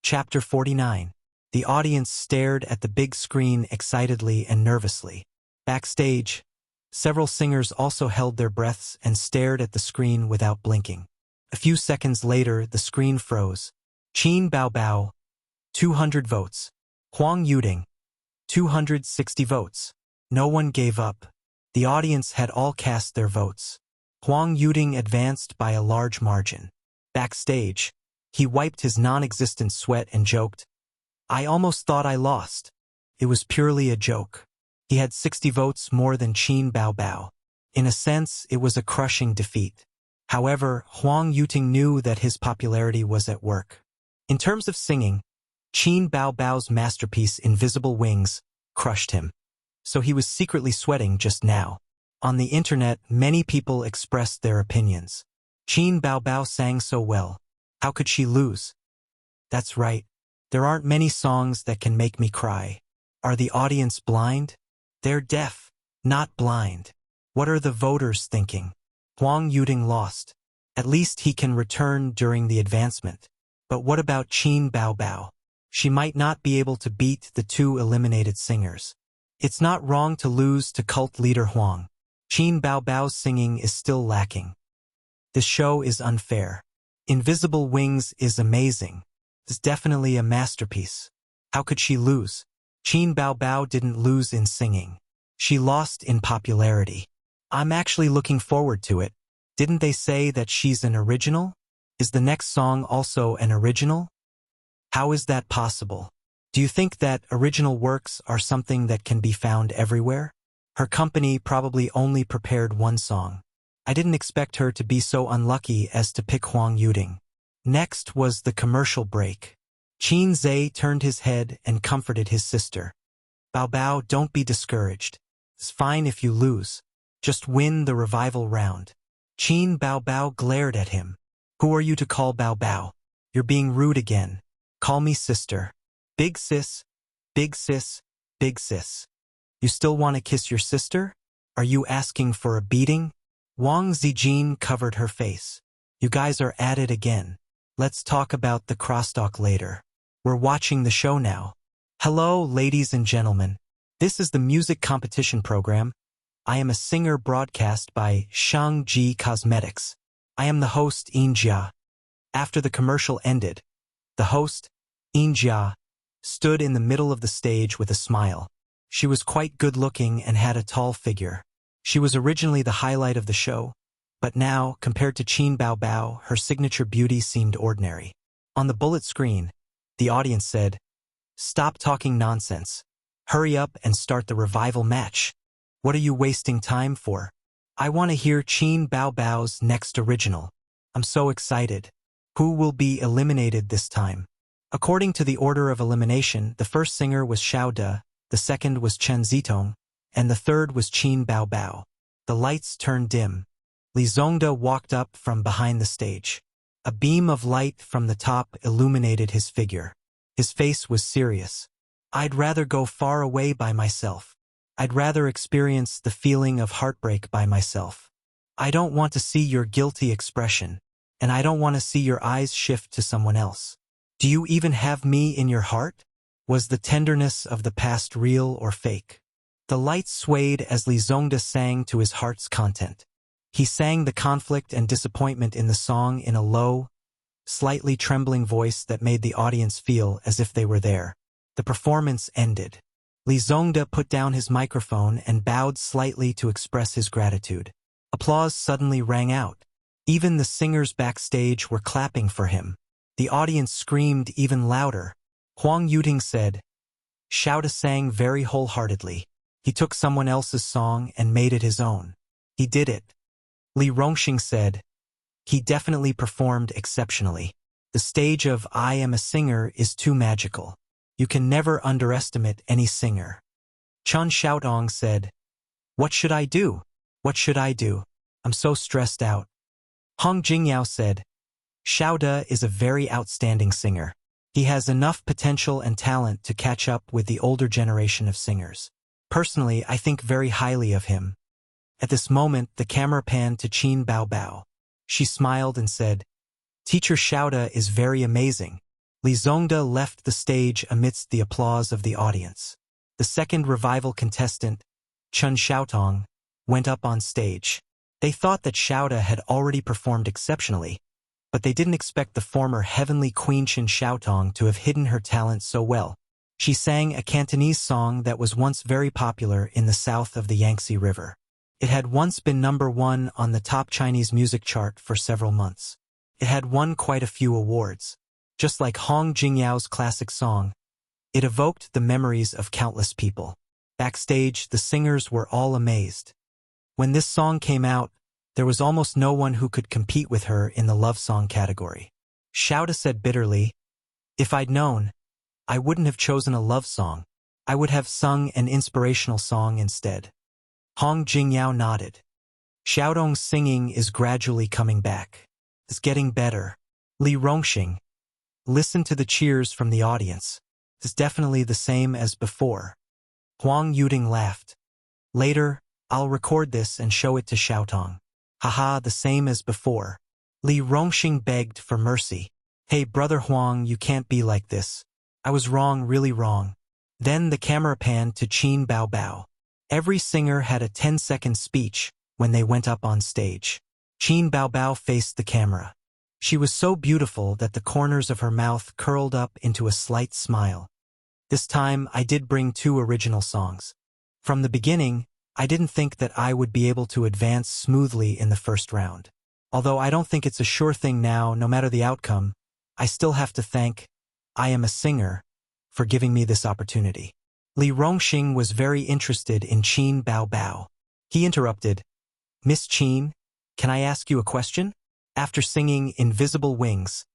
Chapter 49. The audience stared at the big screen excitedly and nervously. Backstage, several singers also held their breaths and stared at the screen without blinking. A few seconds later, the screen froze. Qin Baobao, 200 votes. Huang Yuding, 260 votes. No one gave up. The audience had all cast their votes. Huang Yuding advanced by a large margin. Backstage, he wiped his non-existent sweat and joked, "I almost thought I lost." It was purely a joke. He had 60 votes more than Qin Baobao. In a sense, it was a crushing defeat. However, Huang Yuding knew that his popularity was at work. In terms of singing, Qin Baobao's masterpiece Invisible Wings crushed him. So he was secretly sweating just now. On the internet, many people expressed their opinions. Qin Baobao sang so well. How could she lose? That's right. There aren't many songs that can make me cry. Are the audience blind? They're deaf, not blind. What are the voters thinking? Huang Yuding lost. At least he can return during the advancement. But what about Qin Baobao? She might not be able to beat the two eliminated singers. It's not wrong to lose to cult leader Huang. Qin Baobao's singing is still lacking. This show is unfair. Invisible Wings is amazing. It's definitely a masterpiece. How could she lose? Qin Baobao didn't lose in singing. She lost in popularity. I'm actually looking forward to it. Didn't they say that she's an original? Is the next song also an original? How is that possible? Do you think that original works are something that can be found everywhere? Her company probably only prepared one song. I didn't expect her to be so unlucky as to pick Huang Yuding. Next was the commercial break. Qin Zhe turned his head and comforted his sister. Baobao, don't be discouraged. It's fine if you lose. Just win the revival round. Qin Baobao glared at him. Who are you to call Baobao? You're being rude again. Call me sister. Big sis, big sis, big sis. You still want to kiss your sister? Are you asking for a beating? Wang Zijin covered her face. You guys are at it again. Let's talk about the crosstalk later. We're watching the show now. Hello, ladies and gentlemen. This is the music competition program. I am a singer broadcast by Shangji Cosmetics. I am the host, Injia. After the commercial ended, the host, Injia, stood in the middle of the stage with a smile. She was quite good-looking and had a tall figure. She was originally the highlight of the show, but now, compared to Qin Baobao, her signature beauty seemed ordinary. On the bullet screen, the audience said, "Stop talking nonsense. Hurry up and start the revival match. What are you wasting time for? I want to hear Qin Baobao's next original. I'm so excited. Who will be eliminated this time?" According to the order of elimination, the first singer was Xiao De, the second was Chen Zitong, and the third was Qin Baobao. The lights turned dim. Li Zongde walked up from behind the stage. A beam of light from the top illuminated his figure. His face was serious. I'd rather go far away by myself. I'd rather experience the feeling of heartbreak by myself. I don't want to see your guilty expression, and I don't want to see your eyes shift to someone else. Do you even have me in your heart? Was the tenderness of the past real or fake? The lights swayed as Li Zongde sang to his heart's content. He sang the conflict and disappointment in the song in a low, slightly trembling voice that made the audience feel as if they were there. The performance ended. Li Zongde put down his microphone and bowed slightly to express his gratitude. Applause suddenly rang out. Even the singers backstage were clapping for him. The audience screamed even louder. Huang Yuding said, "Xiao De sang very wholeheartedly. He took someone else's song and made it his own. He did it." Li Rongxing said, "He definitely performed exceptionally. The stage of I Am a Singer is too magical. You can never underestimate any singer." Chen Xiaodong said, "What should I do? What should I do? I'm so stressed out." Hong Jingyao said, "Xiao De is a very outstanding singer. He has enough potential and talent to catch up with the older generation of singers. Personally, I think very highly of him." At this moment, the camera panned to Qin Baobao. She smiled and said, "Teacher Xiao De is very amazing." Li Zongda left the stage amidst the applause of the audience. The second revival contestant, Chun Xiaotong, went up on stage. They thought that Xiaoda had already performed exceptionally, but they didn't expect the former heavenly queen Chun Xiaotong to have hidden her talent so well. She sang a Cantonese song that was once very popular in the south of the Yangtze River. It had once been #1 on the top Chinese music chart for several months. It had won quite a few awards. Just like Hong Jingyao's classic song, it evoked the memories of countless people. Backstage, the singers were all amazed. When this song came out, there was almost no one who could compete with her in the love song category. Xiaoda said bitterly, "If I'd known, I wouldn't have chosen a love song. I would have sung an inspirational song instead." Hong Jingyao nodded. Xiaodong's singing is gradually coming back. It's getting better. Li Rongxing, listen to the cheers from the audience. It's definitely the same as before. Huang Yuting laughed. Later, I'll record this and show it to Xiaotong. Haha, the same as before. Li Rongxing begged for mercy. Hey, brother Huang, you can't be like this. I was wrong, really wrong. Then the camera panned to Qin Bao Bao. Every singer had a 10-second speech when they went up on stage. Qin Bao Bao faced the camera. She was so beautiful that the corners of her mouth curled up into a slight smile. This time, I did bring 2 original songs. From the beginning, I didn't think that I would be able to advance smoothly in the first round. Although I don't think it's a sure thing now, no matter the outcome, I still have to thank I am a singer for giving me this opportunity. Li Rongxing was very interested in Qin Bao Bao. He interrupted, Miss Qin, can I ask you a question? After singing Invisible Wings,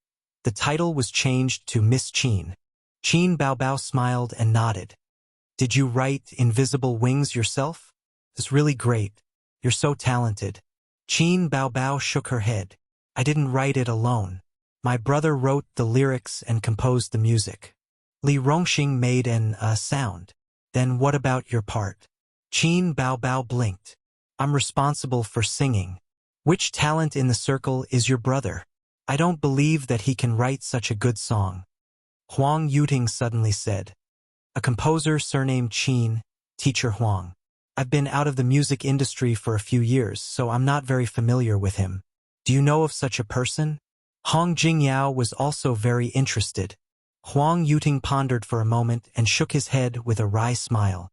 the title was changed to Miss Qin. Qin Bao Bao smiled and nodded. Did you write Invisible Wings yourself? It's really great. You're so talented. Qin Bao Bao shook her head. I didn't write it alone. My brother wrote the lyrics and composed the music. Li Rongxing made an sound. Then what about your part? Qin Bao Bao blinked. I'm responsible for singing. Which talent in the circle is your brother? I don't believe that he can write such a good song. Huang Yuting suddenly said. A composer surnamed Qin, teacher Huang. I've been out of the music industry for a few years, so I'm not very familiar with him. Do you know of such a person? Hong Jingyao was also very interested. Huang Yuting pondered for a moment and shook his head with a wry smile.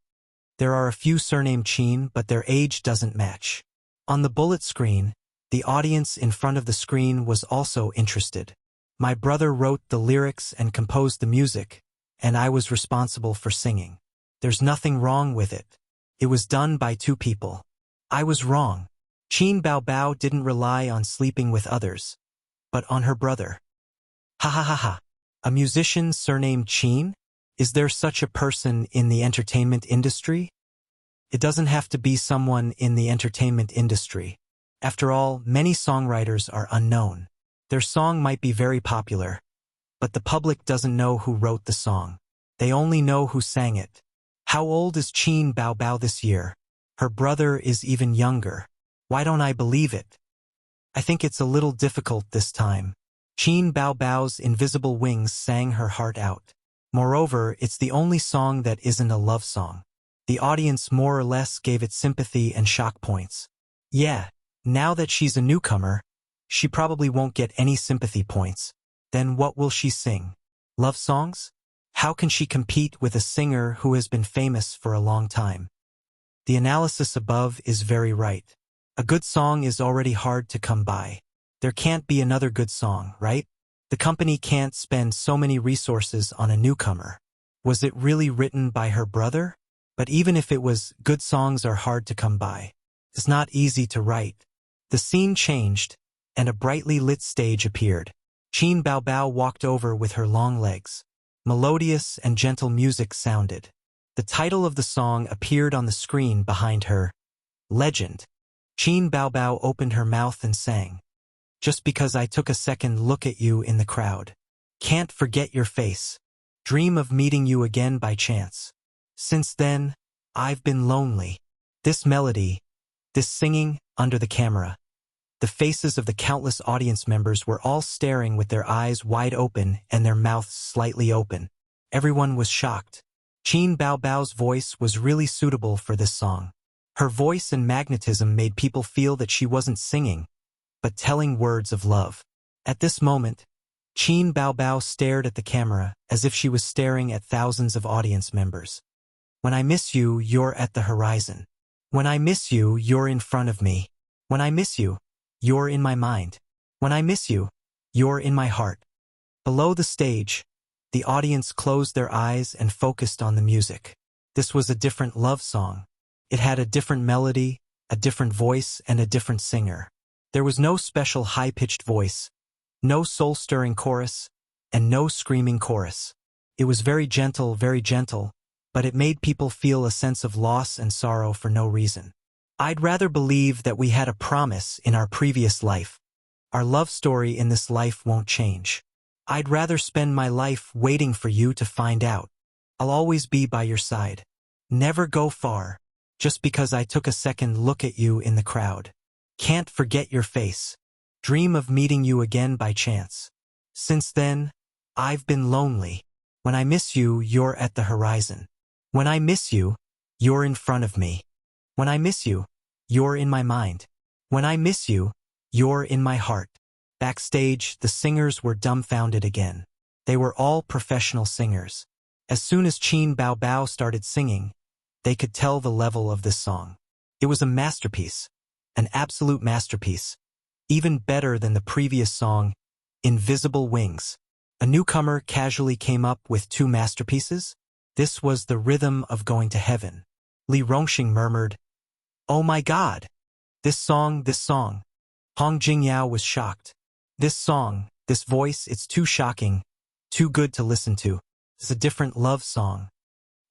There are a few surnamed Qin, but their age doesn't match. On the bullet screen, the audience in front of the screen was also interested. My brother wrote the lyrics and composed the music, and I was responsible for singing. There's nothing wrong with it. It was done by 2 people. I was wrong. Qin Bao Bao didn't rely on sleeping with others, but on her brother. Ha ha ha ha. A musician surnamed Qin? Is there such a person in the entertainment industry? It doesn't have to be someone in the entertainment industry. After all, many songwriters are unknown. Their song might be very popular, but the public doesn't know who wrote the song. They only know who sang it. How old is Qin Bao Bao this year? Her brother is even younger. Why don't I believe it? I think it's a little difficult this time. Qin Bao Bao's Invisible Wings sang her heart out. Moreover, it's the only song that isn't a love song. The audience more or less gave it sympathy and shock points. Yeah, now that she's a newcomer, she probably won't get any sympathy points. Then what will she sing? Love songs? How can she compete with a singer who has been famous for a long time? The analysis above is very right. A good song is already hard to come by. There can't be another good song, right? The company can't spend so many resources on a newcomer. Was it really written by her brother? But even if it was, good songs are hard to come by. It's not easy to write. The scene changed, and a brightly lit stage appeared. Qin Bao Bao walked over with her long legs. Melodious and gentle music sounded. The title of the song appeared on the screen behind her. Legend. Qin Bao Bao opened her mouth and sang. Just because I took a second look at you in the crowd. Can't forget your face. Dream of meeting you again by chance. Since then, I've been lonely. This melody, this singing under the camera. The faces of the countless audience members were all staring with their eyes wide open and their mouths slightly open. Everyone was shocked. Qin Baobao's voice was really suitable for this song. Her voice and magnetism made people feel that she wasn't singing, but telling words of love. At this moment, Qin Baobao stared at the camera as if she was staring at thousands of audience members. When I miss you, you're at the horizon. When I miss you, you're in front of me. When I miss you, you're in my mind. When I miss you, you're in my heart. Below the stage, the audience closed their eyes and focused on the music. This was a different love song. It had a different melody, a different voice, and a different singer. There was no special high-pitched voice, no soul-stirring chorus, and no screaming chorus. It was very gentle, but it made people feel a sense of loss and sorrow for no reason. I'd rather believe that we had a promise in our previous life. Our love story in this life won't change. I'd rather spend my life waiting for you to find out. I'll always be by your side. Never go far, just because I took a second look at you in the crowd. Can't forget your face. Dream of meeting you again by chance. Since then, I've been lonely. When I miss you, you're at the horizon. When I miss you, you're in front of me. When I miss you, you're in my mind. When I miss you, you're in my heart. Backstage, the singers were dumbfounded again. They were all professional singers. As soon as Qin Baobao started singing, they could tell the level of this song. It was a masterpiece, an absolute masterpiece, even better than the previous song, Invisible Wings. A newcomer casually came up with two masterpieces. This was the rhythm of going to heaven. Li Rongxing murmured, "Oh my God! This song. Hong Jingyao was shocked. This song, this voice, it's too shocking, too good to listen to. It's a different love song."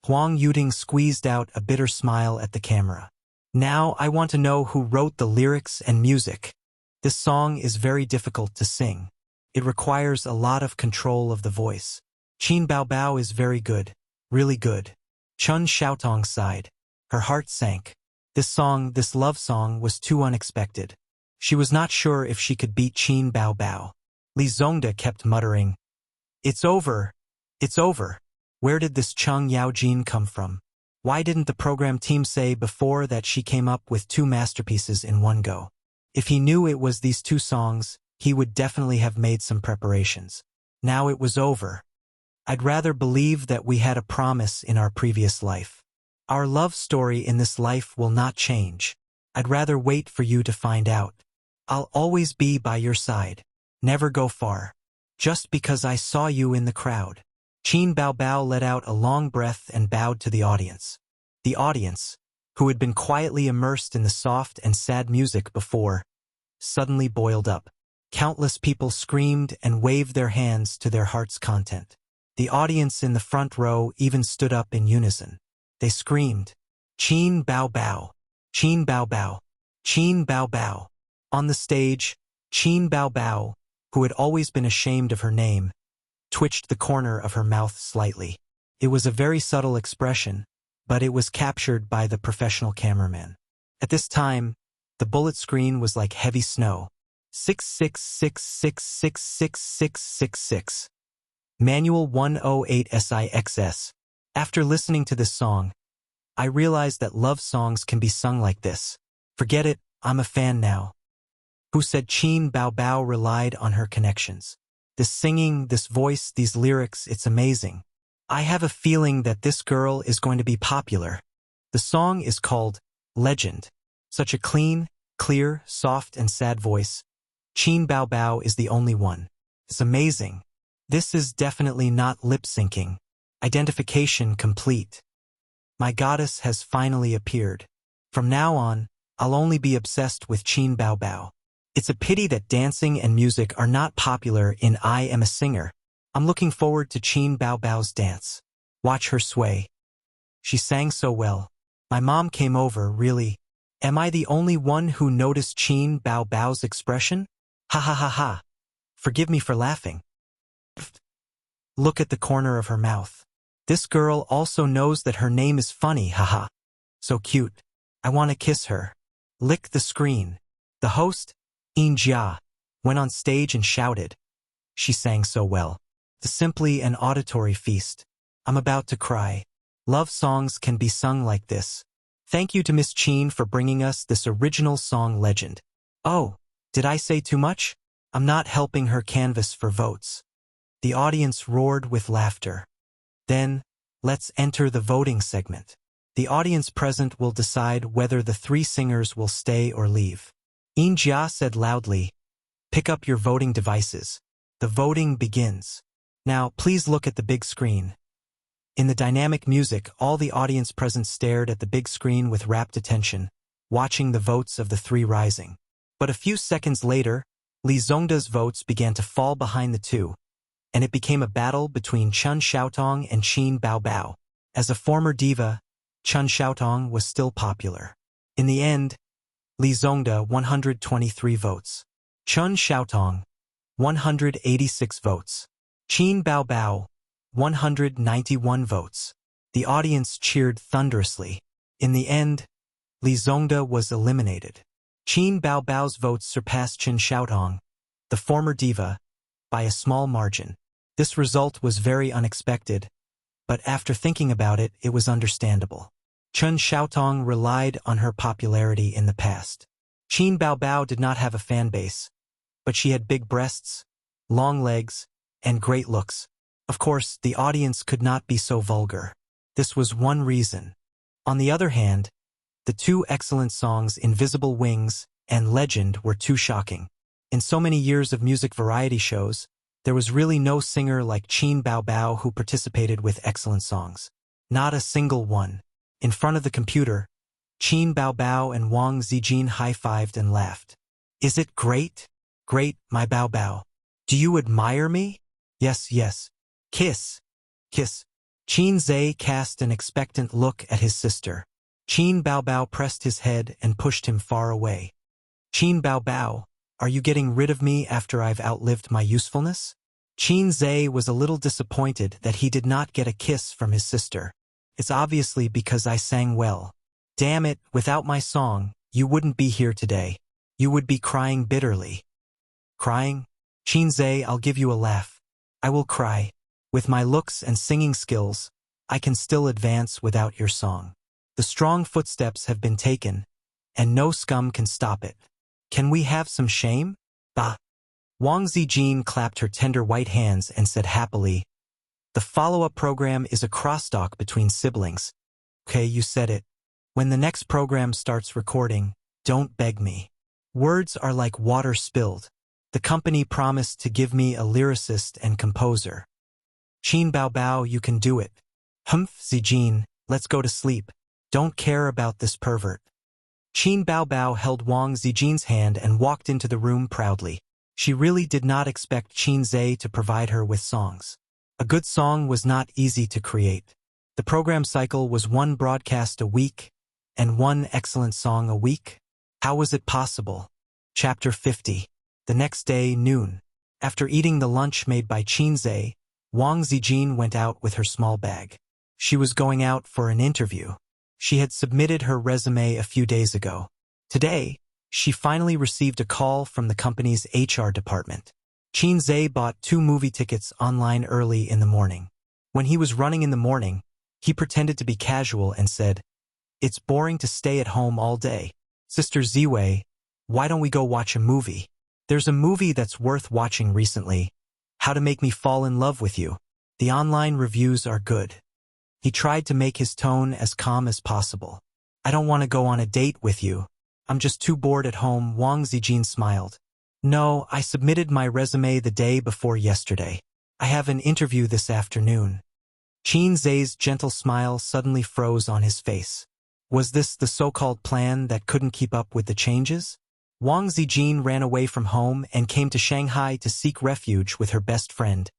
Huang Yuting squeezed out a bitter smile at the camera. "Now I want to know who wrote the lyrics and music. This song is very difficult to sing. It requires a lot of control of the voice. Qin Baobao is very good, really good." Chun Xiaotong sighed. Her heart sank. This song, this love song, was too unexpected. She was not sure if she could beat Qin Baobao. Li Zongda kept muttering, It's over. Where did this Cheng Yaojin come from? Why didn't the program team say before that she came up with two masterpieces in one go? If he knew it was these two songs, he would definitely have made some preparations. Now it was over. I'd rather believe that we had a promise in our previous life. Our love story in this life will not change. I'd rather wait for you to find out. I'll always be by your side. Never go far. Just because I saw you in the crowd. Qin Baobao let out a long breath and bowed to the audience. The audience, who had been quietly immersed in the soft and sad music before, suddenly boiled up. Countless people screamed and waved their hands to their heart's content. The audience in the front row even stood up in unison. They screamed, "Qin Baobao! Qin Baobao! Qin Baobao!" On the stage, Qin Baobao, who had always been ashamed of her name, twitched the corner of her mouth slightly. It was a very subtle expression, but it was captured by the professional cameraman. At this time, the bullet screen was like heavy snow. 666666666. Manual 108SIXS. After listening to this song, I realized that love songs can be sung like this. Forget it, I'm a fan now. Who said Qin Baobao relied on her connections? This singing, this voice, these lyrics, it's amazing. I have a feeling that this girl is going to be popular. The song is called Legend. Such a clean, clear, soft, and sad voice. Qin Baobao is the only one. It's amazing. This is definitely not lip-syncing. Identification complete. My goddess has finally appeared. From now on, I'll only be obsessed with Qin Baobao. It's a pity that dancing and music are not popular in I Am a Singer. I'm looking forward to Qin Baobao's dance. Watch her sway. She sang so well. My mom came over, really. Am I the only one who noticed Qin Baobao's expression? Ha ha ha ha. Forgive me for laughing. Look at the corner of her mouth. This girl also knows that her name is funny, haha. So cute. I want to kiss her. Lick the screen. The host, Jia went on stage and shouted. She sang so well. The simply an auditory feast. I'm about to cry. Love songs can be sung like this. Thank you to Miss Chin for bringing us this original song legend. Oh, did I say too much? I'm not helping her canvass for votes. The audience roared with laughter. Then, let's enter the voting segment. The audience present will decide whether the three singers will stay or leave. Jia said loudly, "Pick up your voting devices. The voting begins. Now, please look at the big screen." In the dynamic music, all the audience present stared at the big screen with rapt attention, watching the votes of the three rising. But a few seconds later, Li Zongda's votes began to fall behind the two, and it became a battle between Chen Xiaotong and Qin Baobao. As a former diva, Chen Xiaotong was still popular. In the end, Li Zongda 123 votes. Chen Xiaotong 186 votes. Qin Baobao 191 votes. The audience cheered thunderously. In the end, Li Zongda was eliminated. Qin Baobao's votes surpassed Chen Xiaotong, the former diva, by a small margin. This result was very unexpected, but after thinking about it, it was understandable. Chen Xiaotong relied on her popularity in the past. Qin Baobao did not have a fan base, but she had big breasts, long legs, and great looks. Of course, the audience could not be so vulgar. This was one reason. On the other hand, the two excellent songs Invisible Wings and Legend were too shocking. In so many years of music variety shows, there was really no singer like Qin Baobao who participated with excellent songs. Not a single one. In front of the computer, Qin Baobao and Wang Zijin high-fived and laughed. "Is it great? Great, my Baobao. Do you admire me? Yes, yes. Kiss. Kiss." Qin Zhe cast an expectant look at his sister. Qin Baobao pressed his head and pushed him far away. "Qin Baobao, are you getting rid of me after I've outlived my usefulness?" Qin Zhe was a little disappointed that he did not get a kiss from his sister. "It's obviously because I sang well. Damn it, without my song, you wouldn't be here today. You would be crying bitterly." "Crying? Qin Zhe, I'll give you a laugh. I will cry. With my looks and singing skills, I can still advance without your song. The strong footsteps have been taken, and no scum can stop it. Can we have some shame? Bah." Wang Zijin clapped her tender white hands and said happily, "The follow-up program is a crosstalk between siblings." "Okay, you said it. When the next program starts recording, don't beg me. Words are like water spilled. The company promised to give me a lyricist and composer." "Qin Baobao, you can do it." "Humph, Zijin, let's go to sleep. Don't care about this pervert." Qin Baobao held Wang Zijin's hand and walked into the room proudly. She really did not expect Qin Zhe to provide her with songs. A good song was not easy to create. The program cycle was one broadcast a week, and one excellent song a week. How was it possible? Chapter 50. The next day, noon. After eating the lunch made by Qin Zhe, Wang Zijin went out with her small bag. She was going out for an interview. She had submitted her resume a few days ago. Today, she finally received a call from the company's HR department. Qin Zhe bought 2 movie tickets online early in the morning. When he was running in the morning, he pretended to be casual and said, "It's boring to stay at home all day. Sister Ziwei, why don't we go watch a movie? There's a movie that's worth watching recently, How to Make Me Fall in Love with You. The online reviews are good." He tried to make his tone as calm as possible. "I don't want to go on a date with you. I'm just too bored at home." Wang Zijin smiled. "No, I submitted my resume the day before yesterday. I have an interview this afternoon." Qin Zhe's gentle smile suddenly froze on his face. Was this the so-called plan that couldn't keep up with the changes? Wang Zijin ran away from home and came to Shanghai to seek refuge with her best friend,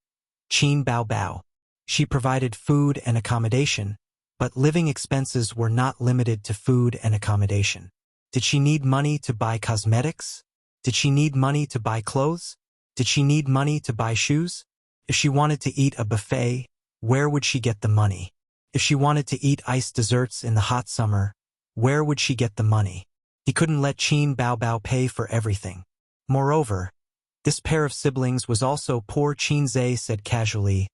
Qin Baobao. She provided food and accommodation, but living expenses were not limited to food and accommodation. Did she need money to buy cosmetics? Did she need money to buy clothes? Did she need money to buy shoes? If she wanted to eat a buffet, where would she get the money? If she wanted to eat iced desserts in the hot summer, where would she get the money? He couldn't let Qin Baobao pay for everything. Moreover, this pair of siblings was also poor, Qinze said casually.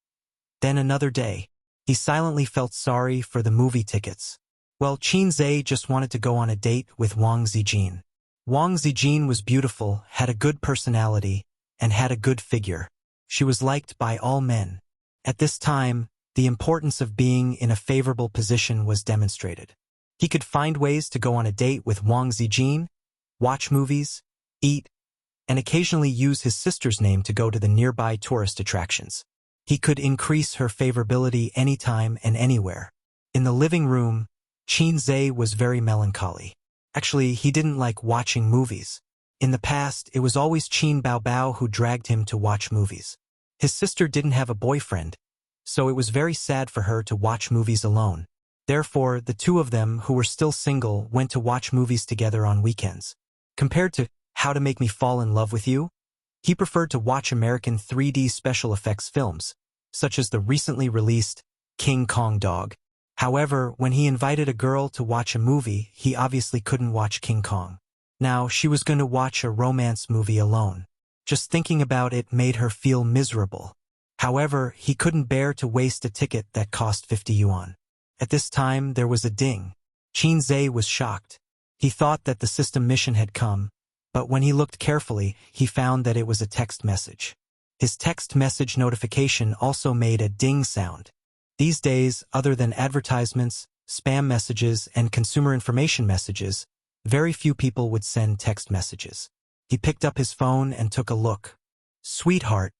Then another day, he silently felt sorry for the movie tickets. Well, Qinze just wanted to go on a date with Wang Zijin. Wang Zijin was beautiful, had a good personality, and had a good figure. She was liked by all men. At this time, the importance of being in a favorable position was demonstrated. He could find ways to go on a date with Wang Zijin, watch movies, eat, and occasionally use his sister's name to go to the nearby tourist attractions. He could increase her favorability anytime and anywhere. In the living room, Qinze was very melancholy. Actually, he didn't like watching movies. In the past, it was always Qin Baobao who dragged him to watch movies. His sister didn't have a boyfriend, so it was very sad for her to watch movies alone. Therefore, the two of them, who were still single, went to watch movies together on weekends. Compared to How to Make Me Fall in Love with You, he preferred to watch American 3D special effects films, such as the recently released King Kong Dog. However, when he invited a girl to watch a movie, he obviously couldn't watch King Kong. Now, she was going to watch a romance movie alone. Just thinking about it made her feel miserable. However, he couldn't bear to waste a ticket that cost 50 yuan. At this time, there was a ding. Qinze was shocked. He thought that the system mission had come, but when he looked carefully, he found that it was a text message. His text message notification also made a ding sound. These days, other than advertisements, spam messages, and consumer information messages, very few people would send text messages. He picked up his phone and took a look. "Sweetheart,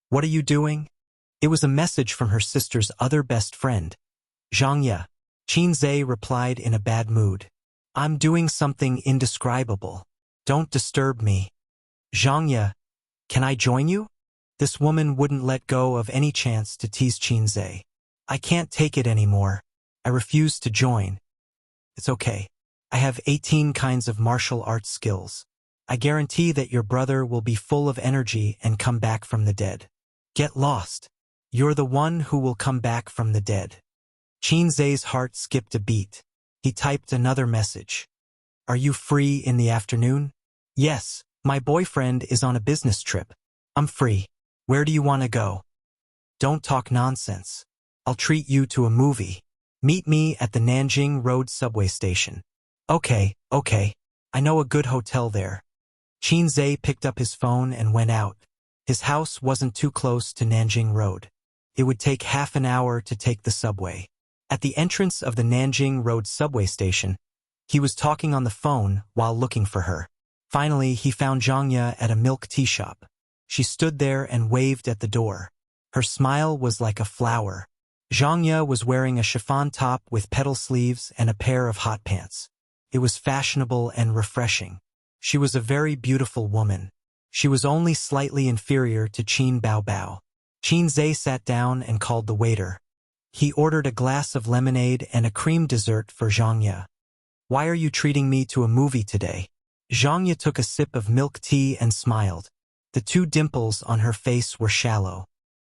what are you doing?" It was a message from her sister's other best friend, Zhang Ye. Qinze replied in a bad mood. "I'm doing something indescribable. Don't disturb me." "Zhang Ye, can I join you?" This woman wouldn't let go of any chance to tease Qinze. "I can't take it anymore. I refuse to join." "It's okay. I have 18 kinds of martial arts skills. I guarantee that your brother will be full of energy and come back from the dead." "Get lost. You're the one who will come back from the dead." Qinze's heart skipped a beat. He typed another message. "Are you free in the afternoon?" "Yes, my boyfriend is on a business trip. I'm free. Where do you want to go?" "Don't talk nonsense. I'll treat you to a movie. Meet me at the Nanjing Road subway station." Okay. I know a good hotel there." Qinze picked up his phone and went out. His house wasn't too close to Nanjing Road. It would take half an hour to take the subway. At the entrance of the Nanjing Road subway station, he was talking on the phone while looking for her. Finally, he found Zhang Ye at a milk tea shop. She stood there and waved at the door. Her smile was like a flower. Zhang Ye was wearing a chiffon top with petal sleeves and a pair of hot pants. It was fashionable and refreshing. She was a very beautiful woman. She was only slightly inferior to Qin Baobao. Qinze sat down and called the waiter. He ordered a glass of lemonade and a cream dessert for Zhang Ye. "Why are you treating me to a movie today?" Zhang Ye took a sip of milk tea and smiled. The two dimples on her face were shallow.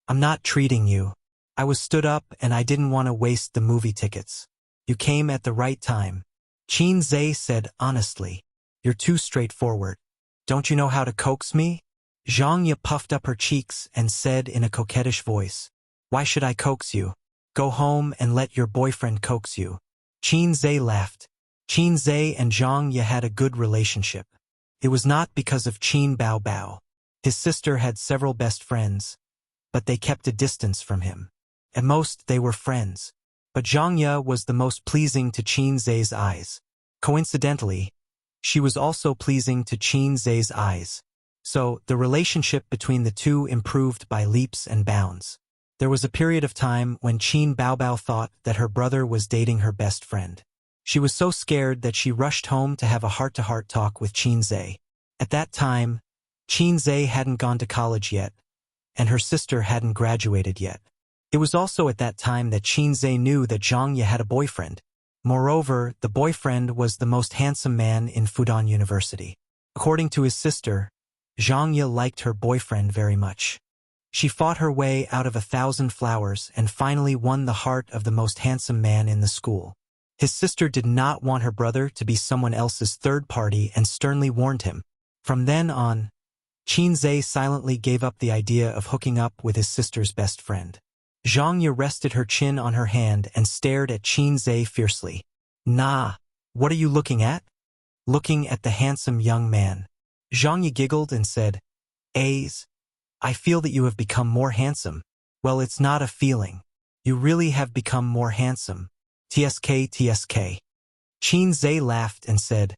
"I'm not treating you. I was stood up and I didn't want to waste the movie tickets. You came at the right time." Qinze said honestly. "You're too straightforward. Don't you know how to coax me?" Zhang Ye puffed up her cheeks and said in a coquettish voice, "Why should I coax you? Go home and let your boyfriend coax you." Qinze laughed. Qinze and Zhang Ye had a good relationship. It was not because of Qin Baobao. His sister had several best friends, but they kept a distance from him. At most, they were friends. But Zhang Ye was the most pleasing to Qinze's eyes. Coincidentally, she was also pleasing to Qinze's eyes. So, the relationship between the two improved by leaps and bounds. There was a period of time when Qin Baobao thought that her brother was dating her best friend. She was so scared that she rushed home to have a heart-to-heart talk with Qinze. At that time, Qinze hadn't gone to college yet, and her sister hadn't graduated yet. It was also at that time that Qinze knew that Zhang Ye had a boyfriend. Moreover, the boyfriend was the most handsome man in Fudan University. According to his sister, Zhang Ye liked her boyfriend very much. She fought her way out of 1,000 flowers and finally won the heart of the most handsome man in the school. His sister did not want her brother to be someone else's third party and sternly warned him. From then on, Qin Zhe silently gave up the idea of hooking up with his sister's best friend. Zhang Ye rested her chin on her hand and stared at Qin Zhe fiercely. Nah, what are you looking at? Looking at the handsome young man. Zhang Ye giggled and said, A's, I feel that you have become more handsome. Well, it's not a feeling. You really have become more handsome. TSK TSK. Qin Zhe laughed and said,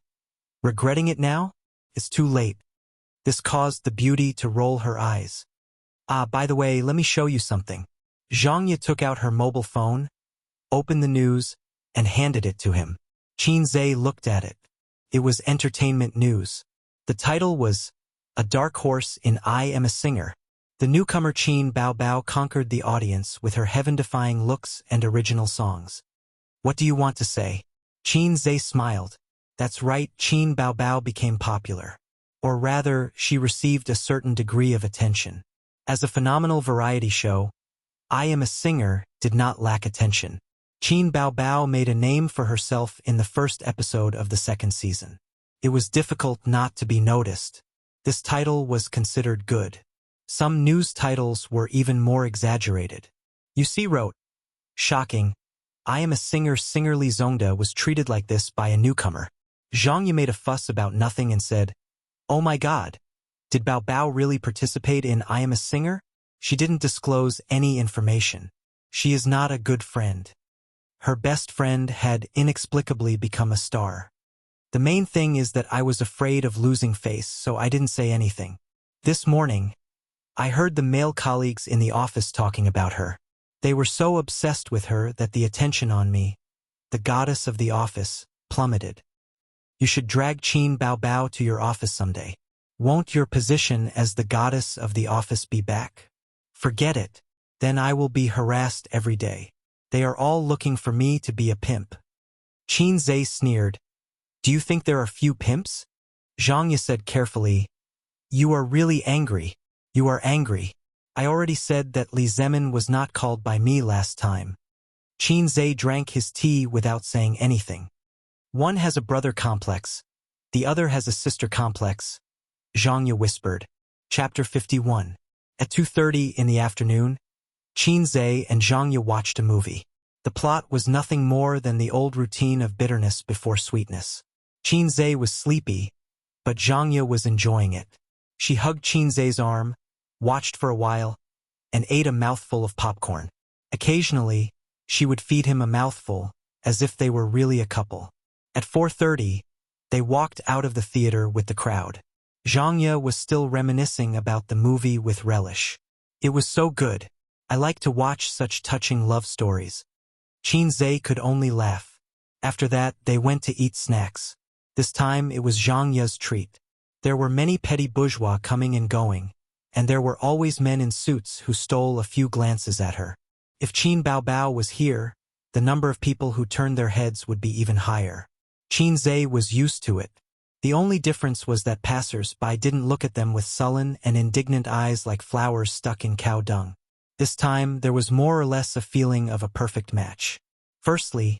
regretting it now? It's too late. This caused the beauty to roll her eyes. Ah, by the way, let me show you something. Zhang Ye took out her mobile phone, opened the news, and handed it to him. Qin Zhe looked at it. It was entertainment news. The title was, A Dark Horse in I Am a Singer. The newcomer Qin Bao Bao conquered the audience with her heaven-defying looks and original songs. What do you want to say? Qin Zhe smiled. That's right, Qin Bao Bao became popular. Or rather, she received a certain degree of attention. As a phenomenal variety show, I Am a Singer did not lack attention. Qin Bao Bao made a name for herself in the first episode of the second season. It was difficult not to be noticed. This title was considered good. Some news titles were even more exaggerated. You see wrote, shocking, I Am a Singer Singerly Zongda was treated like this by a newcomer. Zhang Ye made a fuss about nothing and said, oh my god, did Bao Bao really participate in I Am a Singer? She didn't disclose any information. She is not a good friend. Her best friend had inexplicably become a star. The main thing is that I was afraid of losing face, so I didn't say anything. This morning, I heard the male colleagues in the office talking about her. They were so obsessed with her that the attention on me, the goddess of the office, plummeted. You should drag Qin Bao Bao to your office someday. Won't your position as the goddess of the office be back? Forget it. Then I will be harassed every day. They are all looking for me to be a pimp. Qin Zhe sneered. Do you think there are few pimps? Zhang Ye said carefully. You are really angry. You are angry. I already said that Li Zemin was not called by me last time. Qin Zhe drank his tea without saying anything. One has a brother complex. The other has a sister complex. Zhang Ye whispered. Chapter 51. At 2:30 in the afternoon, Qin Zhe and Zhang Ye watched a movie. The plot was nothing more than the old routine of bitterness before sweetness. Qin Zhe was sleepy, but Zhang Ye was enjoying it. She hugged Qin Zhe's arm, watched for a while, and ate a mouthful of popcorn. Occasionally, she would feed him a mouthful, as if they were really a couple. At 4:30, they walked out of the theater with the crowd. Zhang Ye was still reminiscing about the movie with relish. It was so good. I like to watch such touching love stories. Qin Zhe could only laugh. After that, they went to eat snacks. This time, it was Zhang Ye's treat. There were many petty bourgeois coming and going, and there were always men in suits who stole a few glances at her. If Qin Bao Bao was here, the number of people who turned their heads would be even higher. Qin Zhe was used to it. The only difference was that passers-by didn't look at them with sullen and indignant eyes like flowers stuck in cow dung. This time, there was more or less a feeling of a perfect match. Firstly,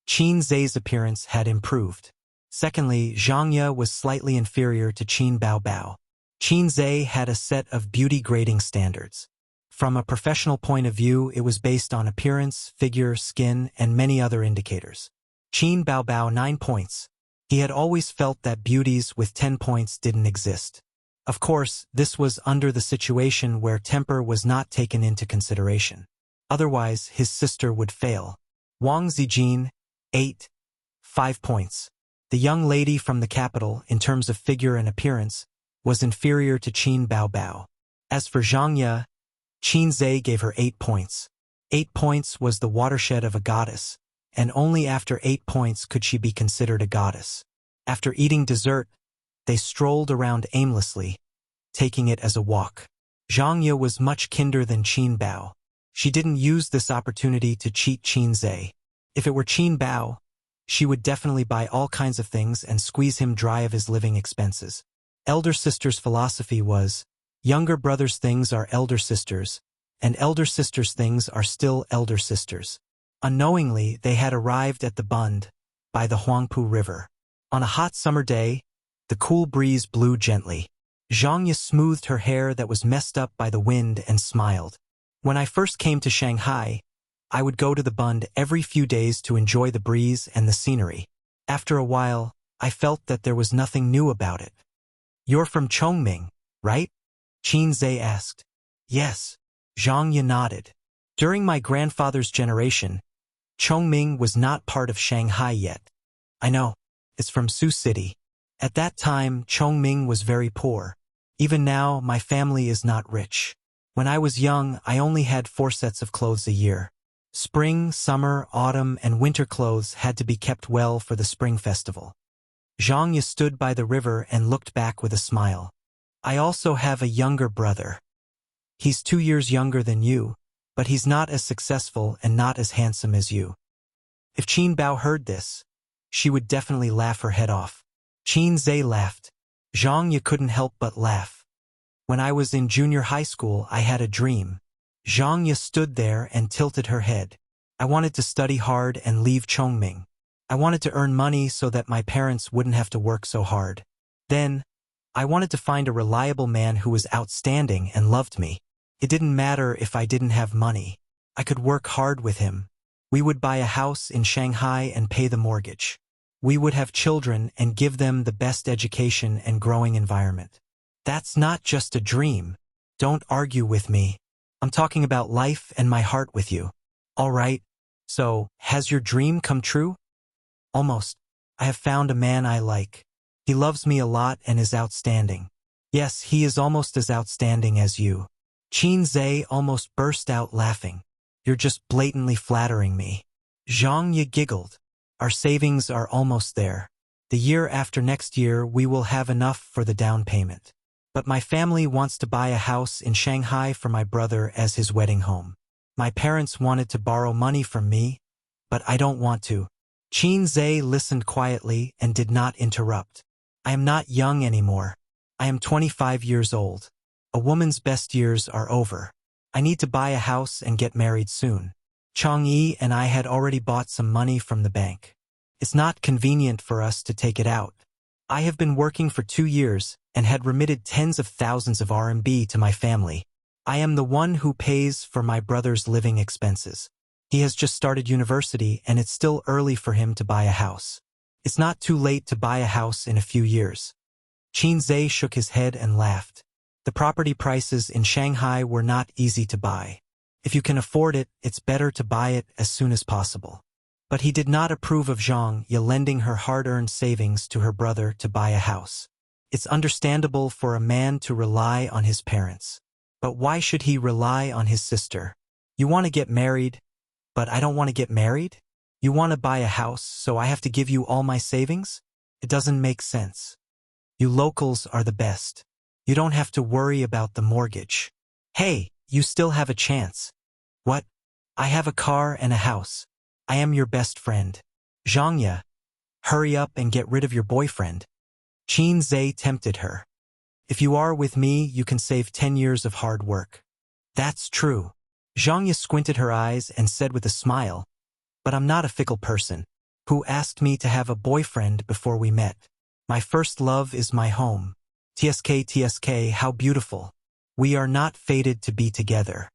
Qin Zhe's appearance had improved. Secondly, Zhang Ye was slightly inferior to Qin Bao Bao. Qin Zhe had a set of beauty grading standards. From a professional point of view, it was based on appearance, figure, skin, and many other indicators. Qin Bao Bao 9 points. He had always felt that beauties with 10 points didn't exist. Of course, this was under the situation where temper was not taken into consideration. Otherwise, his sister would fail. Wang Zijin, 8, 5 points. The young lady from the capital, in terms of figure and appearance, was inferior to Qin Bao Bao. As for Zhang Ye, Qin Zhe gave her 8 points. 8 points was the watershed of a goddess, and only after 8 points could she be considered a goddess. After eating dessert, they strolled around aimlessly, taking it as a walk. Zhang Ye was much kinder than Qin Bao. She didn't use this opportunity to cheat Qin Zhe. If it were Qin Bao, she would definitely buy all kinds of things and squeeze him dry of his living expenses. Elder sister's philosophy was, younger brother's things are elder sisters, and elder sister's things are still elder sisters. Unknowingly, they had arrived at the Bund, by the Huangpu River. On a hot summer day, the cool breeze blew gently. Zhang Yi smoothed her hair that was messed up by the wind and smiled. When I first came to Shanghai, I would go to the Bund every few days to enjoy the breeze and the scenery. After a while, I felt that there was nothing new about it. You're from Chongming, right? Qin Zhe asked. Yes. Zhang Yi nodded. During my grandfather's generation, Chongming was not part of Shanghai yet. I know. It's from Sioux City. At that time, Chongming was very poor. Even now, my family is not rich. When I was young, I only had 4 sets of clothes a year. Spring, summer, autumn, and winter clothes had to be kept well for the spring festival. Zhang Yi stood by the river and looked back with a smile. I also have a younger brother. He's 2 years younger than you, but he's not as successful and not as handsome as you. If Qin Bao heard this, she would definitely laugh her head off. Qin Zhe laughed. Zhang Yi couldn't help but laugh. When I was in junior high school, I had a dream. Zhang Yi stood there and tilted her head. I wanted to study hard and leave Chongming. I wanted to earn money so that my parents wouldn't have to work so hard. Then, I wanted to find a reliable man who was outstanding and loved me. It didn't matter if I didn't have money. I could work hard with him. We would buy a house in Shanghai and pay the mortgage. We would have children and give them the best education and growing environment. That's not just a dream. Don't argue with me. I'm talking about life and my heart with you. All right. So, has your dream come true? Almost. I have found a man I like. He loves me a lot and is outstanding. Yes, he is almost as outstanding as you. Qin Zhe almost burst out laughing. You're just blatantly flattering me. Zhang Yi giggled. Our savings are almost there. The year after next year we will have enough for the down payment. But my family wants to buy a house in Shanghai for my brother as his wedding home. My parents wanted to borrow money from me, but I don't want to. Qin Zhe listened quietly and did not interrupt. I am not young anymore. I am 25 years old. A woman's best years are over. I need to buy a house and get married soon. Chang Yi and I had already bought some money from the bank. It's not convenient for us to take it out. I have been working for 2 years and had remitted tens of thousands of RMB to my family. I am the one who pays for my brother's living expenses. He has just started university and it's still early for him to buy a house. It's not too late to buy a house in a few years. Qin Zhe shook his head and laughed. The property prices in Shanghai were not easy to buy. If you can afford it, it's better to buy it as soon as possible. But he did not approve of Zhang Yi lending her hard-earned savings to her brother to buy a house. It's understandable for a man to rely on his parents. But why should he rely on his sister? You want to get married, but I don't want to get married? You want to buy a house, so I have to give you all my savings? It doesn't make sense. You locals are the best. You don't have to worry about the mortgage. Hey, you still have a chance. What? I have a car and a house. I am your best friend. Zhang Yi, hurry up and get rid of your boyfriend. Qin Zhe tempted her. If you are with me, you can save 10 years of hard work. That's true. Zhang Yi squinted her eyes and said with a smile, but I'm not a fickle person. Who asked me to have a boyfriend before we met? My first love is my home. TSK, how beautiful. We are not fated to be together.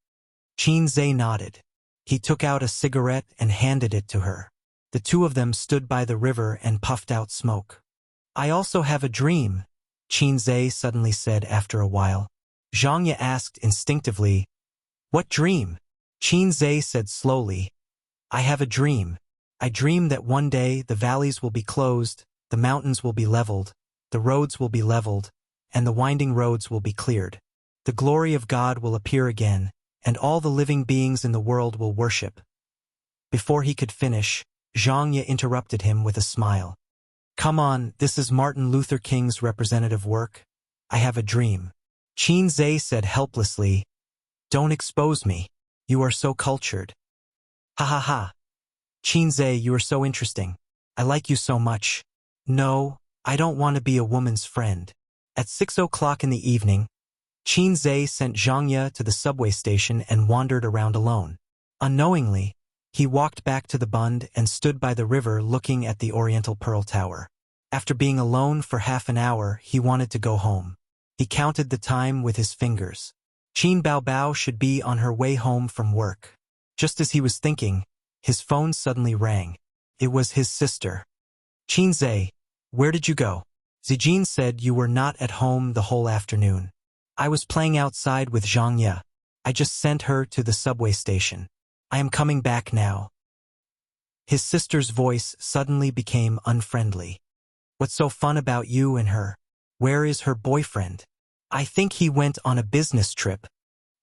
Qin Zhe nodded. He took out a cigarette and handed it to her. The two of them stood by the river and puffed out smoke. I also have a dream, Qin Zhe suddenly said after a while. Zhang Yi asked instinctively, what dream? Qin Zhe said slowly, I have a dream. I dream that one day the valleys will be closed, the mountains will be leveled, the roads will be leveled, and the winding roads will be cleared. The glory of God will appear again, and all the living beings in the world will worship. Before he could finish, Zhang Yi interrupted him with a smile. Come on, this is Martin Luther King's representative work. I have a dream. Qin Zhe said helplessly, don't expose me. You are so cultured. Ha ha ha. Qin Zhe, you are so interesting. I like you so much. No, I don't want to be a woman's friend. At 6 o'clock in the evening, Qin Zhe sent Zhang Yi to the subway station and wandered around alone. Unknowingly, he walked back to the Bund and stood by the river looking at the Oriental Pearl Tower. After being alone for half an hour, he wanted to go home. He counted the time with his fingers. Qin Baobao should be on her way home from work. Just as he was thinking, his phone suddenly rang. It was his sister. Qin Zhe, where did you go? Zijin said you were not at home the whole afternoon. I was playing outside with Zhang Ye. I just sent her to the subway station. I am coming back now. His sister's voice suddenly became unfriendly. What's so fun about you and her? Where is her boyfriend? I think he went on a business trip.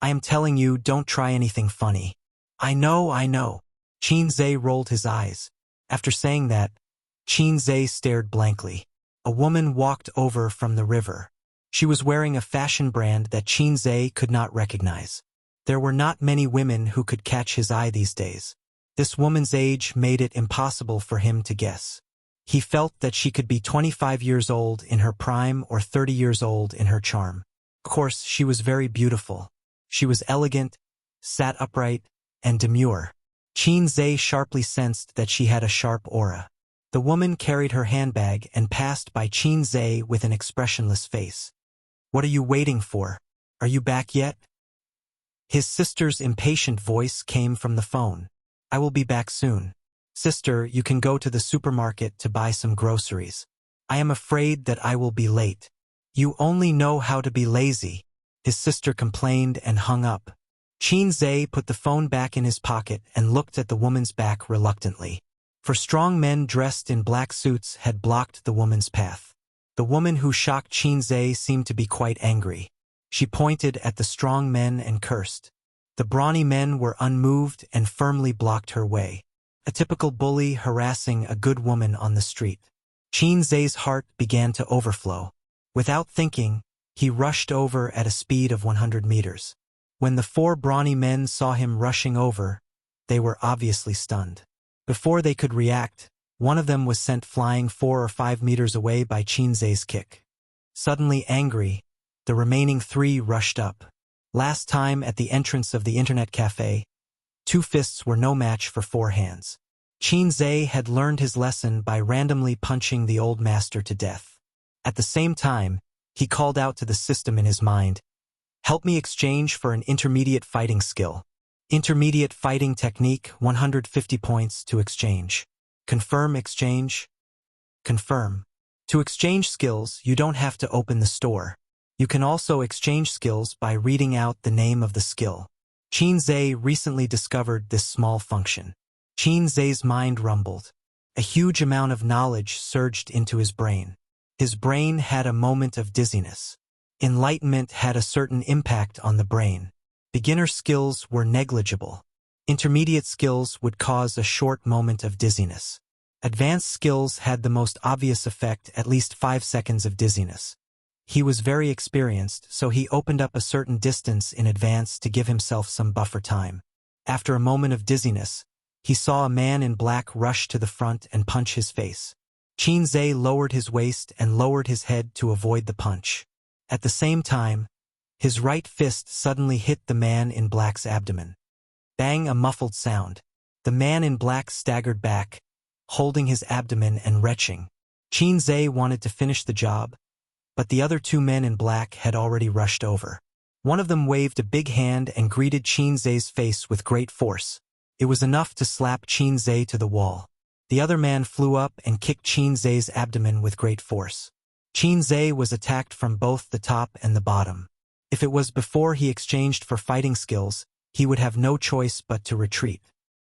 I am telling you, don't try anything funny. I know. Qin Zhe rolled his eyes. After saying that, Qin Zhe stared blankly. A woman walked over from the river. She was wearing a fashion brand that Qin Zhe could not recognize. There were not many women who could catch his eye these days. This woman's age made it impossible for him to guess. He felt that she could be 25 years old in her prime or 30 years old in her charm. Of course, she was very beautiful. She was elegant, sat upright, and demure. Qin Zhe sharply sensed that she had a sharp aura. The woman carried her handbag and passed by Qin Zhe with an expressionless face. What are you waiting for? Are you back yet? His sister's impatient voice came from the phone. I will be back soon. Sister, you can go to the supermarket to buy some groceries. I am afraid that I will be late. You only know how to be lazy. His sister complained and hung up. Qin Zhe put the phone back in his pocket and looked at the woman's back reluctantly. For strong men dressed in black suits had blocked the woman's path. The woman who shocked Qin Zhe seemed to be quite angry. She pointed at the strong men and cursed. The brawny men were unmoved and firmly blocked her way. A typical bully harassing a good woman on the street. Qin Zhe's heart began to overflow. Without thinking, he rushed over at a speed of 100 meters. When the four brawny men saw him rushing over, they were obviously stunned. Before they could react, one of them was sent flying 4 or 5 meters away by Qin Zhe's kick. Suddenly angry, the remaining 3 rushed up. Last time at the entrance of the internet cafe, 2 fists were no match for 4 hands. Qin Zhe had learned his lesson by randomly punching the old master to death. At the same time, he called out to the system in his mind, "Help me exchange for an intermediate fighting skill. Intermediate fighting technique, 150 points to exchange. Confirm exchange. Confirm." To exchange skills, you don't have to open the store. You can also exchange skills by reading out the name of the skill. Qin Zhe recently discovered this small function. Qin Zhe's mind rumbled. A huge amount of knowledge surged into his brain. His brain had a moment of dizziness. Enlightenment had a certain impact on the brain. Beginner skills were negligible. Intermediate skills would cause a short moment of dizziness. Advanced skills had the most obvious effect, at least 5 seconds of dizziness. He was very experienced, so he opened up a certain distance in advance to give himself some buffer time. After a moment of dizziness, he saw a man in black rush to the front and punch his face. Qin Zhe lowered his waist and lowered his head to avoid the punch. At the same time, his right fist suddenly hit the man in black's abdomen. Bang, a muffled sound. The man in black staggered back, holding his abdomen and retching. Qin Zhe wanted to finish the job, but the other 2 men in black had already rushed over. One of them waved a big hand and greeted Qin Zhe's face with great force. It was enough to slap Qin Zhe to the wall. The other man flew up and kicked Qin Zhe's abdomen with great force. Qin Zhe was attacked from both the top and the bottom. If it was before he exchanged for fighting skills, he would have no choice but to retreat.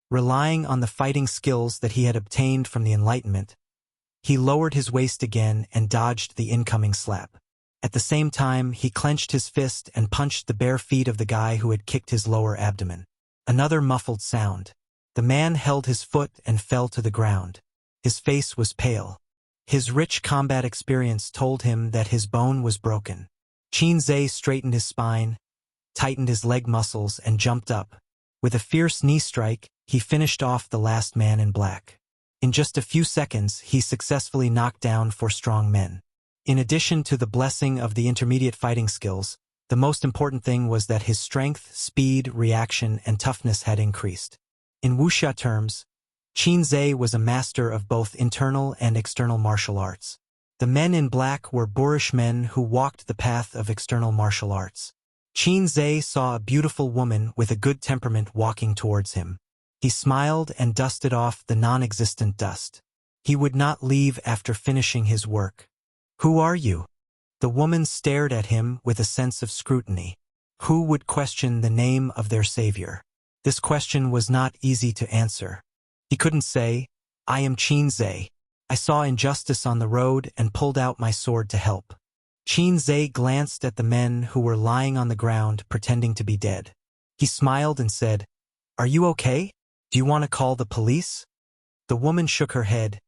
Relying on the fighting skills that he had obtained from the Enlightenment, he lowered his waist again and dodged the incoming slap. At the same time, he clenched his fist and punched the bare feet of the guy who had kicked his lower abdomen. Another muffled sound. The man held his foot and fell to the ground. His face was pale. His rich combat experience told him that his bone was broken. Qin Zhe straightened his spine, tightened his leg muscles, and jumped up. With a fierce knee strike, he finished off the last man in black. In just a few seconds, he successfully knocked down 4 strong men. In addition to the blessing of the intermediate fighting skills, the most important thing was that his strength, speed, reaction, and toughness had increased. In Wuxia terms, Qin Zhe was a master of both internal and external martial arts. The men in black were boorish men who walked the path of external martial arts. Qin Zhe saw a beautiful woman with a good temperament walking towards him. He smiled and dusted off the non-existent dust. He would not leave after finishing his work. "Who are you?" The woman stared at him with a sense of scrutiny. Who would question the name of their savior? This question was not easy to answer. He couldn't say, "I am Qin Zhe. I saw injustice on the road and pulled out my sword to help." Qin Zhe glanced at the men who were lying on the ground pretending to be dead. He smiled and said, "Are you okay? Do you want to call the police?" The woman shook her head.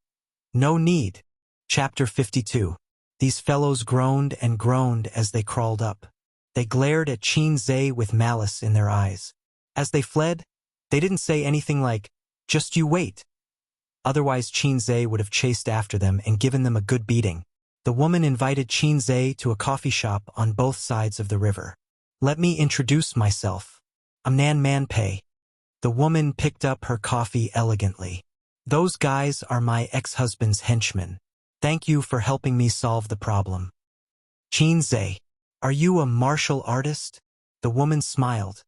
"No need." Chapter 52. These fellows groaned and groaned as they crawled up. They glared at Qin Zhe with malice in their eyes. As they fled, they didn't say anything like, "Just you wait." Otherwise Qin Zhe would have chased after them and given them a good beating. The woman invited Qin Zhe to a coffee shop on both sides of the river. "Let me introduce myself. I'm Nan Man Pei." The woman picked up her coffee elegantly. "Those guys are my ex-husband's henchmen. Thank you for helping me solve the problem." "Qin Zhe, are you a martial artist?" The woman smiled.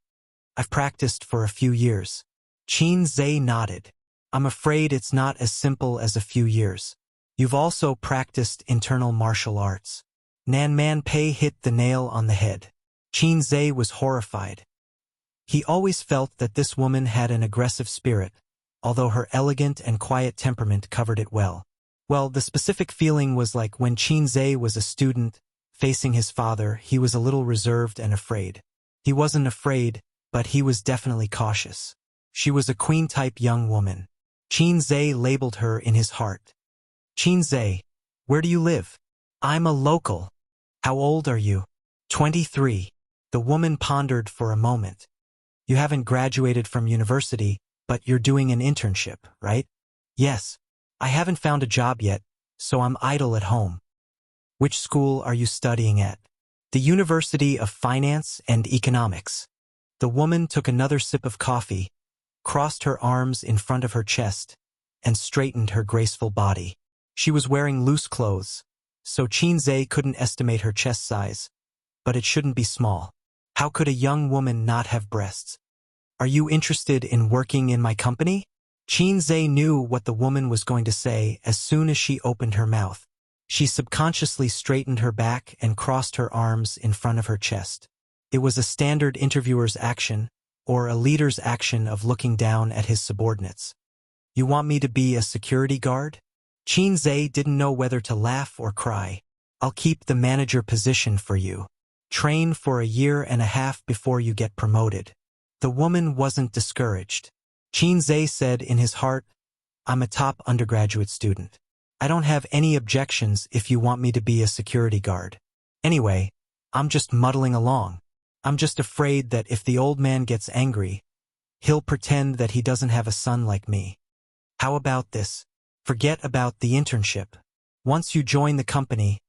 "I've practiced for a few years." Qin Zhe nodded. "I'm afraid it's not as simple as a few years. You've also practiced internal martial arts." Nan Man Pei hit the nail on the head. Qin Zhe was horrified. He always felt that this woman had an aggressive spirit, although her elegant and quiet temperament covered it well. Well, the specific feeling was like when Qin Zhe was a student, facing his father, he was a little reserved and afraid. He wasn't afraid, but he was definitely cautious. She was a queen-type young woman. Qin Zhe labeled her in his heart. "Qin Zhe, where do you live?" "I'm a local." "How old are you?" 23. The woman pondered for a moment. "You haven't graduated from university, but you're doing an internship, right?" "Yes. I haven't found a job yet, so I'm idle at home." "Which school are you studying at?" "The University of Finance and Economics." The woman took another sip of coffee, crossed her arms in front of her chest, and straightened her graceful body. She was wearing loose clothes, so Qin Zhe couldn't estimate her chest size, but it shouldn't be small. How could a young woman not have breasts? "Are you interested in working in my company?" Qin Zhe knew what the woman was going to say as soon as she opened her mouth. She subconsciously straightened her back and crossed her arms in front of her chest. It was a standard interviewer's action, or a leader's action of looking down at his subordinates. "You want me to be a security guard?" Qin Zhe didn't know whether to laugh or cry. "I'll keep the manager position for you. Train for a year and a half before you get promoted." The woman wasn't discouraged. Qin Zhe said in his heart, "I'm a top undergraduate student. I don't have any objections if you want me to be a security guard. Anyway, I'm just muddling along. I'm just afraid that if the old man gets angry, he'll pretend that he doesn't have a son like me. How about this? Forget about the internship. Once you join the company,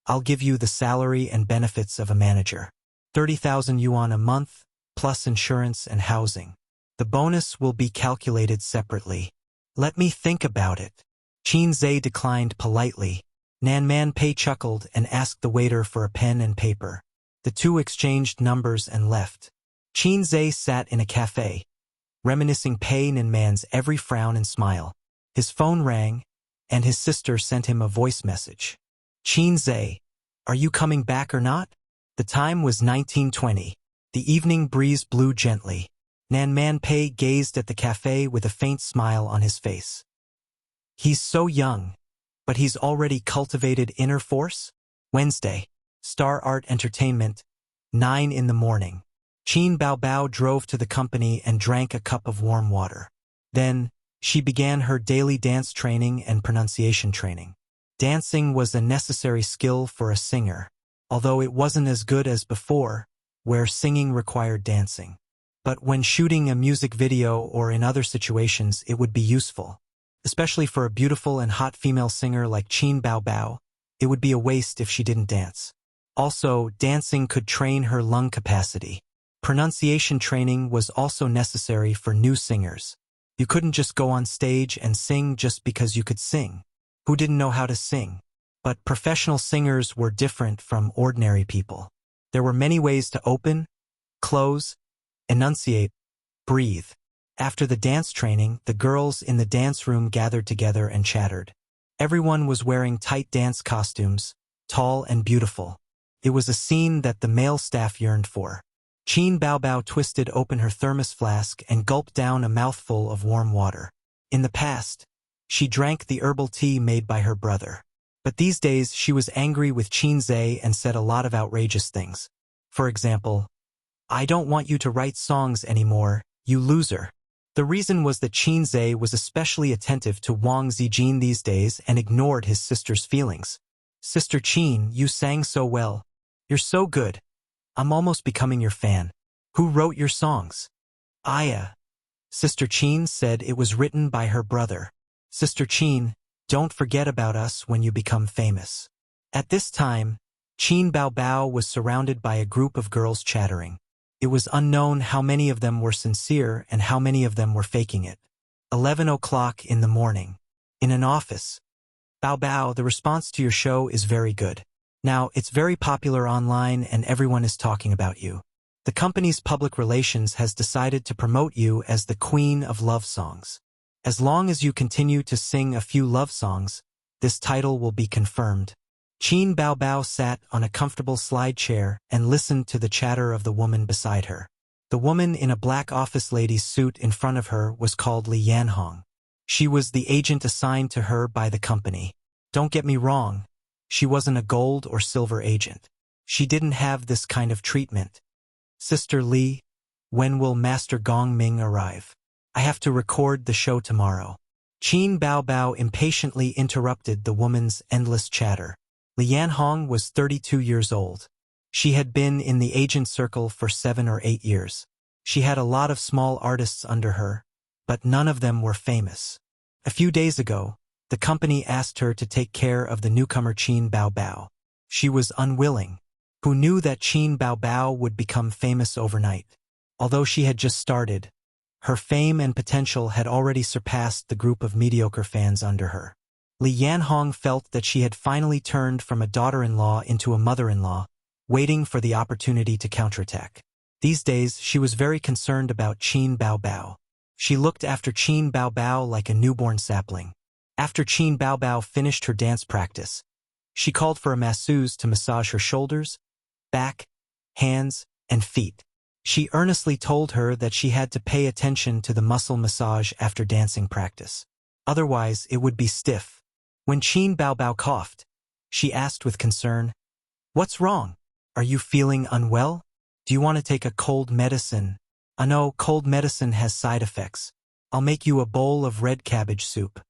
I'll give you the salary and benefits of a manager. 30,000 yuan a month, plus insurance and housing. The bonus will be calculated separately. Let me think about it." Qin Zhe declined politely. Nan Man Pei chuckled and asked the waiter for a pen and paper. The two exchanged numbers and left. Qin Zhe sat in a cafe, reminiscing Pei Ninman's every frown and smile. His phone rang, and his sister sent him a voice message. "Qin Zhe, are you coming back or not?" The time was 19:20. The evening breeze blew gently. Nan Man Pei gazed at the cafe with a faint smile on his face. He's so young, but he's already cultivated inner force? Wednesday. Star Art Entertainment, 9 in the morning. Qin Baobao drove to the company and drank a cup of warm water. Then, she began her daily dance training and pronunciation training. Dancing was a necessary skill for a singer, although it wasn't as good as before, where singing required dancing. But when shooting a music video or in other situations, it would be useful. Especially for a beautiful and hot female singer like Qin Baobao, it would be a waste if she didn't dance. Also, dancing could train her lung capacity. Pronunciation training was also necessary for new singers. You couldn't just go on stage and sing just because you could sing. Who didn't know how to sing? But professional singers were different from ordinary people. There were many ways to open, close, enunciate, breathe. After the dance training, the girls in the dance room gathered together and chattered. Everyone was wearing tight dance costumes, tall and beautiful. It was a scene that the male staff yearned for. Qin Baobao twisted open her thermos flask and gulped down a mouthful of warm water. In the past, she drank the herbal tea made by her brother. But these days she was angry with Qin Zhe and said a lot of outrageous things. For example, "I don't want you to write songs anymore, you loser." The reason was that Qin Zhe was especially attentive to Wang Zijin these days and ignored his sister's feelings. "Sister Qin, you sang so well. You're so good. I'm almost becoming your fan. Who wrote your songs?" "Aya." Sister Qin said it was written by her brother. "Sister Qin, don't forget about us when you become famous." At this time, Qin Baobao was surrounded by a group of girls chattering. It was unknown how many of them were sincere and how many of them were faking it. 11 o'clock in the morning. In an office. "Baobao, the response to your show is very good. Now, it's very popular online and everyone is talking about you. The company's public relations has decided to promote you as the Queen of Love Songs. As long as you continue to sing a few love songs, this title will be confirmed." Qin Baobao sat on a comfortable slide chair and listened to the chatter of the woman beside her. The woman in a black office lady's suit in front of her was called Li Yanhong. She was the agent assigned to her by the company. Don't get me wrong, she wasn't a gold or silver agent. She didn't have this kind of treatment. "Sister Li, when will Master Gong Ming arrive? I have to record the show tomorrow." Qin Baobao impatiently interrupted the woman's endless chatter. Li Yanhong was 32 years old. She had been in the agent circle for 7 or 8 years. She had a lot of small artists under her, but none of them were famous. A few days ago, the company asked her to take care of the newcomer Qin Baobao. She was unwilling. Who knew that Qin Baobao would become famous overnight? Although she had just started, her fame and potential had already surpassed the group of mediocre fans under her. Li Yanhong felt that she had finally turned from a daughter-in-law into a mother-in-law, waiting for the opportunity to counterattack. These days, she was very concerned about Qin Baobao. She looked after Qin Baobao like a newborn sapling. After Qin Baobao finished her dance practice, she called for a masseuse to massage her shoulders, back, hands, and feet. She earnestly told her that she had to pay attention to the muscle massage after dancing practice. Otherwise, it would be stiff. When Qin Baobao coughed, she asked with concern, "What's wrong? Are you feeling unwell? Do you want to take a cold medicine?" "No, cold medicine has side effects. I'll make you a bowl of red cabbage soup."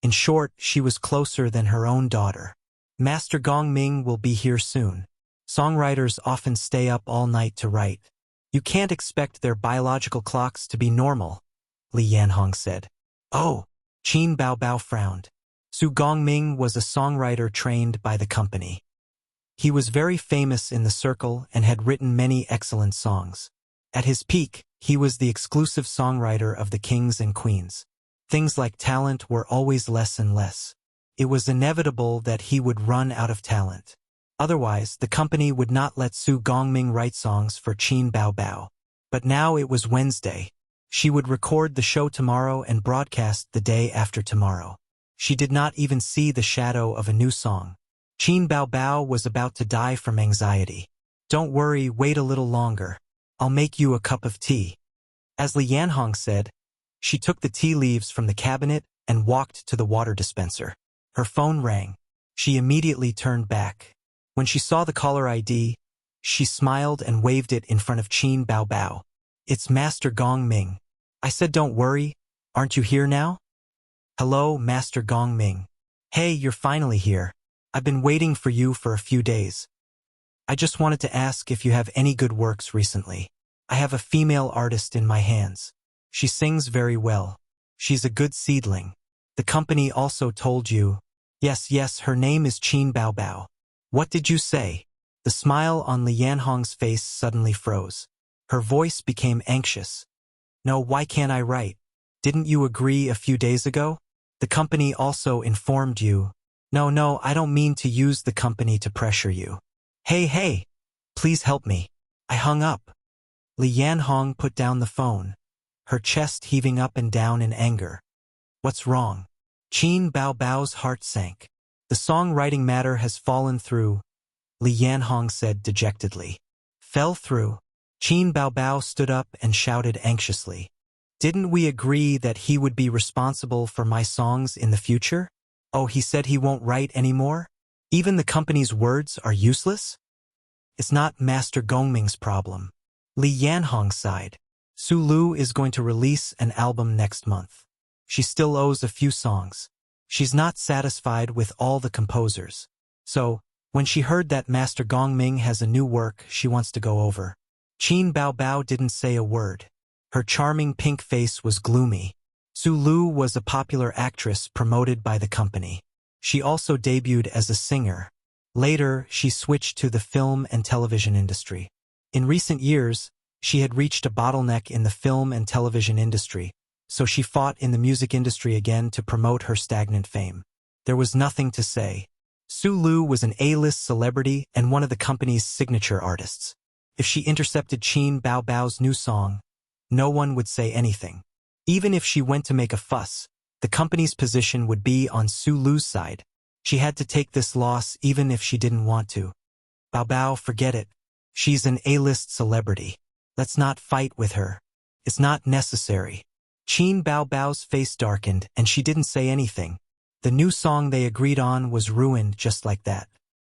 In short, she was closer than her own daughter. "Master Gong Ming will be here soon. Songwriters often stay up all night to write. You can't expect their biological clocks to be normal," Li Yanhong said. "Oh," Qin Baobao frowned. Su Gongming was a songwriter trained by the company. He was very famous in the circle and had written many excellent songs. At his peak, he was the exclusive songwriter of the kings and queens. Things like talent were always less and less. It was inevitable that he would run out of talent. Otherwise, the company would not let Su Gongming write songs for Qin Baobao. But now it was Wednesday. She would record the show tomorrow and broadcast the day after tomorrow. She did not even see the shadow of a new song. Qin Baobao was about to die from anxiety. "Don't worry, wait a little longer. I'll make you a cup of tea." As Li Yanhong said, she took the tea leaves from the cabinet and walked to the water dispenser. Her phone rang. She immediately turned back. When she saw the caller ID, she smiled and waved it in front of Qin Baobao. "It's Master Gong Ming. I said don't worry. Aren't you here now?" "Hello, Master Gong Ming. Hey, you're finally here. I've been waiting for you for a few days. I just wanted to ask if you have any good works recently. I have a female artist in my hands. She sings very well. She's a good seedling. The company also told you." Yes, her name is Qin Baobao." "What did you say?" The smile on Li Yanhong's face suddenly froze. Her voice became anxious. "No, why can't I write? Didn't you agree a few days ago? The company also informed you." No, I don't mean to use the company to pressure you. Hey, please help me. I hung up. Li Yanhong put down the phone, her chest heaving up and down in anger. What's wrong? Qin Bao's heart sank. The songwriting matter has fallen through, Li Yanhong said dejectedly. Fell through? Qin Bao stood up and shouted anxiously. Didn't we agree that he would be responsible for my songs in the future? Oh, he said he won't write anymore? Even the company's words are useless? It's not Master Gongming's problem. Li Yanhong sighed. Su Lu is going to release an album next month. She still owes a few songs. She's not satisfied with all the composers. So, when she heard that Master Gongming has a new work she wants to go over, Qin Bao didn't say a word. Her charming pink face was gloomy. Su Lu was a popular actress promoted by the company. She also debuted as a singer. Later, she switched to the film and television industry. In recent years, she had reached a bottleneck in the film and television industry, so she fought in the music industry again to promote her stagnant fame. There was nothing to say. Su Lu was an A-list celebrity and one of the company's signature artists. If she intercepted Qin Bao's new song, no one would say anything. Even if she went to make a fuss, the company's position would be on Su Lu's side. She had to take this loss even if she didn't want to. Bao, forget it. She's an A-list celebrity. Let's not fight with her. It's not necessary. Qin Bao's face darkened and she didn't say anything. The new song they agreed on was ruined just like that.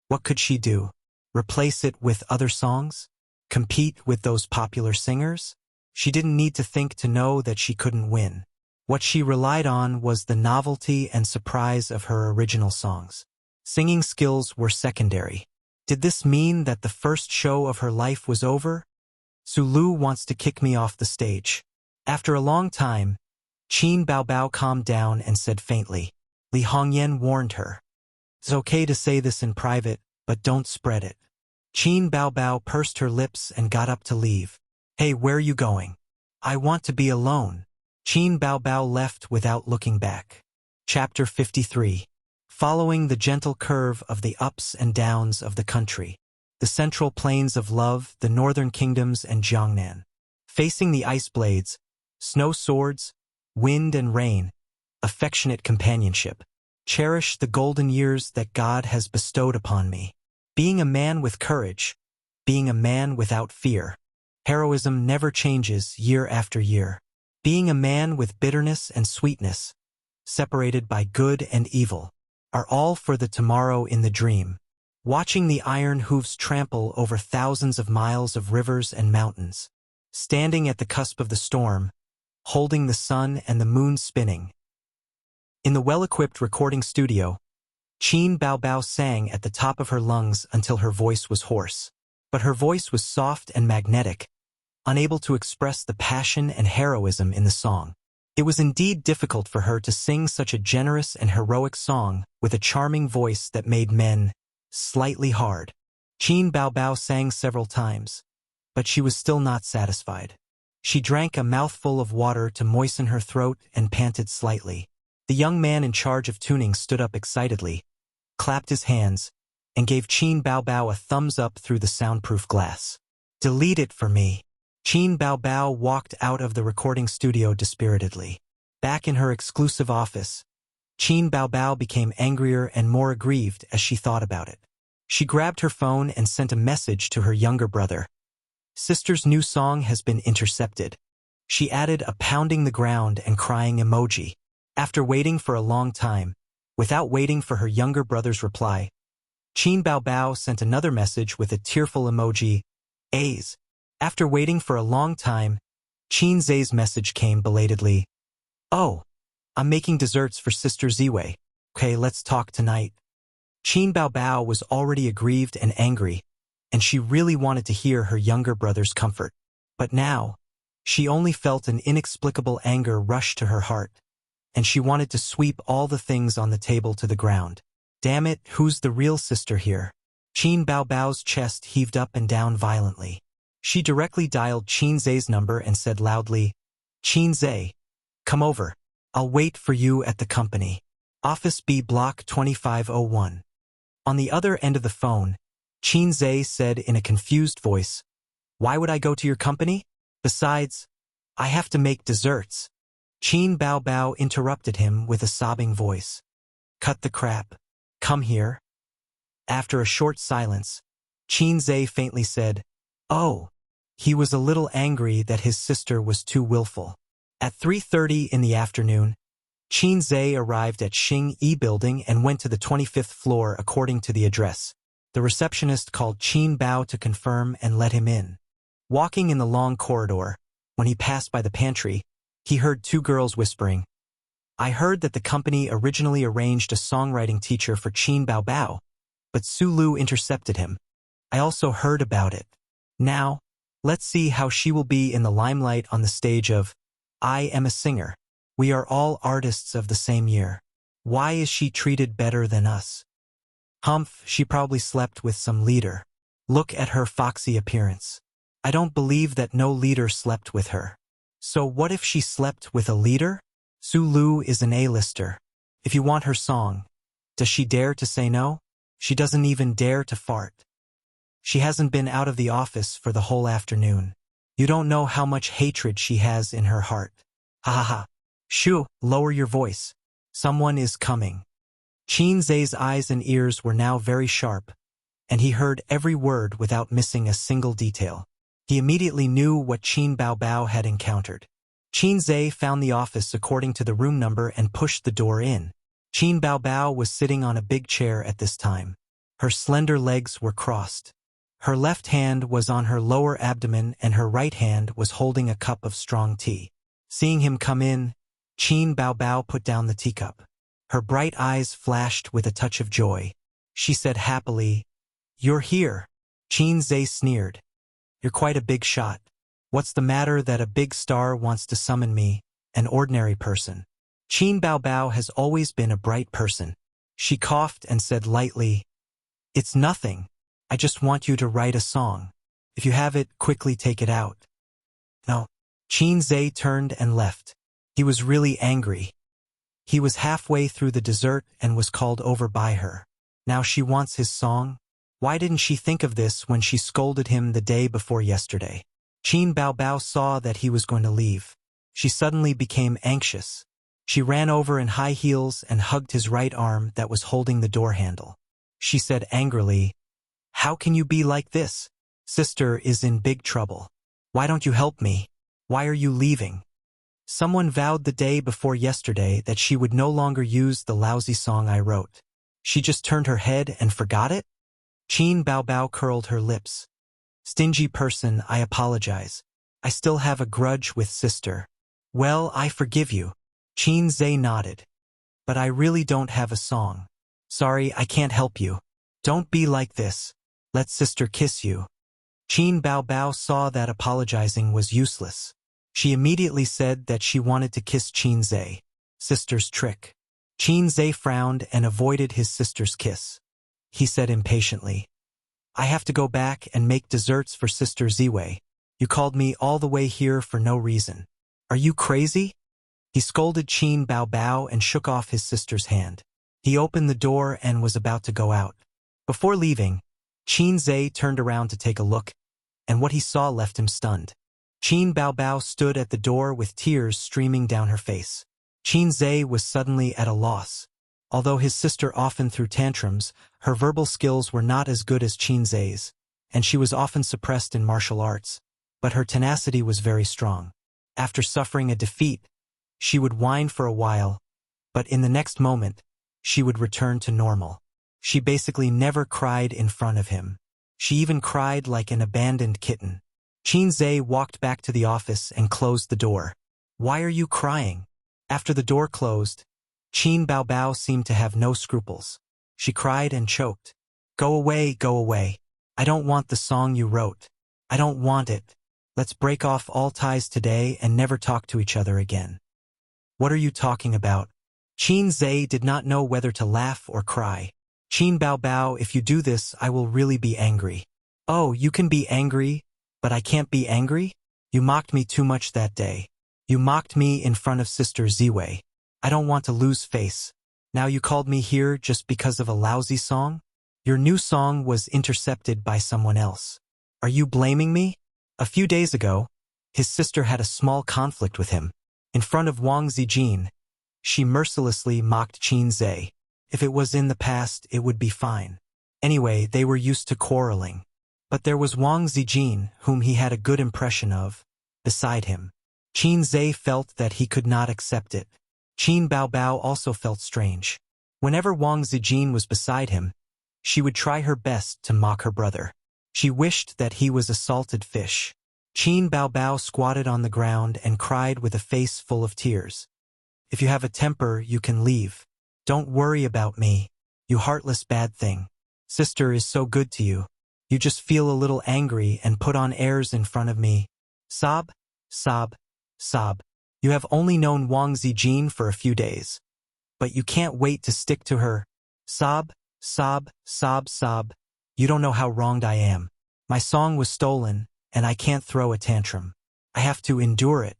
What could she do? Replace it with other songs? Compete with those popular singers? She didn't need to think to know that she couldn't win. What she relied on was the novelty and surprise of her original songs. Singing skills were secondary. Did this mean that the first show of her life was over? Su Lu wants to kick me off the stage. After a long time, Qin Bao calmed down and said faintly. Li Hongyan warned her. It's okay to say this in private, but don't spread it. Qin Bao pursed her lips and got up to leave. Hey, where are you going? I want to be alone. Qin Bao left without looking back. Chapter 53. Following the gentle curve of the ups and downs of the country. The central plains of love, the northern kingdoms and Jiangnan. Facing the ice blades, snow swords, wind and rain, affectionate companionship. Cherish the golden years that God has bestowed upon me. Being a man with courage, being a man without fear. Heroism never changes year after year. Being a man with bitterness and sweetness, separated by good and evil, are all for the tomorrow in the dream. Watching the iron hooves trample over thousands of miles of rivers and mountains. Standing at the cusp of the storm, holding the sun and the moon spinning. In the well-equipped recording studio, Qin Bao sang at the top of her lungs until her voice was hoarse. But her voice was soft and magnetic, unable to express the passion and heroism in the song. It was indeed difficult for her to sing such a generous and heroic song with a charming voice that made men slightly hard. Qin Bao sang several times, but she was still not satisfied. She drank a mouthful of water to moisten her throat and panted slightly. The young man in charge of tuning stood up excitedly, clapped his hands, and gave Qin Bao a thumbs up through the soundproof glass. Delete it for me. Qin Bao walked out of the recording studio dispiritedly. Back in her exclusive office, Qin Bao became angrier and more aggrieved as she thought about it. She grabbed her phone and sent a message to her younger brother. Sister's new song has been intercepted. She added a pounding the ground and crying emoji. After waiting for a long time, without waiting for her younger brother's reply, Qin Bao sent another message with a tearful emoji, A's. After waiting for a long time, Qin Zay's message came belatedly. Oh, I'm making desserts for Sister Ziwei. Okay, let's talk tonight. Qin Bao was already aggrieved and angry, and she really wanted to hear her younger brother's comfort. But now, she only felt an inexplicable anger rush to her heart, and she wanted to sweep all the things on the table to the ground. Damn it, who's the real sister here? Qin Bao's chest heaved up and down violently. She directly dialed Qin Zay's number and said loudly, Qin Zay, come over. I'll wait for you at the company. Office B Block 2501. On the other end of the phone, Qin Zhe said in a confused voice, "Why would I go to your company? Besides, I have to make desserts." Qin Bao Bao interrupted him with a sobbing voice. "Cut the crap. Come here." After a short silence, Qin Zhe faintly said, "Oh." He was a little angry that his sister was too willful. At 3:30 in the afternoon, Qin Zhe arrived at Xing Yi Building and went to the 25th floor according to the address. The receptionist called Qin Bao to confirm and let him in. Walking in the long corridor, when he passed by the pantry, he heard two girls whispering, "I heard that the company originally arranged a songwriting teacher for Qin Bao Bao, but Su Lu intercepted him. I also heard about it. Now, let's see how she will be in the limelight on the stage of I Am a Singer. We are all artists of the same year. Why is she treated better than us? Humph, she probably slept with some leader. Look at her foxy appearance. I don't believe that no leader slept with her. So what if she slept with a leader? Su Lu is an A-lister. If you want her song, does she dare to say no? She doesn't even dare to fart. She hasn't been out of the office for the whole afternoon. You don't know how much hatred she has in her heart. Ha ha ha. Shoo, lower your voice. Someone is coming." Qin Zhe's eyes and ears were now very sharp, and he heard every word without missing a single detail. He immediately knew what Qin Bao Bao had encountered. Qin Zhe found the office according to the room number and pushed the door in. Qin Bao Bao was sitting on a big chair at this time. Her slender legs were crossed. Her left hand was on her lower abdomen and her right hand was holding a cup of strong tea. Seeing him come in, Qin Bao Bao put down the teacup. Her bright eyes flashed with a touch of joy. She said happily, "You're here." Qin Zhe sneered. "You're quite a big shot. What's the matter that a big star wants to summon me, an ordinary person?" Qin Bao Bao has always been a bright person. She coughed and said lightly, "It's nothing. I just want you to write a song. If you have it, quickly take it out." "No." Qin Zhe turned and left. He was really angry. He was halfway through the dessert and was called over by her. Now she wants his song? Why didn't she think of this when she scolded him the day before yesterday? Qin Bao Bao saw that he was going to leave. She suddenly became anxious. She ran over in high heels and hugged his right arm that was holding the door handle. She said angrily, "How can you be like this? Sister is in big trouble. Why don't you help me? Why are you leaving?" Someone vowed the day before yesterday that she would no longer use the lousy song I wrote. She just turned her head and forgot it? Qin Bao Bao curled her lips. "Stingy person, I apologize. I still have a grudge with sister." "Well, I forgive you." Qin Zhe nodded. "But I really don't have a song. Sorry, I can't help you. Don't be like this. Let sister kiss you." Qin Bao Bao saw that apologizing was useless. She immediately said that she wanted to kiss Qin Zhe. Sister's trick. Qin Zhe frowned and avoided his sister's kiss. He said impatiently, "I have to go back and make desserts for Sister Ziwei. You called me all the way here for no reason. Are you crazy?" He scolded Qin Bao Bao and shook off his sister's hand. He opened the door and was about to go out. Before leaving, Qin Zhe turned around to take a look, and what he saw left him stunned. Qin Bao Bao stood at the door with tears streaming down her face. Qin Zhe was suddenly at a loss. Although his sister often threw tantrums, her verbal skills were not as good as Qin Zhe's, and she was often suppressed in martial arts, but her tenacity was very strong. After suffering a defeat, she would whine for a while, but in the next moment, she would return to normal. She basically never cried in front of him. She even cried like an abandoned kitten. Qin Zhe walked back to the office and closed the door. "Why are you crying?" After the door closed, Qin Bao Bao seemed to have no scruples. She cried and choked. Go away, go away. I don't want the song you wrote. I don't want it. Let's break off all ties today and never talk to each other again." "What are you talking about?" Qin Zhe did not know whether to laugh or cry. "Qin Bao Bao, if you do this, I will really be angry." "Oh, you can be angry, but I can't be angry? You mocked me too much that day. You mocked me in front of Sister Ziwei. I don't want to lose face. Now you called me here just because of a lousy song? Your new song was intercepted by someone else. Are you blaming me? A few days ago, his sister had a small conflict with him. In front of Wang Zijin, she mercilessly mocked Qin Zhe. If it was in the past, it would be fine. Anyway, they were used to quarreling. But there was Wang Zijin, whom he had a good impression of, beside him. Qin Zhe felt that he could not accept it. Qin Baobao also felt strange. Whenever Wang Zijin was beside him, she would try her best to mock her brother. She wished that he was a salted fish. Qin Baobao squatted on the ground and cried with a face full of tears. If you have a temper, you can leave. Don't worry about me, you heartless bad thing. Sister is so good to you. You just feel a little angry and put on airs in front of me. Sob, sob, sob. You have only known Wang Zijin for a few days. But you can't wait to stick to her. Sob, sob, sob, sob. You don't know how wronged I am. My song was stolen, and I can't throw a tantrum. I have to endure it.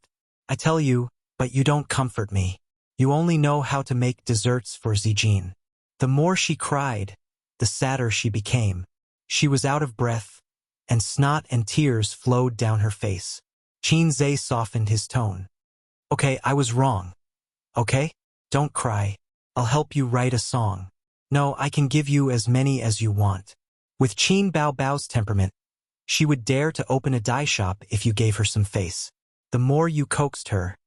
I tell you, but you don't comfort me. You only know how to make desserts for Zijin. The more she cried, the sadder she became. She was out of breath, and snot and tears flowed down her face. Qin Zhe softened his tone. Okay, I was wrong. Okay? Don't cry. I'll help you write a song. No, I can give you as many as you want. With Qin Baobao's temperament, she would dare to open a dye shop if you gave her some face. The more you coaxed her,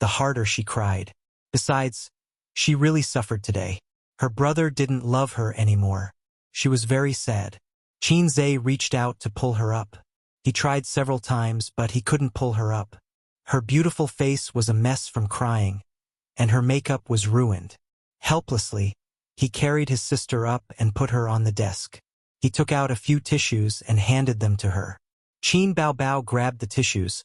the harder she cried. Besides, she really suffered today. Her brother didn't love her anymore. She was very sad. Qin Zhe reached out to pull her up. He tried several times, but he couldn't pull her up. Her beautiful face was a mess from crying, and her makeup was ruined. Helplessly, he carried his sister up and put her on the desk. He took out a few tissues and handed them to her. Qin Baobao grabbed the tissues,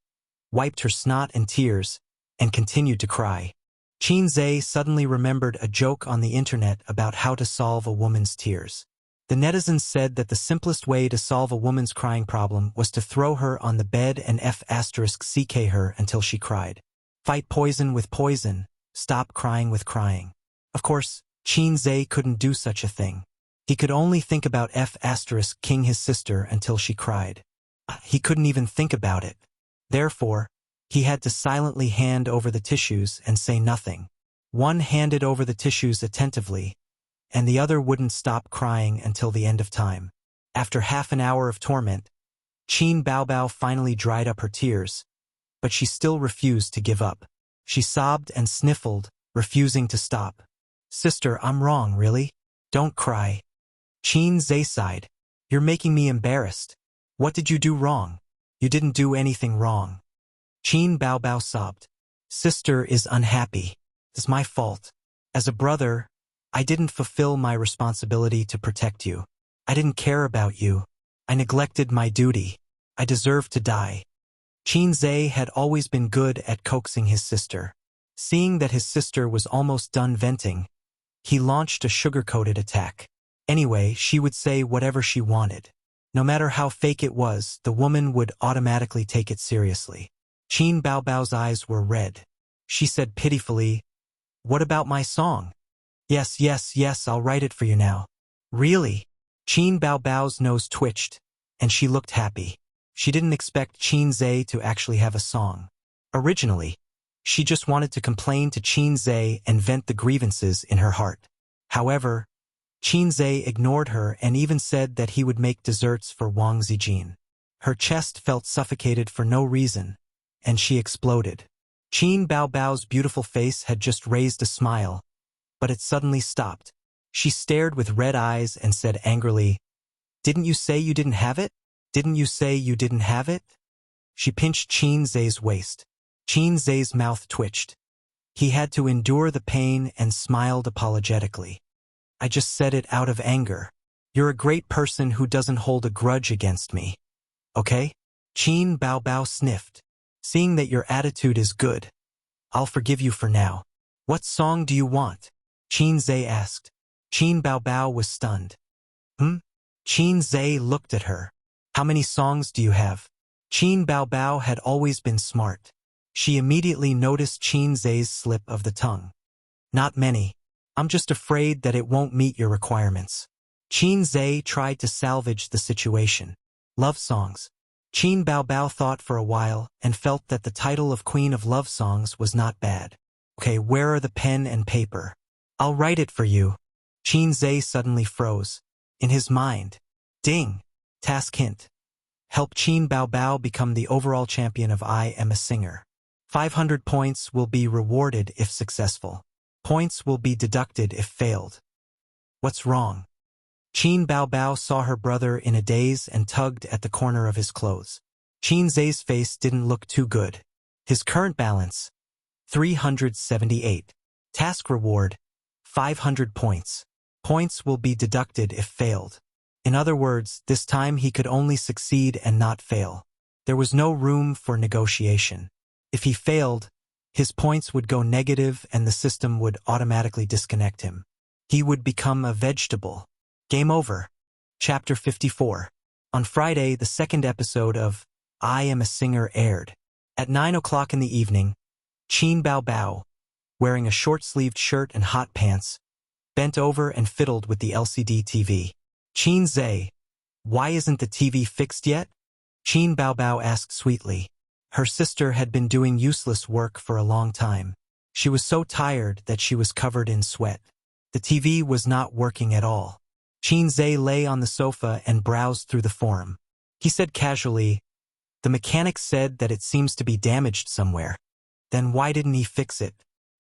wiped her snot and tears, and continued to cry. Qin Zhe suddenly remembered a joke on the internet about how to solve a woman's tears. The netizens said that the simplest way to solve a woman's crying problem was to throw her on the bed and *ck her until she cried. Fight poison with poison, stop crying with crying. Of course, Qin Zhe couldn't do such a thing. He could only think about *king his sister until she cried. He couldn't even think about it. Therefore, he had to silently hand over the tissues and say nothing. One handed over the tissues attentively, and the other wouldn't stop crying until the end of time. After half an hour of torment, Qin Baobao finally dried up her tears, but she still refused to give up. She sobbed and sniffled, refusing to stop. Sister, I'm wrong, really? Don't cry. Qin Zhe sighed. You're making me embarrassed. What did you do wrong? You didn't do anything wrong. Qin Baobao sobbed. Sister is unhappy. It's my fault. As a brother, I didn't fulfill my responsibility to protect you. I didn't care about you. I neglected my duty. I deserve to die. Qin Zhe had always been good at coaxing his sister. Seeing that his sister was almost done venting, he launched a sugar-coated attack. Anyway, she would say whatever she wanted. No matter how fake it was, the woman would automatically take it seriously. Qin Baobao's eyes were red. She said pitifully, "What about my song?" Yes, yes, yes, I'll write it for you now. Really? Qin Baobao's nose twitched, and she looked happy. She didn't expect Qin Zhe to actually have a song. Originally, she just wanted to complain to Qin Zhe and vent the grievances in her heart. However, Qin Zhe ignored her and even said that he would make desserts for Wang Zijin. Her chest felt suffocated for no reason, and she exploded. Qin Baobao's beautiful face had just raised a smile, but it suddenly stopped. She stared with red eyes and said angrily, "Didn't you say you didn't have it? Didn't you say you didn't have it?" She pinched Qin Zhe's waist. Qin Zhe's mouth twitched. He had to endure the pain and smiled apologetically. "I just said it out of anger. You're a great person who doesn't hold a grudge against me. Okay?" Qin Baobao sniffed. "Seeing that your attitude is good, I'll forgive you for now. What song do you want?" Qin Zhe asked. Qin Baobao was stunned. Qin Zhe looked at her. "How many songs do you have?" Qin Baobao had always been smart. She immediately noticed Qin Zhe's slip of the tongue. "Not many. I'm just afraid that it won't meet your requirements. Qin Zhe tried to salvage the situation. Love songs. Qin Baobao thought for a while and felt that the title of Queen of Love Songs was not bad. Okay, where are the pen and paper? I'll write it for you. Qin Zhe suddenly froze. In his mind. Ding! Task hint. Help Qin Baobao become the overall champion of I Am a Singer. 500 points will be rewarded if successful. Points will be deducted if failed. What's wrong? Qin Baobao saw her brother in a daze and tugged at the corner of his clothes. Qin Zhe's face didn't look too good. His current balance, 378. Task reward, 500 points. Points will be deducted if failed. In other words, this time he could only succeed and not fail. There was no room for negotiation. If he failed, his points would go negative and the system would automatically disconnect him. He would become a vegetable. Game over. Chapter 54. On Friday, the second episode of I Am a Singer aired. At 9 o'clock in the evening, Qin Baobao, wearing a short-sleeved shirt and hot pants, bent over and fiddled with the LCD TV. Qin Zhe, why isn't the TV fixed yet? Qin Baobao asked sweetly. Her sister had been doing useless work for a long time. She was so tired that she was covered in sweat. The TV was not working at all. Qin Zhe lay on the sofa and browsed through the forum. He said casually, "The mechanic said that it seems to be damaged somewhere. Then why didn't he fix it?"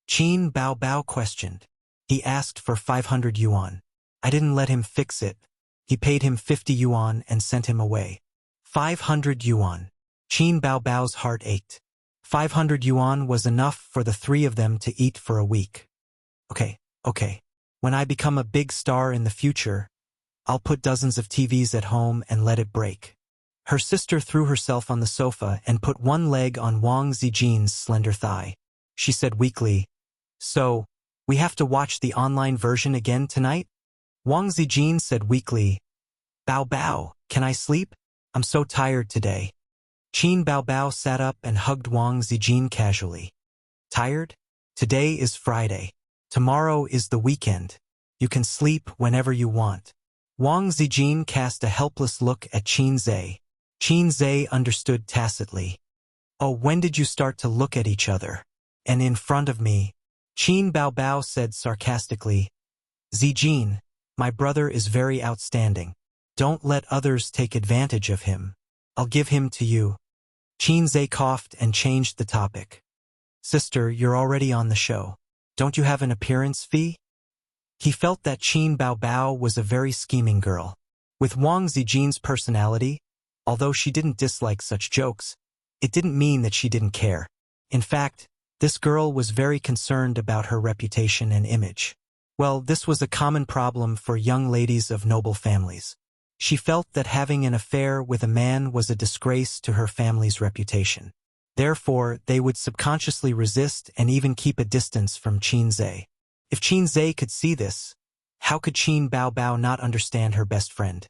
Qin Baobao questioned. He asked for 500 yuan. I didn't let him fix it. He paid him 50 yuan and sent him away. 500 yuan. Qin Baobao's heart ached. 500 yuan was enough for the three of them to eat for a week. Okay. When I become a big star in the future, I'll put dozens of TVs at home and let it break. Her sister threw herself on the sofa and put one leg on Wang Zijin's slender thigh. She said weakly, "So, we have to watch the online version again tonight?" Wang Zijin said weakly, "Bao, can I sleep? I'm so tired today." Qin Baobao sat up and hugged Wang Zijin casually. Tired? Today is Friday. Tomorrow is the weekend. You can sleep whenever you want. Wang Zijin cast a helpless look at Qin Zhe. Qin Zhe understood tacitly. Oh, when did you start to look at each other? And in front of me? Qin Baobao said sarcastically, "Zijin, my brother is very outstanding. Don't let others take advantage of him. I'll give him to you." Qin Zhe coughed and changed the topic. "Sister, you're already on the show. Don't you have an appearance fee?" He felt that Qin Baobao was a very scheming girl. With Wang Zijin's personality, although she didn't dislike such jokes, it didn't mean that she didn't care. In fact, this girl was very concerned about her reputation and image. Well, this was a common problem for young ladies of noble families. She felt that having an affair with a man was a disgrace to her family's reputation. Therefore, they would subconsciously resist and even keep a distance from Qin Zhe. If Qin Zhe could see this, how could Qin Baobao not understand her best friend?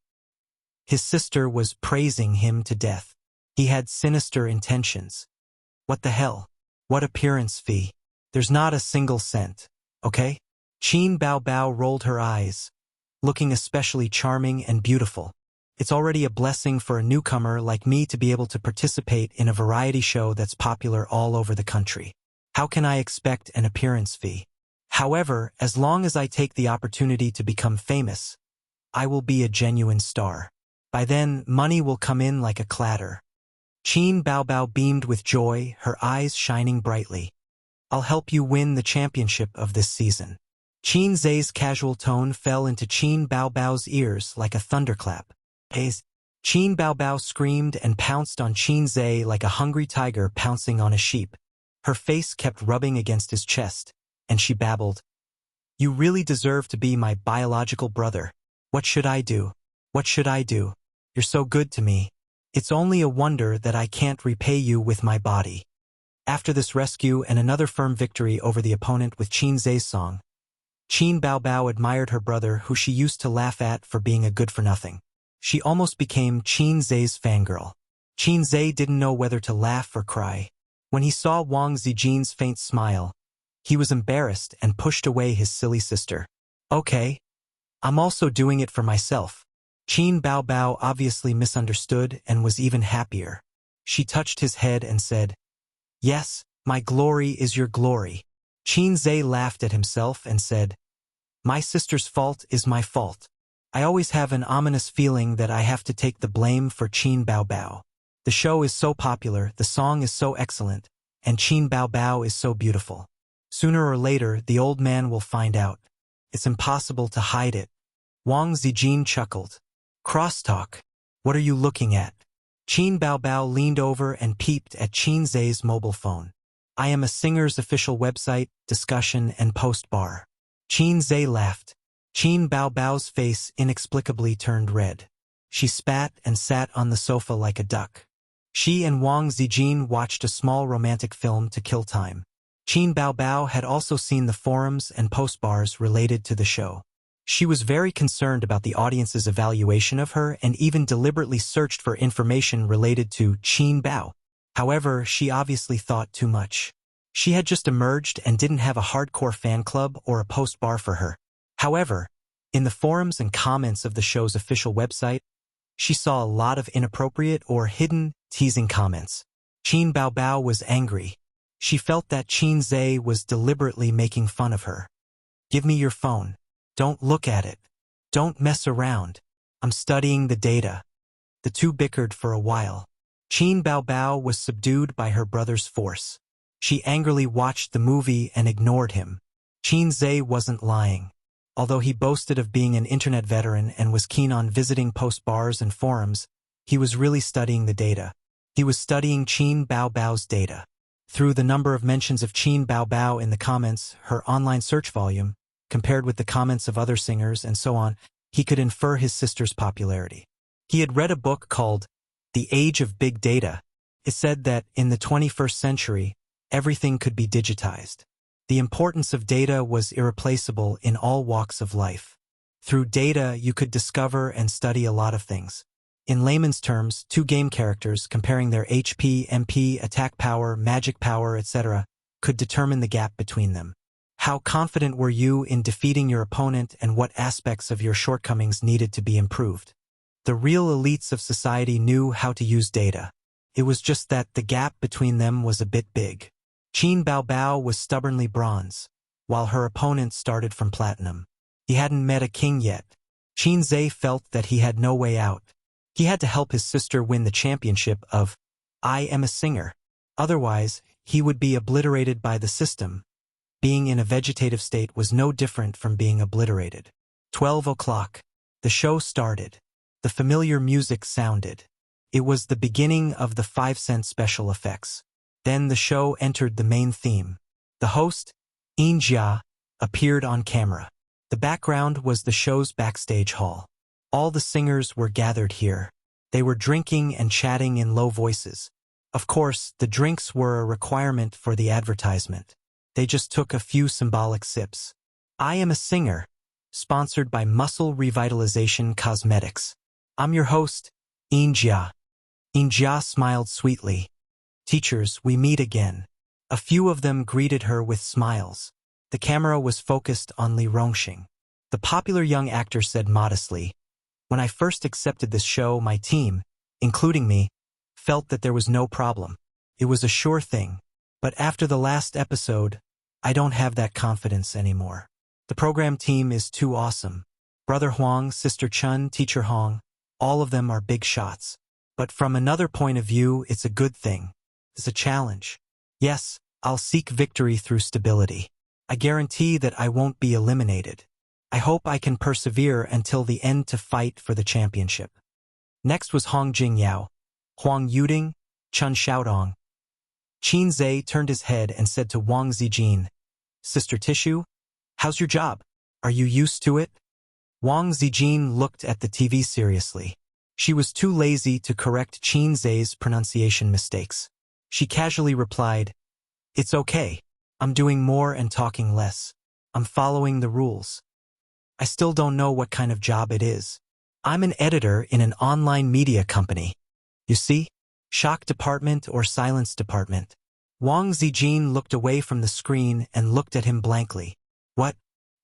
His sister was praising him to death. He had sinister intentions. What the hell? What appearance fee? There's not a single cent, okay? Qin Baobao rolled her eyes, looking especially charming and beautiful. It's already a blessing for a newcomer like me to be able to participate in a variety show that's popular all over the country. How can I expect an appearance fee? However, as long as I take the opportunity to become famous, I will be a genuine star. By then, money will come in like a clatter. Qin Baobao beamed with joy, her eyes shining brightly. I'll help you win the championship of this season. Qin Zhe's casual tone fell into Qin Baobao's ears like a thunderclap. Qin Baobao screamed and pounced on Qin Zhe like a hungry tiger pouncing on a sheep. Her face kept rubbing against his chest, and she babbled, "You really deserve to be my biological brother. What should I do? What should I do? You're so good to me. It's only a wonder that I can't repay you with my body." After this rescue and another firm victory over the opponent with Qin Zhe's song, Qin Baobao admired her brother, who she used to laugh at for being a good-for-nothing. She almost became Qin Zhe's fangirl. Qin Zhe didn't know whether to laugh or cry. When he saw Wang Zijin's faint smile, He was embarrassed and pushed away his silly sister. Okay, I'm also doing it for myself. Qin Bao Bao obviously misunderstood and was even happier. She touched his head and said, "Yes, my glory is your glory." Qin Zhe laughed at himself and said, "My sister's fault is my fault. I always have an ominous feeling that I have to take the blame for Qin Bao Bao. The show is so popular, the song is so excellent, and Qin Bao Bao is so beautiful. Sooner or later, the old man will find out. It's impossible to hide it." Wang Zijin chuckled. "Crosstalk. What are you looking at?" Qin Bao Bao leaned over and peeped at Qin Zhe's mobile phone. "I am a singer's official website, discussion, and post bar." Qin Zhe laughed. Qin Bao Bao's face inexplicably turned red. She spat and sat on the sofa like a duck. She and Wang Zijin watched a small romantic film to kill time. Qin Bao Bao had also seen the forums and post bars related to the show. She was very concerned about the audience's evaluation of her and even deliberately searched for information related to Qin Bao. However, she obviously thought too much. She had just emerged and didn't have a hardcore fan club or a post bar for her. However, in the forums and comments of the show's official website, she saw a lot of inappropriate or hidden, teasing comments. Qin Bao Bao was angry. She felt that Qin Zhe was deliberately making fun of her. "Give me your phone. Don't look at it. Don't mess around. I'm studying the data." The two bickered for a while. Qin Bao Bao was subdued by her brother's force. She angrily watched the movie and ignored him. Qin Zhe wasn't lying. Although he boasted of being an internet veteran and was keen on visiting post bars and forums, he was really studying the data. He was studying Qin Bao Bao's data. Through the number of mentions of Qin Bao Bao in the comments, her online search volume, compared with the comments of other singers and so on, he could infer his sister's popularity. He had read a book called The Age of Big Data. It said that in the 21st century, everything could be digitized. The importance of data was irreplaceable in all walks of life. Through data, you could discover and study a lot of things. In layman's terms, two game characters comparing their HP, MP, attack power, magic power, etc., could determine the gap between them. How confident were you in defeating your opponent and what aspects of your shortcomings needed to be improved? The real elites of society knew how to use data. It was just that the gap between them was a bit big. Qin Bao Bao was stubbornly bronze, while her opponent started from platinum. He hadn't met a king yet. Qin Zhe felt that he had no way out. He had to help his sister win the championship of I Am a Singer. Otherwise, he would be obliterated by the system. Being in a vegetative state was no different from being obliterated. 12 o'clock. The show started. The familiar music sounded. It was the beginning of the 5-cent special effects. Then the show entered the main theme. The host, Jia, appeared on camera. The background was the show's backstage hall. All the singers were gathered here. They were drinking and chatting in low voices. Of course, the drinks were a requirement for the advertisement. They just took a few symbolic sips. I Am a Singer, sponsored by Muscle Revitalization Cosmetics. I'm your host, Jia. Jia smiled sweetly. Teachers, we meet again. A few of them greeted her with smiles. The camera was focused on Li Rongxing. The popular young actor said modestly, "When I first accepted this show, my team, including me, felt that there was no problem. It was a sure thing. But after the last episode, I don't have that confidence anymore. The program team is too awesome. Brother Huang, Sister Chun, Teacher Hong, all of them are big shots. But from another point of view, it's a good thing. It's a challenge. Yes, I'll seek victory through stability. I guarantee that I won't be eliminated. I hope I can persevere until the end to fight for the championship." Next was Hong Jingyao, Huang Yuding, Chun Xiaodong. Qin Zhe turned his head and said to Wang Zijin, "Sister Tissue, how's your job? Are you used to it?" Wang Zijin looked at the TV seriously. She was too lazy to correct Qin Zhe's pronunciation mistakes. She casually replied, "It's okay. I'm doing more and talking less. I'm following the rules. I still don't know what kind of job it is. I'm an editor in an online media company. You see? Shock department or silence department. Wang Zijin looked away from the screen and looked at him blankly. What?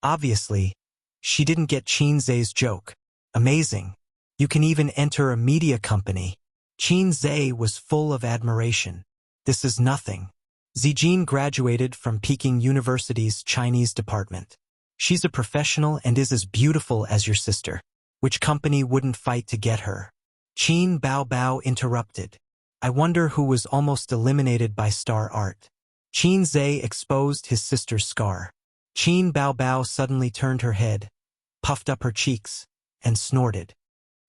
Obviously, she didn't get Qin Zhe's joke. Amazing. You can even enter a media company. Qin Zhe was full of admiration. This is nothing. Zijin graduated from Peking University's Chinese department. She's a professional and is as beautiful as your sister. Which company wouldn't fight to get her? Qin Bao interrupted. I wonder who was almost eliminated by Star Art. Qin Zhe exposed his sister's scar. Qin Bao suddenly turned her head, puffed up her cheeks, and snorted.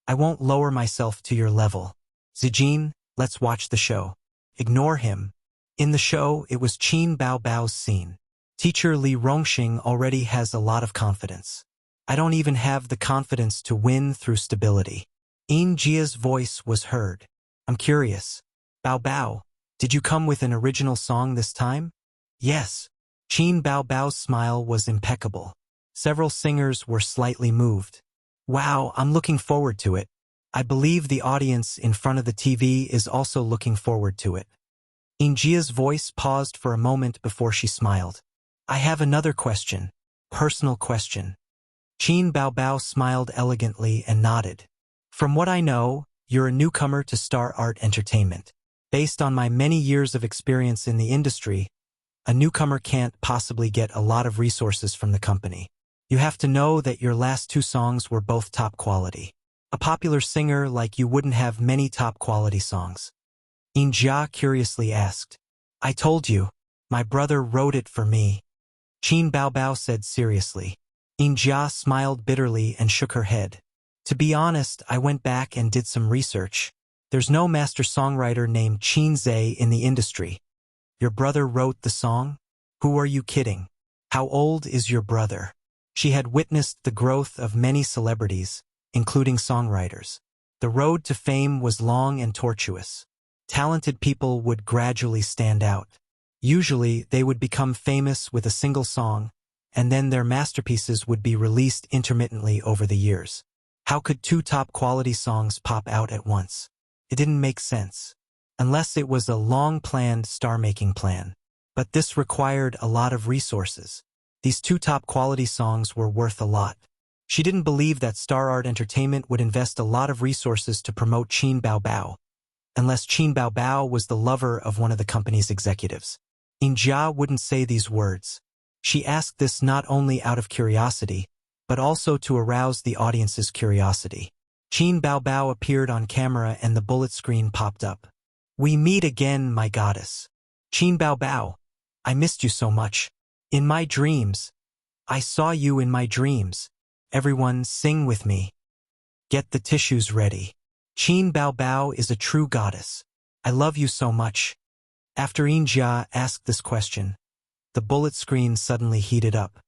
I won't lower myself to your level. Zijin, let's watch the show. Ignore him. In the show, it was Qin Bao's scene. Teacher Li Rongxing already has a lot of confidence. I don't even have the confidence to win through stability. Yin Jia's voice was heard. I'm curious. Bao, did you come with an original song this time? Yes. Qin Bao's smile was impeccable. Several singers were slightly moved. Wow, I'm looking forward to it. I believe the audience in front of the TV is also looking forward to it. Yin Jia's voice paused for a moment before she smiled. I have another question. Personal question. Qin Bao smiled elegantly and nodded. From what I know, you're a newcomer to Star Art Entertainment. Based on my many years of experience in the industry, a newcomer can't possibly get a lot of resources from the company. You have to know that your last two songs were both top quality. A popular singer like you wouldn't have many top quality songs. Yin Jia curiously asked. I told you, my brother wrote it for me. Qin Bao said seriously. Yin Jia smiled bitterly and shook her head. To be honest, I went back and did some research. There's no master songwriter named Qin Zhe in the industry. Your brother wrote the song? Who are you kidding? How old is your brother? She had witnessed the growth of many celebrities, including songwriters. The road to fame was long and tortuous. Talented people would gradually stand out. Usually, they would become famous with a single song, and then their masterpieces would be released intermittently over the years. How could two top-quality songs pop out at once? It didn't make sense. Unless it was a long-planned star-making plan. But this required a lot of resources. These two top-quality songs were worth a lot. She didn't believe that Star Art Entertainment would invest a lot of resources to promote Qin Bao, unless Qin Bao was the lover of one of the company's executives. Yin Jia wouldn't say these words. She asked this not only out of curiosity, but also to arouse the audience's curiosity. Qin Bao appeared on camera and the bullet screen popped up. We meet again, my goddess. Qin Bao, I missed you so much. In my dreams. I saw you in my dreams. Everyone sing with me. Get the tissues ready. Qin Bao is a true goddess. I love you so much. After Yin Jia asked this question, the bullet screen suddenly heated up.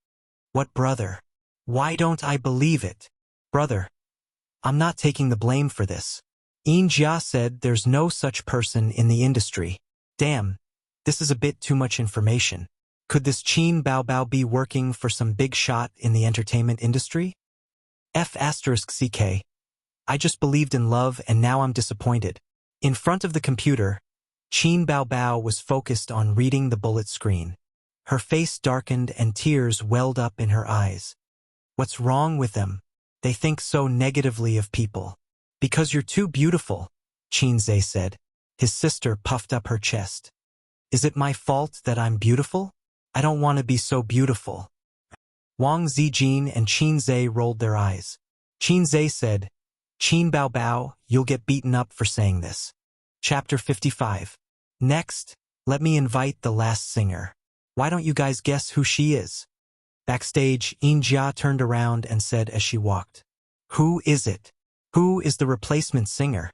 What brother? Why don't I believe it? Brother. I'm not taking the blame for this. Yin Jia said there's no such person in the industry. Damn, this is a bit too much information. Could this Qin Bao be working for some big shot in the entertainment industry? F***CK. I just believed in love and now I'm disappointed. In front of the computer, Qin Bao was focused on reading the bullet screen. Her face darkened and tears welled up in her eyes. What's wrong with them? They think so negatively of people. Because you're too beautiful, Qin Zhe said. His sister puffed up her chest. Is it my fault that I'm beautiful? I don't want to be so beautiful. Wang Zijin and Qin Zhe rolled their eyes. Qin Zhe said, Qin Bao, you'll get beaten up for saying this. Chapter 55. Next, let me invite the last singer. Why don't you guys guess who she is? Backstage, Yin Jia turned around and said as she walked. Who is it? Who is the replacement singer?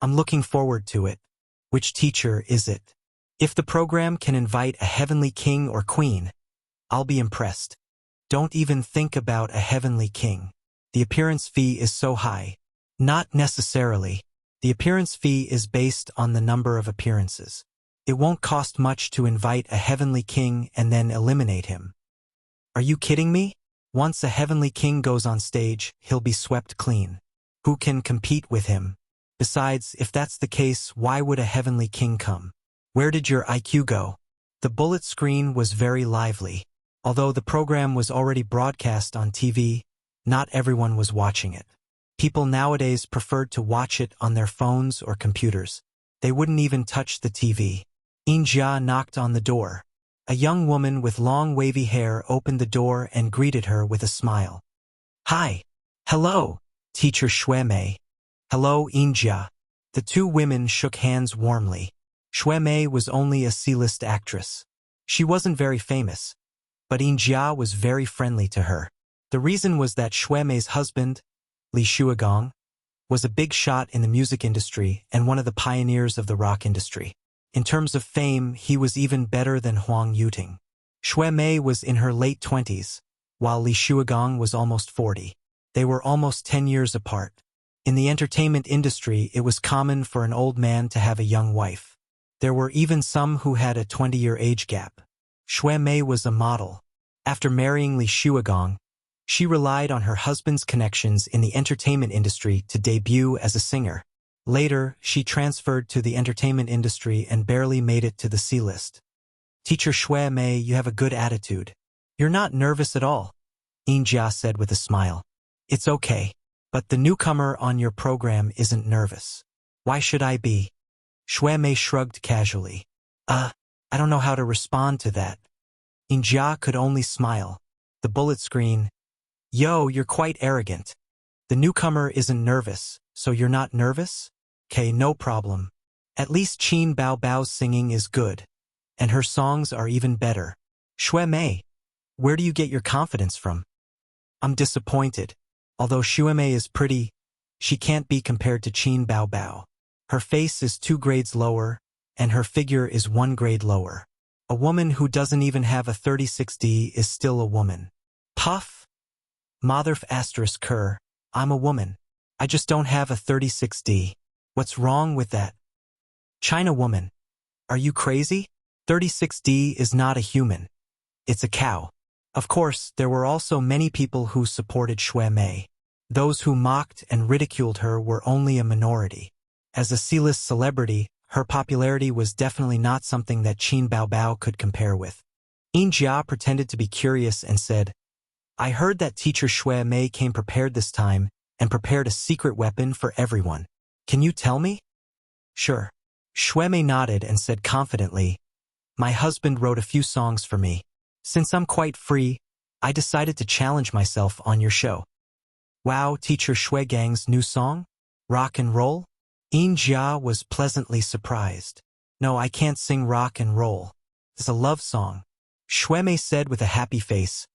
I'm looking forward to it. Which teacher is it? If the program can invite a heavenly king or queen, I'll be impressed. Don't even think about a heavenly king. The appearance fee is so high. Not necessarily. The appearance fee is based on the number of appearances. It won't cost much to invite a heavenly king and then eliminate him. Are you kidding me? Once a heavenly king goes on stage, he'll be swept clean. Who can compete with him? Besides, if that's the case, why would a heavenly king come? Where did your IQ go? The bullet screen was very lively. Although the program was already broadcast on TV, not everyone was watching it. People nowadays preferred to watch it on their phones or computers. They wouldn't even touch the TV. Injia knocked on the door. A young woman with long wavy hair opened the door and greeted her with a smile. Hi. Hello, Teacher Shuemei. Hello, Injia. The two women shook hands warmly. Shuemei was only a C-list actress. She wasn't very famous, but Injia was very friendly to her. The reason was that Shuemei's husband, Li Shuagong, was a big shot in the music industry and one of the pioneers of the rock industry. In terms of fame, he was even better than Huang Yuting. Shuemei was in her late 20s, while Li Shuagong was almost 40. They were almost 10 years apart. In the entertainment industry, it was common for an old man to have a young wife. There were even some who had a 20-year age gap. Shuemei was a model. After marrying Li Shuagong, she relied on her husband's connections in the entertainment industry to debut as a singer. Later, she transferred to the entertainment industry and barely made it to the C-list. Teacher Shuemei, you have a good attitude. You're not nervous at all, Injia said with a smile. It's okay, but the newcomer on your program isn't nervous. Why should I be? Shuemei shrugged casually. I don't know how to respond to that. Injia could only smile. The bullet screen. Yo, you're quite arrogant. The newcomer isn't nervous, so you're not nervous? Okay, no problem. At least Qin Bao Bao's singing is good, and her songs are even better. Shuemei, where do you get your confidence from? I'm disappointed. Although Shuemei is pretty, she can't be compared to Qin Bao Bao. Her face is 2 grades lower, and her figure is 1 grade lower. A woman who doesn't even have a 36D is still a woman. Puff. Motherf asterisk cur, I'm a woman. I just don't have a 36D. What's wrong with that? China woman. Are you crazy? 36D is not a human. It's a cow. Of course, there were also many people who supported Shuemei. Those who mocked and ridiculed her were only a minority. As a C-list celebrity, her popularity was definitely not something that Qin Bao Bao could compare with. Injia pretended to be curious and said, I heard that Teacher Shuemei came prepared this time and prepared a secret weapon for everyone. Can you tell me? Sure. Shuemei nodded and said confidently, My husband wrote a few songs for me. Since I'm quite free, I decided to challenge myself on your show. Wow, Teacher Shuegang's new song? Rock and roll? Injia was pleasantly surprised. No, I can't sing rock and roll. It's a love song. Shuemei said with a happy face.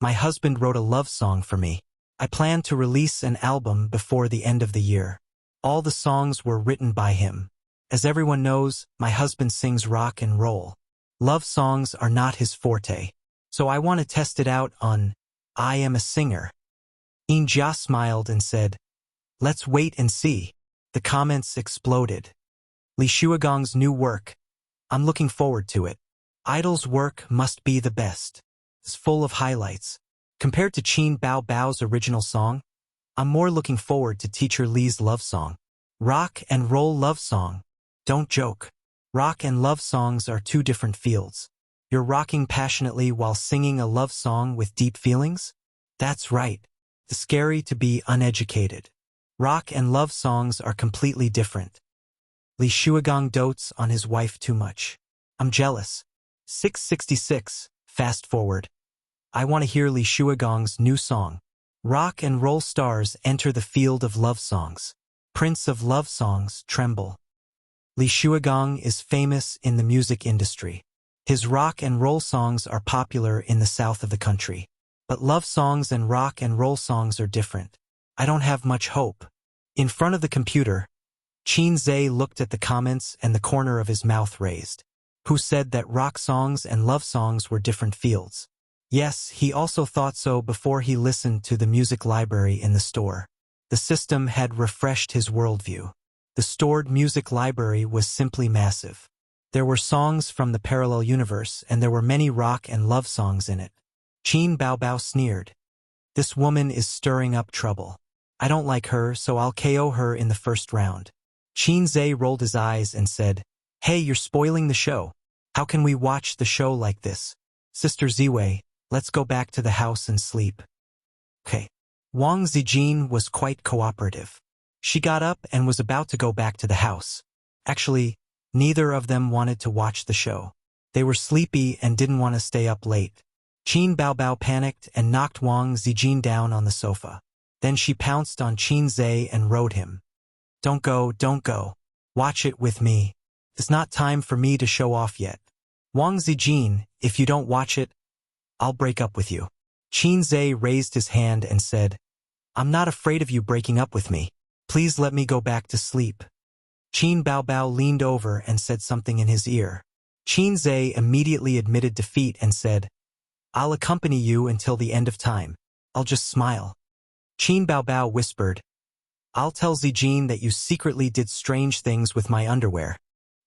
My husband wrote a love song for me. I plan to release an album before the end of the year. All the songs were written by him. As everyone knows, my husband sings rock and roll. Love songs are not his forte. So I want to test it out on I Am a Singer. Injia smiled and said, Let's wait and see. The comments exploded. Li Shuagong's new work. I'm looking forward to it. Idol's work must be the best. It's full of highlights. Compared to Qin Bao Bao's original song, I'm more looking forward to Teacher Li's love song. Rock and roll love song. Don't joke. Rock and love songs are 2 different fields. You're rocking passionately while singing a love song with deep feelings? That's right. It's scary to be uneducated. Rock and love songs are completely different. Li Shuagong dotes on his wife too much. I'm jealous. 666, fast forward. I want to hear Li Shuagong's new song. Rock and roll stars enter the field of love songs. Prince of love songs, tremble. Li Shuagong is famous in the music industry. His rock and roll songs are popular in the south of the country. But love songs and rock and roll songs are different. I don't have much hope. In front of the computer, Qin Zhe looked at the comments and the corner of his mouth raised. Who said that rock songs and love songs were different fields? Yes, he also thought so before he listened to the music library in the store. The system had refreshed his worldview. The stored music library was simply massive. There were songs from the parallel universe and there were many rock and love songs in it. Qin Bao Bao sneered. This woman is stirring up trouble. I don't like her, so I'll KO her in the first round. Qin Zhe rolled his eyes and said, Hey, you're spoiling the show. How can we watch the show like this? Sister Ziwei, let's go back to the house and sleep. Okay. Wang Zijin was quite cooperative. She got up and was about to go back to the house. Actually, neither of them wanted to watch the show. They were sleepy and didn't want to stay up late. Qin Baobao panicked and knocked Wang Zijin down on the sofa. Then she pounced on Qin Zhe and rode him. Don't go, don't go. Watch it with me. It's not time for me to show off yet. Wang Zijin, if you don't watch it, I'll break up with you. Qin Zhe raised his hand and said, I'm not afraid of you breaking up with me. Please let me go back to sleep. Qin Baobao leaned over and said something in his ear. Qin Zhe immediately admitted defeat and said, I'll accompany you until the end of time. I'll just smile. Qin Baobao whispered, I'll tell Zijin that you secretly did strange things with my underwear.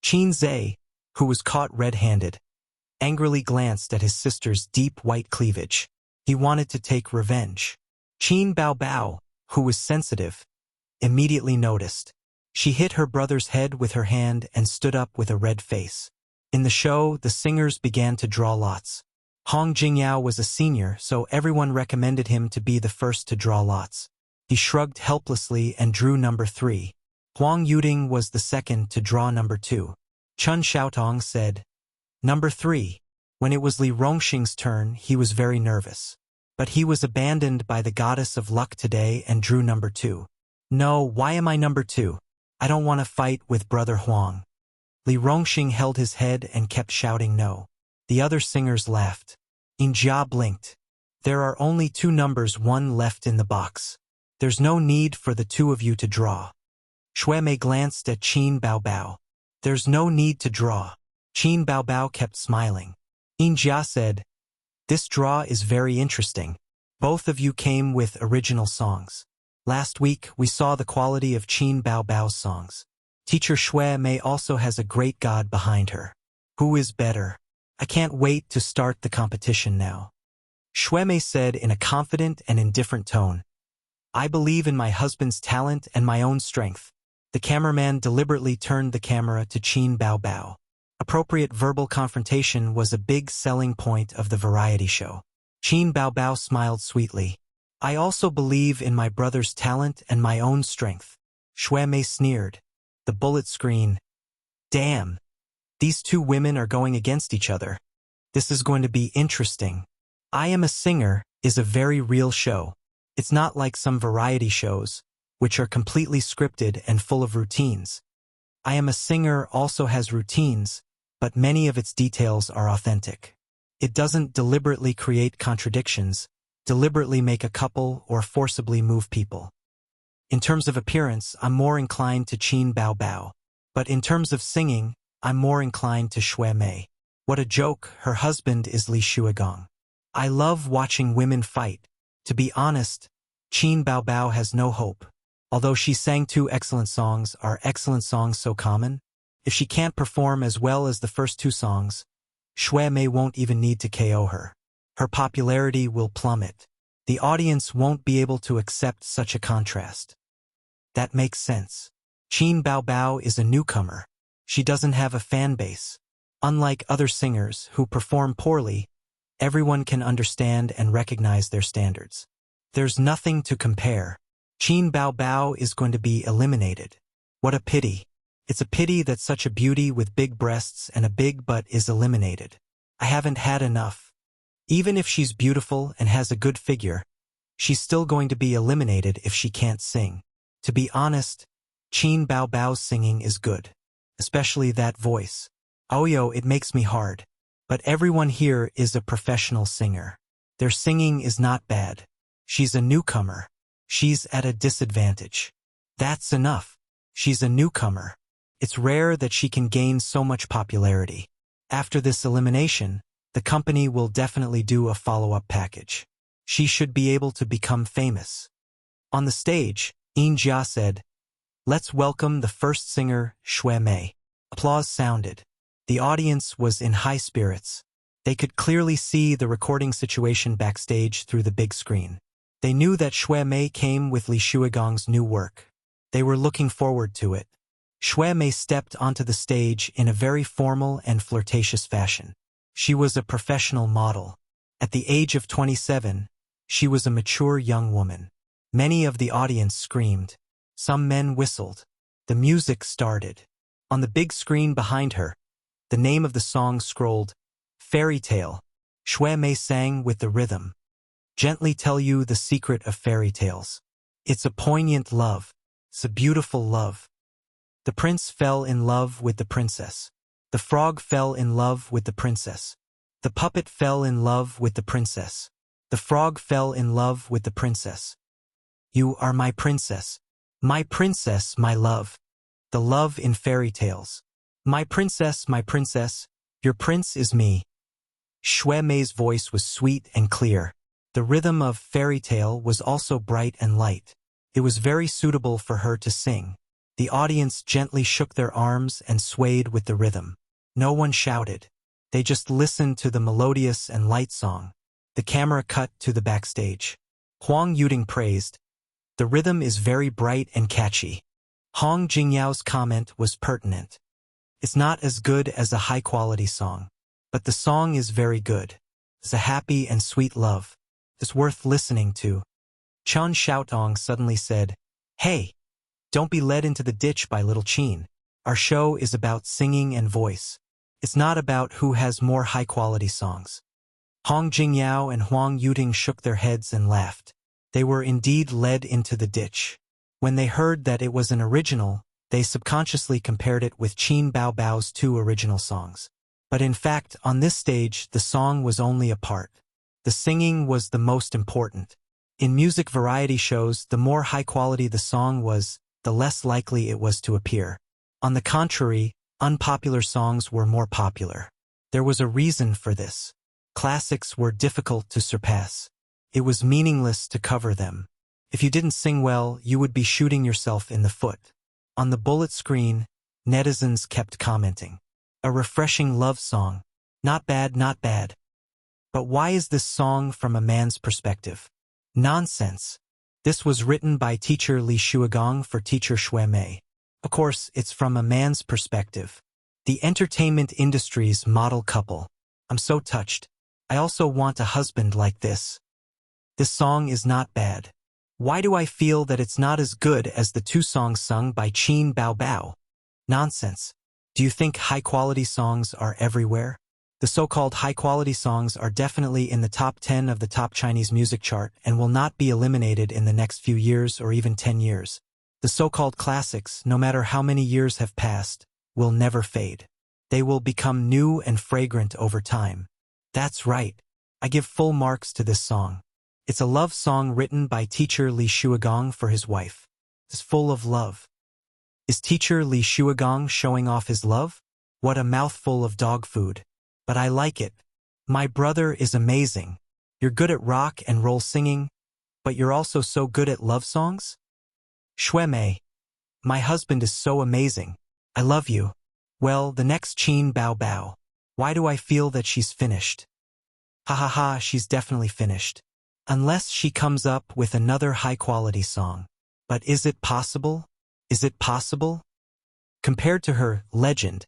Qin Zhe, who was caught red-handed, angrily glanced at his sister's deep white cleavage. He wanted to take revenge. Qin Baobao, who was sensitive, immediately noticed. She hit her brother's head with her hand and stood up with a red face. In the show, the singers began to draw lots. Hong Jingyao was a senior, so everyone recommended him to be the first to draw lots. He shrugged helplessly and drew number 3. Huang Yuding was the second to draw number 2. Chun Xiaotong said, Number 3. When it was Li Rongxing's turn, he was very nervous. But he was abandoned by the goddess of luck today and drew number 2. No, why am I number 2? I don't want to fight with Brother Huang. Li Rongxing held his head and kept shouting no. The other singers laughed. Jia blinked. There are only 2 numbers 1 left in the box. There's no need for the 2 of you to draw. Shui Mei glanced at Qin Baobao. There's no need to draw. Qin Baobao kept smiling. Jia said, This draw is very interesting. Both of you came with original songs. Last week, we saw the quality of Qin Baobao's songs. Teacher Shui Mei also has a great god behind her. Who is better? I can't wait to start the competition now. Shui Mei said in a confident and indifferent tone, I believe in my husband's talent and my own strength. The cameraman deliberately turned the camera to Qin Baobao. Appropriate verbal confrontation was a big selling point of the variety show. Qin Baobao smiled sweetly. I also believe in my brother's talent and my own strength. Shui Mei sneered. The bullet screen. Damn. These 2 women are going against each other. This is going to be interesting. I Am a Singer is a very real show. It's not like some variety shows, which are completely scripted and full of routines. I Am a Singer also has routines, but many of its details are authentic. It doesn't deliberately create contradictions, deliberately make a couple, or forcibly move people. In terms of appearance, I'm more inclined to Qin Baobao. But in terms of singing, I'm more inclined to Shui Mei. What a joke, her husband is Li Shuigong. I love watching women fight. To be honest, Qin Baobao has no hope. Although she sang 2 excellent songs, are excellent songs so common? If she can't perform as well as the first 2 songs, Shui Mei won't even need to KO her. Her popularity will plummet. The audience won't be able to accept such a contrast. That makes sense. Qin Baobao is a newcomer. She doesn't have a fan base. Unlike other singers who perform poorly, everyone can understand and recognize their standards. There's nothing to compare. Qin Baobao is going to be eliminated. What a pity. It's a pity that such a beauty with big breasts and a big butt is eliminated. I haven't had enough. Even if she's beautiful and has a good figure, she's still going to be eliminated if she can't sing. To be honest, Qin Baobao's singing is good. Especially that voice. Oyo, it makes me hard. But everyone here is a professional singer. Their singing is not bad. She's a newcomer. She's at a disadvantage. That's enough. She's a newcomer. It's rare that she can gain so much popularity. After this elimination, the company will definitely do a follow-up package. She should be able to become famous. On the stage, Jia said, Let's welcome the first singer, Shui Mei. Applause sounded. The audience was in high spirits. They could clearly see the recording situation backstage through the big screen. They knew that Shui Mei came with Li Shuigong's new work. They were looking forward to it. Shui Mei stepped onto the stage in a very formal and flirtatious fashion. She was a professional model. At the age of 27, she was a mature young woman. Many of the audience screamed. Some men whistled. The music started. On the big screen behind her, the name of the song scrolled, Fairy Tale. Shui Mei sang with the rhythm. Gently tell you the secret of fairy tales. It's a poignant love. It's a beautiful love. The prince fell in love with the princess. The frog fell in love with the princess. The puppet fell in love with the princess. The frog fell in love with the princess. You are my princess, my love. The love in fairy tales. My princess, your prince is me. Shui Mei's voice was sweet and clear. The rhythm of fairy tale was also bright and light. It was very suitable for her to sing. The audience gently shook their arms and swayed with the rhythm. No one shouted. They just listened to the melodious and light song. The camera cut to the backstage. Huang Yuting praised. The rhythm is very bright and catchy. Hong Jingyao's comment was pertinent. It's not as good as a high-quality song, but the song is very good. It's a happy and sweet love. It's worth listening to. Chen Xiaotong suddenly said, Hey, don't be led into the ditch by little Qin. Our show is about singing and voice. It's not about who has more high-quality songs. Hong Jingyao and Huang Yuting shook their heads and laughed. They were indeed led into the ditch. When they heard that it was an original, they subconsciously compared it with Qin Baobao's 2 original songs. But in fact, on this stage, the song was only a part. The singing was the most important. In music variety shows, the more high quality the song was, the less likely it was to appear. On the contrary, unpopular songs were more popular. There was a reason for this. Classics were difficult to surpass. It was meaningless to cover them. If you didn't sing well, you would be shooting yourself in the foot. On the bullet screen, netizens kept commenting. A refreshing love song. Not bad, not bad. But why is this song from a man's perspective? Nonsense. This was written by teacher Li Shuagong for teacher Shui Mei. Of course, it's from a man's perspective. The entertainment industry's model couple. I'm so touched. I also want a husband like this. This song is not bad. Why do I feel that it's not as good as the 2 songs sung by Qin Baobao? Nonsense. Do you think high-quality songs are everywhere? The so-called high-quality songs are definitely in the top 10 of the top Chinese music chart and will not be eliminated in the next few years or even 10 years. The so-called classics, no matter how many years have passed, will never fade. They will become new and fragrant over time. That's right. I give full marks to this song. It's a love song written by teacher Li Shuagong for his wife. It's full of love. Is teacher Li Shuagong showing off his love? What a mouthful of dog food. But I like it. My brother is amazing. You're good at rock and roll singing, but you're also so good at love songs? Shui Mei. My husband is so amazing. I love you. Well, the next Qin Baobao. Why do I feel that she's finished? Ha ha ha, she's definitely finished. Unless she comes up with another high-quality song. But is it possible? Is it possible? Compared to her legend,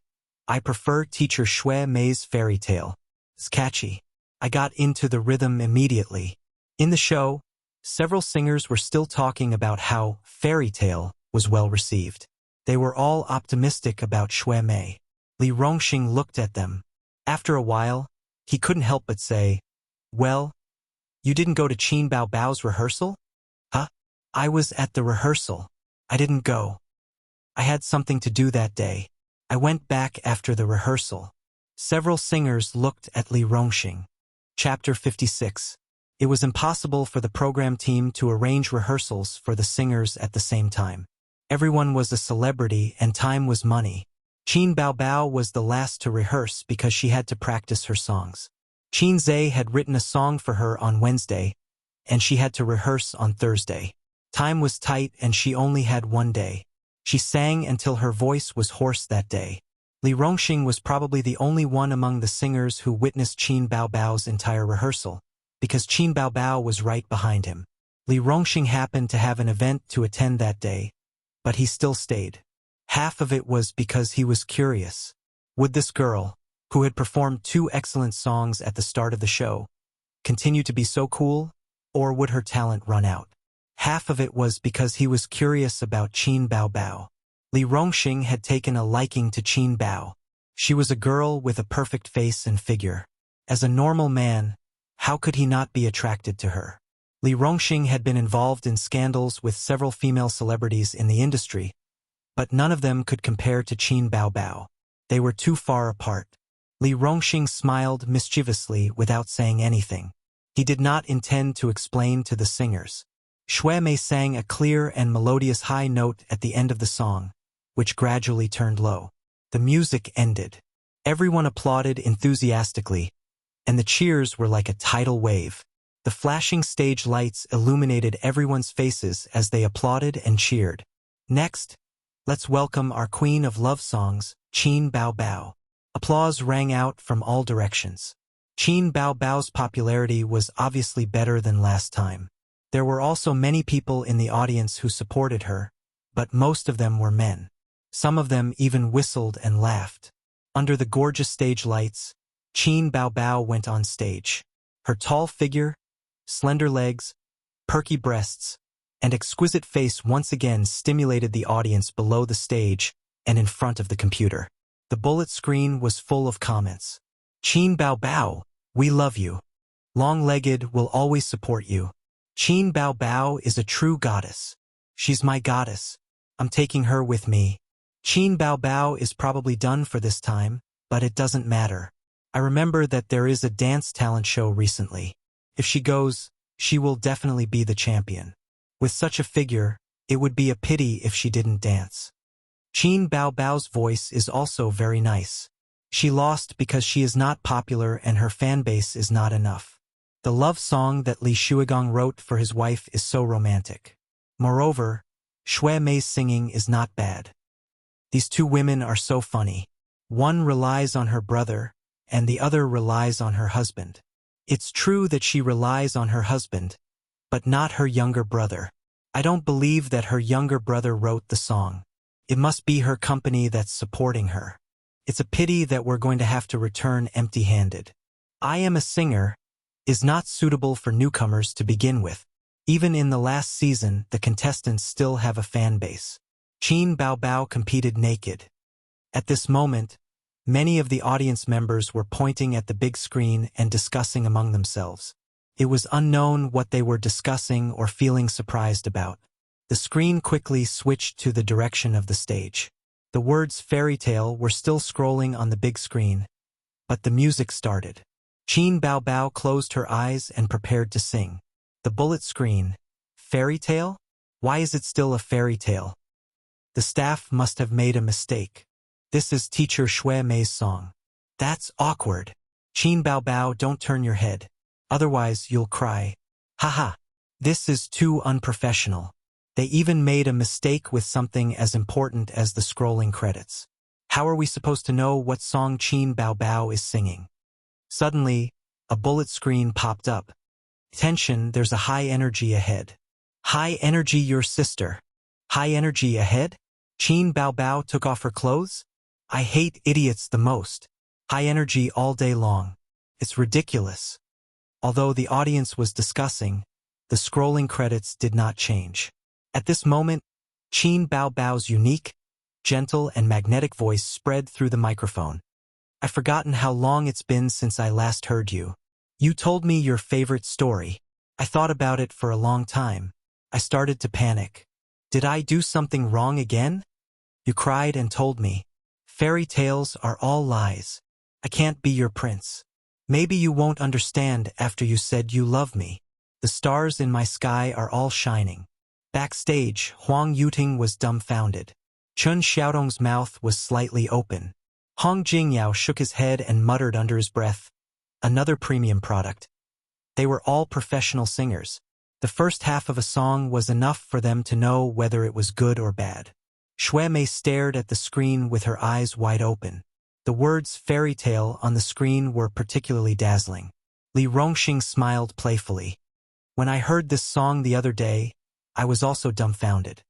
I prefer teacher Shui Mei's Fairy Tale. It's catchy. I got into the rhythm immediately. In the show, several singers were still talking about how Fairy Tale was well received. They were all optimistic about Shui Mei. Li Rongxing looked at them. After a while, he couldn't help but say, Well, you didn't go to Qin Baobao's rehearsal? Huh? I was at the rehearsal. I didn't go. I had something to do that day. I went back after the rehearsal. Several singers looked at Li Rongxing. Chapter 56. It was impossible for the program team to arrange rehearsals for the singers at the same time. Everyone was a celebrity and time was money. Qin Baobao was the last to rehearse because she had to practice her songs. Qin Zhe had written a song for her on Wednesday, and she had to rehearse on Thursday. Time was tight and she only had one day. She sang until her voice was hoarse that day. Li Rongxing was probably the only one among the singers who witnessed Qin Baobao's entire rehearsal, because Qin Baobao was right behind him. Li Rongxing happened to have an event to attend that day, but he still stayed. Half of it was because he was curious. Would this girl, who had performed 2 excellent songs at the start of the show, continue to be so cool, or would her talent run out? Half of it was because he was curious about Qin Bao Bao. Li Rongxing had taken a liking to Qin Bao. She was a girl with a perfect face and figure. As a normal man, how could he not be attracted to her? Li Rongxing had been involved in scandals with several female celebrities in the industry, but none of them could compare to Qin Bao Bao. They were too far apart. Li Rongxing smiled mischievously without saying anything. He did not intend to explain to the singers. Xue Mei sang a clear and melodious high note at the end of the song, which gradually turned low. The music ended. Everyone applauded enthusiastically, and the cheers were like a tidal wave. The flashing stage lights illuminated everyone's faces as they applauded and cheered. Next, let's welcome our queen of love songs, Qin Bao Bao. Applause rang out from all directions. Qin Bao Bao's popularity was obviously better than last time. There were also many people in the audience who supported her, but most of them were men. Some of them even whistled and laughed. Under the gorgeous stage lights, Qin Bao Bao went on stage. Her tall figure, slender legs, perky breasts, and exquisite face once again stimulated the audience below the stage and in front of the computer. The bullet screen was full of comments. Qin Bao Bao, we love you. Long-legged will always support you. Qin Bao Bao is a true goddess. She's my goddess. I'm taking her with me. Qin Bao Bao is probably done for this time, but it doesn't matter. I remember that there is a dance talent show recently. If she goes, she will definitely be the champion. With such a figure, it would be a pity if she didn't dance. Qin Bao Bao's voice is also very nice. She lost because she is not popular and her fan base is not enough. The love song that Li Shuigong wrote for his wife is so romantic. Moreover, Xue Mei's singing is not bad. These 2 women are so funny. One relies on her brother, and the other relies on her husband. It's true that she relies on her husband, but not her younger brother. I don't believe that her younger brother wrote the song. It must be her company that's supporting her. It's a pity that we're going to have to return empty-handed. I Am a Singer is not suitable for newcomers to begin with. Even in the last season, the contestants still have a fan base. Qin Bao Bao competed naked. At this moment, many of the audience members were pointing at the big screen and discussing among themselves. It was unknown what they were discussing or feeling surprised about. The screen quickly switched to the direction of the stage. The words fairy tale were still scrolling on the big screen, but the music started. Qin Bao Bao closed her eyes and prepared to sing. The bullet screen. Fairy tale? Why is it still a fairy tale? The staff must have made a mistake. This is Teacher Xue Mei's song. That's awkward. Qin Bao Bao, don't turn your head. Otherwise you'll cry. Haha. This is too unprofessional. They even made a mistake with something as important as the scrolling credits. How are we supposed to know what song Qin Bao Bao is singing? Suddenly, a bullet screen popped up. Tension, there's a high energy ahead. High energy, your sister. High energy ahead? Qin Bao Bao took off her clothes? I hate idiots the most. High energy all day long. It's ridiculous. Although the audience was discussing, the scrolling credits did not change. At this moment, Qin Bao Bao's unique, gentle and magnetic voice spread through the microphone. I've forgotten how long it's been since I last heard you. You told me your favorite story. I thought about it for a long time. I started to panic. Did I do something wrong again? You cried and told me. Fairy tales are all lies. I can't be your prince. Maybe you won't understand after you said you love me. The stars in my sky are all shining. Backstage, Huang Yuting was dumbfounded. Chun Xiaodong's mouth was slightly open. Hong Jingyao shook his head and muttered under his breath, another premium product. They were all professional singers. The first half of a song was enough for them to know whether it was good or bad. Xue Mei stared at the screen with her eyes wide open. The words fairy tale on the screen were particularly dazzling. Li Rongxing smiled playfully. When I heard this song the other day, I was also dumbfounded.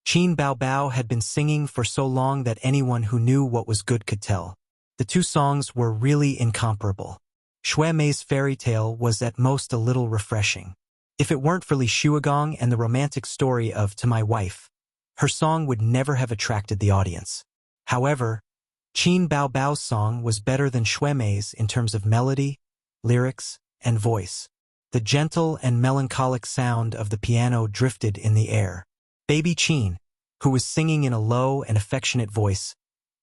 Qin Bao Bao had been singing for so long that anyone who knew what was good could tell. The two songs were really incomparable. Shui Mei's fairy tale was at most a little refreshing. If it weren't for Li Shuagong and the romantic story of To My Wife, her song would never have attracted the audience. However, Qin Bao Bao's song was better than Shui Mei's in terms of melody, lyrics, and voice. The gentle and melancholic sound of the piano drifted in the air. Baby Qin, who was singing in a low and affectionate voice,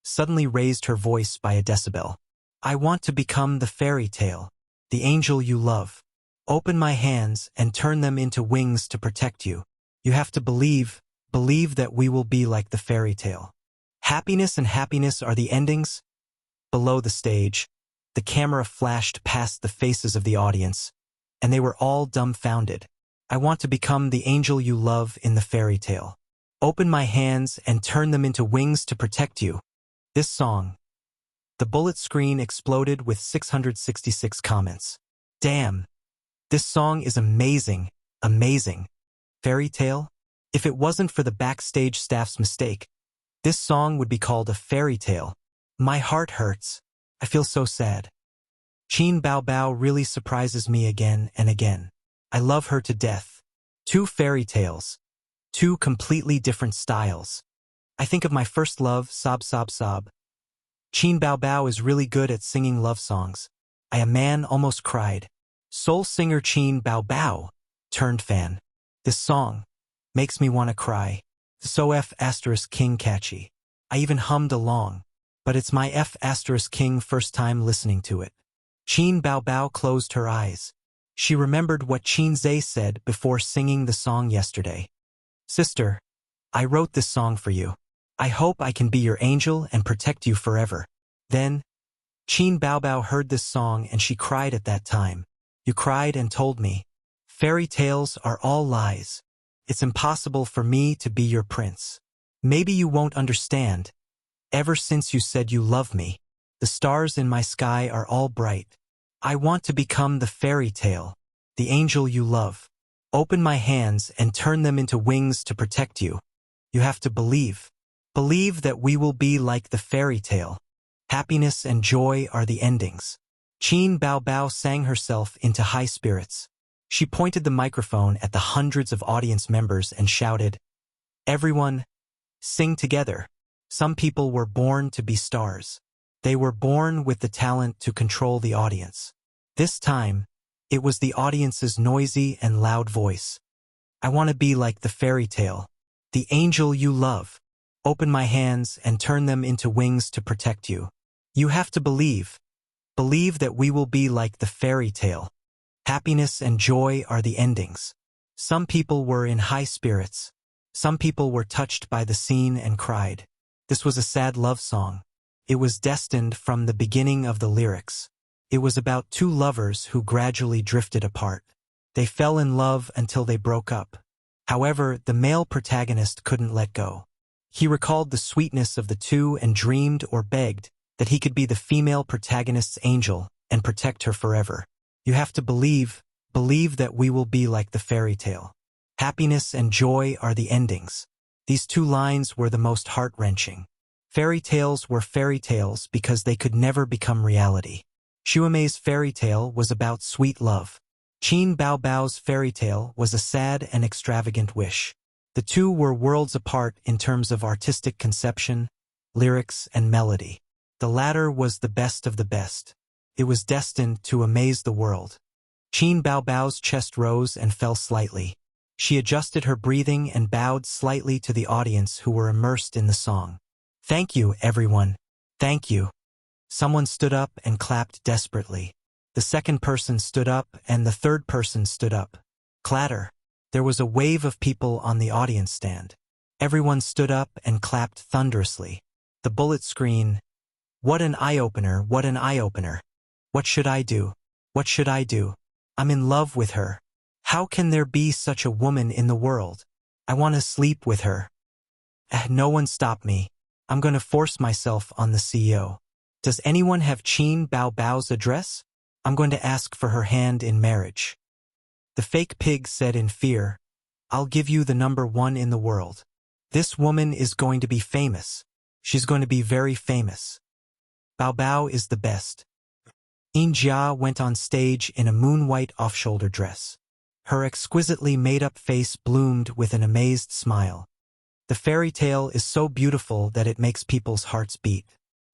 suddenly raised her voice by a decibel. I want to become the fairy tale, the angel you love. Open my hands and turn them into wings to protect you. You have to believe that we will be like the fairy tale. Happiness and happiness are the endings. Below the stage, the camera flashed past the faces of the audience, and they were all dumbfounded. I want to become the angel you love in the fairy tale. Open my hands and turn them into wings to protect you. This song. The bullet screen exploded with 666 comments. Damn. This song is amazing, amazing. Fairy tale? If it wasn't for the backstage staff's mistake, this song would be called a fairy tale. My heart hurts. I feel so sad. Qin Bao Bao really surprises me again and again. I love her to death. Two fairy tales. Two completely different styles. I think of my first love, Sob Sob Sob. Qin Bao Bao is really good at singing love songs. A man almost cried. Soul singer Qin Bao Bao turned fan. This song makes me want to cry. So F asterisk king catchy. I even hummed along, but it's my F asterisk king first time listening to it. Qin Bao Bao closed her eyes. She remembered what Qin Zhe said before singing the song yesterday. Sister, I wrote this song for you. I hope I can be your angel and protect you forever. Then, Qin Bao Bao heard this song and she cried at that time. You cried and told me, fairy tales are all lies. It's impossible for me to be your prince. Maybe you won't understand. Ever since you said you love me, the stars in my sky are all bright. I want to become the fairy tale, the angel you love. Open my hands and turn them into wings to protect you. You have to believe. Believe that we will be like the fairy tale. Happiness and joy are the endings. Qin Bao Bao sang herself into high spirits. She pointed the microphone at the hundreds of audience members and shouted, Everyone, sing together. Some people were born to be stars. They were born with the talent to control the audience. This time, it was the audience's noisy and loud voice. I want to be like the fairy tale, the angel you love. Open my hands and turn them into wings to protect you. You have to believe. Believe that we will be like the fairy tale. Happiness and joy are the endings. Some people were in high spirits. Some people were touched by the scene and cried. This was a sad love song. It was destined from the beginning of the lyrics. It was about two lovers who gradually drifted apart. They fell in love until they broke up. However, the male protagonist couldn't let go. He recalled the sweetness of the two and dreamed or begged that he could be the female protagonist's angel and protect her forever. You have to believe that we will be like the fairy tale. Happiness and joy are the endings. These two lines were the most heart-wrenching. Fairy tales were fairy tales because they could never become reality. Shui Mei's fairy tale was about sweet love. Qin Bao Bao's fairy tale was a sad and extravagant wish. The two were worlds apart in terms of artistic conception, lyrics, and melody. The latter was the best of the best. It was destined to amaze the world. Qin Bao Bao's chest rose and fell slightly. She adjusted her breathing and bowed slightly to the audience who were immersed in the song. Thank you, everyone. Thank you. Someone stood up and clapped desperately. The second person stood up and the third person stood up. Clatter. There was a wave of people on the audience stand. Everyone stood up and clapped thunderously. The bullet screen. What an eye-opener, what an eye-opener. What should I do? What should I do? I'm in love with her. How can there be such a woman in the world? I want to sleep with her. No one stop me. I'm going to force myself on the CEO. Does anyone have Qin Bao Bao's address? I'm going to ask for her hand in marriage. The fake pig said in fear, I'll give you the number one in the world. This woman is going to be famous. She's going to be very famous. Bao Bao is the best. Yin Jia went on stage in a moon-white off-shoulder dress. Her exquisitely made-up face bloomed with an amazed smile. The fairy tale is so beautiful that it makes people's hearts beat.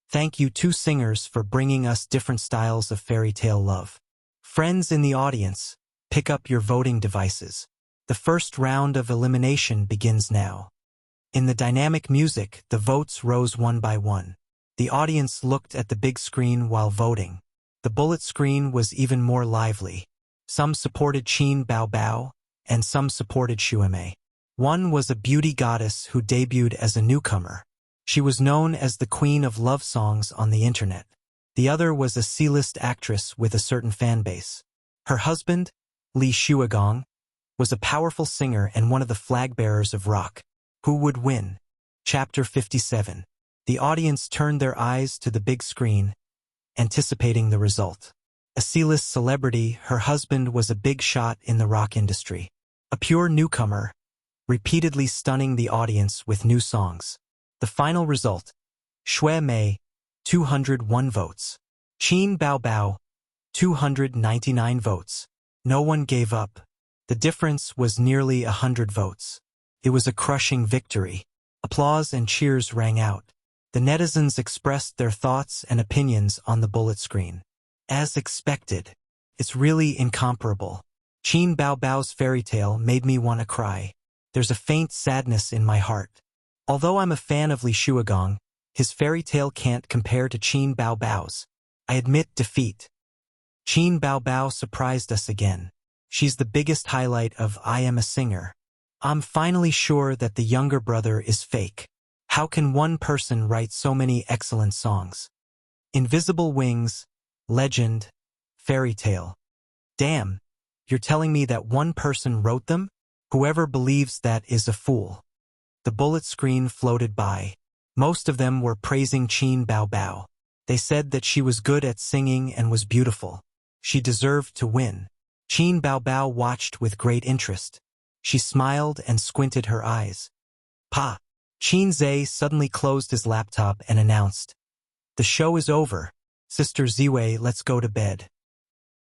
Thank you two singers for bringing us different styles of fairy tale love. Friends in the audience, pick up your voting devices. The first round of elimination begins now. In the dynamic music, the votes rose one by one. The audience looked at the big screen while voting. The bullet screen was even more lively. Some supported Qin Bao Bao, and some supported Xuemei. One was a beauty goddess who debuted as a newcomer. She was known as the queen of love songs on the internet. The other was a C-list actress with a certain fan base. Her husband, Li Shuagong, was a powerful singer and one of the flag bearers of rock. Who would win? Chapter 57. The audience turned their eyes to the big screen, anticipating the result. A C-list celebrity, her husband was a big shot in the rock industry. A pure newcomer, repeatedly stunning the audience with new songs. The final result: Xuemei, 201 votes. Qin Bao Bao, 299 votes. No one gave up. The difference was nearly 100 votes. It was a crushing victory. Applause and cheers rang out. The netizens expressed their thoughts and opinions on the bullet screen. As expected, it's really incomparable. Qin Bao Bao's fairy tale made me want to cry. There's a faint sadness in my heart. Although I'm a fan of Li Shuagong, his fairy tale can't compare to Qin Bao Bao's. I admit defeat. Qin Bao Bao surprised us again. She's the biggest highlight of I Am a Singer. I'm finally sure that the younger brother is fake. How can one person write so many excellent songs? Invisible Wings, Legend, Fairy Tale. Damn, you're telling me that one person wrote them? Whoever believes that is a fool. The bullet screen floated by. Most of them were praising Qin Bao Bao. They said that she was good at singing and was beautiful. She deserved to win. Qin Bao Bao watched with great interest. She smiled and squinted her eyes. Pa! Qin Zhe suddenly closed his laptop and announced, "The show is over. Sister Ziwei, let's go to bed."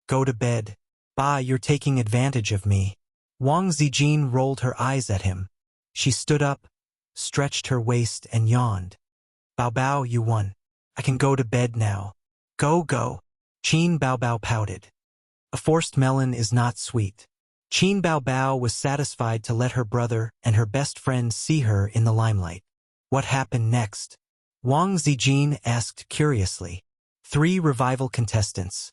Go to bed? Ba, you're taking advantage of me. Wang Zijin rolled her eyes at him. She stood up, stretched her waist and yawned. Bao Bao, you won. I can go to bed now. Go, go. Qin Bao Bao pouted. A forced melon is not sweet. Qin Bao Bao was satisfied to let her brother and her best friend see her in the limelight. What happened next? Wang Zijin asked curiously. 3 revival contestants: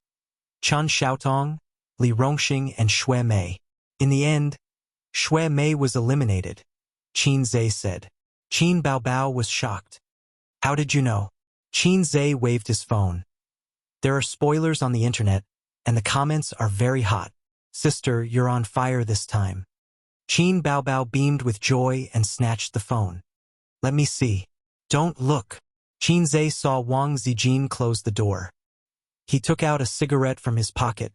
Chen Xiaotong, Li Rongxing, and Xuemei. In the end, Xuemei was eliminated. Qin Zhe said. Qin Bao Bao was shocked. How did you know? Qin Zhe waved his phone. There are spoilers on the internet, and the comments are very hot. Sister, you're on fire this time. Qin Bao Bao beamed with joy and snatched the phone. Let me see. Don't look. Qin Zhe saw Wang Zijin close the door. He took out a cigarette from his pocket,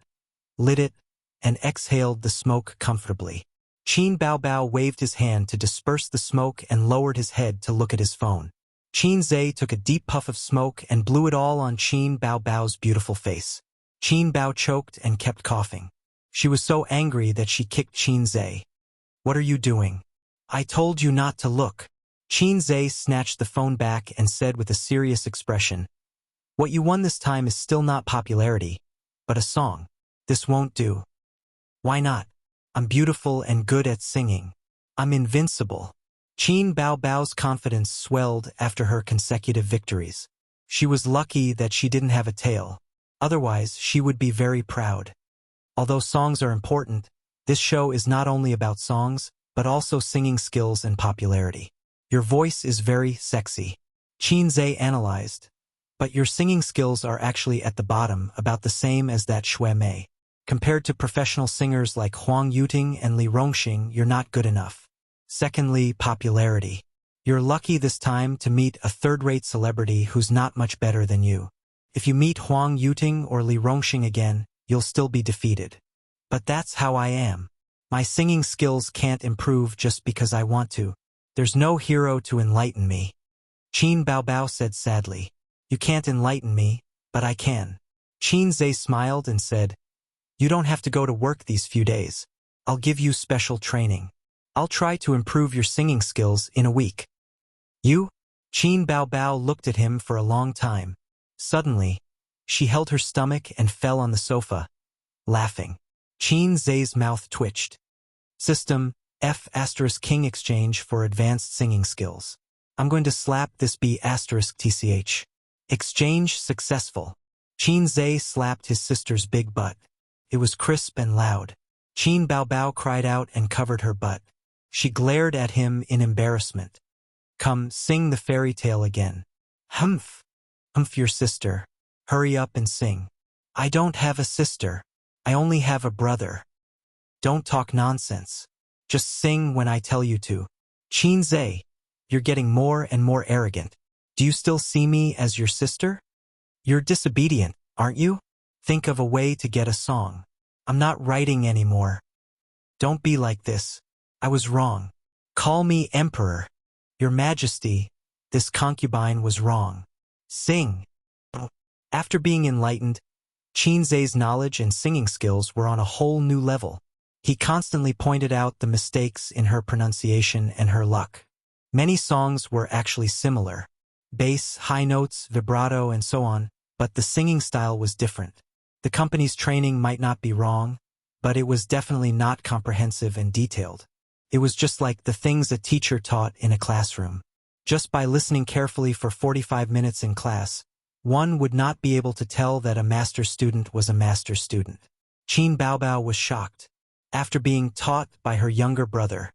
lit it, and exhaled the smoke comfortably. Qin Bao Bao waved his hand to disperse the smoke and lowered his head to look at his phone. Qin Zhe took a deep puff of smoke and blew it all on Qin Bao Bao's beautiful face. Qin Bao choked and kept coughing. She was so angry that she kicked Qin Zhe. What are you doing? I told you not to look. Qin Zhe snatched the phone back and said with a serious expression, What you won this time is still not popularity, but a song. This won't do. Why not? I'm beautiful and good at singing. I'm invincible. Qin Bao Bao's confidence swelled after her consecutive victories. She was lucky that she didn't have a tail. Otherwise, she would be very proud. Although songs are important, this show is not only about songs, but also singing skills and popularity. Your voice is very sexy. Qin Zhe analyzed. But your singing skills are actually at the bottom, about the same as that Xuemei. Compared to professional singers like Huang Yuting and Li Rongxing, you're not good enough. Secondly, popularity. You're lucky this time to meet a third-rate celebrity who's not much better than you. If you meet Huang Yuting or Li Rongxing again, you'll still be defeated. But that's how I am. My singing skills can't improve just because I want to. There's no hero to enlighten me. Qin Baobao said sadly. You can't enlighten me, but I can. Qin Zhe smiled and said, you don't have to go to work these few days. I'll give you special training. I'll try to improve your singing skills in a week. You? Qin Baobao looked at him for a long time. Suddenly, she held her stomach and fell on the sofa, laughing. Qin Zhe's mouth twitched. System F*King exchange for advanced singing skills. I'm going to slap this B*TCH. Exchange successful. Qin Zhe slapped his sister's big butt. It was crisp and loud. Qin Baobao cried out and covered her butt. She glared at him in embarrassment. Come, sing the fairy tale again. Humph. Humph your sister. Hurry up and sing. I don't have a sister. I only have a brother. Don't talk nonsense. Just sing when I tell you to. Qin Zhe, you're getting more and more arrogant. Do you still see me as your sister? You're disobedient, aren't you? Think of a way to get a song. I'm not writing anymore. Don't be like this. I was wrong. Call me Emperor. Your Majesty, this concubine was wrong. Sing. After being enlightened, Qin Zhe's knowledge and singing skills were on a whole new level. He constantly pointed out the mistakes in her pronunciation and her luck. Many songs were actually similar. Bass, high notes, vibrato, and so on, but the singing style was different. The company's training might not be wrong, but it was definitely not comprehensive and detailed. It was just like the things a teacher taught in a classroom. Just by listening carefully for 45 minutes in class, one would not be able to tell that a master student was a master student. Qin Baobao was shocked. After being taught by her younger brother,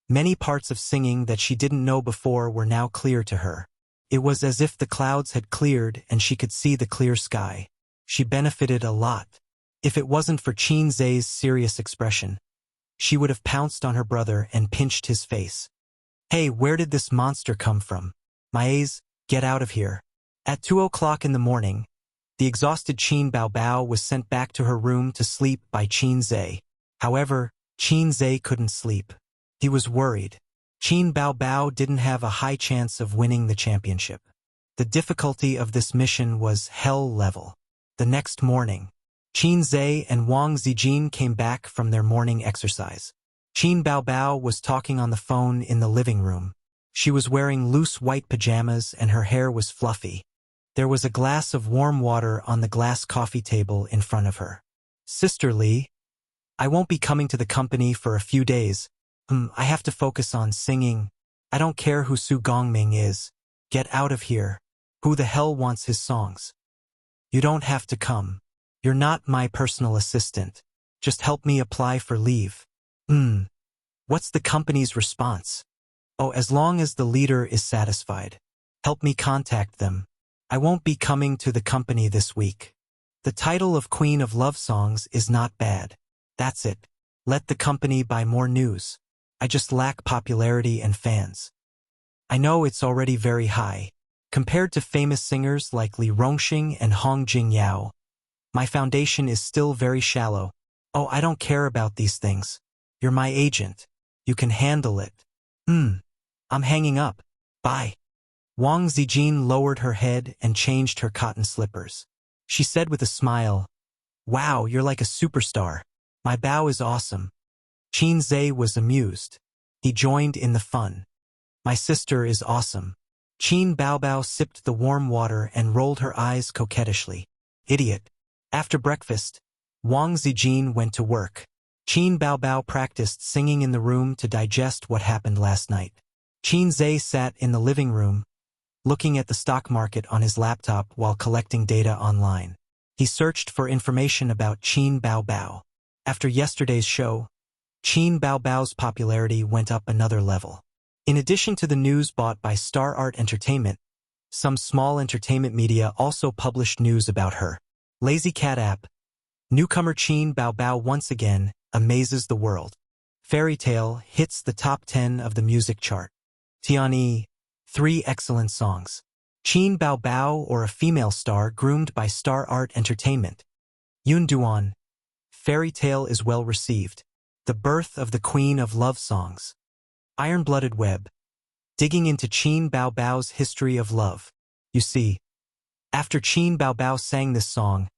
many parts of singing that she didn't know before were now clear to her. It was as if the clouds had cleared and she could see the clear sky. She benefited a lot. If it wasn't for Qin Zhe's serious expression, she would have pounced on her brother and pinched his face. Hey, where did this monster come from? Maes, get out of here. At 2:00 in the morning, the exhausted Qin Baobao was sent back to her room to sleep by Qin Zhe. However, Qin Zhe couldn't sleep. He was worried. Qin Baobao didn't have a high chance of winning the championship. The difficulty of this mission was hell level. The next morning, Qin Zhe and Wang Zijin came back from their morning exercise. Qin Baobao was talking on the phone in the living room. She was wearing loose white pajamas and her hair was fluffy. There was a glass of warm water on the glass coffee table in front of her. Sister Li, I won't be coming to the company for a few days. I have to focus on singing. I don't care who Su Gongming is. Get out of here. Who the hell wants his songs? You don't have to come. You're not my personal assistant. Just help me apply for leave. What's the company's response? Oh, as long as the leader is satisfied. Help me contact them. I won't be coming to the company this week. The title of Queen of Love Songs is not bad. That's it. Let the company buy more news. I just lack popularity and fans. I know it's already very high. Compared to famous singers like Li Rongxing and Hong Jingyao, my foundation is still very shallow. Oh, I don't care about these things. You're my agent. You can handle it. I'm hanging up. Bye. Wang Zijin lowered her head and changed her cotton slippers. She said with a smile, Wow, you're like a superstar. My bow is awesome. Qin Zhe was amused. He joined in the fun. My sister is awesome. Qin Baobao sipped the warm water and rolled her eyes coquettishly. Idiot. After breakfast, Wang Zijin went to work. Qin Baobao practiced singing in the room to digest what happened last night. Qin Zhe sat in the living room, looking at the stock market on his laptop while collecting data online. He searched for information about Qin Baobao. After yesterday's show, Qin Baobao's popularity went up another level. In addition to the news bought by Star Art Entertainment, some small entertainment media also published news about her. Lazy Cat app. Newcomer Qin Baobao once again amazes the world. Fairy Tale hits the top 10 of the music chart. Tianyi, 3 excellent songs. Qin Baobao or a female star groomed by Star Art Entertainment. Yun Duan. Fairy Tale is well received. The birth of the Queen of Love Songs. Iron-Blooded Web. digging into Qin Baobao's history of love. You see, after Qin Baobao sang this song,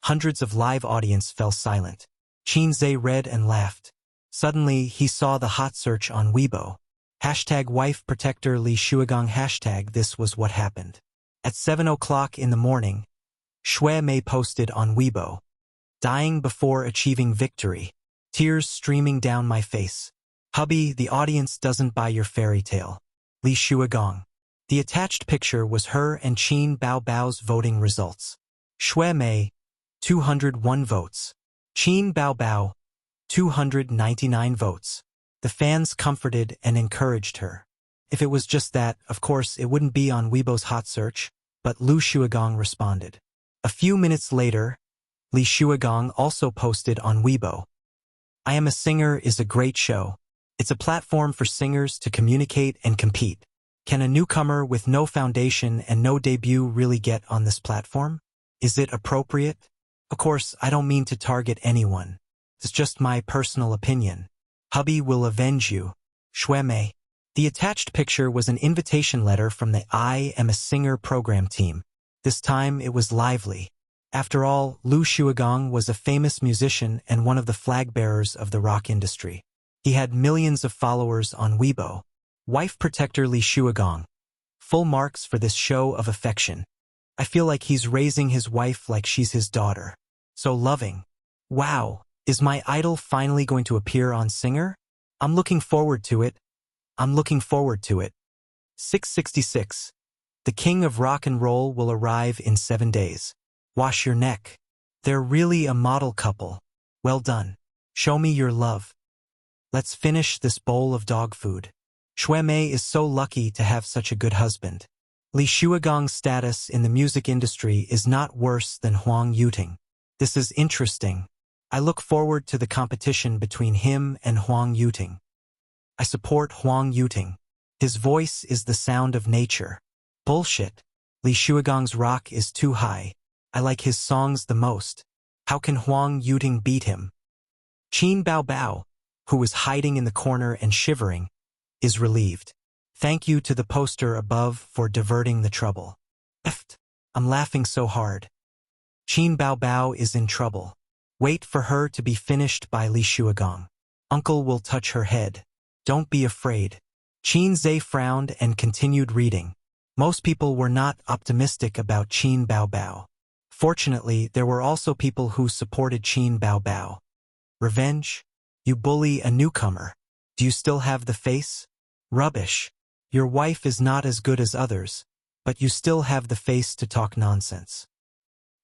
hundreds of live audience fell silent. Qin Zhe read and laughed. Suddenly, he saw the hot search on Weibo. Hashtag wife protector Li Shuigang. Hashtag this was what happened. At 7 o'clock in the morning, Shui Mei posted on Weibo, dying before achieving victory, tears streaming down my face. Hubby, the audience doesn't buy your fairy tale. Li Shuigang. The attached picture was her and Qin Baobao's voting results. Shui Mei, 201 votes. Qin Baobao, 299 votes. The fans comforted and encouraged her. If it was just that, of course, it wouldn't be on Weibo's hot search, but Lu Shuigang responded. A few minutes later, Li Shuigang also posted on Weibo. I Am a Singer is a great show. It's a platform for singers to communicate and compete. Can a newcomer with no foundation and no debut really get on this platform? Is it appropriate? Of course, I don't mean to target anyone. It's just my personal opinion. Hubby will avenge you. Shui Mei. The attached picture was an invitation letter from the I Am a Singer program team. This time it was lively. After all, Lu Shuigang was a famous musician and one of the flag bearers of the rock industry. He had millions of followers on Weibo. Wife protector Li Shuigang. Full marks for this show of affection. I feel like he's raising his wife like she's his daughter. So loving. Wow, is my idol finally going to appear on Singer? I'm looking forward to it. 666. The king of rock and roll will arrive in 7 days. Wash your neck. They're really a model couple. Well done. Show me your love. Let's finish this bowl of dog food. Shui Mei is so lucky to have such a good husband. Li Shuigang's status in the music industry is not worse than Huang Yuting. This is interesting. I look forward to the competition between him and Huang Yuting. I support Huang Yuting. His voice is the sound of nature. Bullshit. Li Shuigang's rock is too high. I like his songs the most. How can Huang Yuting beat him? Qin Baobao, who was hiding in the corner and shivering, is relieved. Thank you to the poster above for diverting the trouble. I'm laughing so hard. Qin Baobao is in trouble. Wait for her to be finished by Li Shuigang. Uncle will touch her head. Don't be afraid. Qin Zhe frowned and continued reading. Most people were not optimistic about Qin Baobao. Fortunately, there were also people who supported Qin Baobao. Revenge? You bully a newcomer. Do you still have the face? Rubbish. Your wife is not as good as others, but you still have the face to talk nonsense.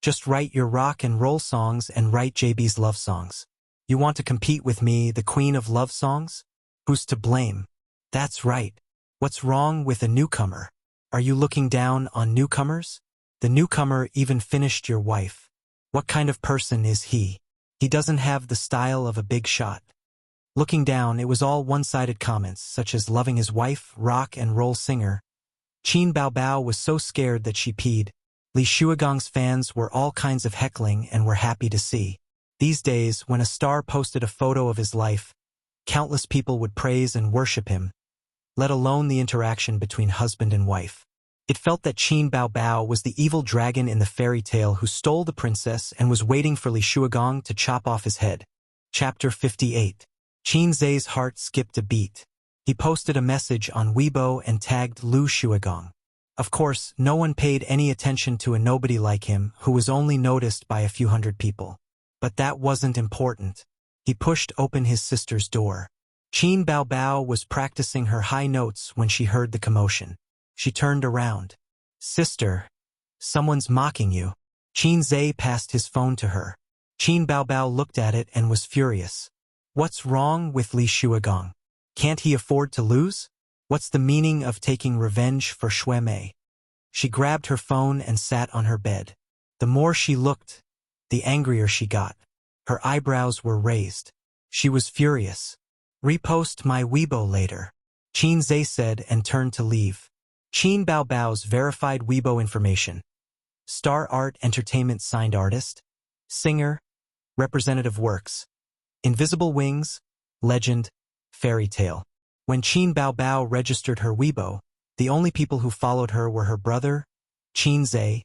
Just write your rock and roll songs and write JB's love songs. You want to compete with me, the queen of love songs? Who's to blame? That's right. What's wrong with a newcomer? Are you looking down on newcomers? The newcomer even finished your wife. What kind of person is he? He doesn't have the style of a big shot. Looking down, it was all one-sided comments, such as loving his wife, rock and roll singer. Qin Baobao was so scared that she peed. Li Shuigang's fans were all kinds of heckling and were happy to see. These days, when a star posted a photo of his life, countless people would praise and worship him, let alone the interaction between husband and wife. It felt that Qin Baobao was the evil dragon in the fairy tale who stole the princess and was waiting for Li Shuigang to chop off his head. Chapter 58. Qin Zhe's heart skipped a beat. He posted a message on Weibo and tagged Lu Shuigang. Of course, no one paid any attention to a nobody like him who was only noticed by a few hundred people. But that wasn't important. He pushed open his sister's door. Qin Baobao was practicing her high notes when she heard the commotion. She turned around. Sister, someone's mocking you. Qin Zhe passed his phone to her. Qin Baobao looked at it and was furious. What's wrong with Li Shuigang? Can't he afford to lose? What's the meaning of taking revenge for Shui Mei? She grabbed her phone and sat on her bed. The more she looked, the angrier she got. Her eyebrows were raised. She was furious. Repost my Weibo later, Qin Zhe said and turned to leave. Qin Baobao's verified Weibo information. Star Art Entertainment signed artist. Singer. Representative works. Invisible Wings. Legend. Fairy Tale. When Qin Baobao registered her Weibo, the only people who followed her were her brother, Qin Zhe,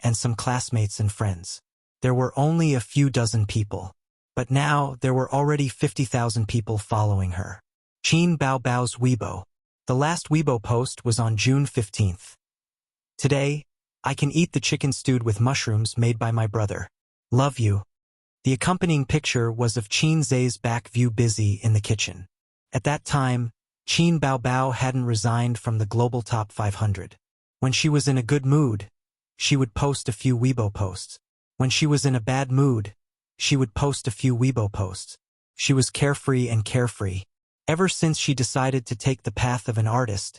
and some classmates and friends. There were only a few dozen people. But now, there were already 50,000 people following her. Qin Baobao's Weibo. The last Weibo post was on June 15th. Today, I can eat the chicken stewed with mushrooms made by my brother. Love you. The accompanying picture was of Qin Zhe's back view busy in the kitchen. At that time, Qin Baobao hadn't resigned from the global top 500. When she was in a good mood, she would post a few Weibo posts. When she was in a bad mood, she would post a few Weibo posts. She was carefree and carefree. Ever since she decided to take the path of an artist,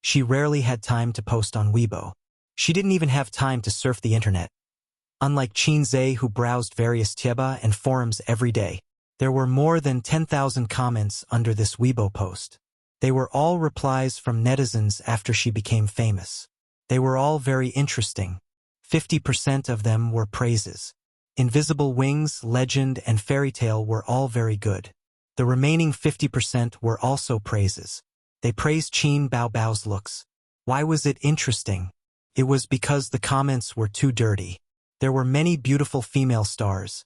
she rarely had time to post on Weibo. She didn't even have time to surf the internet. Unlike Qin Zhe, who browsed various Tieba and forums every day, there were more than 10,000 comments under this Weibo post. They were all replies from netizens after she became famous. They were all very interesting. 50% of them were praises. Invisible Wings, Legend, and Fairy Tale were all very good. The remaining 50% were also praises. They praised Qin Baobao's looks. Why was it interesting? It was because the comments were too dirty. There were many beautiful female stars,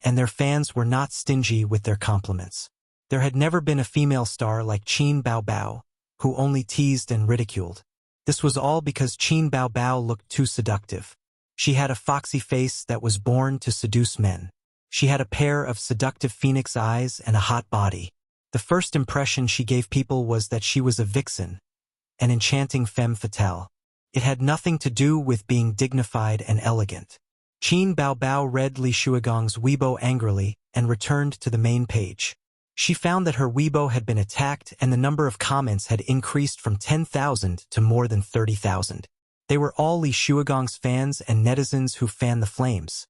and their fans were not stingy with their compliments. There had never been a female star like Qin Baobao, who only teased and ridiculed. This was all because Qin Baobao looked too seductive. She had a foxy face that was born to seduce men. She had a pair of seductive phoenix eyes and a hot body. The first impression she gave people was that she was a vixen, an enchanting femme fatale. It had nothing to do with being dignified and elegant. Qin Baobao read Li Shuigong's Weibo angrily and returned to the main page. She found that her Weibo had been attacked and the number of comments had increased from 10,000 to more than 30,000. They were all Li Shuigong's fans and netizens who fanned the flames.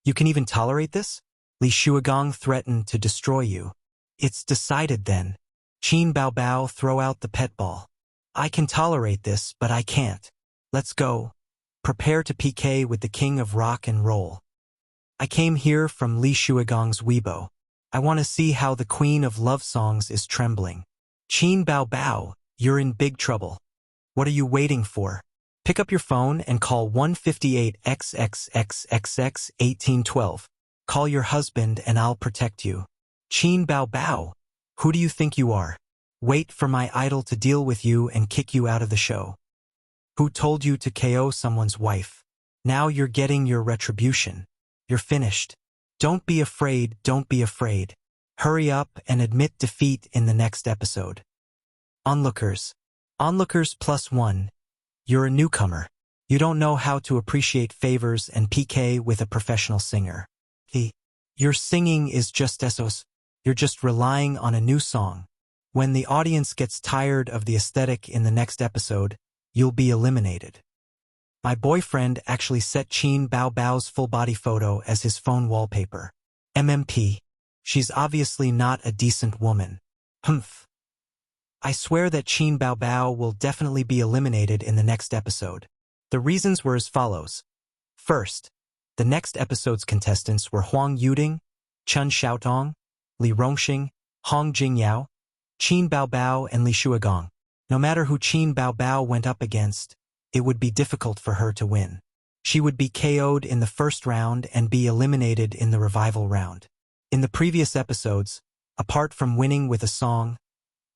You can even tolerate this? Li Shuigong threatened to destroy you. It's decided then. Qin Baobao, throw out the pet ball. I can tolerate this, but I can't. Let's go. Prepare to PK with the king of rock and roll. I came here from Li Shuigong's Weibo. I want to see how the queen of love songs is trembling. Qin Baobao, you're in big trouble. What are you waiting for? Pick up your phone and call 158XXXXX1812. Call your husband and I'll protect you. Qin Baobao, who do you think you are? Wait for my idol to deal with you and kick you out of the show. Who told you to KO someone's wife? Now you're getting your retribution. You're finished. Don't be afraid, don't be afraid. Hurry up and admit defeat in the next episode. Onlookers. Onlookers +1. You're a newcomer. You don't know how to appreciate favors and PK with a professional singer. Your singing is just esos. You're just relying on a new song. When the audience gets tired of the aesthetic in the next episode, you'll be eliminated. My boyfriend actually set Qin Baobao's full-body photo as his phone wallpaper. MMP. She's obviously not a decent woman. Humph. I swear that Qin Baobao will definitely be eliminated in the next episode. The reasons were as follows. First, the next episode's contestants were Huang Yuding, Chen Xiaotong, Li Rongxing, Hong Jingyao, Qin Baobao, and Li Shuigong. No matter who Qin Baobao went up against, it would be difficult for her to win. She would be KO'd in the first round and be eliminated in the revival round. In the previous episodes, apart from winning with a song,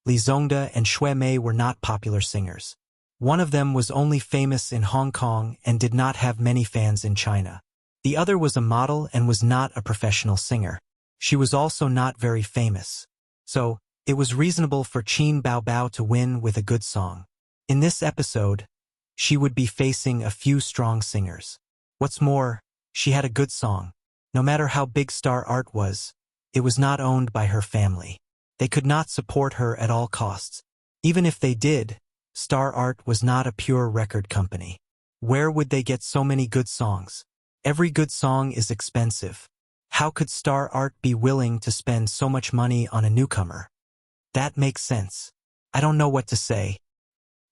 Li Zongde and Xue Mei were not popular singers. One of them was only famous in Hong Kong and did not have many fans in China. The other was a model and was not a professional singer. She was also not very famous. So, it was reasonable for Qin Baobao to win with a good song. In this episode, she would be facing a few strong singers. What's more, she had a good song. No matter how big Star Art was, it was not owned by her family. They could not support her at all costs. Even if they did, Star Art was not a pure record company. Where would they get so many good songs? Every good song is expensive. How could Star Art be willing to spend so much money on a newcomer? That makes sense. I don't know what to say.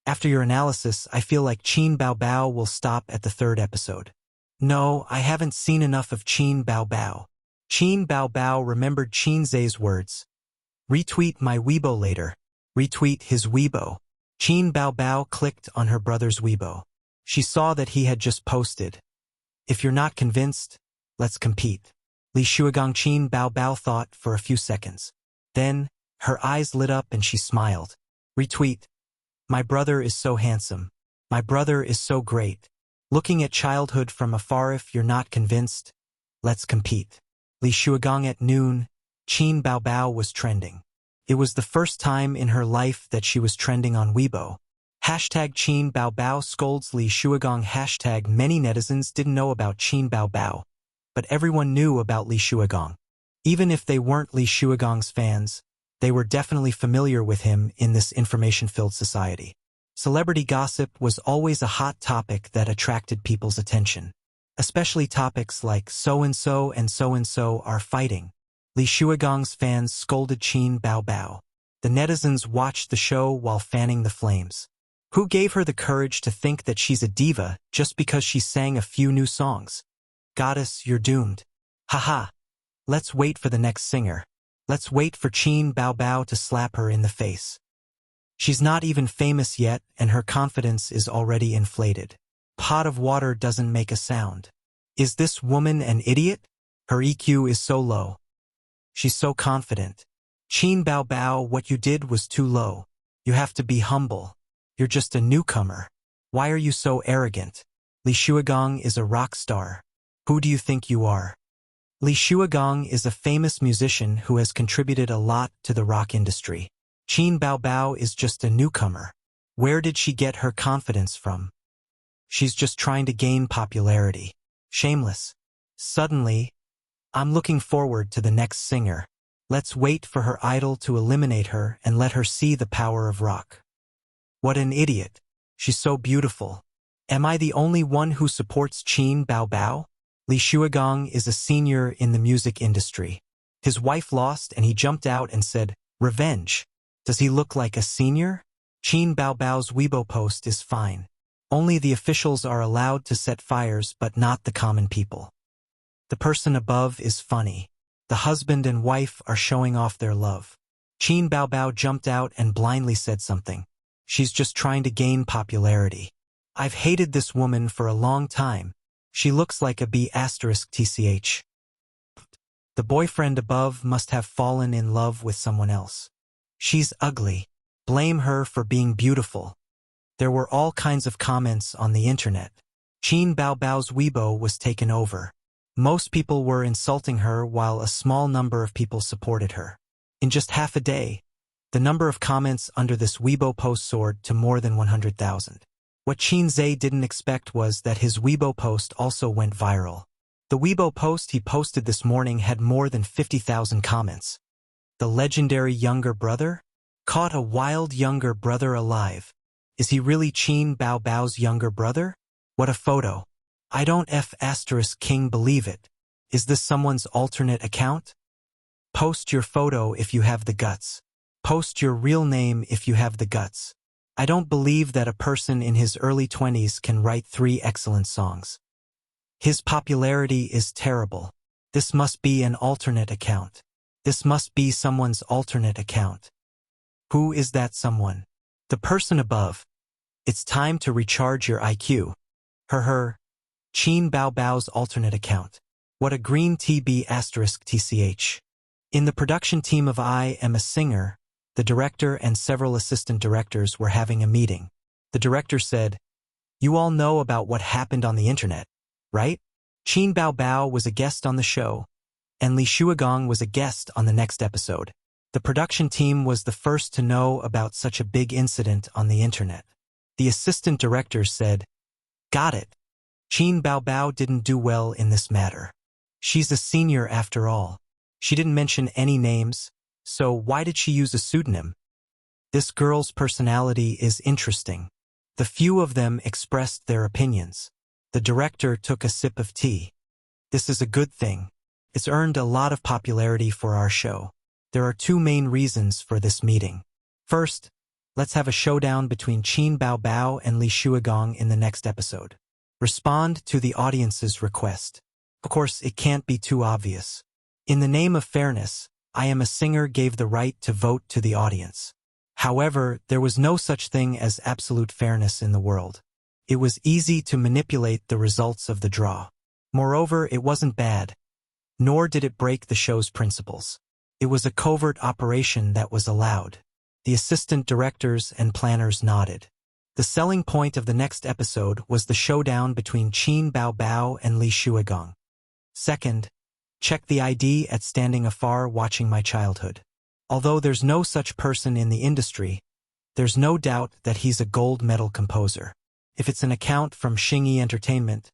After your analysis, I feel like Qin Baobao will stop at the third episode. No, I haven't seen enough of Qin Baobao. Qin Baobao remembered Qin Zhe's words. Retweet my Weibo later. Retweet his Weibo. Qin Baobao clicked on her brother's Weibo. She saw that he had just posted, "If you're not convinced, let's compete." Li Shuigang Qin Baobao thought for a few seconds. Then, her eyes lit up and she smiled. Retweet. My brother is so handsome. My brother is so great. Looking at childhood from afar. If you're not convinced, let's compete. Li Shuigang at noon, Qin Baobao was trending. It was the first time in her life that she was trending on Weibo. Hashtag Qin Baobao scolds Li Shuigang. Hashtag many netizens didn't know about Qin Baobao, but everyone knew about Li Shuigang. Even if they weren't Li Shuigang's fans, they were definitely familiar with him in this information-filled society. Celebrity gossip was always a hot topic that attracted people's attention, especially topics like so-and-so and so-and-so are fighting. Li Shuigang's fans scolded Qin Baobao. The netizens watched the show while fanning the flames. Who gave her the courage to think that she's a diva just because she sang a few new songs? Goddess, you're doomed. Haha. Let's wait for the next singer. Let's wait for Qin Baobao to slap her in the face. She's not even famous yet and her confidence is already inflated. Pot of water doesn't make a sound. Is this woman an idiot? Her EQ is so low. She's so confident. Qin Baobao, what you did was too low. You have to be humble. You're just a newcomer. Why are you so arrogant? Li Shuigang is a rock star. Who do you think you are? Li Shuigang is a famous musician who has contributed a lot to the rock industry. Qin Baobao is just a newcomer. Where did she get her confidence from? She's just trying to gain popularity. Shameless. Suddenly, I'm looking forward to the next singer. Let's wait for her idol to eliminate her and let her see the power of rock. What an idiot. She's so beautiful. Am I the only one who supports Qin Baobao? Li Shuigang is a senior in the music industry. His wife lost and he jumped out and said, "Revenge." Does he look like a senior? Qin Baobao's Weibo post is fine. Only the officials are allowed to set fires but not the common people. The person above is funny. The husband and wife are showing off their love. Qin Baobao jumped out and blindly said something. She's just trying to gain popularity. I've hated this woman for a long time. She looks like a B***TCH. The boyfriend above must have fallen in love with someone else. She's ugly. Blame her for being beautiful. There were all kinds of comments on the internet. Qin Baobao's Weibo was taken over. Most people were insulting her while a small number of people supported her. In just half a day, the number of comments under this Weibo post soared to more than 100,000. What Qin Zhe didn't expect was that his Weibo post also went viral. The Weibo post he posted this morning had more than 50,000 comments. The legendary younger brother? Caught a wild younger brother alive. Is he really Qin Baobao's younger brother? What a photo. I don't King believe it. Is this someone's alternate account? Post your photo if you have the guts. Post your real name if you have the guts. I don't believe that a person in his early 20s can write 3 excellent songs. His popularity is terrible. This must be an alternate account. This must be someone's alternate account. Who is that someone? The person above. It's time to recharge your IQ. Her. Qin Baobao's alternate account. What a green TB**TCH. In the production team of I Am a Singer, the director and several assistant directors were having a meeting. The director said, "You all know about what happened on the internet, right? Qin Baobao was a guest on the show, and Li Shuigang was a guest on the next episode. The production team was the first to know about such a big incident on the internet." The assistant director said, "Got it. Qin Baobao didn't do well in this matter. She's a senior after all. She didn't mention any names, so why did she use a pseudonym? This girl's personality is interesting." The few of them expressed their opinions. The director took a sip of tea. "This is a good thing. It's earned a lot of popularity for our show. There are 2 main reasons for this meeting. First, let's have a showdown between Qin Baobao and Li Shuigang in the next episode. Respond to the audience's request. Of course, it can't be too obvious. In the name of fairness, I Am a Singer gave the right to vote to the audience. However, there was no such thing as absolute fairness in the world. It was easy to manipulate the results of the draw. Moreover, it wasn't bad, nor did it break the show's principles. It was a covert operation that was allowed. The assistant directors and planners nodded. The selling point of the next episode was the showdown between Qin Bao Bao and Li Shuigong. Second, check the ID at standing afar watching my childhood. Although there's no such person in the industry, there's no doubt that he's a gold medal composer. If it's an account from Xingyi Entertainment,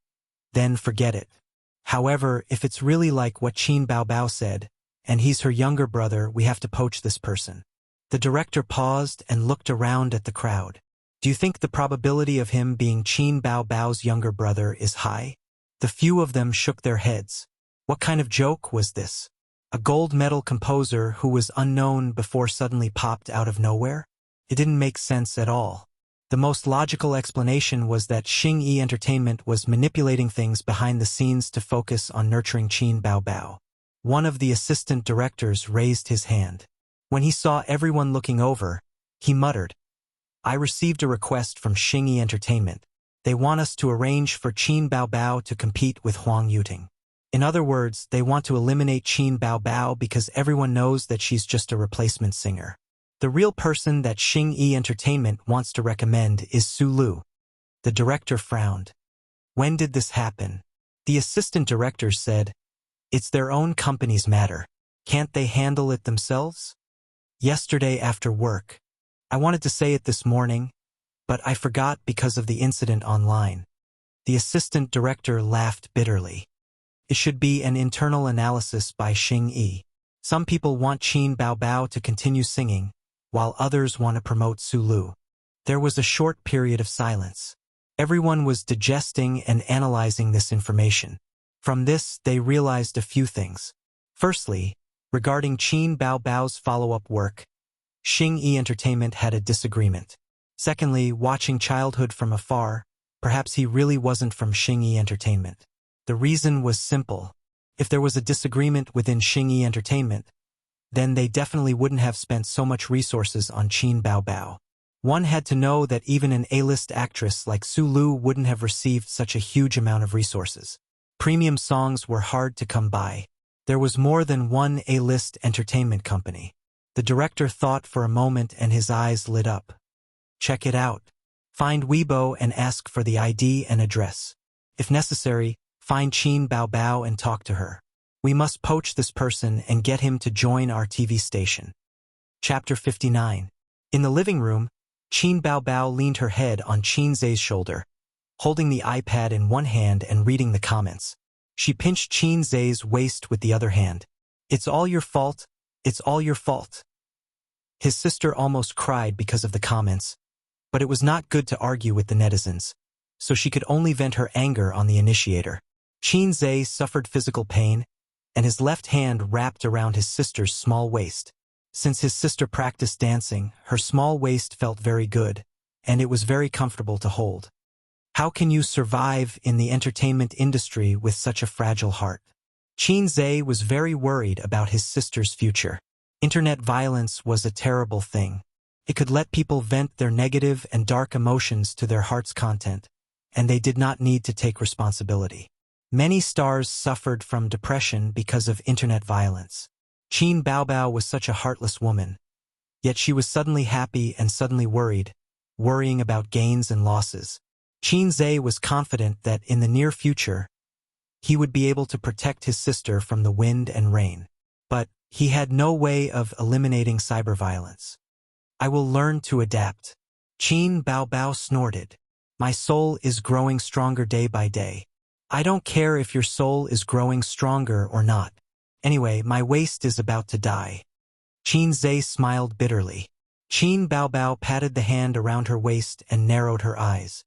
then forget it. However, if it's really like what Qin Bao Bao said, and he's her younger brother, we have to poach this person. The director paused and looked around at the crowd. Do you think the probability of him being Qin Bao Bao's younger brother is high? The few of them shook their heads. What kind of joke was this? A gold medal composer who was unknown before suddenly popped out of nowhere? It didn't make sense at all. The most logical explanation was that Xingyi Entertainment was manipulating things behind the scenes to focus on nurturing Qin Bao Bao. One of the assistant directors raised his hand. When he saw everyone looking over, he muttered, "I received a request from Xingyi Entertainment. They want us to arrange for Qin Bao Bao to compete with Huang Yuting. In other words, they want to eliminate Qin Bao Bao because everyone knows that she's just a replacement singer. The real person that Xingyi Entertainment wants to recommend is Su Lu." The director frowned. "When did this happen?" The assistant director said, "It's their own company's matter. Can't they handle it themselves?" "Yesterday after work. I wanted to say it this morning, but I forgot because of the incident online." The assistant director laughed bitterly. "It should be an internal analysis by Xingyi. Some people want Qin Bao Bao to continue singing, while others want to promote Su Lu." There was a short period of silence. Everyone was digesting and analyzing this information. From this, they realized a few things. Firstly, regarding Qin Bao Bao's follow-up work, Xingyi Entertainment had a disagreement. Secondly, watching childhood from afar, perhaps he really wasn't from Xingyi Entertainment. The reason was simple. If there was a disagreement within Xingyi Entertainment, then they definitely wouldn't have spent so much resources on Qin Bao Bao. One had to know that even an A-list actress like Su Lu wouldn't have received such a huge amount of resources. Premium songs were hard to come by. There was more than one A-list entertainment company. The director thought for a moment and his eyes lit up. "Check it out. Find Weibo and ask for the ID and address. If necessary, find Qin Bao Bao and talk to her. We must poach this person and get him to join our TV station." Chapter 59. In the living room, Qin Bao Bao leaned her head on Qin Zhe's shoulder, holding the iPad in one hand and reading the comments. She pinched Qin Zhe's waist with the other hand. "It's all your fault. It's all your fault." His sister almost cried because of the comments, but it was not good to argue with the netizens, so she could only vent her anger on the initiator. Qin Zhe suffered physical pain, and his left hand wrapped around his sister's small waist. Since his sister practiced dancing, her small waist felt very good, and it was very comfortable to hold. How can you survive in the entertainment industry with such a fragile heart? Qin Zhe was very worried about his sister's future. Internet violence was a terrible thing. It could let people vent their negative and dark emotions to their heart's content, and they did not need to take responsibility. Many stars suffered from depression because of internet violence. Qin Bao Bao was such a heartless woman, yet she was suddenly happy and suddenly worried, worrying about gains and losses. Qin Zhe was confident that in the near future, he would be able to protect his sister from the wind and rain. But he had no way of eliminating cyber violence. "I will learn to adapt." Qin Bao Bao snorted. "My soul is growing stronger day by day. I don't care if your soul is growing stronger or not. Anyway, my waist is about to die." Qin Zhe smiled bitterly. Qin Bao Bao patted the hand around her waist and narrowed her eyes.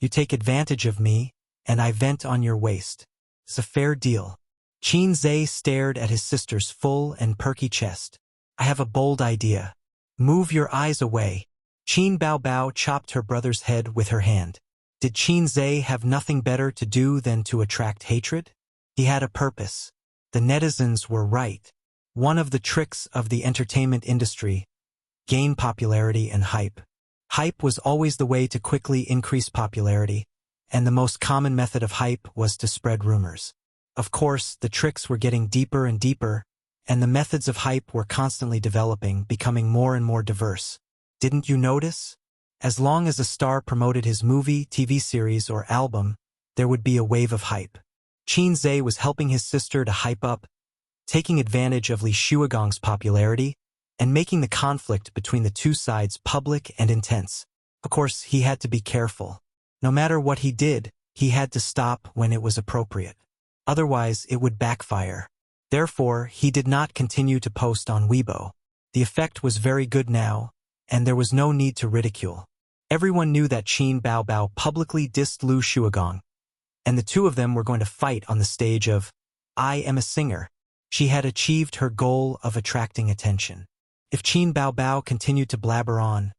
"You take advantage of me, and I vent on your waist. It's a fair deal." Qin Zhe stared at his sister's full and perky chest. "I have a bold idea. Move your eyes away." Qin Bao Bao chopped her brother's head with her hand. Did Qin Zhe have nothing better to do than to attract hatred? He had a purpose. The netizens were right. One of the tricks of the entertainment industry gain popularity and hype. Hype was always the way to quickly increase popularity, and the most common method of hype was to spread rumors. Of course, the tricks were getting deeper and deeper, and the methods of hype were constantly developing, becoming more and more diverse. Didn't you notice? As long as a star promoted his movie, TV series, or album, there would be a wave of hype. Qin Zhe was helping his sister to hype up, taking advantage of Li Shuagong's popularity, and making the conflict between the two sides public and intense. Of course, he had to be careful. No matter what he did, he had to stop when it was appropriate. Otherwise, it would backfire. Therefore, he did not continue to post on Weibo. The effect was very good now, and there was no need to ridicule. Everyone knew that Qin Baobao publicly dissed Lu Shuagong, and the two of them were going to fight on the stage of I Am a Singer. She had achieved her goal of attracting attention. If Qin Baobao continued to blabber on,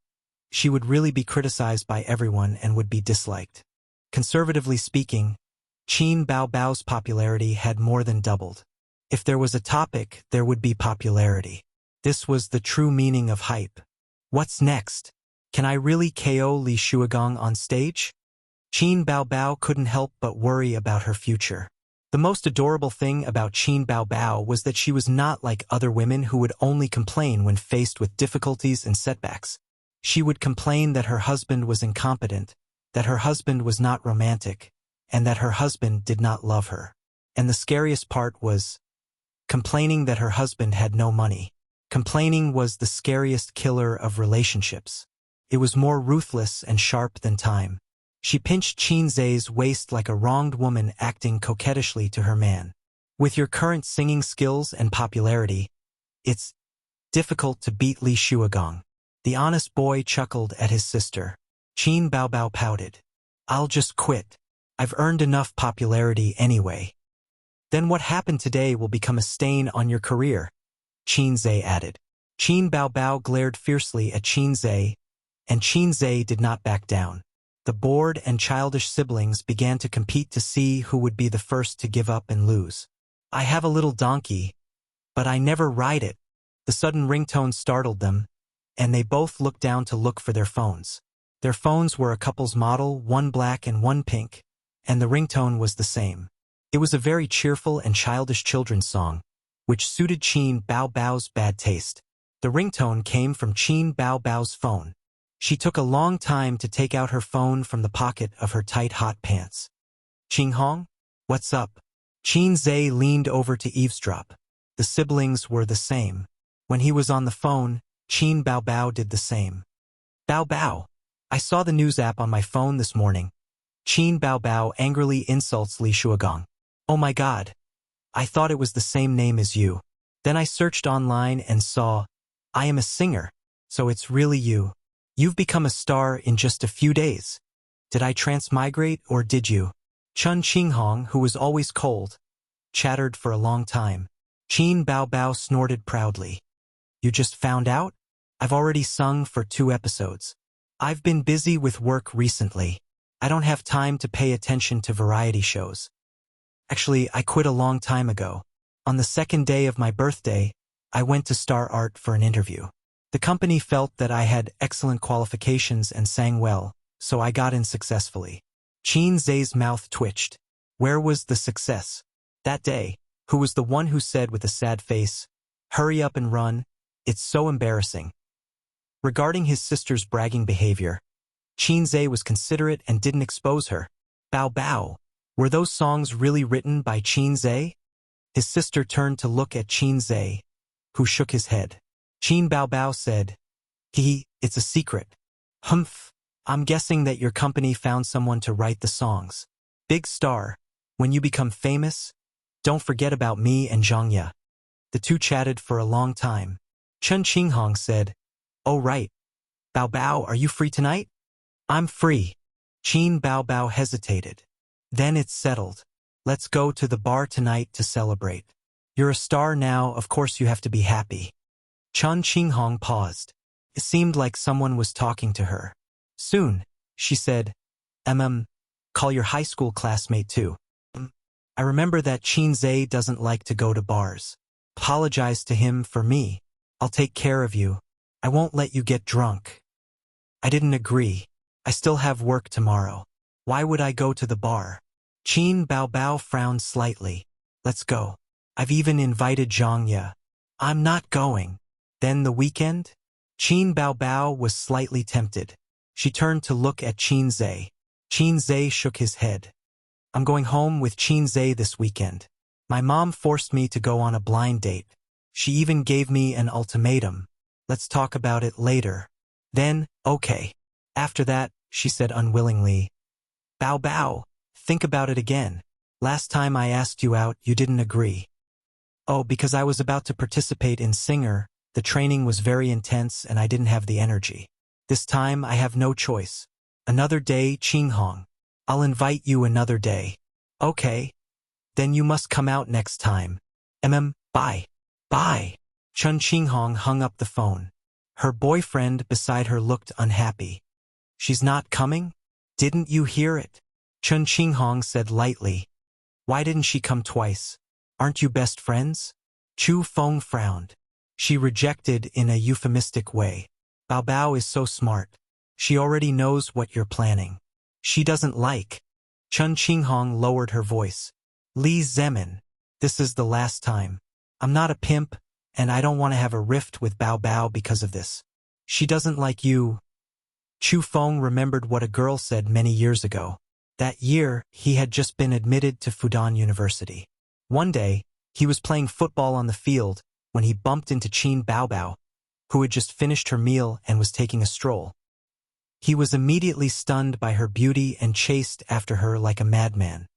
she would really be criticized by everyone and would be disliked. Conservatively speaking, Qin Baobao's popularity had more than doubled. If there was a topic, there would be popularity. This was the true meaning of hype. What's next? Can I really KO Li Shuagong on stage? Qin Baobao couldn't help but worry about her future. The most adorable thing about Qin Baobao was that she was not like other women who would only complain when faced with difficulties and setbacks. She would complain that her husband was incompetent, that her husband was not romantic, and that her husband did not love her. And the scariest part was complaining that her husband had no money. Complaining was the scariest killer of relationships. It was more ruthless and sharp than time. She pinched Qin Zhe's waist like a wronged woman acting coquettishly to her man. With your current singing skills and popularity, it's difficult to beat Li Shuagong. The honest boy chuckled at his sister. Qin Baobao pouted. I'll just quit. I've earned enough popularity anyway. Then what happened today will become a stain on your career, Qin Zhe added. Qin Baobao glared fiercely at Qin Zhe, and Qin Zhe did not back down. The bored and childish siblings began to compete to see who would be the first to give up and lose. I have a little donkey, but I never ride it. The sudden ringtone startled them, and they both looked down to look for their phones. Their phones were a couple's model, one black and one pink, and the ringtone was the same. It was a very cheerful and childish children's song, which suited Qin Baobao's bad taste. The ringtone came from Qin Baobao's phone. She took a long time to take out her phone from the pocket of her tight hot pants. Qinghong? What's up? Qin Zhe leaned over to eavesdrop. The siblings were the same. When he was on the phone, Qin Baobao did the same. Baobao, I saw the news app on my phone this morning. Qin Baobao angrily insults Li Shuagong. Oh my god. I thought it was the same name as you. Then I searched online and saw, I am a singer, so it's really you. You've become a star in just a few days. Did I transmigrate or did you? Chun Qinghong, who was always cold, chattered for a long time. Qin Baobao snorted proudly. You just found out? I've already sung for 2 episodes. I've been busy with work recently. I don't have time to pay attention to variety shows. Actually, I quit a long time ago. On the 2nd day of my birthday, I went to Star Art for an interview. The company felt that I had excellent qualifications and sang well, so I got in successfully. Qin Zhe's mouth twitched. Where was the success? That day, who was the one who said with a sad face, hurry up and run, it's so embarrassing. Regarding his sister's bragging behavior, Qin Zhe was considerate and didn't expose her. Bao, were those songs really written by Qin Zhe? His sister turned to look at Qin Zhe, who shook his head. Qin Baobao said, it's a secret. Humph, I'm guessing that your company found someone to write the songs. Big star, when you become famous, don't forget about me and Zhangya. The two chatted for a long time. Chun Qinghong said, oh right. Baobao, are you free tonight? I'm free. Qin Baobao hesitated. Then it's settled. Let's go to the bar tonight to celebrate. You're a star now, of course you have to be happy. Chun Qinghong paused. It seemed like someone was talking to her. Soon, she said, call your high school classmate too. I remember that Qin Zhe doesn't like to go to bars. Apologize to him for me. I'll take care of you. I won't let you get drunk. I didn't agree. I still have work tomorrow. Why would I go to the bar? Qin Baobao frowned slightly. Let's go. I've even invited Zhang Ye. I'm not going. Then the weekend? Qin Baobao was slightly tempted. She turned to look at Qin Zhe. Qin Zhe shook his head. I'm going home with Qin Zhe this weekend. My mom forced me to go on a blind date. She even gave me an ultimatum. Let's talk about it later. Then, okay. After that, she said unwillingly. Bao, think about it again. Last time I asked you out, you didn't agree. Oh, because I was about to participate in Singer, the training was very intense and I didn't have the energy. This time I have no choice. Another day, Qinghong. I'll invite you another day. Okay. Then you must come out next time. Bye. Bye. Chun Qinghong hung up the phone. Her boyfriend beside her looked unhappy. She's not coming? Didn't you hear it? Chun Qinghong said lightly. Why didn't she come twice? Aren't you best friends? Chu Feng frowned. She rejected in a euphemistic way. Bao is so smart. She already knows what you're planning. She doesn't like. Chun Qinghong lowered her voice. Li Zemin, this is the last time. I'm not a pimp, and I don't want to have a rift with Bao because of this. She doesn't like you. Chu Feng remembered what a girl said many years ago. That year, he had just been admitted to Fudan University. One day, he was playing football on the field when he bumped into Qin Baobao, who had just finished her meal and was taking a stroll. He was immediately stunned by her beauty and chased after her like a madman.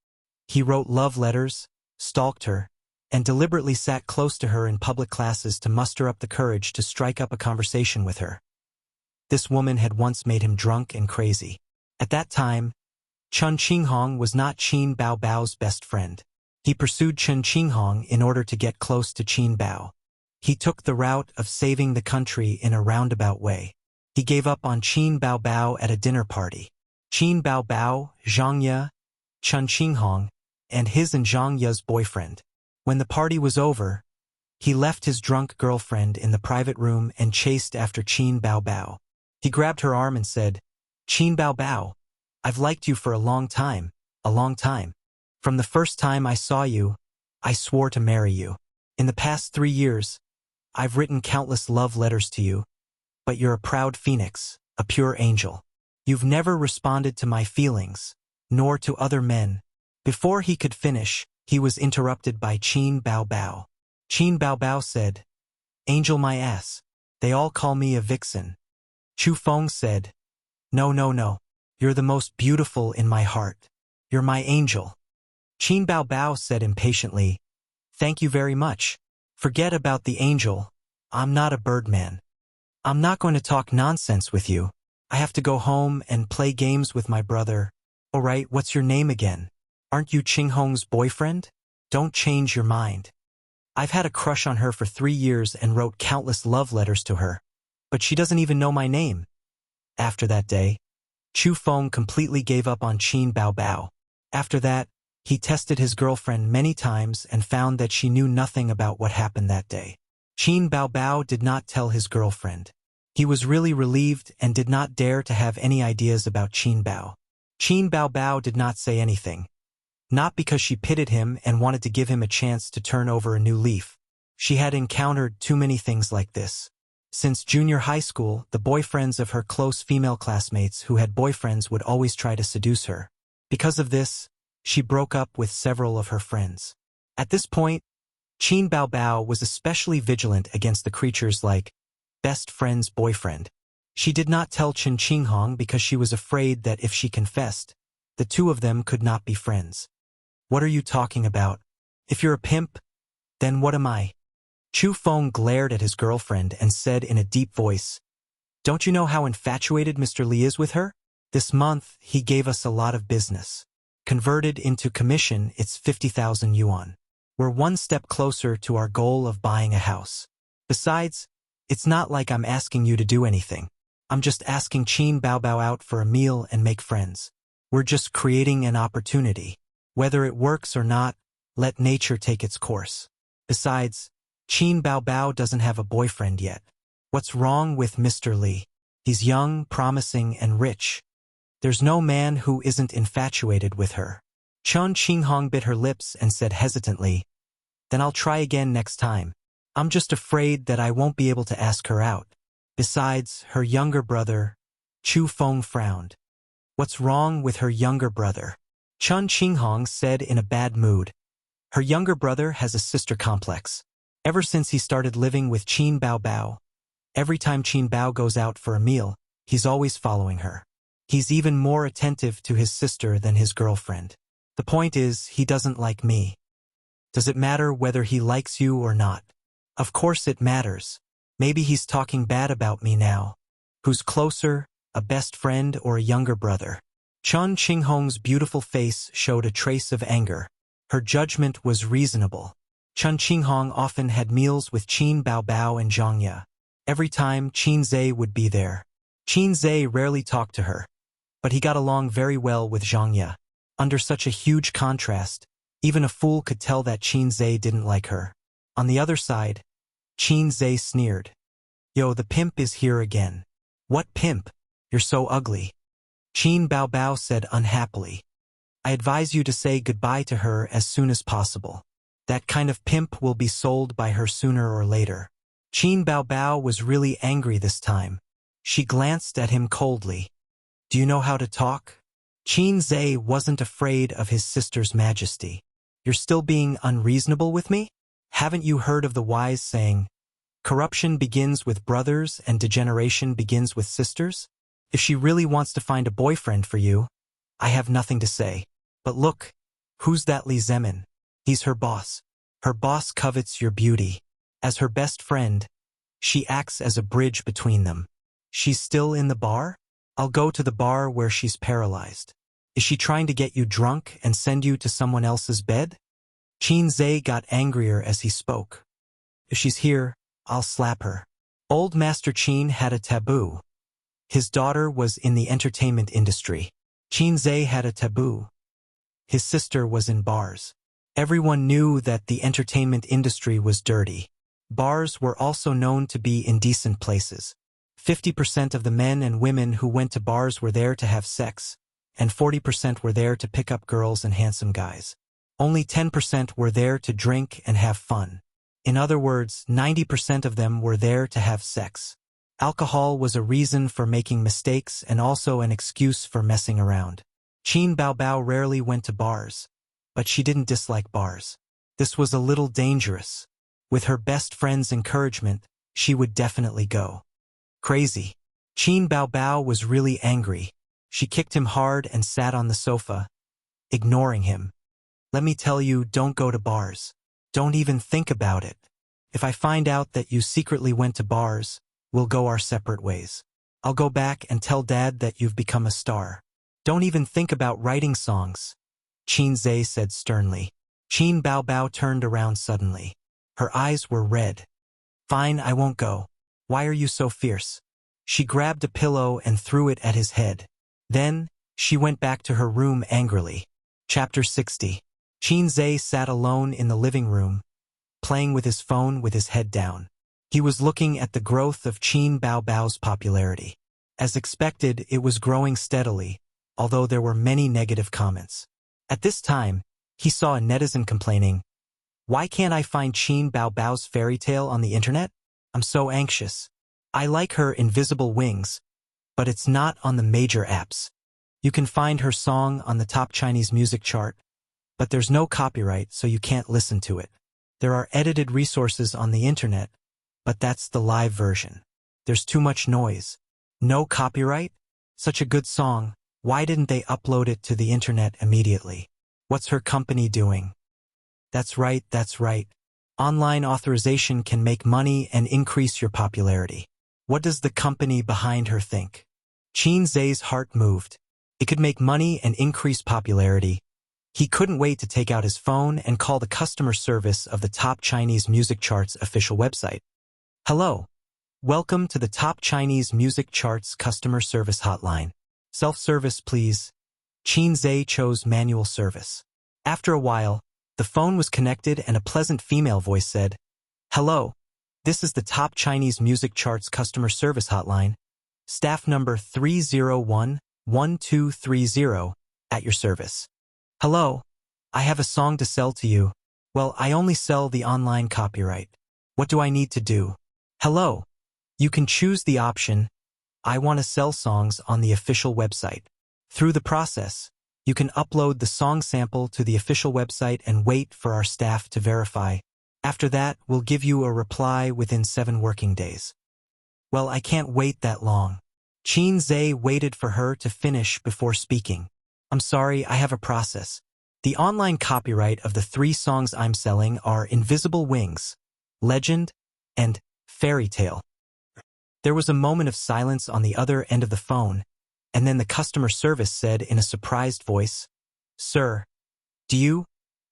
He wrote love letters, stalked her, and deliberately sat close to her in public classes to muster up the courage to strike up a conversation with her. This woman had once made him drunk and crazy. At that time, Chun Qinghong was not Qin Baobao's best friend. He pursued Chun Qinghong in order to get close to Qin Bao. He took the route of saving the country in a roundabout way. He gave up on Qin Baobao at a dinner party. Qin Baobao, Zhang Ye, Chun Qinghong, and his and Zhang Ye's boyfriend. When the party was over, he left his drunk girlfriend in the private room and chased after Qin Baobao. He grabbed her arm and said, Qin Baobao, I've liked you for a long time. From the first time I saw you, I swore to marry you. In the past 3 years, I've written countless love letters to you, but you're a proud phoenix, a pure angel. You've never responded to my feelings, nor to other men. Before he could finish, he was interrupted by Qin Baobao. Qin Baobao said, Angel my ass. They all call me a vixen. Chu Feng said, No. You're the most beautiful in my heart. You're my angel. Qin Baobao said impatiently, Thank you very much. Forget about the angel. I'm not a birdman. I'm not going to talk nonsense with you. I have to go home and play games with my brother. All right, what's your name again? Aren't you Qinghong's boyfriend? Don't change your mind. I've had a crush on her for 3 years and wrote countless love letters to her. But she doesn't even know my name. After that day, Chu Feng completely gave up on Qin Baobao. After that, he tested his girlfriend many times and found that she knew nothing about what happened that day. Qin Baobao did not tell his girlfriend. He was really relieved and did not dare to have any ideas about Qin Bao. Qin Baobao did not say anything. Not because she pitied him and wanted to give him a chance to turn over a new leaf. She had encountered too many things like this. Since junior high school, the boyfriends of her close female classmates who had boyfriends would always try to seduce her. Because of this, she broke up with several of her friends. At this point, Qin Baobao was especially vigilant against the creatures like best friend's boyfriend. She did not tell Chun Qinghong because she was afraid that if she confessed, the two of them could not be friends. What are you talking about? If you're a pimp, then what am I? Chu Feng glared at his girlfriend and said in a deep voice, Don't you know how infatuated Mr. Li is with her? This month, he gave us a lot of business. Converted into commission, it's 50,000 yuan. We're one step closer to our goal of buying a house. Besides, it's not like I'm asking you to do anything. I'm just asking Qin Baobao out for a meal and make friends. We're just creating an opportunity. Whether it works or not, let nature take its course. Besides, Qin Baobao doesn't have a boyfriend yet. What's wrong with Mr. Li? He's young, promising, and rich. There's no man who isn't infatuated with her. Chun Qinghong bit her lips and said hesitantly, "Then I'll try again next time. I'm just afraid that I won't be able to ask her out." Besides, her younger brother, Chu Feng frowned. What's wrong with her younger brother? Chun Qinghong said in a bad mood. Her younger brother has a sister complex. Ever since he started living with Qin Bao Bao, every time Qin Bao goes out for a meal, he's always following her. He's even more attentive to his sister than his girlfriend. The point is, he doesn't like me. Does it matter whether he likes you or not? Of course it matters. Maybe he's talking bad about me now. Who's closer, a best friend or a younger brother? Chun Qinghong's beautiful face showed a trace of anger. Her judgment was reasonable. Chun Qinghong often had meals with Qin Bao Bao and Zhangya. Every time, Qin Zhe would be there. Qin Zhe rarely talked to her, but he got along very well with Zhangya. Under such a huge contrast, even a fool could tell that Qin Zhe didn't like her. On the other side, Qin Zhe sneered. Yo, the pimp is here again. What pimp? You're so ugly. Qin Bao Bao said unhappily. I advise you to say goodbye to her as soon as possible. That kind of pimp will be sold by her sooner or later. Qin Bao Bao was really angry this time. She glanced at him coldly. Do you know how to talk? Qin Zhe wasn't afraid of his sister's majesty. You're still being unreasonable with me? Haven't you heard of the wise saying, corruption begins with brothers and degeneration begins with sisters? If she really wants to find a boyfriend for you, I have nothing to say. But look, who's that Li Zemin? He's her boss. Her boss covets your beauty. As her best friend, she acts as a bridge between them. She's still in the bar? I'll go to the bar where she's paralyzed. Is she trying to get you drunk and send you to someone else's bed? Qin Zhe got angrier as he spoke. If she's here, I'll slap her. Old Master Qin had a taboo. His daughter was in the entertainment industry. Qin Zhe had a taboo. His sister was in bars. Everyone knew that the entertainment industry was dirty. Bars were also known to be indecent places. 50% of the men and women who went to bars were there to have sex, and 40% were there to pick up girls and handsome guys. Only 10% were there to drink and have fun. In other words, 90% of them were there to have sex. Alcohol was a reason for making mistakes and also an excuse for messing around. Qin Bao Bao rarely went to bars, but she didn't dislike bars. This was a little dangerous. With her best friend's encouragement, she would definitely go. Crazy. Qin Bao Bao was really angry. She kicked him hard and sat on the sofa, ignoring him. Let me tell you, don't go to bars. Don't even think about it. If I find out that you secretly went to bars, we'll go our separate ways. I'll go back and tell Dad that you've become a star. Don't even think about writing songs, Qin Zhe said sternly. Qin Bao Bao turned around suddenly. Her eyes were red. Fine, I won't go. Why are you so fierce? She grabbed a pillow and threw it at his head. Then, she went back to her room angrily. Chapter 60. Qin Zhe sat alone in the living room, playing with his phone with his head down. He was looking at the growth of Qin Bao Bao's popularity. As expected, it was growing steadily, although there were many negative comments. At this time, he saw a netizen complaining, "Why can't I find Qin Bao Bao's fairy tale on the internet? I'm so anxious. I like her invisible wings, but it's not on the major apps. You can find her song on the top Chinese music chart, but there's no copyright, so you can't listen to it. There are edited resources on the internet, but that's the live version. There's too much noise. No copyright? Such a good song. Why didn't they upload it to the internet immediately? What's her company doing?" That's right, that's right. Online authorization can make money and increase your popularity. What does the company behind her think? Qin Zhe's heart moved. It could make money and increase popularity. He couldn't wait to take out his phone and call the customer service of the top Chinese music charts official website. Hello. Welcome to the top Chinese music charts customer service hotline. Self-service, please. Qin Zhe chose manual service. After a while, the phone was connected and a pleasant female voice said, "Hello, This is the top Chinese music charts customer service hotline. Staff number 301-1230 at your service. Hello, I have a song to sell to you. Well, I only sell the online copyright. What do I need to do? Hello, you can choose the option, I want to sell songs on the official website. Through the process, you can upload the song sample to the official website and wait for our staff to verify. After that, we'll give you a reply within 7 working days. Well, I can't wait that long. Qin Zhe waited for her to finish before speaking. I'm sorry, I have a process. The online copyright of the 3 songs I'm selling are Invisible Wings, Legend, and Fairy Tale. There was a moment of silence on the other end of the phone, and then the customer service said in a surprised voice, Sir, do you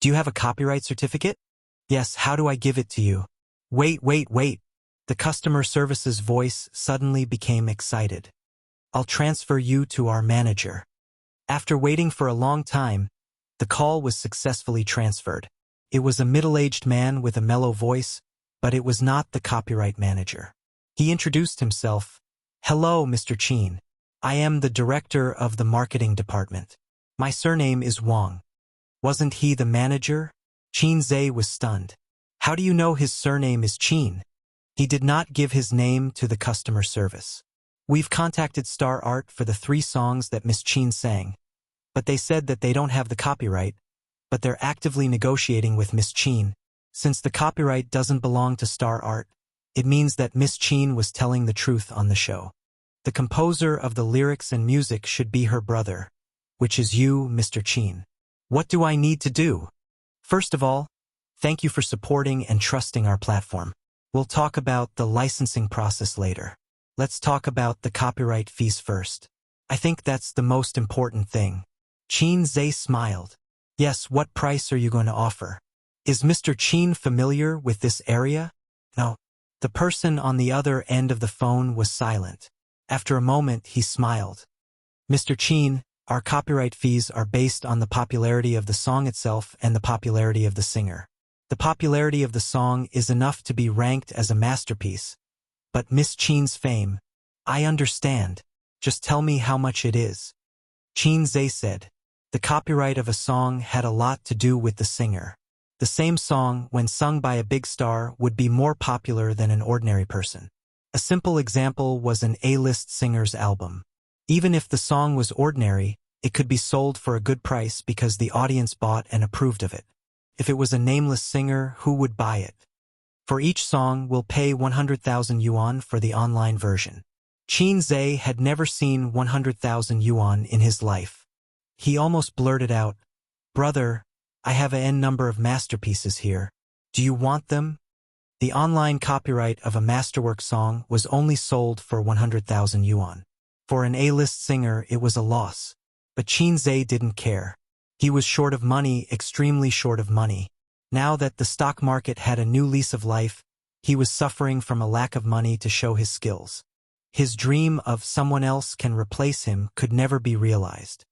have a copyright certificate? Yes, how do I give it to you? Wait. The customer service's voice suddenly became excited. I'll transfer you to our manager. After waiting for a long time, the call was successfully transferred. It was a middle-aged man with a mellow voice, but it was not the copyright manager. He introduced himself. Hello, Mr. Qin. I am the director of the marketing department. My surname is Wang. Wasn't he the manager? Qin Zhe was stunned. How do you know his surname is Qin? He did not give his name to the customer service. We've contacted Star Art for the 3 songs that Miss Qin sang, but they said that they don't have the copyright, but they're actively negotiating with Miss Qin. Since the copyright doesn't belong to Star Art, it means that Miss Qin was telling the truth on the show. The composer of the lyrics and music should be her brother, which is you, Mr. Qin. What do I need to do? First of all, thank you for supporting and trusting our platform. We'll talk about the licensing process later. Let's talk about the copyright fees first. I think that's the most important thing. Qin Zhe smiled. Yes, what price are you going to offer? Is Mr. Qin familiar with this area? No. The person on the other end of the phone was silent. After a moment, he smiled. Mr. Qin, our copyright fees are based on the popularity of the song itself and the popularity of the singer. The popularity of the song is enough to be ranked as a masterpiece. But Miss Qin's fame, I understand. Just tell me how much it is. Qin Zhe said. The copyright of a song had a lot to do with the singer. The same song, when sung by a big star, would be more popular than an ordinary person. A simple example was an A-list singer's album. Even if the song was ordinary, it could be sold for a good price because the audience bought and approved of it. If it was a nameless singer, who would buy it? For each song, we'll pay 100,000 yuan for the online version. Qin Zhe had never seen 100,000 yuan in his life. He almost blurted out, Brother, I have n number of masterpieces here. Do you want them? The online copyright of a masterwork song was only sold for 100,000 yuan. For an A-list singer, it was a loss. But Qin Zhe didn't care. He was short of money, extremely short of money. Now that the stock market had a new lease of life, he was suffering from a lack of money to show his skills. His dream of someone else can replace him could never be realized.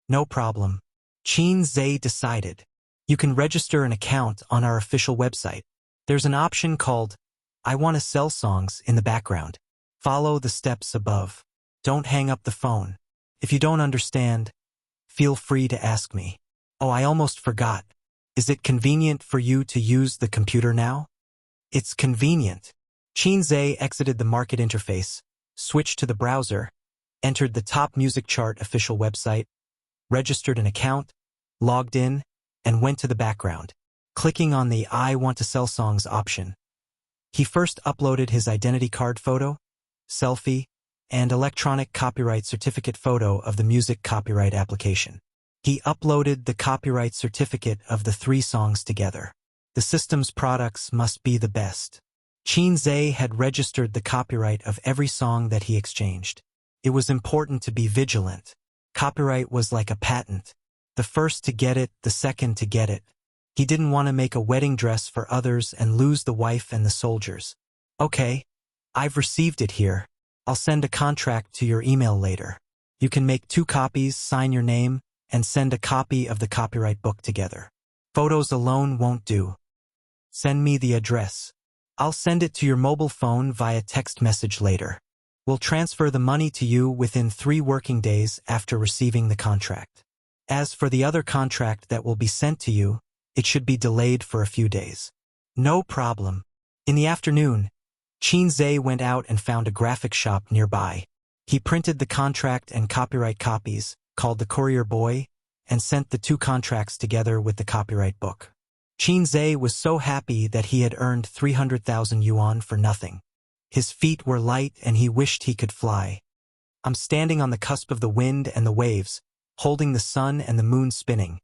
No problem. Qin Zhe decided. You can register an account on our official website. There's an option called, I want to sell songs in the background. Follow the steps above. Don't hang up the phone. If you don't understand, feel free to ask me. Oh, I almost forgot. Is it convenient for you to use the computer now? It's convenient. Qin Zhe exited the market interface, switched to the browser, entered the top music chart official website, registered an account, logged in, and went to the background, clicking on the I want to sell songs option. He first uploaded his identity card photo, selfie, and electronic copyright certificate photo of the music copyright application. He uploaded the copyright certificate of the 3 songs together. The system's products must be the best. Qin Zhe had registered the copyright of every song that he exchanged. It was important to be vigilant. Copyright was like a patent. The first to get it, the second to get it. He didn't want to make a wedding dress for others and lose the wife and the soldiers. Okay, I've received it here. I'll send a contract to your email later. You can make 2 copies, sign your name, and send a copy of the copyright book together. Photos alone won't do. Send me the address. I'll send it to your mobile phone via text message later. We'll transfer the money to you within 3 working days after receiving the contract. As for the other contract that will be sent to you, it should be delayed for a few days. No problem. In the afternoon, Qin went out and found a graphic shop nearby. He printed the contract and copyright copies, called the courier boy, and sent the 2 contracts together with the copyright book. Qin was so happy that he had earned 300,000 yuan for nothing. His feet were light and he wished he could fly. I'm standing on the cusp of the wind and the waves, holding the sun and the moon spinning.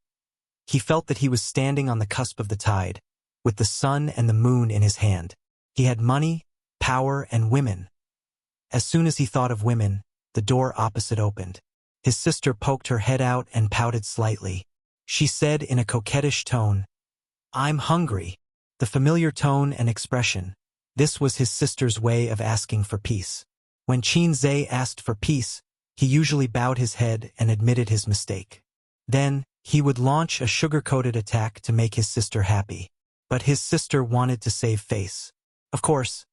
He felt that he was standing on the cusp of the tide, with the sun and the moon in his hand. He had money, power, and women. As soon as he thought of women, the door opposite opened. His sister poked her head out and pouted slightly. She said in a coquettish tone, "I'm hungry." The familiar tone and expression. This was his sister's way of asking for peace. When Qin asked for peace, he usually bowed his head and admitted his mistake. Then, he would launch a sugar-coated attack to make his sister happy. But his sister wanted to save face. Of course,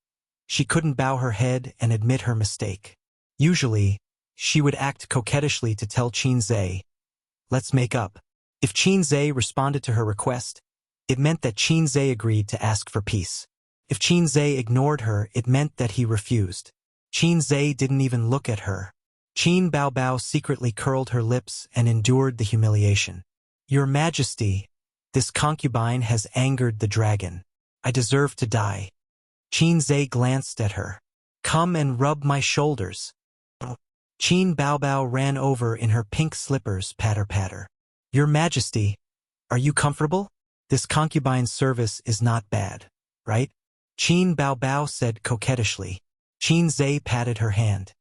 she couldn't bow her head and admit her mistake. Usually, she would act coquettishly to tell Qin, "Let's make up." If Qin responded to her request, it meant that Qin agreed to ask for peace. If Qin ignored her, it meant that he refused. Qin didn't even look at her. Qin Baobao secretly curled her lips and endured the humiliation. "Your Majesty, this concubine has angered the dragon. I deserve to die." Qin glanced at her. "Come and rub my shoulders." Qin Baobao ran over in her pink slippers, patter-patter. "Your Majesty, are you comfortable? This concubine's service is not bad, right?" Qin Baobao said coquettishly. Qin patted her hand.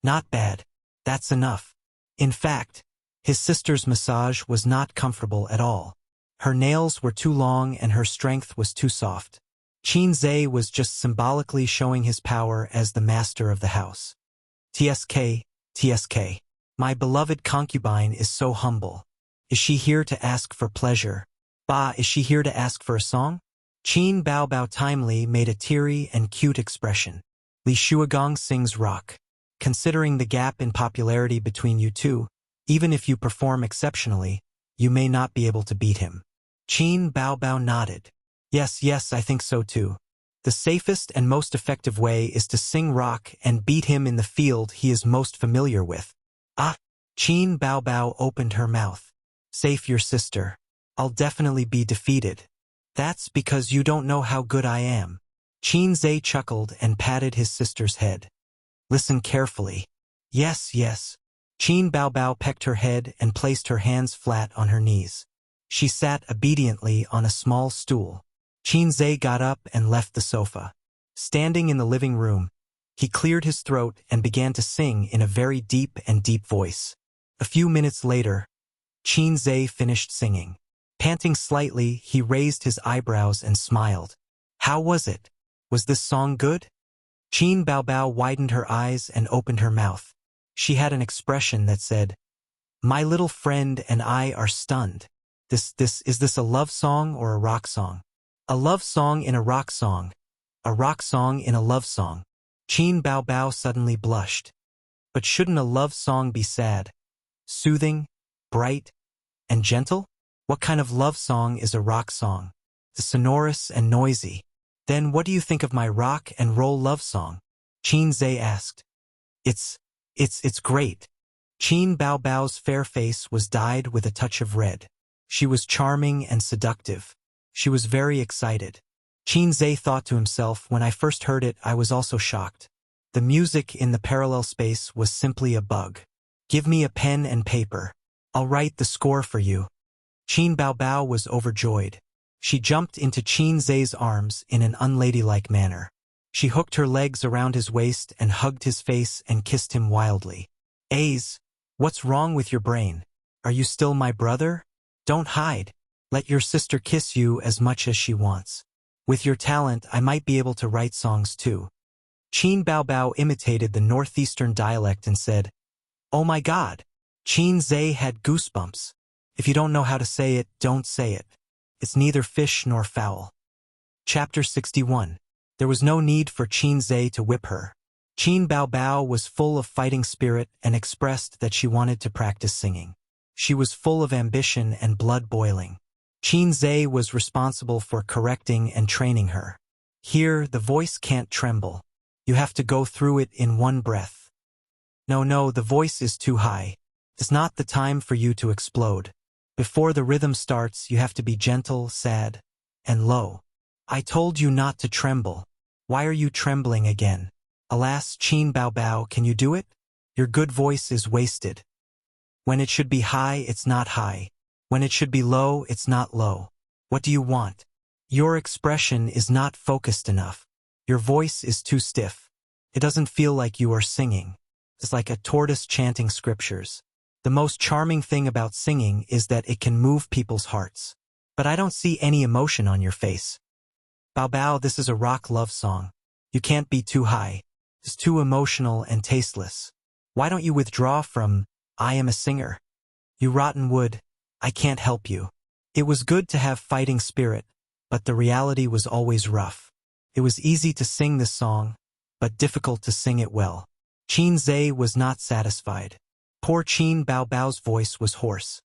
"Not bad. That's enough." In fact, his sister's massage was not comfortable at all. Her nails were too long and her strength was too soft. Qin was just symbolically showing his power as the master of the house. "TSK, TSK. My beloved concubine is so humble. Is she here to ask for pleasure? Ba, is she here to ask for a song?" Qin Baobao timely made a teary and cute expression. "Li Shuagong sings rock. Considering the gap in popularity between you two, even if you perform exceptionally, you may not be able to beat him." Qin Baobao nodded. Yes, I think so too. The safest and most effective way is to sing rock and beat him in the field he is most familiar with." "Ah!" Qin Baobao opened her mouth. "Safe your sister. I'll definitely be defeated." "That's because you don't know how good I am." Qin chuckled and patted his sister's head. "Listen carefully." Yes. Qin Baobao pecked her head and placed her hands flat on her knees. She sat obediently on a small stool. Qin got up and left the sofa. Standing in the living room, he cleared his throat and began to sing in a very deep voice. A few minutes later, Qin finished singing. Panting slightly, he raised his eyebrows and smiled. "How was it? Was this song good?" Qin Baobao widened her eyes and opened her mouth. She had an expression that said, "My little friend and I are stunned. Is this a love song or a rock song? A love song in a rock song. A rock song in a love song." Qin Baobao suddenly blushed. But shouldn't a love song be sad, soothing, bright, and gentle? What kind of love song is a rock song? The sonorous and noisy. "Then what do you think of my rock and roll love song?" Qin asked. It's great." Qin Baobao's fair face was dyed with a touch of red. She was charming and seductive. She was very excited. Qin thought to himself, "When I first heard it, I was also shocked. The music in the parallel space was simply a bug. Give me a pen and paper. I'll write the score for you." Qin Baobao was overjoyed. She jumped into Qin arms in an unladylike manner. She hooked her legs around his waist and hugged his face and kissed him wildly. "Aze, what's wrong with your brain? Are you still my brother? Don't hide. Let your sister kiss you as much as she wants. With your talent, I might be able to write songs too." Qin Baobao imitated the northeastern dialect and said, "Oh my God." Qin had goosebumps. If you don't know how to say it, don't say it. It's neither fish nor fowl. Chapter 61. There was no need for Qin Zhe to whip her. Qin Bao was full of fighting spirit and expressed that she wanted to practice singing. She was full of ambition and blood boiling. Qin Zhe was responsible for correcting and training her. Here, the voice can't tremble. You have to go through it in one breath. No, the voice is too high. It's not the time for you to explode. Before the rhythm starts, you have to be gentle, sad, and low. I told you not to tremble. Why are you trembling again? Alas, Qin Bao, can you do it? Your good voice is wasted. When it should be high, it's not high. When it should be low, it's not low. What do you want? Your expression is not focused enough. Your voice is too stiff. It doesn't feel like you are singing. It's like a tortoise chanting scriptures. The most charming thing about singing is that it can move people's hearts. But I don't see any emotion on your face. Bao, this is a rock love song. You can't be too high. It's too emotional and tasteless. Why don't you withdraw from, I am a singer? You rotten wood, I can't help you. It was good to have fighting spirit, but the reality was always rough. It was easy to sing this song, but difficult to sing it well. Qin Zhe was not satisfied. Poor Qin Bao's voice was hoarse.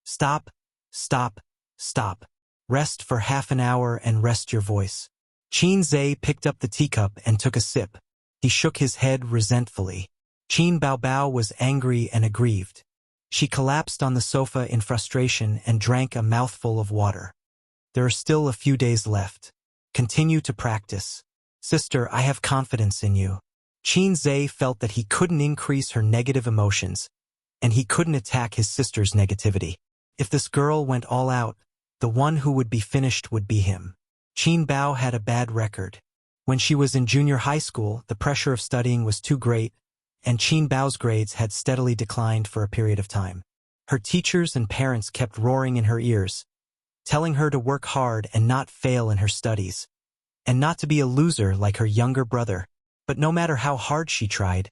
Stop, stop, stop. Rest for half an hour and rest your voice. Qin Zhe picked up the teacup and took a sip. He shook his head resentfully. Qin Bao was angry and aggrieved. She collapsed on the sofa in frustration and drank a mouthful of water. There are still a few days left. Continue to practice. Sister, I have confidence in you. Qin Zhe felt that he couldn't increase her negative emotions, and he couldn't attack his sister's negativity. If this girl went all out, the one who would be finished would be him. Qin Bao had a bad record. When she was in junior high school, the pressure of studying was too great, and Qin Bao's grades had steadily declined for a period of time. Her teachers and parents kept roaring in her ears, telling her to work hard and not fail in her studies, and not to be a loser like her younger brother. But no matter how hard she tried,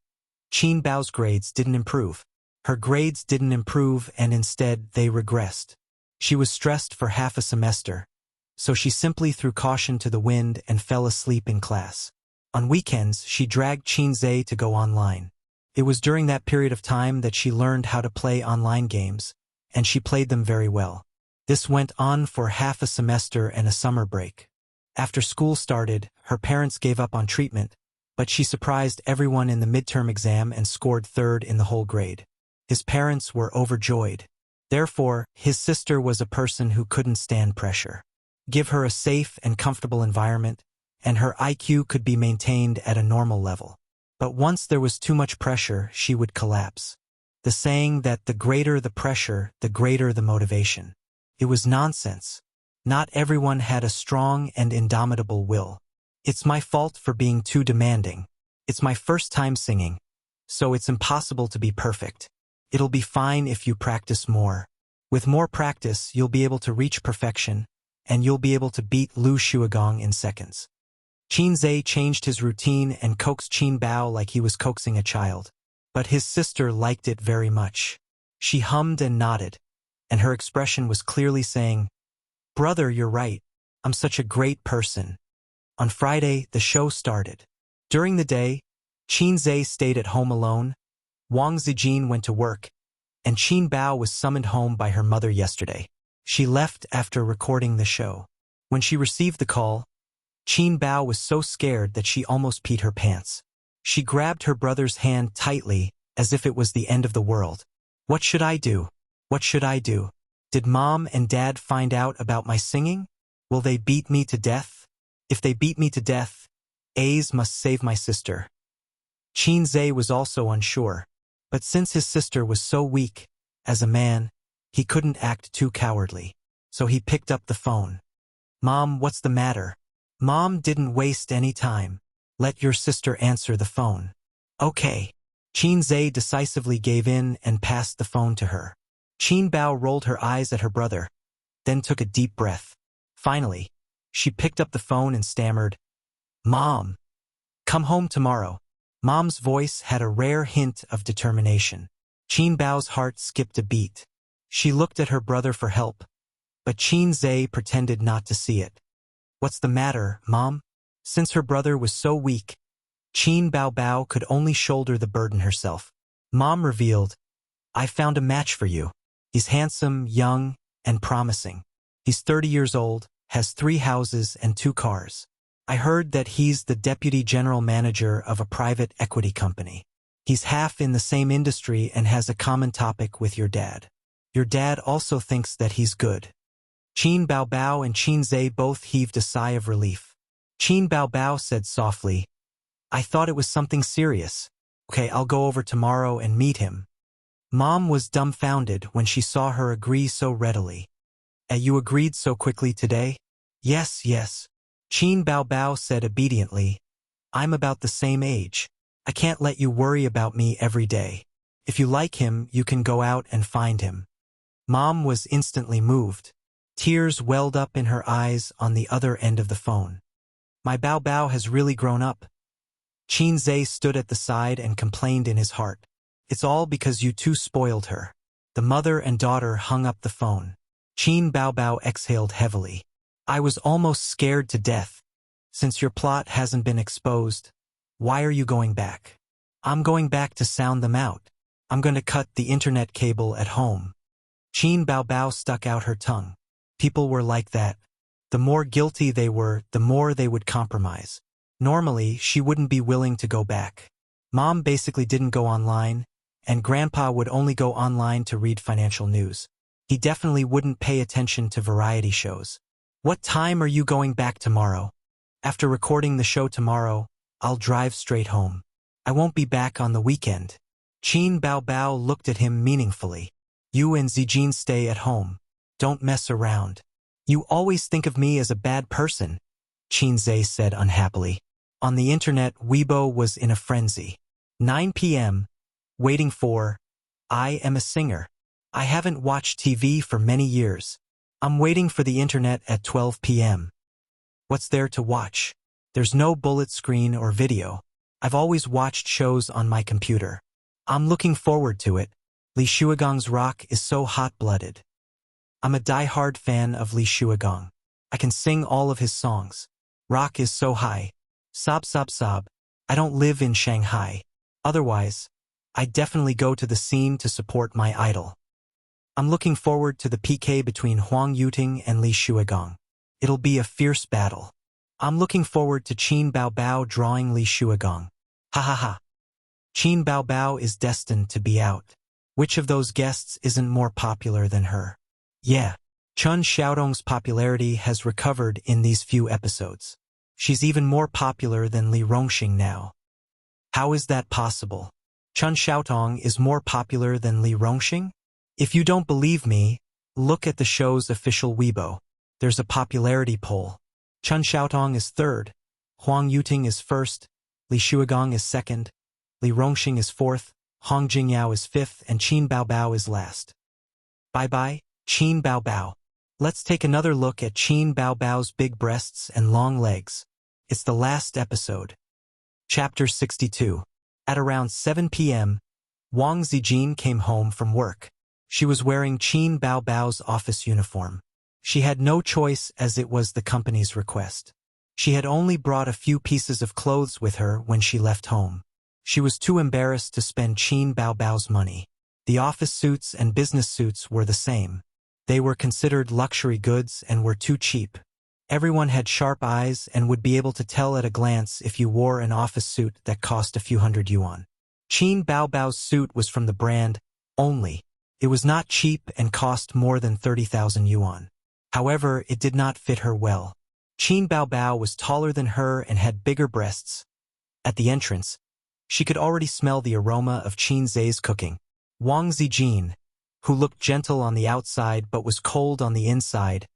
Qin Bao's grades didn't improve. Her grades didn't improve, and instead they regressed. She was stressed for half a semester, so she simply threw caution to the wind and fell asleep in class. On weekends, she dragged Qin Zhe to go online. It was during that period of time that she learned how to play online games, and she played them very well. This went on for half a semester and a summer break. After school started, her parents gave up on treatment, but she surprised everyone in the midterm exam and scored third in the whole grade. His parents were overjoyed. Therefore, his sister was a person who couldn't stand pressure. Give her a safe and comfortable environment, and her IQ could be maintained at a normal level. But once there was too much pressure, she would collapse. The saying that the greater the pressure, the greater the motivation. It was nonsense. Not everyone had a strong and indomitable will. It's my fault for being too demanding. It's my first time singing, so it's impossible to be perfect. It'll be fine if you practice more. With more practice, you'll be able to reach perfection, and you'll be able to beat Lu Shuagong in seconds. Qin Zhe changed his routine and coaxed Qin Bao like he was coaxing a child. But his sister liked it very much. She hummed and nodded, and her expression was clearly saying, "Brother, you're right. I'm such a great person." On Friday, the show started. During the day, Qin Zhe stayed at home alone, Wang Zijin went to work, and Qin Bao was summoned home by her mother yesterday. She left after recording the show. When she received the call, Qin Bao was so scared that she almost peed her pants. She grabbed her brother's hand tightly, as if it was the end of the world. What should I do? What should I do? Did Mom and Dad find out about my singing? Will they beat me to death? If they beat me to death, A's must save my sister. Qin Zhe was also unsure, but since his sister was so weak, as a man, he couldn't act too cowardly. So he picked up the phone. "Mom, what's the matter?" Mom didn't waste any time. "Let your sister answer the phone." "Okay." Qin Zhe decisively gave in and passed the phone to her. Qin Bao rolled her eyes at her brother, then took a deep breath. Finally, she picked up the phone and stammered, "Mom, come home tomorrow." Mom's voice had a rare hint of determination. Qin Bao's heart skipped a beat. She looked at her brother for help, but Qin Zhe pretended not to see it. "What's the matter, Mom?" Since her brother was so weak, Qin Bao Bao could only shoulder the burden herself. Mom revealed, "I found a match for you. He's handsome, young, and promising. He's 30 years old, has 3 houses and 2 cars. I heard that he's the deputy general manager of a private equity company. He's half in the same industry and has a common topic with your dad. Your dad also thinks that he's good." Qin Bao Bao and Qin Zhe both heaved a sigh of relief. Qin Bao Bao said softly, "I thought it was something serious. Okay, I'll go over tomorrow and meet him." Mom was dumbfounded when she saw her agree so readily. "You agreed so quickly today?" Yes. Qin Bao Bao said obediently, "I'm about the same age. I can't let you worry about me every day. If you like him, you can go out and find him." Mom was instantly moved. Tears welled up in her eyes on the other end of the phone. "My Bao Bao has really grown up." Qin Zhe stood at the side and complained in his heart. "It's all because you two spoiled her." The mother and daughter hung up the phone. Qin Bao Bao exhaled heavily. "I was almost scared to death. Since your plot hasn't been exposed, why are you going back?" "I'm going back to sound them out. I'm going to cut the internet cable at home." Qin Bao Bao stuck out her tongue. People were like that. The more guilty they were, the more they would compromise. Normally, she wouldn't be willing to go back. Mom basically didn't go online, and Grandpa would only go online to read financial news. He definitely wouldn't pay attention to variety shows. "What time are you going back tomorrow?" "After recording the show tomorrow, I'll drive straight home. I won't be back on the weekend." Qin Bao Bao looked at him meaningfully. "You and Zijin stay at home. Don't mess around." "You always think of me as a bad person," Qin Zhe said unhappily. On the internet, Weibo was in a frenzy. 9 p.m. Waiting for "I am a singer. I haven't watched TV for many years. I'm waiting for the internet at 12 p.m. What's there to watch? There's no bullet screen or video. I've always watched shows on my computer. I'm looking forward to it. Li Shuagong's rock is so hot-blooded. I'm a die-hard fan of Li Shuagong. I can sing all of his songs. Rock is so high. Sob sob sob. I don't live in Shanghai. Otherwise, I'd definitely go to the scene to support my idol. I'm looking forward to the PK between Huang Yuting and Li Shuagong. It'll be a fierce battle. I'm looking forward to Qin Bao Bao drawing Li Shuagong. Ha ha ha. Qin Bao Bao is destined to be out. Which of those guests isn't more popular than her? Yeah. Chen Xiaodong's popularity has recovered in these few episodes. She's even more popular than Li Rongxing now. How is that possible? Chen Xiaodong is more popular than Li Rongxing? If you don't believe me, look at the show's official Weibo. There's a popularity poll. Chen Xiaodong is 3rd, Huang Yuting is 1st, Li Shuagong is 2nd, Li Rongxing is 4th, Hong Jingyao is 5th, and Qin Bao Bao is last. Bye-bye, Qin Bao Bao. Let's take another look at Qin Bao Bao's big breasts and long legs. It's the last episode. Chapter 62. At around 7 p.m., Wang Zijin came home from work. She was wearing Qin Bao Bao's office uniform. She had no choice as it was the company's request. She had only brought a few pieces of clothes with her when she left home. She was too embarrassed to spend Qin Bao Bao's money. The office suits and business suits were the same. They were considered luxury goods and were too cheap. Everyone had sharp eyes and would be able to tell at a glance if you wore an office suit that cost a few hundred yuan. Qin Bao Bao's suit was from the brand Only. It was not cheap and cost more than 30,000 yuan. However, it did not fit her well. Qin Bao Bao was taller than her and had bigger breasts. At the entrance, she could already smell the aroma of Qin Zhe's cooking. Wang Zijin, who looked gentle on the outside but was cold on the inside,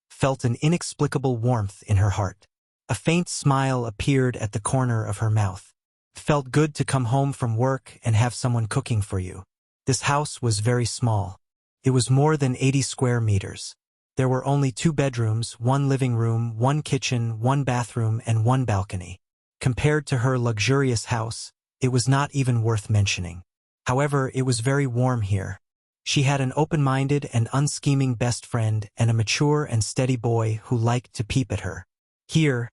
felt an inexplicable warmth in her heart. A faint smile appeared at the corner of her mouth. It felt good to come home from work and have someone cooking for you. This house was very small. It was more than 80 square meters. There were only 2 bedrooms, 1 living room, 1 kitchen, 1 bathroom, and 1 balcony. Compared to her luxurious house, it was not even worth mentioning. However, it was very warm here. She had an open-minded and unscheming best friend and a mature and steady boy who liked to peep at her. Here,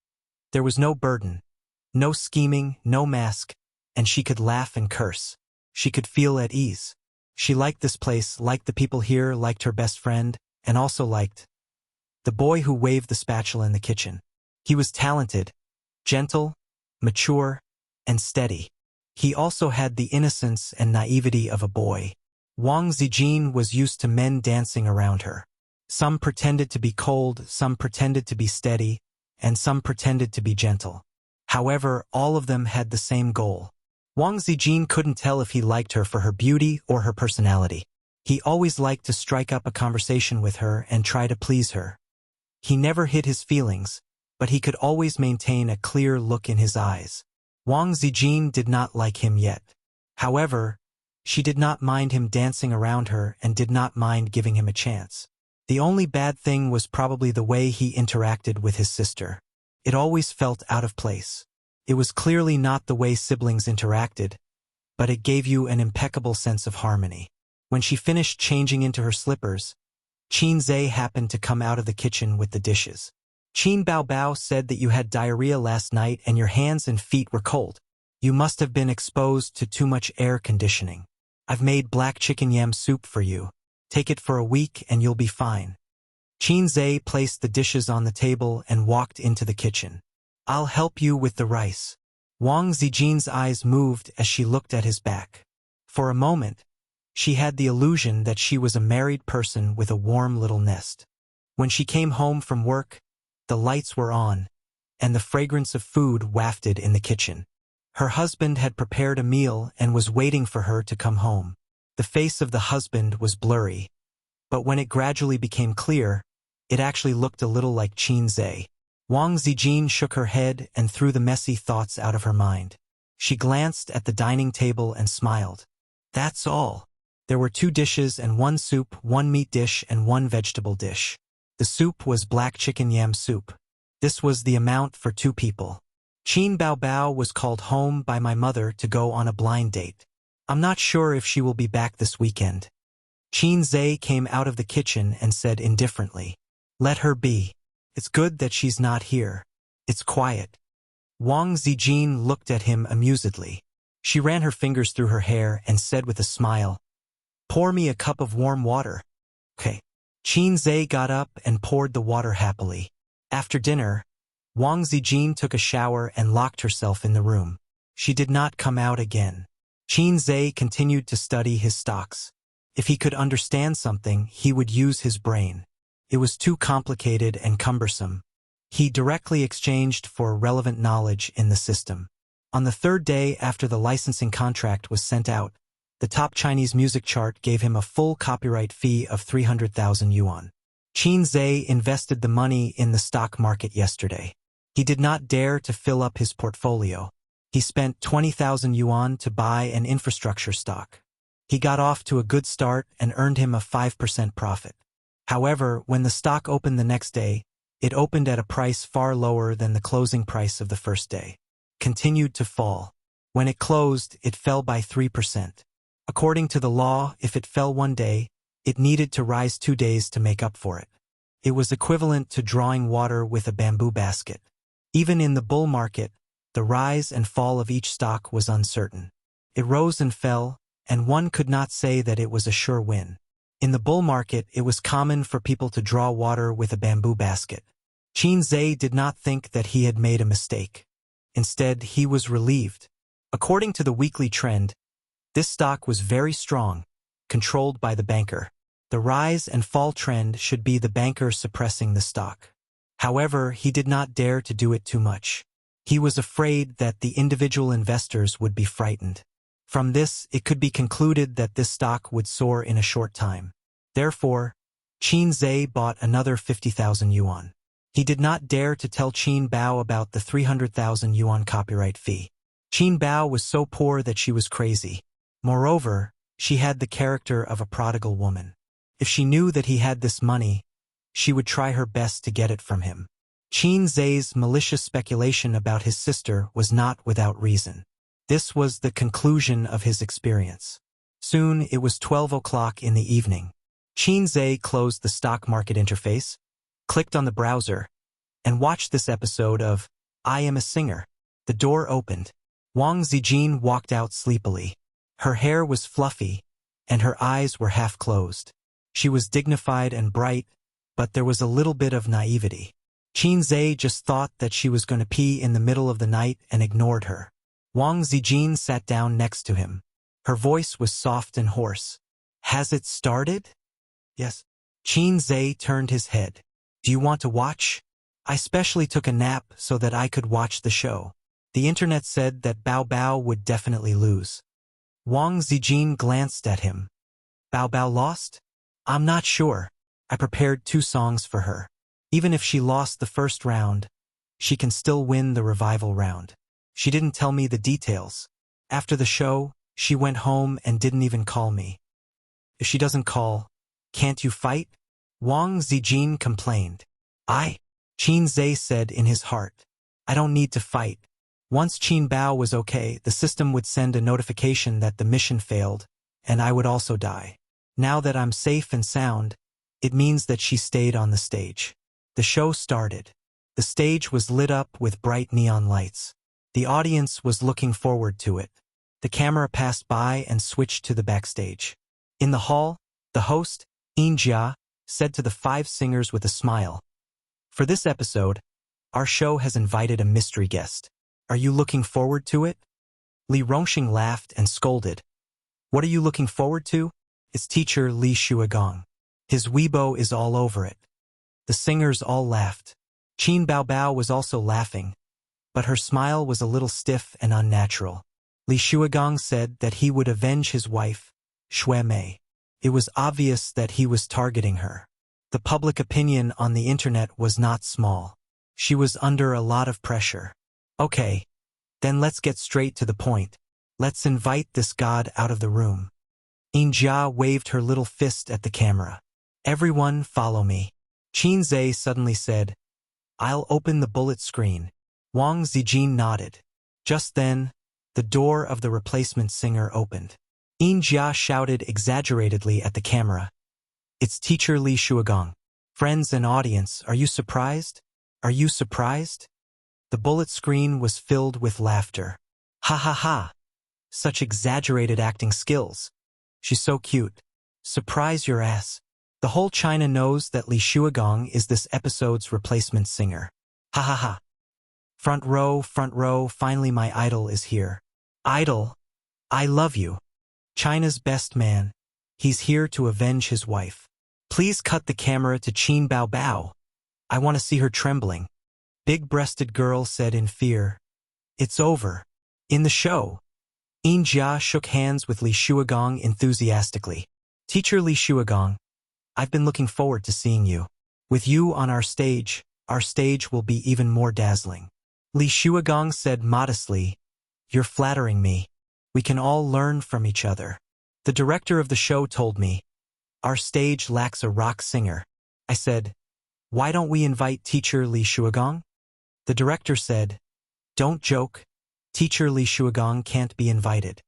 There was no burden, no scheming, no mask, and she could laugh and curse. She could feel at ease. She liked this place, liked the people here, liked her best friend, and also liked the boy who waved the spatula in the kitchen. He was talented, gentle, mature, and steady. He also had the innocence and naivety of a boy. Wang Zijin was used to men dancing around her. Some pretended to be cold, some pretended to be steady, and some pretended to be gentle. However, all of them had the same goal. Wang Zijin couldn't tell if he liked her for her beauty or her personality. He always liked to strike up a conversation with her and try to please her. He never hid his feelings, but he could always maintain a clear look in his eyes. Wang Zijin did not like him yet. However, she did not mind him dancing around her and did not mind giving him a chance. The only bad thing was probably the way he interacted with his sister. It always felt out of place. It was clearly not the way siblings interacted, but it gave you an impeccable sense of harmony. When she finished changing into her slippers, Qin Zhe happened to come out of the kitchen with the dishes. Qin Baobao said that you had diarrhea last night and your hands and feet were cold. You must have been exposed to too much air conditioning. I've made black chicken yam soup for you. Take it for a week and you'll be fine. Qin Zhe placed the dishes on the table and walked into the kitchen. I'll help you with the rice. Wang Zijin's eyes moved as she looked at his back. For a moment, she had the illusion that she was a married person with a warm little nest. When she came home from work, the lights were on, and the fragrance of food wafted in the kitchen. Her husband had prepared a meal and was waiting for her to come home. The face of the husband was blurry, but when it gradually became clear, it actually looked a little like Qin Zhe. Wang Zijin shook her head and threw the messy thoughts out of her mind. She glanced at the dining table and smiled. That's all. There were 2 dishes and 1 soup, 1 meat dish and 1 vegetable dish. The soup was black chicken yam soup. This was the amount for 2 people. Qin Baobao was called home by my mother to go on a blind date. I'm not sure if she will be back this weekend. Qin Zhe came out of the kitchen and said indifferently, let her be. It's good that she's not here. It's quiet. Wang Zijin looked at him amusedly. She ran her fingers through her hair and said with a smile, pour me a cup of warm water. Okay. Qin Zhe got up and poured the water happily. After dinner, Wang Zijin took a shower and locked herself in the room. She did not come out again. Qin Zhe continued to study his stocks. If he could understand something, he would use his brain. It was too complicated and cumbersome. He directly exchanged for relevant knowledge in the system. On the 3rd day after the licensing contract was sent out, the top Chinese music chart gave him a full copyright fee of 300,000 yuan. Qin Zhe invested the money in the stock market yesterday. He did not dare to fill up his portfolio. He spent 20,000 yuan to buy an infrastructure stock. He got off to a good start and earned him a 5% profit. However, when the stock opened the next day, it opened at a price far lower than the closing price of the first day. Continued to fall. When it closed, it fell by 3%. According to the law, if it fell one day, it needed to rise 2 days to make up for it. It was equivalent to drawing water with a bamboo basket. Even in the bull market, the rise and fall of each stock was uncertain. It rose and fell, and one could not say that it was a sure win. In the bull market, it was common for people to draw water with a bamboo basket. Qin Zhe did not think that he had made a mistake. Instead, he was relieved. According to the weekly trend, this stock was very strong, controlled by the banker. The rise and fall trend should be the banker suppressing the stock. However, he did not dare to do it too much. He was afraid that the individual investors would be frightened. From this, it could be concluded that this stock would soar in a short time. Therefore, Qin Zhe bought another 50,000 yuan. He did not dare to tell Qin Bao about the 300,000 yuan copyright fee. Qin Bao was so poor that she was crazy. Moreover, she had the character of a prodigal woman. If she knew that he had this money, she would try her best to get it from him. Qin Zhe's malicious speculation about his sister was not without reason. This was the conclusion of his experience. Soon it was 12 o'clock in the evening. Qin Zhe closed the stock market interface, clicked on the browser, and watched this episode of I am a singer. The door opened. Wang Zijin walked out sleepily. Her hair was fluffy, and her eyes were half closed. She was dignified and bright, but there was a little bit of naivety. Qin Zhe just thought that she was going to pee in the middle of the night and ignored her. Wang Zijin sat down next to him. Her voice was soft and hoarse. Has it started? Yes. Qin Zhe turned his head. Do you want to watch? I specially took a nap so that I could watch the show. The internet said that Bao Bao would definitely lose. Wang Zijin glanced at him. Bao Bao lost? I'm not sure. I prepared 2 songs for her. Even if she lost the first round, she can still win the revival round. She didn't tell me the details. After the show, she went home and didn't even call me. If she doesn't call, can't you fight? Wang Zijin complained. Qin Zhe said in his heart. I don't need to fight. Once Qin Bao was okay, the system would send a notification that the mission failed, and I would also die. Now that I'm safe and sound, it means that she stayed on the stage. The show started. The stage was lit up with bright neon lights. The audience was looking forward to it. The camera passed by and switched to the backstage. In the hall, the host, Yin Jia, said to the 5 singers with a smile, for this episode, our show has invited a mystery guest. Are you looking forward to it? Li Rongxing laughed and scolded. What are you looking forward to? It's teacher Li Shuagong. His Weibo is all over it. The singers all laughed. Qin Bao Bao was also laughing, but her smile was a little stiff and unnatural. Li Shuagong said that he would avenge his wife, Xue Mei. It was obvious that he was targeting her. The public opinion on the internet was not small. She was under a lot of pressure. Okay, then let's get straight to the point. Let's invite this god out of the room. Yin Jia waved her little fist at the camera. Everyone follow me. Qin Zhe suddenly said, I'll open the bullet screen. Wang Zijin nodded. Just then, the door of the replacement singer opened. Yin Jia shouted exaggeratedly at the camera. It's teacher Li Shuagong. Friends and audience, are you surprised? Are you surprised? The bullet screen was filled with laughter. Ha ha ha. Such exaggerated acting skills. She's so cute. Surprise your ass. The whole China knows that Li Shuagong is this episode's replacement singer. Ha ha ha. Front row, finally my idol is here. Idol, I love you. China's best man. He's here to avenge his wife. Please cut the camera to Qin Bao Bao. I want to see her trembling. Big-breasted girl said in fear. It's over. In the show. Yin Jia shook hands with Li Shuagong enthusiastically. Teacher Li Shuagong, I've been looking forward to seeing you. With you on our stage will be even more dazzling. Li Shuagong said modestly, You're flattering me. We can all learn from each other. The director of the show told me, our stage lacks a rock singer. I said, why don't we invite teacher Li Shuagong? The director said, don't joke. Teacher Li Shuagong can't be invited.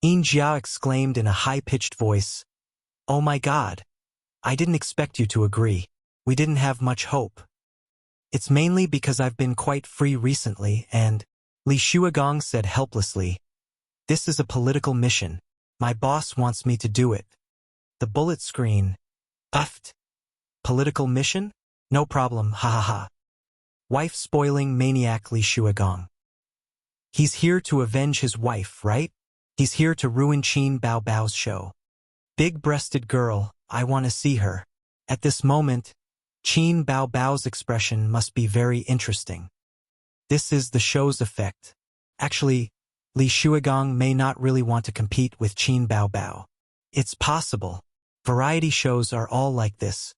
Yin Jia exclaimed in a high-pitched voice, oh my God. I didn't expect you to agree. We didn't have much hope. It's mainly because I've been quite free recently and, Li Shuagong said helplessly, this is a political mission. My boss wants me to do it. The bullet screen. Puffed. Political mission? No problem, ha ha ha. Wife-spoiling maniac Li Shuagong. He's here to avenge his wife, right? He's here to ruin Qin Bao Bao's show. Big-breasted girl, I want to see her. At this moment, Qin Bao Bao's expression must be very interesting. This is the show's effect. Actually, Li Shuagong may not really want to compete with Qin Bao Bao. It's possible. Variety shows are all like this.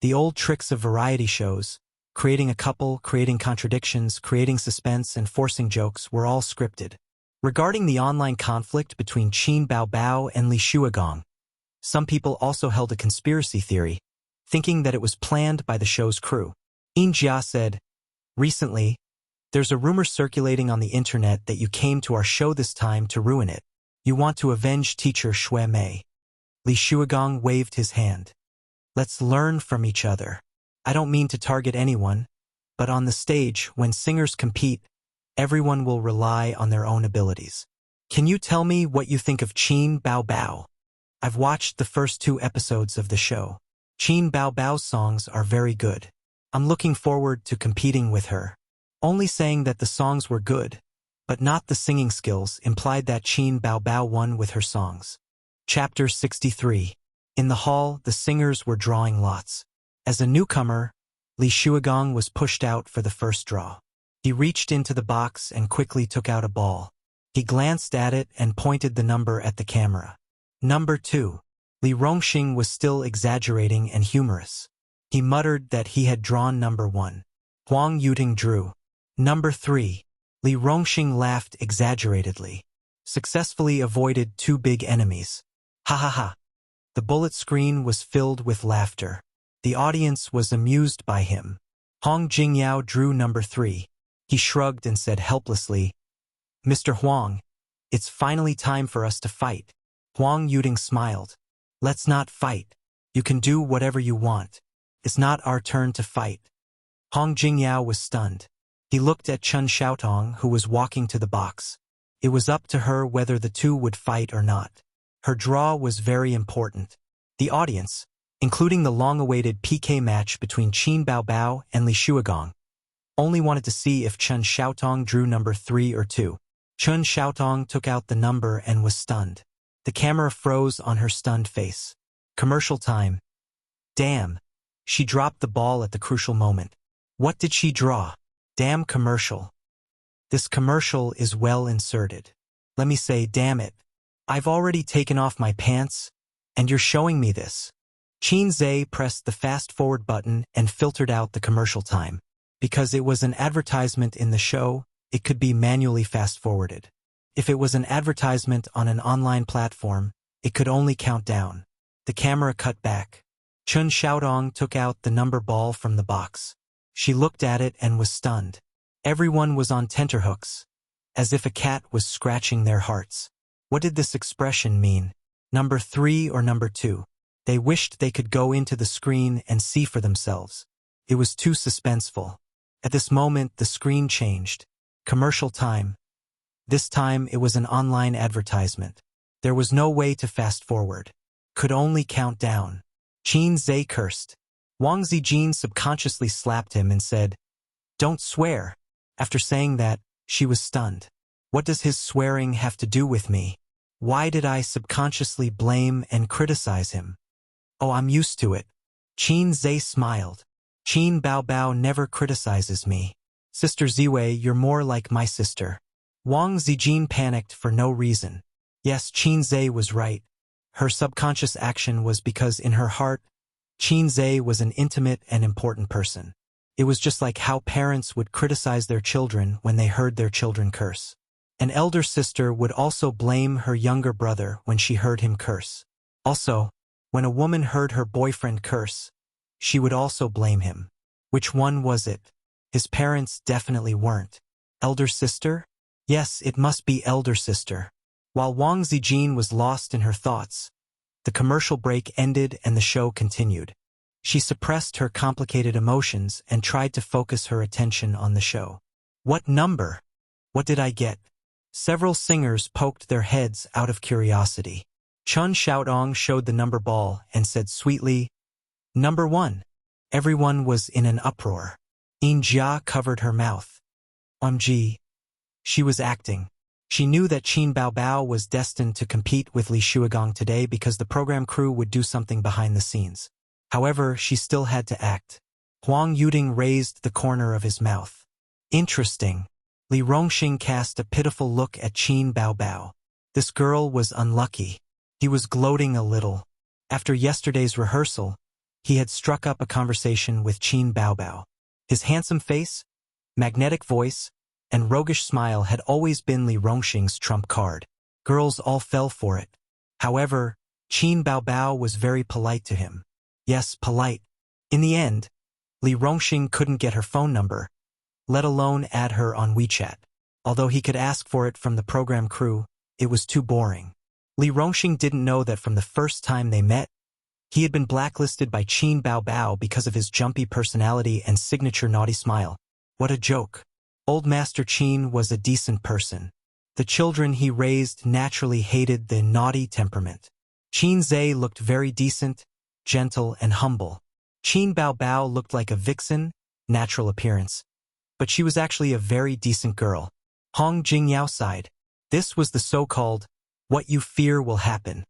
The old tricks of variety shows, creating a couple, creating contradictions, creating suspense, and forcing jokes were all scripted. Regarding the online conflict between Qin Bao Bao and Li Shuagong, some people also held a conspiracy theory, thinking that it was planned by the show's crew. Yin Jia said, recently, there's a rumor circulating on the internet that you came to our show this time to ruin it. You want to avenge teacher Xue Mei. Li Shuagong waved his hand. Let's learn from each other. I don't mean to target anyone, But on the stage, when singers compete, everyone will rely on their own abilities. Can you tell me what you think of Qin Bao Bao? I've watched the first 2 episodes of the show. Qin Bao Bao's songs are very good. I'm looking forward to competing with her. Only saying that the songs were good, but not the singing skills, implied that Qin Bao Bao won with her songs. Chapter 63. In the hall, the singers were drawing lots. As a newcomer, Li Shuagong was pushed out for the first draw. He reached into the box and quickly took out a ball. He glanced at it and pointed the number at the camera. Number 2. Li Rongxing was still exaggerating and humorous. He muttered that he had drawn number 1. Huang Yuting drew number 3. Li Rongxing laughed exaggeratedly. Successfully avoided 2 big enemies. Ha ha ha. The bullet screen was filled with laughter. The audience was amused by him. Hong Jingyao drew number 3. He shrugged and said helplessly, "Mr. Huang, it's finally time for us to fight." Huang Yuting smiled. "Let's not fight. You can do whatever you want. It's not our turn to fight." Hong Jingyao was stunned. He looked at Chen Xiaotong, who was walking to the box. It was up to her whether the 2 would fight or not. Her draw was very important. The audience, including the long-awaited PK match between Qin Bao Bao and Li Shuagong, only wanted to see if Chen Xiaotong drew number 3 or 2. Chen Xiaotong took out the number and was stunned. The camera froze on her stunned face. Commercial time. Damn. She dropped the ball at the crucial moment. What did she draw? Damn commercial. This commercial is well inserted. Let me say, damn it. I've already taken off my pants, and you're showing me this. Qin Zhe pressed the fast-forward button and filtered out the commercial time. Because it was an advertisement in the show, it could be manually fast-forwarded. If it was an advertisement on an online platform, it could only count down. The camera cut back. Chen Xiaodong took out the number ball from the box. She looked at it and was stunned. Everyone was on tenterhooks, as if a cat was scratching their hearts. What did this expression mean? Number 3 or number 2? They wished they could go into the screen and see for themselves. It was too suspenseful. At this moment, the screen changed. Commercial time. This time, it was an online advertisement. There was no way to fast forward. Could only count down. Qin Zhe cursed. Wang Zijin subconsciously slapped him and said, "Don't swear." After saying that, she was stunned. What does his swearing have to do with me? Why did I subconsciously blame and criticize him? Oh, I'm used to it. Qin Zhe smiled. Qin Bao Bao never criticizes me. Sister Ziwei, you're more like my sister. Wang Zijin panicked for no reason. Yes, Qin Zhe was right. Her subconscious action was because in her heart, Qin Zhe was an intimate and important person. It was just like how parents would criticize their children when they heard their children curse. An elder sister would also blame her younger brother when she heard him curse. Also, when a woman heard her boyfriend curse, she would also blame him. Which one was it? His parents definitely weren't. Elder sister? Yes, it must be elder sister. While Wang Zijin was lost in her thoughts, the commercial break ended and the show continued. She suppressed her complicated emotions and tried to focus her attention on the show. What number? What did I get? Several singers poked their heads out of curiosity. Chen Xiaodong showed the number ball and said sweetly, "Number 1." Everyone was in an uproar. Yin Jia covered her mouth. OMG. She was acting. She knew that Qin Bao Bao was destined to compete with Li Shuagong today because the program crew would do something behind the scenes. However, she still had to act. Huang Yuting raised the corner of his mouth. Interesting. Li Rongxing cast a pitiful look at Qin Bao Bao. This girl was unlucky. He was gloating a little. After yesterday's rehearsal, he had struck up a conversation with Qin Bao Bao. His handsome face, magnetic voice, and roguish smile had always been Li Rongxing's trump card. Girls all fell for it. However, Qin Bao Bao was very polite to him. Yes, polite. In the end, Li Rongxing couldn't get her phone number, let alone add her on WeChat. Although he could ask for it from the program crew, it was too boring. Li Rongxing didn't know that from the first time they met, he had been blacklisted by Qin Bao Bao because of his jumpy personality and signature naughty smile. What a joke. Old Master Qin was a decent person. The children he raised naturally hated the naughty temperament. Qin Zhe looked very decent, gentle, and humble. Qin Bao Bao looked like a vixen, natural appearance. But she was actually a very decent girl. Hong Jingyao sighed. This was the so-called, what you fear will happen.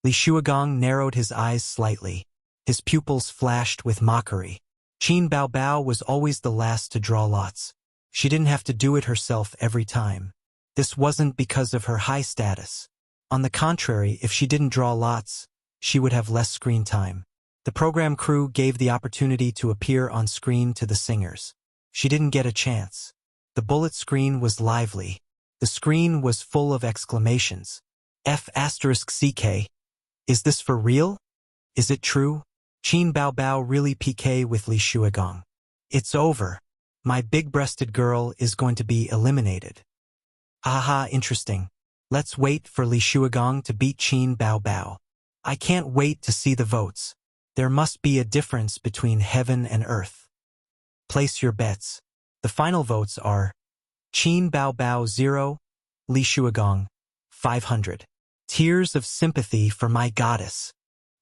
Li Shuagong narrowed his eyes slightly. His pupils flashed with mockery. Qin Bao Bao was always the last to draw lots. She didn't have to do it herself every time. This wasn't because of her high status. On the contrary, if she didn't draw lots, she would have less screen time. The program crew gave the opportunity to appear on screen to the singers. She didn't get a chance. The bullet screen was lively. The screen was full of exclamations. F***CK. Is this for real? Is it true? Qin Bao Bao really PK with Li Shuagong. It's over. My big-breasted girl is going to be eliminated. Haha, interesting. Let's wait for Li Shuagong to beat Qin Bao Bao. I can't wait to see the votes. There must be a difference between heaven and earth. Place your bets. The final votes are Qin Bao Bao 0, Li Shuagong 500. Tears of sympathy for my goddess.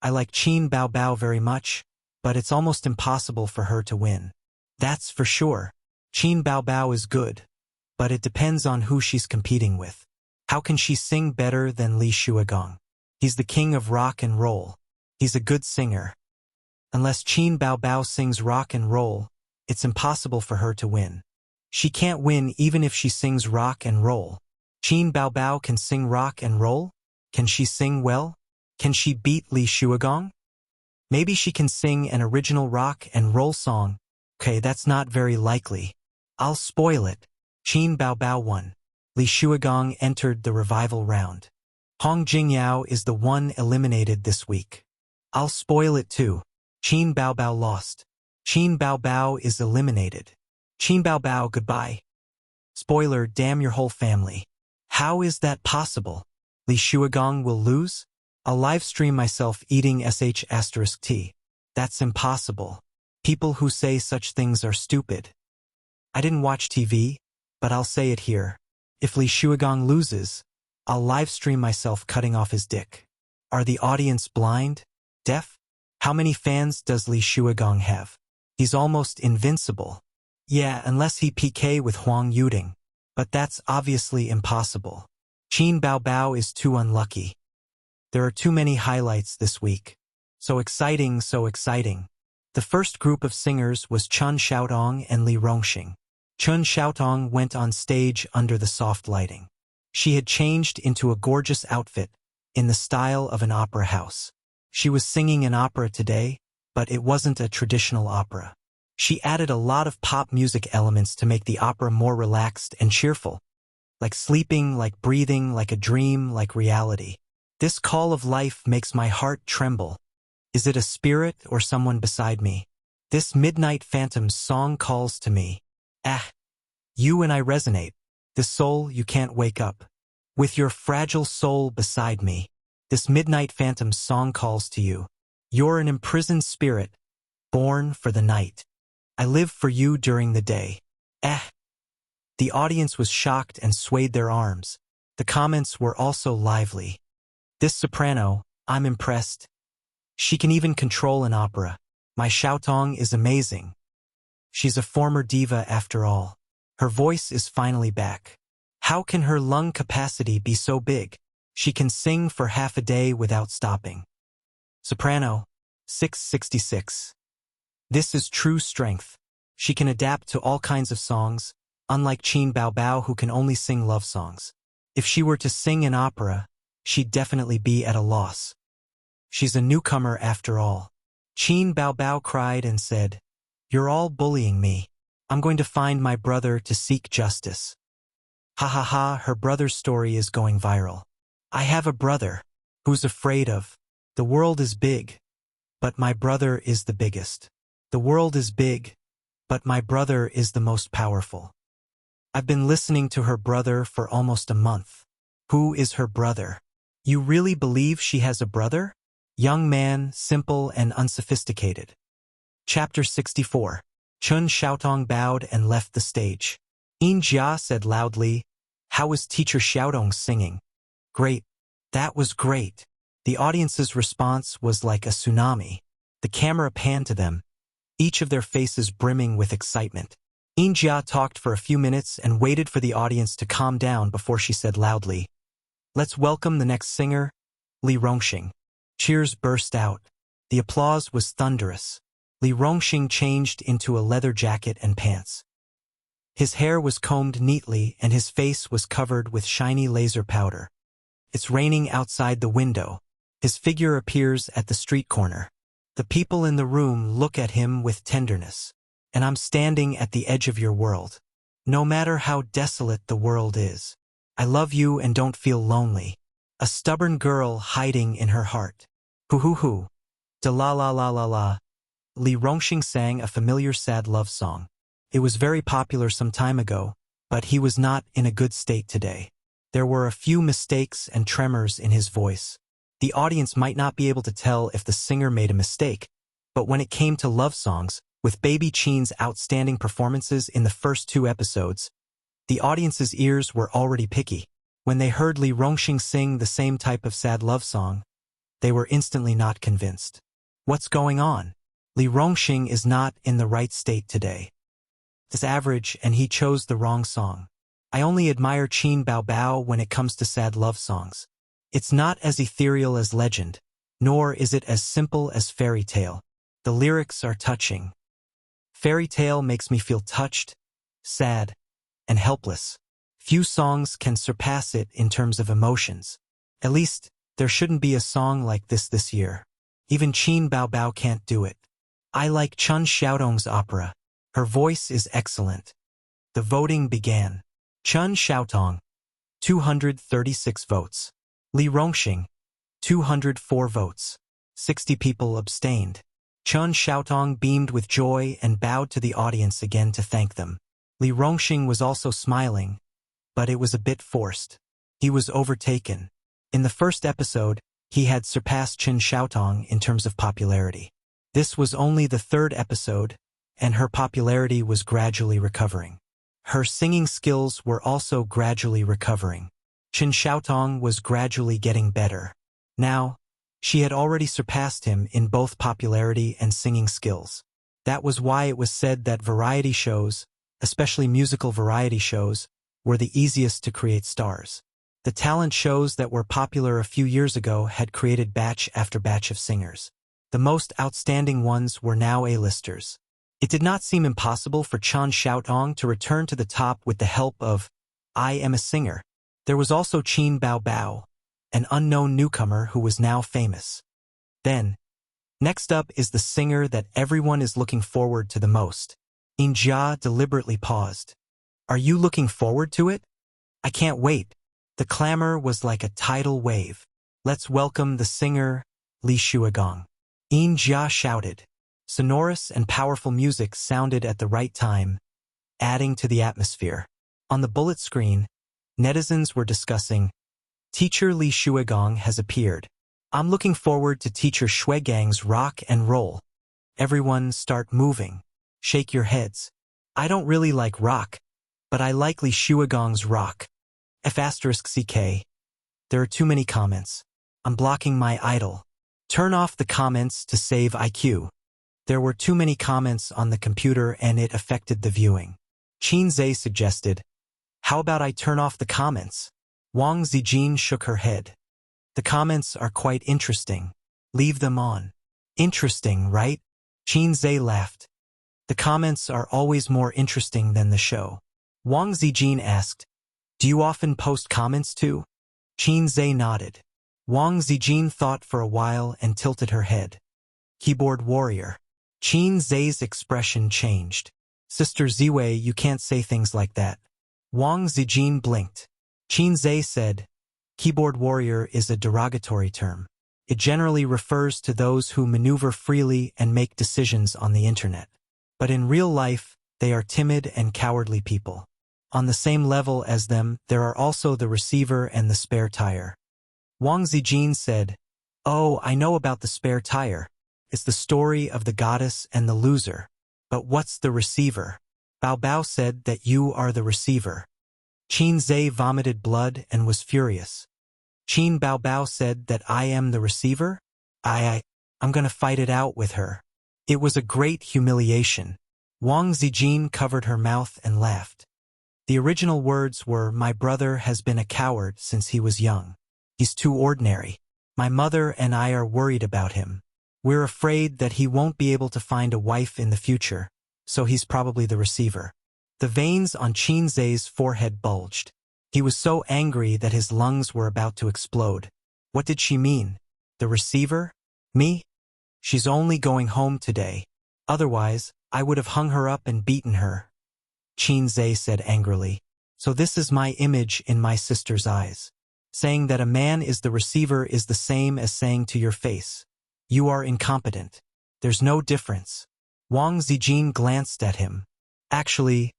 I like Qin Bao Bao very much, but it's almost impossible for her to win. That's for sure. Qin Bao Bao is good, but it depends on who she's competing with. How can she sing better than Li Shuagong? He's the king of rock and roll. He's a good singer. Unless Qin Bao Bao sings rock and roll, it's impossible for her to win. She can't win even if she sings rock and roll. Qin Bao Bao can sing rock and roll? Can she sing well? Can she beat Li Shuagong? Maybe she can sing an original rock and roll song. Okay, that's not very likely. I'll spoil it. Qin Bao Bao won. Li Shuagong entered the revival round. Hong Jingyao is the one eliminated this week. I'll spoil it too. Qin Bao Bao lost. Qin Bao Bao is eliminated. Qin Bao Bao goodbye. Spoiler, damn your whole family. How is that possible? Li Shuagong will lose? I'll live stream myself eating sh*t. That's impossible. People who say such things are stupid. I didn't watch TV, but I'll say it here. If Li Shuagong loses, I'll live stream myself cutting off his dick. Are the audience blind? Deaf? How many fans does Li Shuagong have? He's almost invincible. Yeah, unless he PK with Huang Yuding. But that's obviously impossible. Qin Bao Bao is too unlucky. There are too many highlights this week. So exciting, so exciting. The first group of singers was Chun Xiaotong and Li Rongxing. Chun Xiaotong went on stage under the soft lighting. She had changed into a gorgeous outfit, in the style of an opera house. She was singing an opera today, but it wasn't a traditional opera. She added a lot of pop music elements to make the opera more relaxed and cheerful. Like sleeping, like breathing, like a dream, like reality. This call of life makes my heart tremble. Is it a spirit or someone beside me? This midnight phantom's song calls to me. Ah, you and I resonate. The soul you can't wake up. With your fragile soul beside me. This midnight phantom's song calls to you. You're an imprisoned spirit, born for the night. I live for you during the day. Ah. The audience was shocked and swayed their arms. The comments were also lively. This soprano, I'm impressed. She can even control an opera. My Xiaotong is amazing. She's a former diva after all. Her voice is finally back. How can her lung capacity be so big? She can sing for half a day without stopping. Soprano, 666. This is true strength. She can adapt to all kinds of songs, unlike Qin Bao Bao who can only sing love songs. If she were to sing an opera, she'd definitely be at a loss. She's a newcomer after all. Qin Bao Bao cried and said, "You're all bullying me. I'm going to find my brother to seek justice." Ha ha ha, her brother's story is going viral. I have a brother. Who's afraid of? The world is big, but my brother is the biggest. The world is big, but my brother is the most powerful. I've been listening to her brother for almost a month. Who is her brother? You really believe she has a brother? Young man, simple and unsophisticated. Chapter 64. Chun Xiaotong bowed and left the stage. Yin Jia said loudly, "How was Teacher Xiaotong singing?" "Great. That was great." The audience's response was like a tsunami. The camera panned to them, each of their faces brimming with excitement. Yin Jia talked for a few minutes and waited for the audience to calm down before she said loudly, "Let's welcome the next singer, Li Rongxing." Cheers burst out. The applause was thunderous. Li Rongxing changed into a leather jacket and pants. His hair was combed neatly and his face was covered with shiny laser powder. It's raining outside the window. His figure appears at the street corner. The people in the room look at him with tenderness. And I'm standing at the edge of your world. No matter how desolate the world is, I love you and don't feel lonely. A stubborn girl hiding in her heart. Hoo hoo hoo. Da la la la la la. Li Rongxing sang a familiar sad love song. It was very popular some time ago, but he was not in a good state today. There were a few mistakes and tremors in his voice. The audience might not be able to tell if the singer made a mistake, but when it came to love songs, with Baby Chin's outstanding performances in the first 2 episodes, the audience's ears were already picky. When they heard Li Rongxing sing the same type of sad love song, they were instantly not convinced. What's going on? Li Rongxing is not in the right state today. It's average and he chose the wrong song. I only admire Qin Bao Bao when it comes to sad love songs. It's not as ethereal as legend, nor is it as simple as fairy tale. The lyrics are touching. Fairy tale makes me feel touched, sad, and helpless. Few songs can surpass it in terms of emotions. At least, there shouldn't be a song like this year. Even Qin Bao Bao can't do it. I like Chun Xiaotong's opera. Her voice is excellent. The voting began. Chun Xiaotong, 236 votes. Li Rongxing, 204 votes. 60 people abstained. Chun Xiaotong beamed with joy and bowed to the audience again to thank them. Li Rongxing was also smiling, but it was a bit forced. He was overtaken. In the first episode, he had surpassed Chun Xiaotong in terms of popularity. This was only the 3rd episode, and her popularity was gradually recovering. Her singing skills were also gradually recovering. Chun Xiaotong was gradually getting better. Now, she had already surpassed him in both popularity and singing skills. That was why it was said that variety shows, especially musical variety shows, were the easiest to create stars. The talent shows that were popular a few years ago had created batch after batch of singers. The most outstanding ones were now A-listers. It did not seem impossible for Chun Xiaotong to return to the top with the help of I Am a Singer. There was also Qin Bao Bao, an unknown newcomer who was now famous. Then, next up is the singer that everyone is looking forward to the most. Yin Jia deliberately paused. Are you looking forward to it? I can't wait. The clamor was like a tidal wave. Let's welcome the singer, Li Shuagong. Yin Jia shouted. Sonorous and powerful music sounded at the right time, adding to the atmosphere. On the bullet screen, netizens were discussing, Teacher Li Shuagong has appeared. I'm looking forward to Teacher Shuagong's rock and roll. Everyone start moving. Shake your heads. I don't really like rock, but I like Li Shuagong's rock. F*CK. There are too many comments. I'm blocking my idol. Turn off the comments to save IQ. There were too many comments on the computer and it affected the viewing. Qin Zhe suggested, how about I turn off the comments? Wang Zijin shook her head. The comments are quite interesting. Leave them on. Interesting, right? Qin Zhe laughed. The comments are always more interesting than the show. Wang Zijin asked, do you often post comments too? Qin Zhe nodded. Wang Zijin thought for a while and tilted her head. Keyboard warrior. Qin Zhe's expression changed. Sister Ziwei, you can't say things like that. Wang Zijin blinked. Qin Zhe said, keyboard warrior is a derogatory term. It generally refers to those who maneuver freely and make decisions on the internet. But in real life, they are timid and cowardly people. On the same level as them, there are also the receiver and the spare tire. Wang Zijin said, oh, I know about the spare tire. It's the story of the goddess and the loser. But what's the receiver? Bao Bao said that you are the receiver. Qin Zhe vomited blood and was furious. Qin Bao Bao said that I am the receiver? I'm gonna fight it out with her. It was a great humiliation. Wang Zijin covered her mouth and laughed. The original words were, my brother has been a coward since he was young. He's too ordinary. My mother and I are worried about him. We're afraid that he won't be able to find a wife in the future, so he's probably the receiver. The veins on Qin Zhe's forehead bulged. He was so angry that his lungs were about to explode. What did she mean? The receiver? Me? She's only going home today. Otherwise, I would have hung her up and beaten her. Qin Zhe said angrily. So this is my image in my sister's eyes. Saying that a man is the receiver is the same as saying to your face, you are incompetent. There's no difference. Wang Zijin glanced at him. Actually,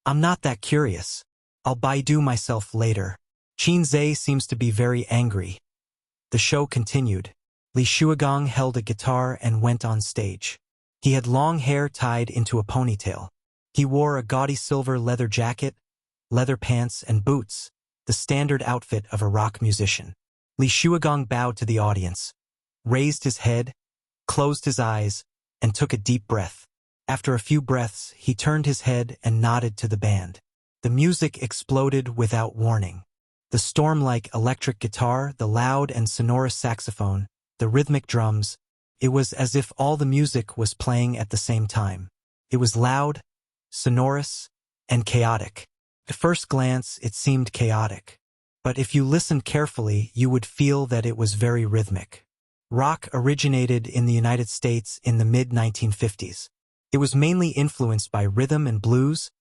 I'm not that curious. I'll Baidu myself later. Qin Zhe seems to be very angry. The show continued. Li Shuagong held a guitar and went on stage. He had long hair tied into a ponytail. He wore a gaudy silver leather jacket, leather pants, and boots, the standard outfit of a rock musician. Li Shuagong bowed to the audience, raised his head, closed his eyes, and took a deep breath. After a few breaths, he turned his head and nodded to the band. The music exploded without warning. The storm-like electric guitar, the loud and sonorous saxophone, the rhythmic drums, it was as if all the music was playing at the same time. It was loud, sonorous, and chaotic. At first glance, it seemed chaotic. But if you listened carefully, you would feel that it was very rhythmic. Rock originated in the United States in the mid-1950s. It was mainly influenced by rhythm and blues,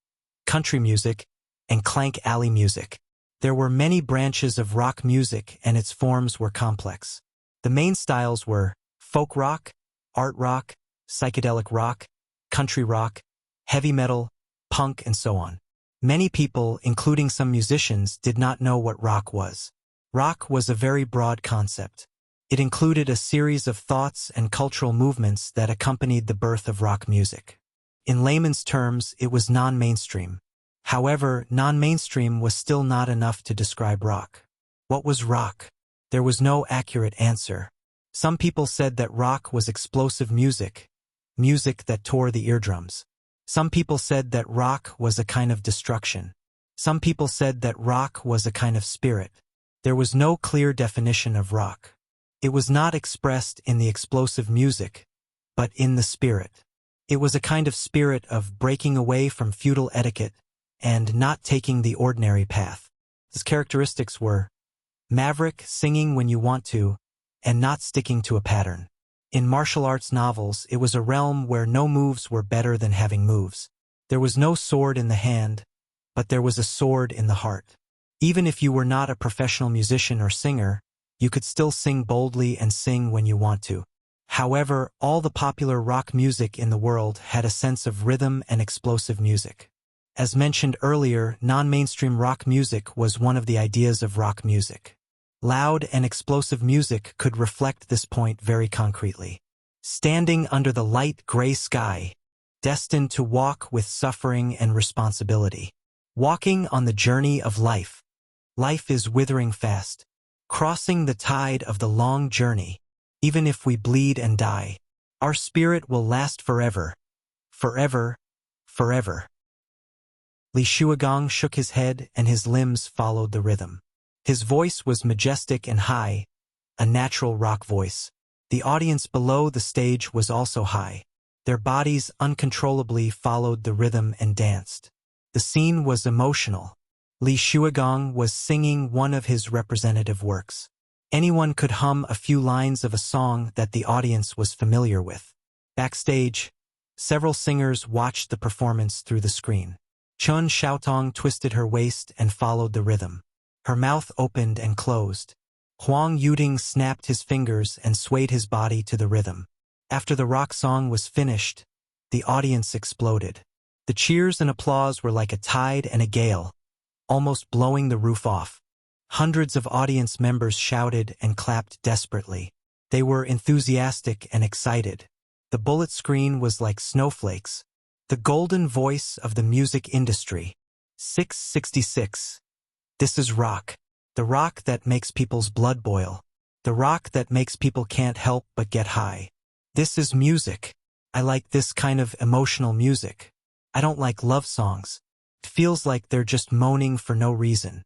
country music, and clank alley music. There were many branches of rock music and its forms were complex. The main styles were folk rock, art rock, psychedelic rock, country rock, heavy metal, punk, and so on. Many people, including some musicians, did not know what rock was. Rock was a very broad concept. It included a series of thoughts and cultural movements that accompanied the birth of rock music. In layman's terms, it was non-mainstream. However, non-mainstream was still not enough to describe rock. What was rock? There was no accurate answer. Some people said that rock was explosive music, music that tore the eardrums. Some people said that rock was a kind of destruction. Some people said that rock was a kind of spirit. There was no clear definition of rock. It was not expressed in the explosive music, but in the spirit. It was a kind of spirit of breaking away from feudal etiquette and not taking the ordinary path. Its characteristics were maverick, singing when you want to, and not sticking to a pattern. In martial arts novels, it was a realm where no moves were better than having moves. There was no sword in the hand, but there was a sword in the heart. Even if you were not a professional musician or singer, you could still sing boldly and sing when you want to. However, all the popular rock music in the world had a sense of rhythm and explosive music. As mentioned earlier, non-mainstream rock music was one of the ideas of rock music. Loud and explosive music could reflect this point very concretely. Standing under the light gray sky, destined to walk with suffering and responsibility. Walking on the journey of life. Life is withering fast. Crossing the tide of the long journey. Even if we bleed and die, our spirit will last forever. Forever. Forever. Li Shuagong shook his head and his limbs followed the rhythm. His voice was majestic and high, a natural rock voice. The audience below the stage was also high. Their bodies uncontrollably followed the rhythm and danced. The scene was emotional. Li Shuagong was singing one of his representative works. Anyone could hum a few lines of a song that the audience was familiar with. Backstage, several singers watched the performance through the screen. Chun Xiaotong twisted her waist and followed the rhythm. Her mouth opened and closed. Huang Yuding snapped his fingers and swayed his body to the rhythm. After the rock song was finished, the audience exploded. The cheers and applause were like a tide and a gale, almost blowing the roof off. Hundreds of audience members shouted and clapped desperately. They were enthusiastic and excited. The bullet screen was like snowflakes, The golden voice of the music industry. 666. This is rock. The rock that makes people's blood boil. The rock that makes people can't help but get high. This is music. I like this kind of emotional music. I don't like love songs. It feels like they're just moaning for no reason.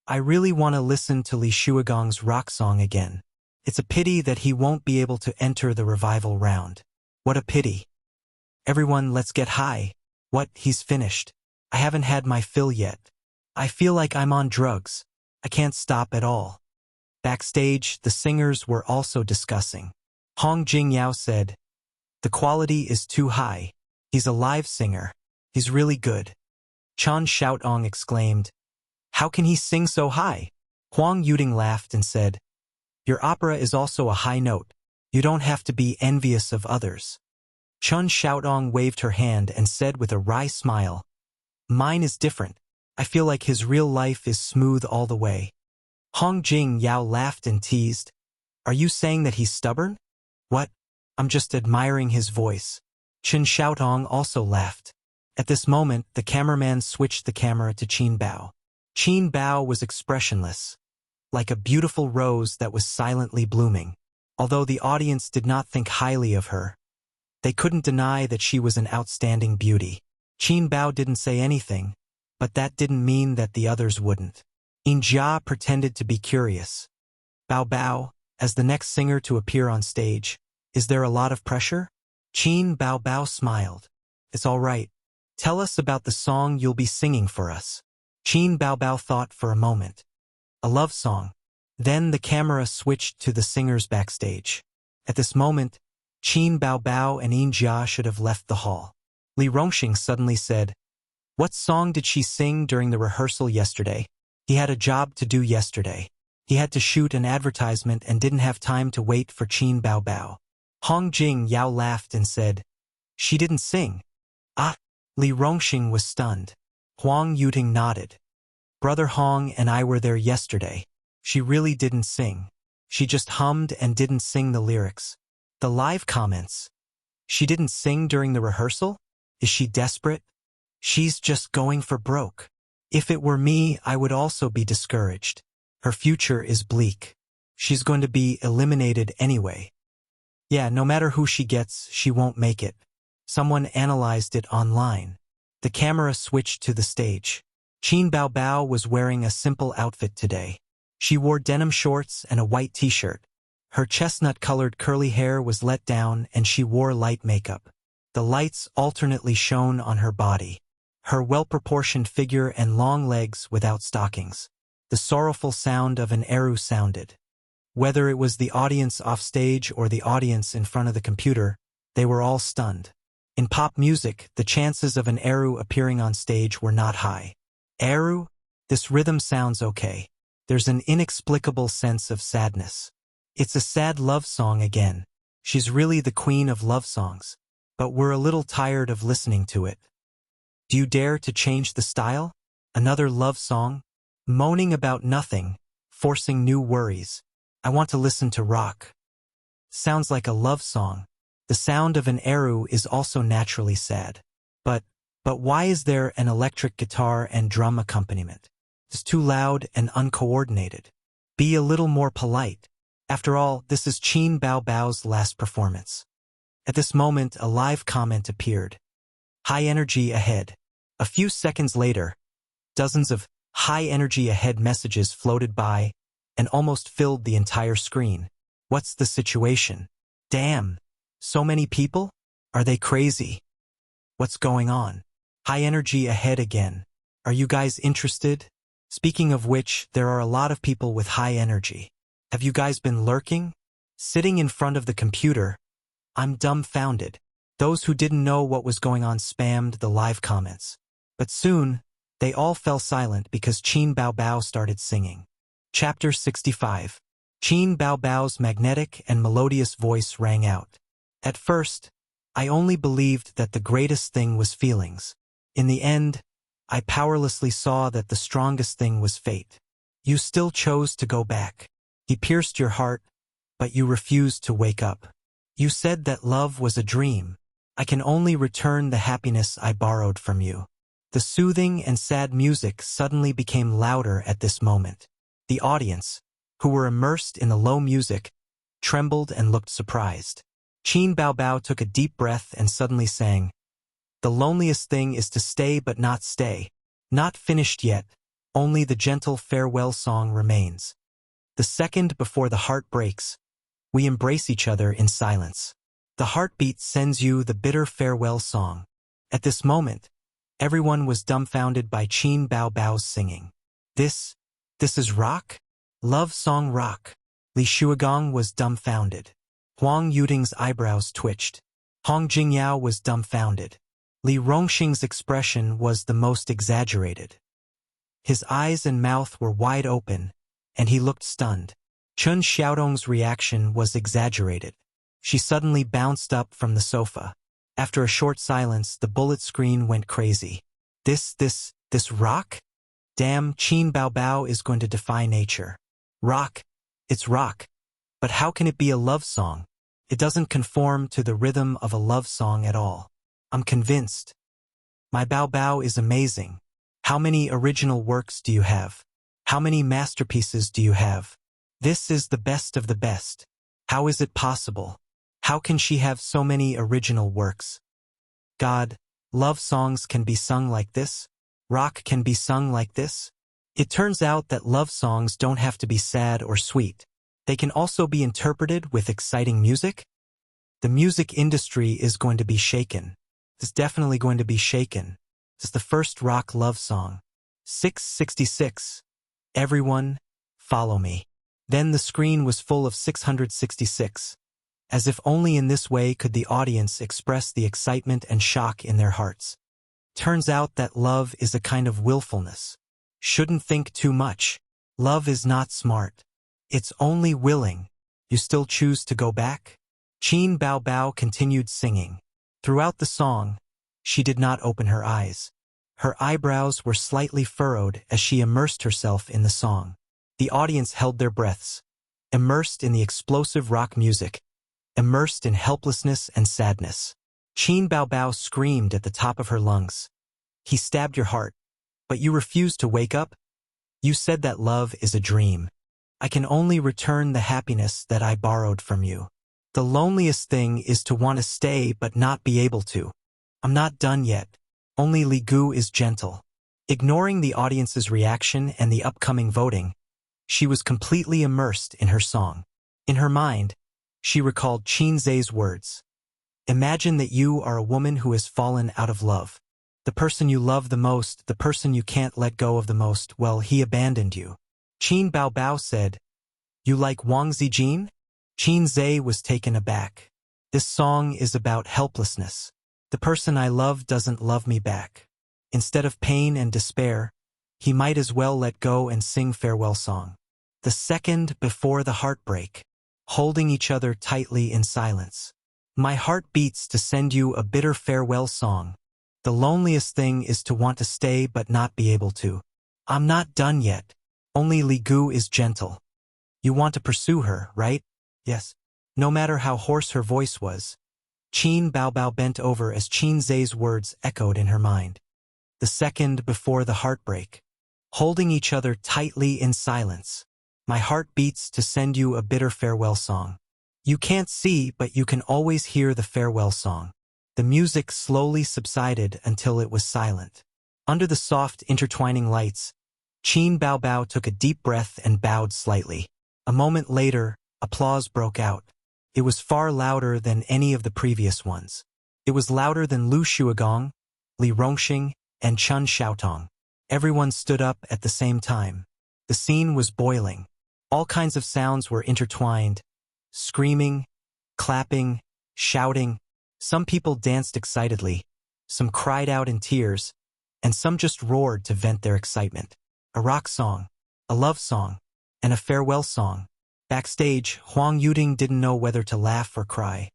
I really want to listen to Li Shuagong's rock song again. It's a pity that he won't be able to enter the revival round. What a pity. Everyone, let's get high. What, he's finished. I haven't had my fill yet. I feel like I'm on drugs. I can't stop at all. Backstage, the singers were also discussing. Hong Jingyao said, "The quality is too high. He's a live singer. He's really good." Chan Xiaotong exclaimed, "How can he sing so high?" Huang Yuting laughed and said, "Your opera is also a high note. You don't have to be envious of others." Chun Xiaotong waved her hand and said with a wry smile, "Mine is different. I feel like his real life is smooth all the way." Hong Jing Yao laughed and teased, "Are you saying that he's stubborn?" "What? I'm just admiring his voice." Chen Xiaotong also laughed. At this moment, the cameraman switched the camera to Qin Bao. Qin Bao was expressionless, like a beautiful rose that was silently blooming. Although the audience did not think highly of her, they couldn't deny that she was an outstanding beauty. Qin Bao didn't say anything, but that didn't mean that the others wouldn't. Yin Jia pretended to be curious. "Bao Bao, as the next singer to appear on stage, is there a lot of pressure?" Qin Bao Bao smiled. "It's all right. Tell us about the song you'll be singing for us." Qin Bao Bao thought for a moment. "A love song." Then the camera switched to the singers backstage. At this moment, Qin Bao Bao and Yin Jia should have left the hall. Li Rongxing suddenly said, "What song did she sing during the rehearsal yesterday?" He had a job to do yesterday. He had to shoot an advertisement and didn't have time to wait for Qin Bao Bao. Hong Jing Yao laughed and said, "She didn't sing." "Ah!" Li Rongxing was stunned. Huang Yuting nodded. "Brother Hong and I were there yesterday. She really didn't sing. She just hummed and didn't sing the lyrics." The live comments. "She didn't sing during the rehearsal? Is she desperate? She's just going for broke. If it were me, I would also be discouraged. Her future is bleak. She's going to be eliminated anyway. Yeah, no matter who she gets, she won't make it." Someone analyzed it online. The camera switched to the stage. Qin Bao Bao was wearing a simple outfit today. She wore denim shorts and a white t-shirt. Her chestnut-colored curly hair was let down and she wore light makeup. The lights alternately shone on her body, her well-proportioned figure and long legs without stockings. The sorrowful sound of an eru sounded. Whether it was the audience offstage or the audience in front of the computer, they were all stunned. In pop music, the chances of an eru appearing on stage were not high. Eru? This rhythm sounds okay. There's an inexplicable sense of sadness. It's a sad love song again. She's really the queen of love songs. But we're a little tired of listening to it. Do you dare to change the style? Another love song? Moaning about nothing, forcing new worries. I want to listen to rock. Sounds like a love song. The sound of an eru is also naturally sad. But why is there an electric guitar and drum accompaniment? It's too loud and uncoordinated. Be a little more polite. After all, this is Qin Bao Bao's last performance. At this moment, a live comment appeared. "High energy ahead." A few seconds later, dozens of "high energy ahead" messages floated by and almost filled the entire screen. What's the situation? Damn! So many people? Are they crazy? What's going on? High energy ahead again. Are you guys interested? Speaking of which, there are a lot of people with high energy. Have you guys been lurking? Sitting in front of the computer? I'm dumbfounded. Those who didn't know what was going on spammed the live comments. But soon, they all fell silent because Qin Bao Bao started singing. Chapter 65. Qin Bao Bao's magnetic and melodious voice rang out. At first, I only believed that the greatest thing was feelings. In the end, I powerlessly saw that the strongest thing was fate. You still chose to go back. He pierced your heart, but you refused to wake up. You said that love was a dream, I can only return the happiness I borrowed from you. The soothing and sad music suddenly became louder at this moment. The audience, who were immersed in the low music, trembled and looked surprised. Qin Baobao took a deep breath and suddenly sang, "The loneliest thing is to stay but not stay. Not finished yet, only the gentle farewell song remains. The second before the heart breaks, we embrace each other in silence. The heartbeat sends you the bitter farewell song." At this moment, everyone was dumbfounded by Qin Baobao's singing. This is rock? Love song rock. Li Shuagong was dumbfounded. Huang Yuting's eyebrows twitched. Hong Jingyao was dumbfounded. Li Rongxing's expression was the most exaggerated. His eyes and mouth were wide open, and he looked stunned. Chun Xiaodong's reaction was exaggerated. She suddenly bounced up from the sofa. After a short silence, the bullet screen went crazy. This rock? Damn, Qin Baobao is going to defy nature. Rock. It's rock. But how can it be a love song? It doesn't conform to the rhythm of a love song at all. I'm convinced. My Baobao is amazing. How many original works do you have? How many masterpieces do you have? This is the best of the best. How is it possible? How can she have so many original works? God, love songs can be sung like this? Rock can be sung like this? It turns out that love songs don't have to be sad or sweet. They can also be interpreted with exciting music. The music industry is going to be shaken. It's definitely going to be shaken. It's the first rock love song. 666. Everyone, follow me. Then the screen was full of 666. As if only in this way could the audience express the excitement and shock in their hearts. Turns out that love is a kind of willfulness. Shouldn't think too much. Love is not smart. It's only willing. You still choose to go back? Qin Baobao continued singing. Throughout the song, she did not open her eyes. Her eyebrows were slightly furrowed as she immersed herself in the song. The audience held their breaths, immersed in the explosive rock music, immersed in helplessness and sadness. Qin Baobao screamed at the top of her lungs. He stabbed your heart, but you refused to wake up? You said that love is a dream. I can only return the happiness that I borrowed from you. The loneliest thing is to want to stay but not be able to. I'm not done yet. Only Li Gu is gentle. Ignoring the audience's reaction and the upcoming voting, she was completely immersed in her song. In her mind, she recalled Qin Zhe's words. Imagine that you are a woman who has fallen out of love. The person you love the most, the person you can't let go of the most, well, he abandoned you. Qin Baobao said, "You like Wang Zijin?" Qin Zhe was taken aback. This song is about helplessness. The person I love doesn't love me back. Instead of pain and despair, he might as well let go and sing farewell song. The second before the heartbreak, holding each other tightly in silence. My heart beats to send you a bitter farewell song. The loneliest thing is to want to stay but not be able to. I'm not done yet. Only Li Gu is gentle. You want to pursue her, right? Yes. No matter how hoarse her voice was, Qin Baobao bent over as Qin Zhe's words echoed in her mind. The second before the heartbreak, holding each other tightly in silence. My heart beats to send you a bitter farewell song. You can't see, but you can always hear the farewell song. The music slowly subsided until it was silent. Under the soft, intertwining lights, Qin Baobao took a deep breath and bowed slightly. A moment later, applause broke out. It was far louder than any of the previous ones. It was louder than Lu Shuagong, Li Rongxing, and Chun Xiaotong. Everyone stood up at the same time. The scene was boiling. All kinds of sounds were intertwined. Screaming, clapping, shouting. Some people danced excitedly, some cried out in tears, and some just roared to vent their excitement. A rock song, a love song, and a farewell song. Backstage, Huang Yuting didn't know whether to laugh or cry.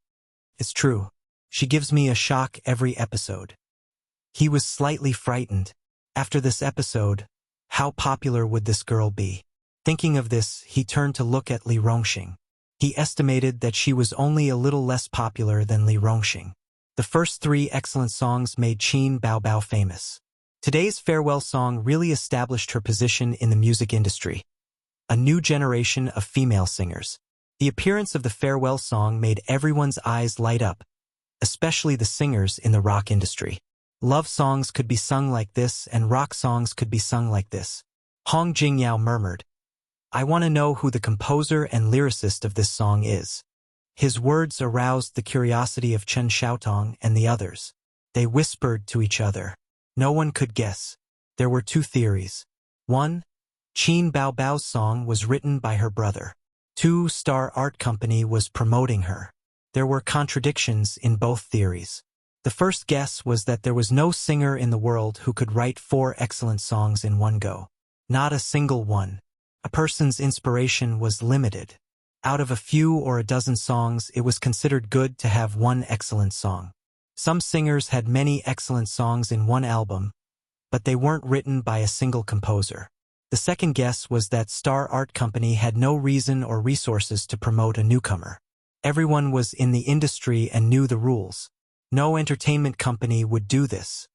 It's true. She gives me a shock every episode. He was slightly frightened. After this episode, how popular would this girl be? Thinking of this, he turned to look at Li Rongxing. He estimated that she was only a little less popular than Li Rongxing. The first three excellent songs made Qin Baobao famous. Today's farewell song really established her position in the music industry. A new generation of female singers. The appearance of the farewell song made everyone's eyes light up, especially the singers in the rock industry. Love songs could be sung like this and rock songs could be sung like this. Hong Jingyao murmured, "I want to know who the composer and lyricist of this song is." His words aroused the curiosity of Chen Xiaotong and the others. They whispered to each other. No one could guess. There were two theories. 1. Qin Baobao's song was written by her brother. 2. Star Art Company was promoting her. There were contradictions in both theories. The first guess was that there was no singer in the world who could write 4 excellent songs in one go. Not a single one. A person's inspiration was limited. Out of a few or a dozen songs, it was considered good to have one excellent song. Some singers had many excellent songs in one album, but they weren't written by a single composer. The second guess was that Star Art Company had no reason or resources to promote a newcomer. Everyone was in the industry and knew the rules. No entertainment company would do this.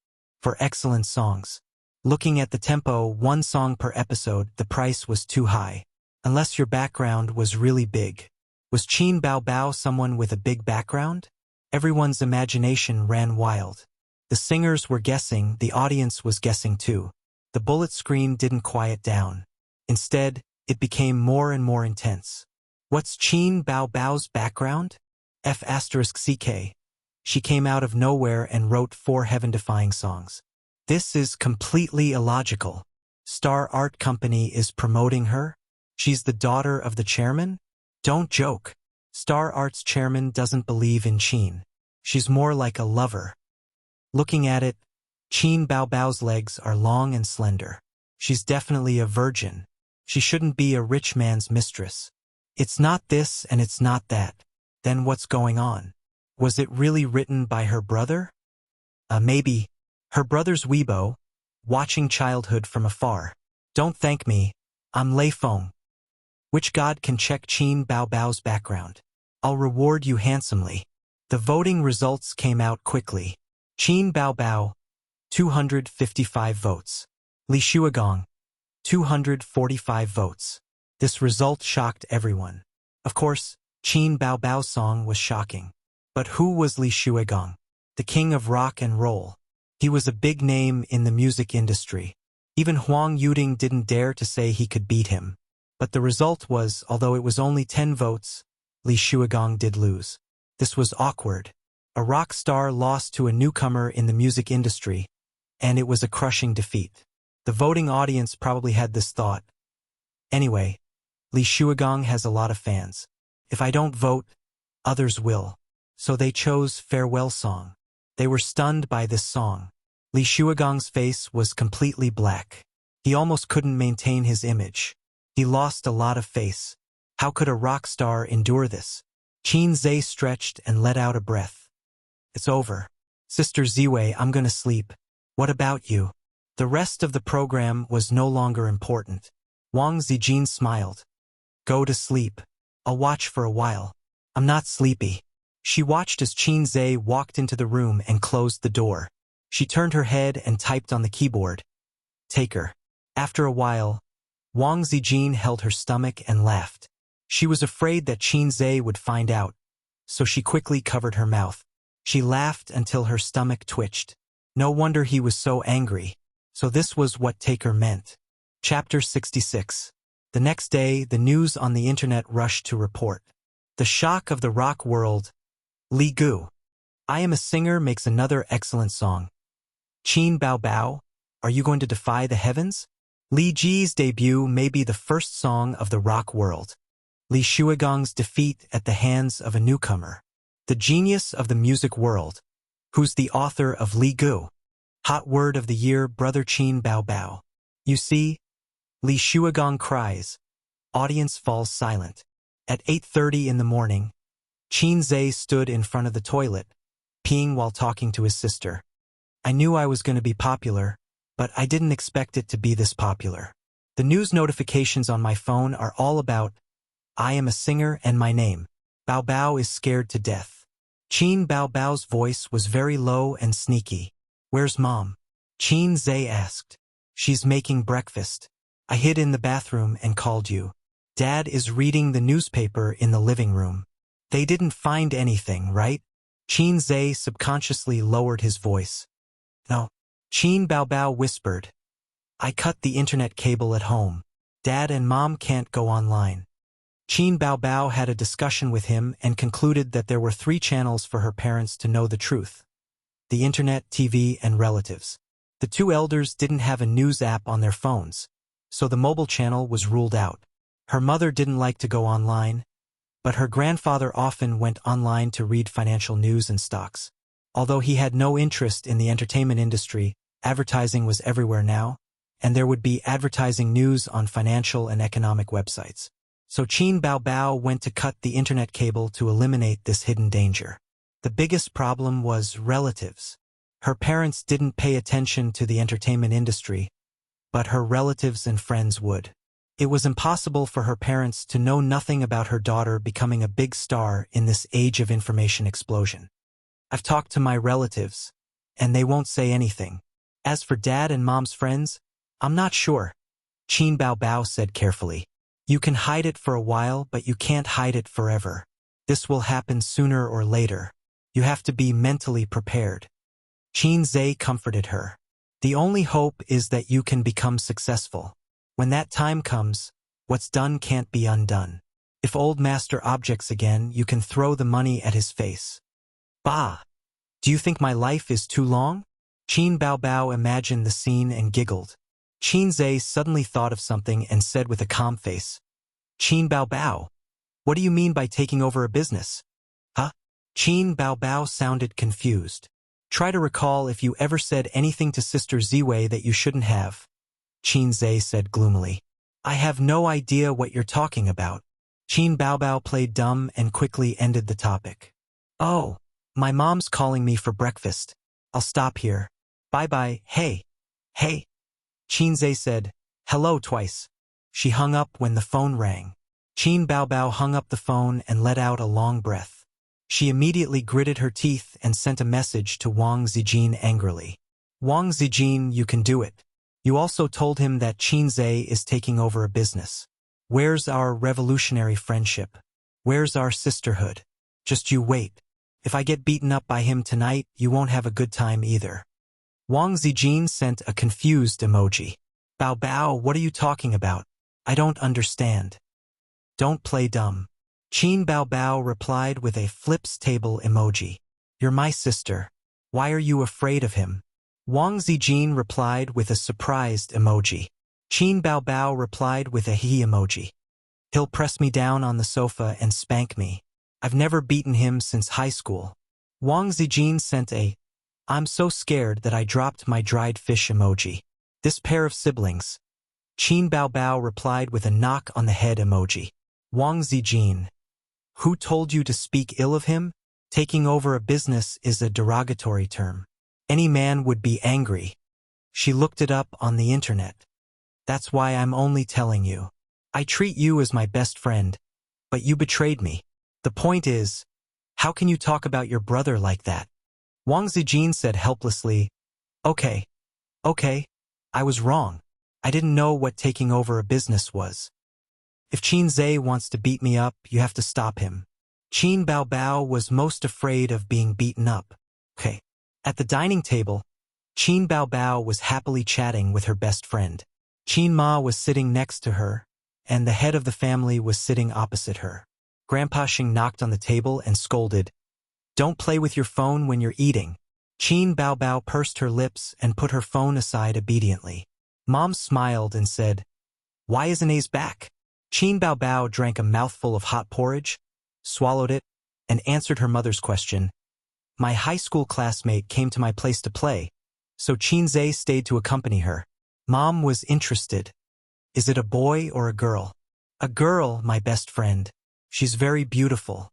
For excellent songs. Looking at the tempo, 1 song per episode, the price was too high. Unless your background was really big. Was Qin Baobao someone with a big background? Everyone's imagination ran wild. The singers were guessing, the audience was guessing too. The bullet screen didn't quiet down. Instead, it became more and more intense. What's Qin Baobao's background? F***CK. She came out of nowhere and wrote 4 heaven-defying songs. This is completely illogical. Star Art Company is promoting her? She's the daughter of the chairman? Don't joke. Star Art's chairman doesn't believe in Qin. She's more like a lover. Looking at it, Qin Baobao's legs are long and slender. She's definitely a virgin. She shouldn't be a rich man's mistress. It's not this and it's not that. Then what's going on? Was it really written by her brother? Maybe. Her brother's Weibo, watching childhood from afar. Don't thank me. I'm Lei Feng. Which god can check Qin Baobao's background? I'll reward you handsomely. The voting results came out quickly. Qin Baobao, 255 votes. Li Shuagong, 245 votes. This result shocked everyone. Of course, Qin Baobao's song was shocking. But who was Li Shuagong? The king of rock and roll. He was a big name in the music industry. Even Huang Yuding didn't dare to say he could beat him. But the result was, although it was only 10 votes, Li Shuagong did lose. This was awkward. A rock star lost to a newcomer in the music industry, and it was a crushing defeat. The voting audience probably had this thought. Anyway, Li Shuagong has a lot of fans. If I don't vote, others will. So they chose Farewell Song. They were stunned by this song. Li Shuagong's face was completely black. He almost couldn't maintain his image. He lost a lot of face. How could a rock star endure this? Qin Zhe stretched and let out a breath. It's over. Sister Ziwei, I'm gonna sleep. What about you? The rest of the program was no longer important. Wang Zijin smiled. Go to sleep. I'll watch for a while. I'm not sleepy. She watched as Qin Zhe walked into the room and closed the door. She turned her head and typed on the keyboard. Take her. After a while, Wang Zijin held her stomach and laughed. She was afraid that Qin Zhe would find out, so she quickly covered her mouth. She laughed until her stomach twitched. No wonder he was so angry. So this was what Taker meant. Chapter 66. The next day, the news on the internet rushed to report. The shock of the rock world. Li Gu. I Am a Singer makes another excellent song. Qin Baobao, are you going to defy the heavens? Li Ji's debut may be the first song of the rock world. Li Shuagong's defeat at the hands of a newcomer. The genius of the music world. Who's the author of Li Gu? Hot word of the year, Brother Qin Baobao. You see? Li Shuagong cries. Audience falls silent. At 8:30 in the morning, Qin Zhe stood in front of the toilet, peeing while talking to his sister. I knew I was going to be popular, but I didn't expect it to be this popular. The news notifications on my phone are all about I Am a Singer and my name. Baobao is scared to death. Qin Bao Bao's voice was very low and sneaky. Where's Mom? Qin Zhe asked. She's making breakfast. I hid in the bathroom and called you. Dad is reading the newspaper in the living room. They didn't find anything, right? Qin Zhe subconsciously lowered his voice. No. Qin Bao Bao whispered. I cut the internet cable at home. Dad and Mom can't go online. Qin Bao Bao had a discussion with him and concluded that there were 3 channels for her parents to know the truth: the internet, TV, and relatives. The 2 elders didn't have a news app on their phones, so the mobile channel was ruled out. Her mother didn't like to go online, but her grandfather often went online to read financial news and stocks. Although he had no interest in the entertainment industry, advertising was everywhere now, and there would be advertising news on financial and economic websites. So Qin Bao Bao went to cut the internet cable to eliminate this hidden danger. The biggest problem was relatives. Her parents didn't pay attention to the entertainment industry, but her relatives and friends would. It was impossible for her parents to know nothing about her daughter becoming a big star in this age of information explosion. I've talked to my relatives, and they won't say anything. As for Dad and Mom's friends, I'm not sure. Qin Bao Bao said carefully. You can hide it for a while, but you can't hide it forever. This will happen sooner or later. You have to be mentally prepared. Qin Zhe comforted her. The only hope is that you can become successful. When that time comes, what's done can't be undone. If old master objects again, you can throw the money at his face. Bah! Do you think my life is too long? Qin Bao Bao imagined the scene and giggled. Qin Zhe suddenly thought of something and said with a calm face, Qin Bao Bao, what do you mean by taking over a business? Huh? Qin Bao Bao sounded confused. Try to recall if you ever said anything to Sister Ziwei that you shouldn't have. Qin Zhe said gloomily. I have no idea what you're talking about. Qin Bao Bao played dumb and quickly ended the topic. Oh, my mom's calling me for breakfast. I'll stop here. Bye-bye. Hey. Qin Zhe said, hello twice. She hung up when the phone rang. Qin Bao Bao hung up the phone and let out a long breath. She immediately gritted her teeth and sent a message to Wang Zijin angrily. Wang Zijin, you can do it. You also told him that Qin Zhe is taking over a business. Where's our revolutionary friendship? Where's our sisterhood? Just you wait. If I get beaten up by him tonight, you won't have a good time either. Wang Zijin sent a confused emoji. Bao Bao, what are you talking about? I don't understand. Don't play dumb. Qin Bao Bao replied with a flips table emoji. You're my sister. Why are you afraid of him? Wang Zijin replied with a surprised emoji. Qin Bao Bao replied with a he emoji. He'll press me down on the sofa and spank me. I've never beaten him since high school. Wang Zijin sent a I'm so scared that I dropped my dried fish emoji. This pair of siblings. Qin Bao Bao replied with a knock on the head emoji. Wang Zijin. Who told you to speak ill of him? Taking over a business is a derogatory term. Any man would be angry. She looked it up on the internet. That's why I'm only telling you. I treat you as my best friend, but you betrayed me. The point is, how can you talk about your brother like that? Wang Zijin said helplessly, Okay, I was wrong. I didn't know what taking over a business was. If Qin Zhe wants to beat me up, you have to stop him. Qin Bao Bao was most afraid of being beaten up. Okay. At the dining table, Qin Bao Bao was happily chatting with her best friend. Qin Ma was sitting next to her, and the head of the family was sitting opposite her. Grandpa Xing knocked on the table and scolded, Don't play with your phone when you're eating. Qin Bao Bao pursed her lips and put her phone aside obediently. Mom smiled and said, Why isn't Ace back? Qin Bao Bao drank a mouthful of hot porridge, swallowed it, and answered her mother's question. My high school classmate came to my place to play, so Qin Zhe stayed to accompany her. Mom was interested. Is it a boy or a girl? A girl, my best friend. She's very beautiful.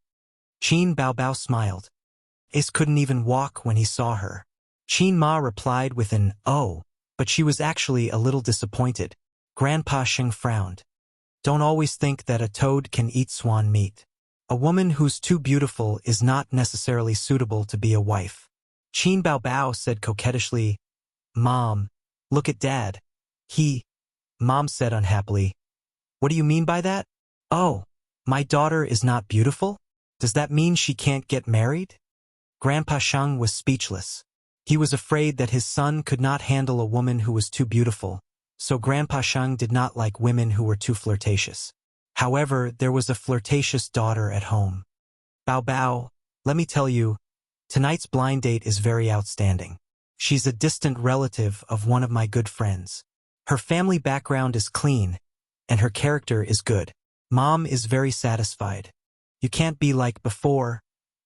Qin Bao Bao smiled. Ace couldn't even walk when he saw her. Qin Ma replied with an oh, but she was actually a little disappointed. Grandpa Xing frowned. Don't always think that a toad can eat swan meat. A woman who's too beautiful is not necessarily suitable to be a wife. Qin Bao Bao said coquettishly, Mom, look at Dad. Mom said unhappily, What do you mean by that? Oh, my daughter is not beautiful? Does that mean she can't get married? Grandpa Sheng was speechless. He was afraid that his son could not handle a woman who was too beautiful, so Grandpa Sheng did not like women who were too flirtatious. However, there was a flirtatious daughter at home. Bao Bao, let me tell you, tonight's blind date is very outstanding. She's a distant relative of one of my good friends. Her family background is clean, and her character is good. Mom is very satisfied. You can't be like before,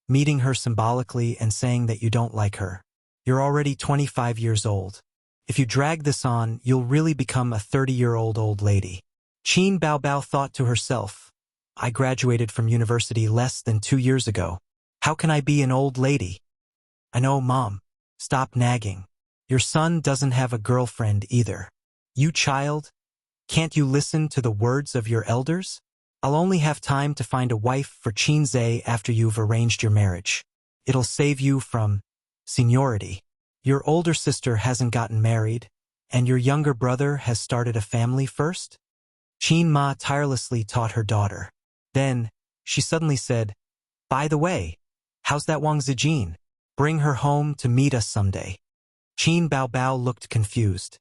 meeting her symbolically and saying that you don't like her. You're already 25 years old. If you drag this on, you'll really become a 30-year-old old lady. Qin Bao Bao thought to herself, I graduated from university less than 2 years ago. How can I be an old lady? I know, Mom. Stop nagging. Your son doesn't have a girlfriend either. You child, can't you listen to the words of your elders? I'll only have time to find a wife for Qin Zhe after you've arranged your marriage. It'll save you from seniority. Your older sister hasn't gotten married, and your younger brother has started a family first? Qin Ma tirelessly taught her daughter. Then, she suddenly said, By the way, how's that Wang Zijin? Bring her home to meet us someday. Qin Bao Bao looked confused.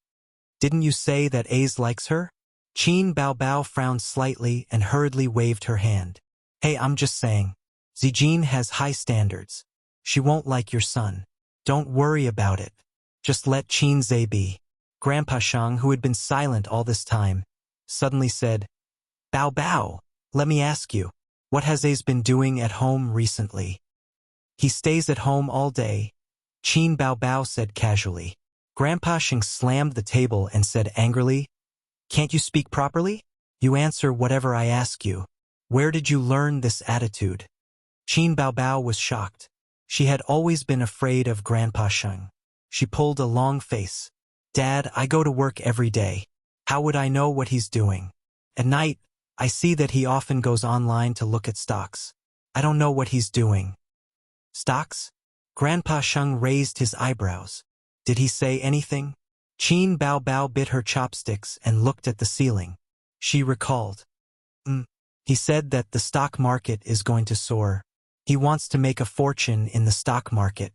Didn't you say that Ace likes her? Qin Bao Bao frowned slightly and hurriedly waved her hand. Hey, I'm just saying. Zijin has high standards. She won't like your son. Don't worry about it. Just let Qin Zhe be. Grandpa Sheng, who had been silent all this time, suddenly said, Bao Bao, let me ask you, what has Ace been doing at home recently? He stays at home all day, Qin Bao Bao said casually. Grandpa Sheng slammed the table and said angrily, Can't you speak properly? You answer whatever I ask you. Where did you learn this attitude? Qin Bao Bao was shocked. She had always been afraid of Grandpa Sheng. She pulled a long face. Dad, I go to work every day. How would I know what he's doing? At night, I see that he often goes online to look at stocks. I don't know what he's doing. Stocks? Grandpa Sheng raised his eyebrows. Did he say anything? Qin Bao Bao bit her chopsticks and looked at the ceiling. She recalled. He said that the stock market is going to soar. He wants to make a fortune in the stock market.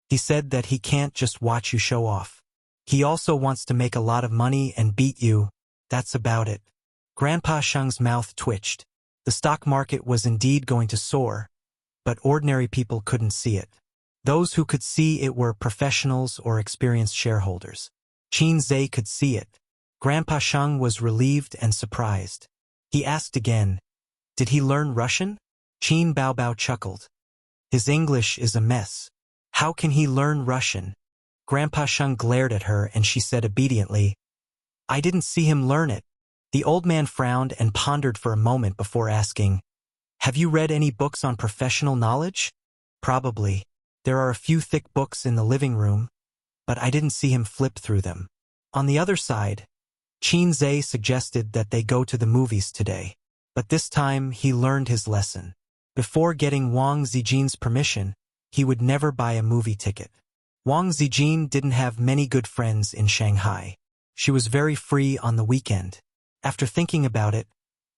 He said that he can't just watch you show off. He also wants to make a lot of money and beat you. That's about it. Grandpa Sheng's mouth twitched. The stock market was indeed going to soar, but ordinary people couldn't see it. Those who could see it were professionals or experienced shareholders. Qin Zhe could see it. Grandpa Sheng was relieved and surprised. He asked again, Did he learn Russian? Qin Bao Bao chuckled. His English is a mess. How can he learn Russian? Grandpa Sheng glared at her and she said obediently, I didn't see him learn it. The old man frowned and pondered for a moment before asking, Have you read any books on professional knowledge? Probably. There are a few thick books in the living room, but I didn't see him flip through them. On the other side, Qin Zhe suggested that they go to the movies today. But this time he learned his lesson. Before getting Wang Zijin's permission, he would never buy a movie ticket. Wang Zijin didn't have many good friends in Shanghai. She was very free on the weekend. After thinking about it,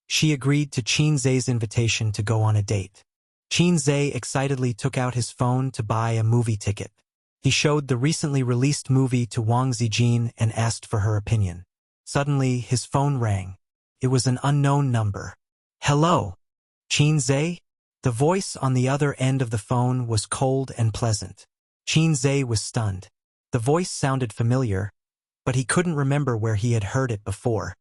she agreed to Qin Zhe's invitation to go on a date. Qin Zhe excitedly took out his phone to buy a movie ticket. He showed the recently released movie to Wang Zijin and asked for her opinion. Suddenly, his phone rang. It was an unknown number. Hello, Qin Zhe? The voice on the other end of the phone was cold and pleasant. Qin Zhe was stunned. The voice sounded familiar, but he couldn't remember where he had heard it before.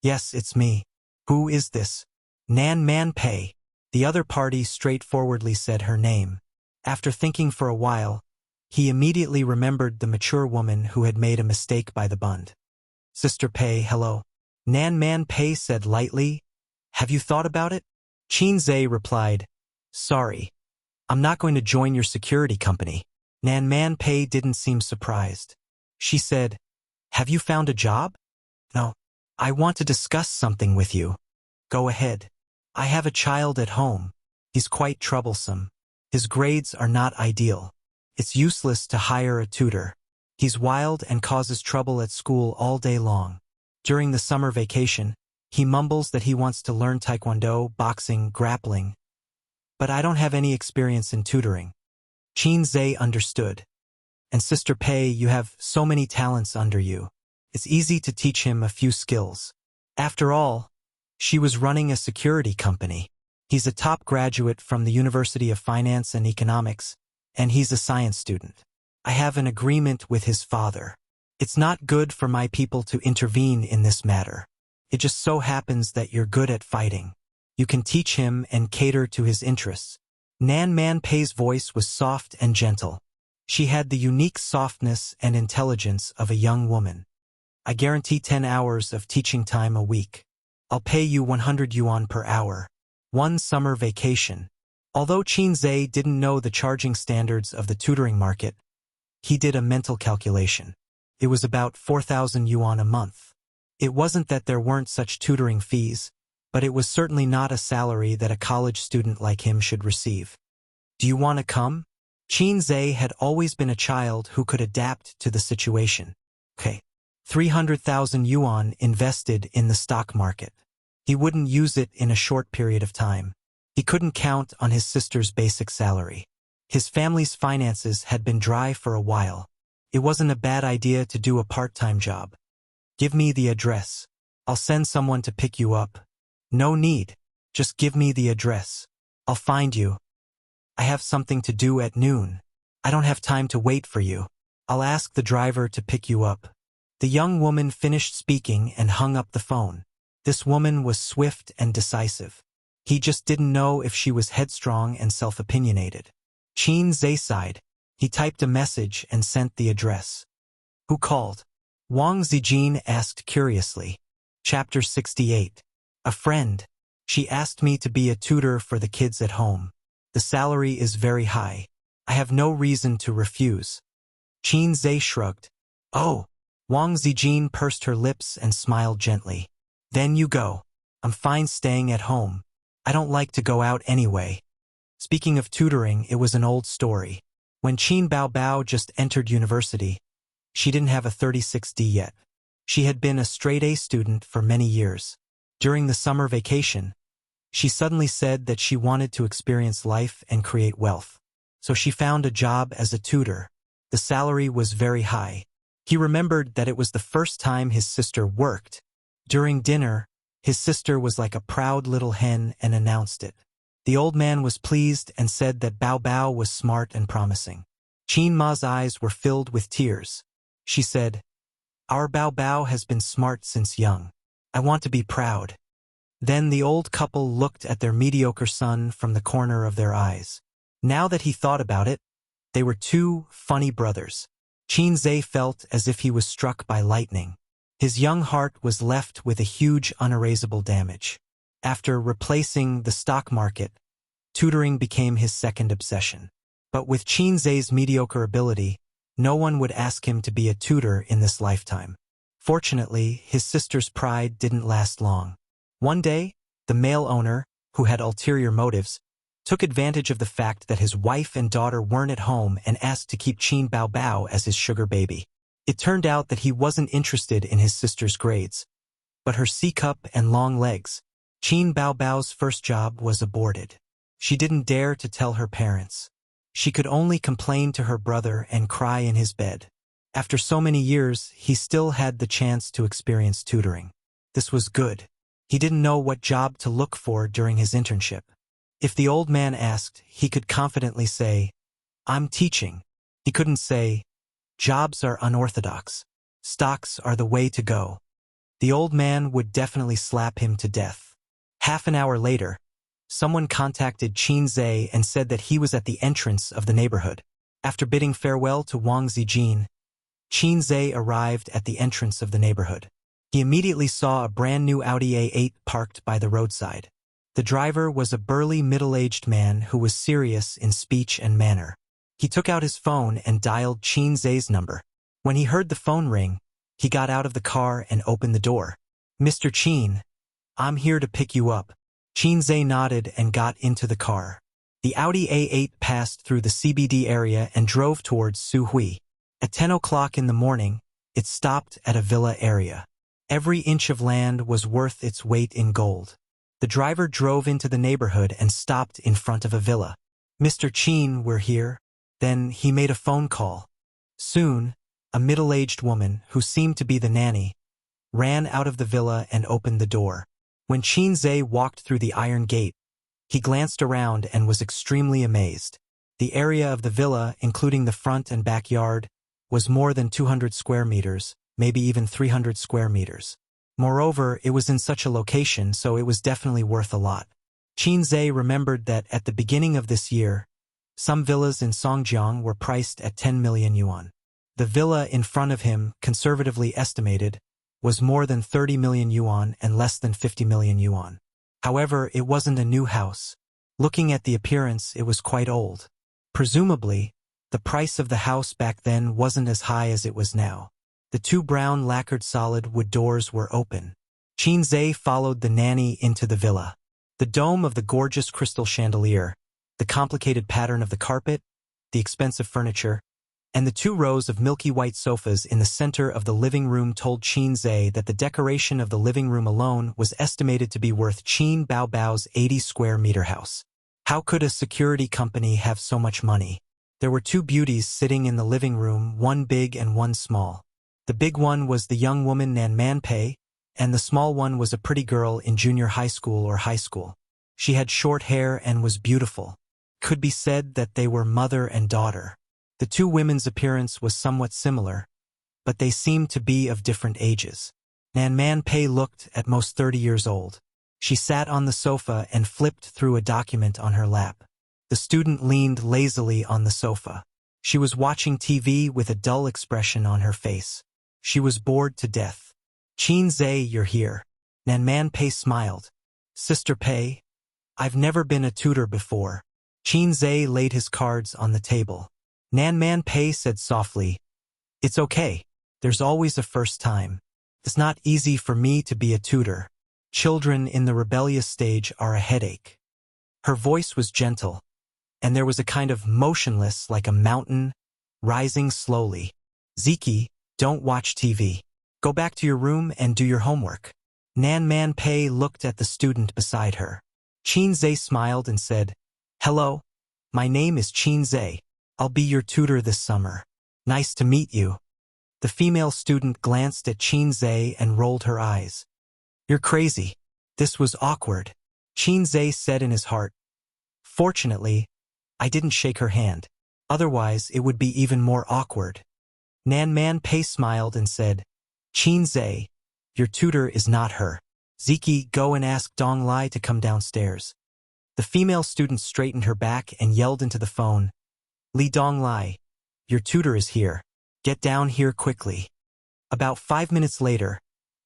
Yes, it's me. Who is this? Nan Man Pei. The other party straightforwardly said her name. After thinking for a while, he immediately remembered the mature woman who had made a mistake by the bund. Sister Pei, hello. Nan Man Pei said lightly. Have you thought about it? Qin Zhe replied, Sorry. I'm not going to join your security company. Nan Man Pei didn't seem surprised. She said, Have you found a job? No. I want to discuss something with you. Go ahead. I have a child at home. He's quite troublesome. His grades are not ideal. It's useless to hire a tutor. He's wild and causes trouble at school all day long. During the summer vacation, he mumbles that he wants to learn taekwondo, boxing, grappling. But I don't have any experience in tutoring. Qin Zhe understood. And Sister Pei, you have so many talents under you. It's easy to teach him a few skills. After all, she was running a security company. He's a top graduate from the University of Finance and Economics, and he's a science student. I have an agreement with his father. It's not good for my people to intervene in this matter. It just so happens that you're good at fighting. You can teach him and cater to his interests. Nan Man Pei's voice was soft and gentle. She had the unique softness and intelligence of a young woman. I guarantee 10 hours of teaching time a week. I'll pay you 100 yuan per hour. 1 summer vacation. Although Qin Zhe didn't know the charging standards of the tutoring market, he did a mental calculation. It was about 4,000 yuan a month. It wasn't that there weren't such tutoring fees, but it was certainly not a salary that a college student like him should receive. Do you want to come? Qin Zhe had always been a child who could adapt to the situation. Okay. 300,000 yuan invested in the stock market. He wouldn't use it in a short period of time. He couldn't count on his sister's basic salary. His family's finances had been dry for a while. It wasn't a bad idea to do a part-time job. Give me the address. I'll send someone to pick you up. No need. Just give me the address. I'll find you. I have something to do at noon. I don't have time to wait for you. I'll ask the driver to pick you up. The young woman finished speaking and hung up the phone. This woman was swift and decisive. He just didn't know if she was headstrong and self-opinionated. Qin Zhe sighed. He typed a message and sent the address. Who called? Wang Zijin asked curiously. Chapter 68. A friend. She asked me to be a tutor for the kids at home. The salary is very high. I have no reason to refuse. Qin Zhe shrugged. Oh. Wang Zijin pursed her lips and smiled gently. Then you go. I'm fine staying at home. I don't like to go out anyway. Speaking of tutoring, it was an old story. When Qin Baobao just entered university, she didn't have a 36D yet. She had been a straight-A student for many years. During the summer vacation, she suddenly said that she wanted to experience life and create wealth. So she found a job as a tutor. The salary was very high. He remembered that it was the first time his sister worked. During dinner, his sister was like a proud little hen and announced it. The old man was pleased and said that Bao Bao was smart and promising. Qin Ma's eyes were filled with tears. She said, Our Bao Bao has been smart since young. I want to be proud. Then the old couple looked at their mediocre son from the corner of their eyes. Now that he thought about it, they were two funny brothers. Qin Zhe felt as if he was struck by lightning. His young heart was left with a huge unerasable damage. After replacing the stock market, tutoring became his second obsession. But with Qin Zhe's mediocre ability, no one would ask him to be a tutor in this lifetime. Fortunately, his sister's pride didn't last long. One day, the male owner, who had ulterior motives, took advantage of the fact that his wife and daughter weren't at home and asked to keep Qin Baobao as his sugar baby. It turned out that he wasn't interested in his sister's grades, but her C-cup and long legs. Qin Baobao's first job was aborted. She didn't dare to tell her parents. She could only complain to her brother and cry in his bed. After so many years, he still had the chance to experience tutoring. This was good. He didn't know what job to look for during his internship. If the old man asked, he could confidently say, I'm teaching. He couldn't say, jobs are unorthodox. Stocks are the way to go. The old man would definitely slap him to death. Half an hour later, someone contacted Qin Zhe and said that he was at the entrance of the neighborhood. After bidding farewell to Wang Zijin, Qin Zhe arrived at the entrance of the neighborhood. He immediately saw a brand new Audi A8 parked by the roadside. The driver was a burly middle-aged man who was serious in speech and manner. He took out his phone and dialed Qin Zhe's number. When he heard the phone ring, he got out of the car and opened the door. Mr. Qin, I'm here to pick you up. Qinzhe nodded and got into the car. The Audi A8 passed through the CBD area and drove towards Suhui. At 10 o'clock in the morning, it stopped at a villa area. Every inch of land was worth its weight in gold. The driver drove into the neighborhood and stopped in front of a villa. "Mr. Qin, we're here." Then he made a phone call. Soon, a middle-aged woman, who seemed to be the nanny, ran out of the villa and opened the door. When Qinzhe walked through the iron gate, he glanced around and was extremely amazed. The area of the villa, including the front and backyard, was more than 200 square meters, maybe even 300 square meters. Moreover, it was in such a location, so it was definitely worth a lot. Qinzhe remembered that at the beginning of this year, some villas in Songjiang were priced at 10 million yuan. The villa in front of him, conservatively estimated, was more than 30 million yuan and less than 50 million yuan. However, it wasn't a new house. Looking at the appearance, it was quite old. Presumably, the price of the house back then wasn't as high as it was now. The two brown lacquered solid wood doors were open. Qinzhe followed the nanny into the villa. The dome of the gorgeous crystal chandelier, the complicated pattern of the carpet, the expensive furniture, and the 2 rows of milky white sofas in the center of the living room told Qinzhe that the decoration of the living room alone was estimated to be worth Qin Baobao's 80-square-meter house. How could a security company have so much money? There were 2 beauties sitting in the living room, one big and one small. The big one was the young woman Nan Manpei, and the small one was a pretty girl in junior high school or high school. She had short hair and was beautiful. Could be said that they were mother and daughter. The 2 women's appearance was somewhat similar, but they seemed to be of different ages. Nan Manpei looked at most 30 years old. She sat on the sofa and flipped through a document on her lap. The student leaned lazily on the sofa. She was watching TV with a dull expression on her face. She was bored to death. "Qinzhe, you're here." Nan Manpei smiled. "Sister Pei, I've never been a tutor before." Qinzhe laid his cards on the table. Nan Manpei said softly, "It's okay. There's always a first time. It's not easy for me to be a tutor. Children in the rebellious stage are a headache." Her voice was gentle, and there was a kind of motionless like a mountain, rising slowly. "Ziki, don't watch TV. Go back to your room and do your homework." Nan Manpei looked at the student beside her. Qinzhe smiled and said, "Hello, my name is Qinzhe. I'll be your tutor this summer. Nice to meet you." The female student glanced at Qinzhe and rolled her eyes. "You're crazy." This was awkward. Qinzhe said in his heart, "Fortunately, I didn't shake her hand. Otherwise, it would be even more awkward." Nan Manpei smiled and said, "Qinzhe, your tutor is not her. Ziki, go and ask Dong Lai to come downstairs." The female student straightened her back and yelled into the phone, "Li Dong Lai, your tutor is here. Get down here quickly." About 5 minutes later,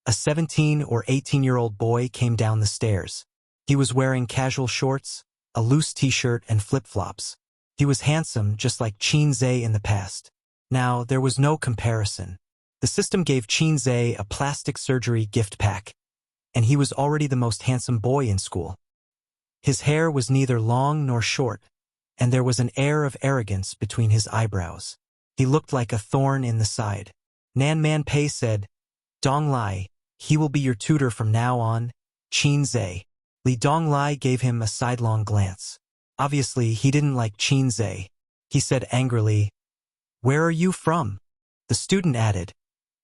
a 17 or 18-year-old boy came down the stairs. He was wearing casual shorts, a loose t-shirt, and flip-flops. He was handsome, just like Qinzhe in the past. Now, there was no comparison. The system gave Qinzhe a plastic surgery gift pack, and he was already the most handsome boy in school. His hair was neither long nor short, and there was an air of arrogance between his eyebrows. He looked like a thorn in the side. Nan Manpei said, "Dong Lai, he will be your tutor from now on, Qinzhe." Li Dong Lai gave him a sidelong glance. Obviously, he didn't like Qinzhe. He said angrily, "Where are you from?" The student added,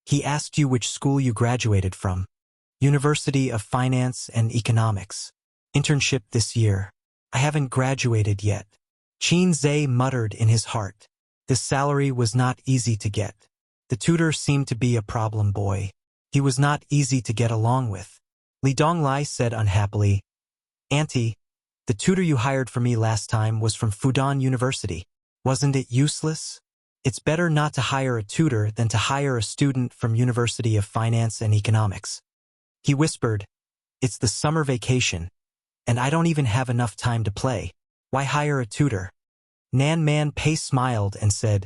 "He asked you which school you graduated from." "University of Finance and Economics. Internship this year. I haven't graduated yet." Qinzhe muttered in his heart. This salary was not easy to get. The tutor seemed to be a problem boy. He was not easy to get along with. Li Donglai said unhappily, "Auntie, the tutor you hired for me last time was from Fudan University. Wasn't it useless? It's better not to hire a tutor than to hire a student from University of Finance and Economics." He whispered, "It's the summer vacation, and I don't even have enough time to play. Why hire a tutor?" Nan Manpei smiled and said,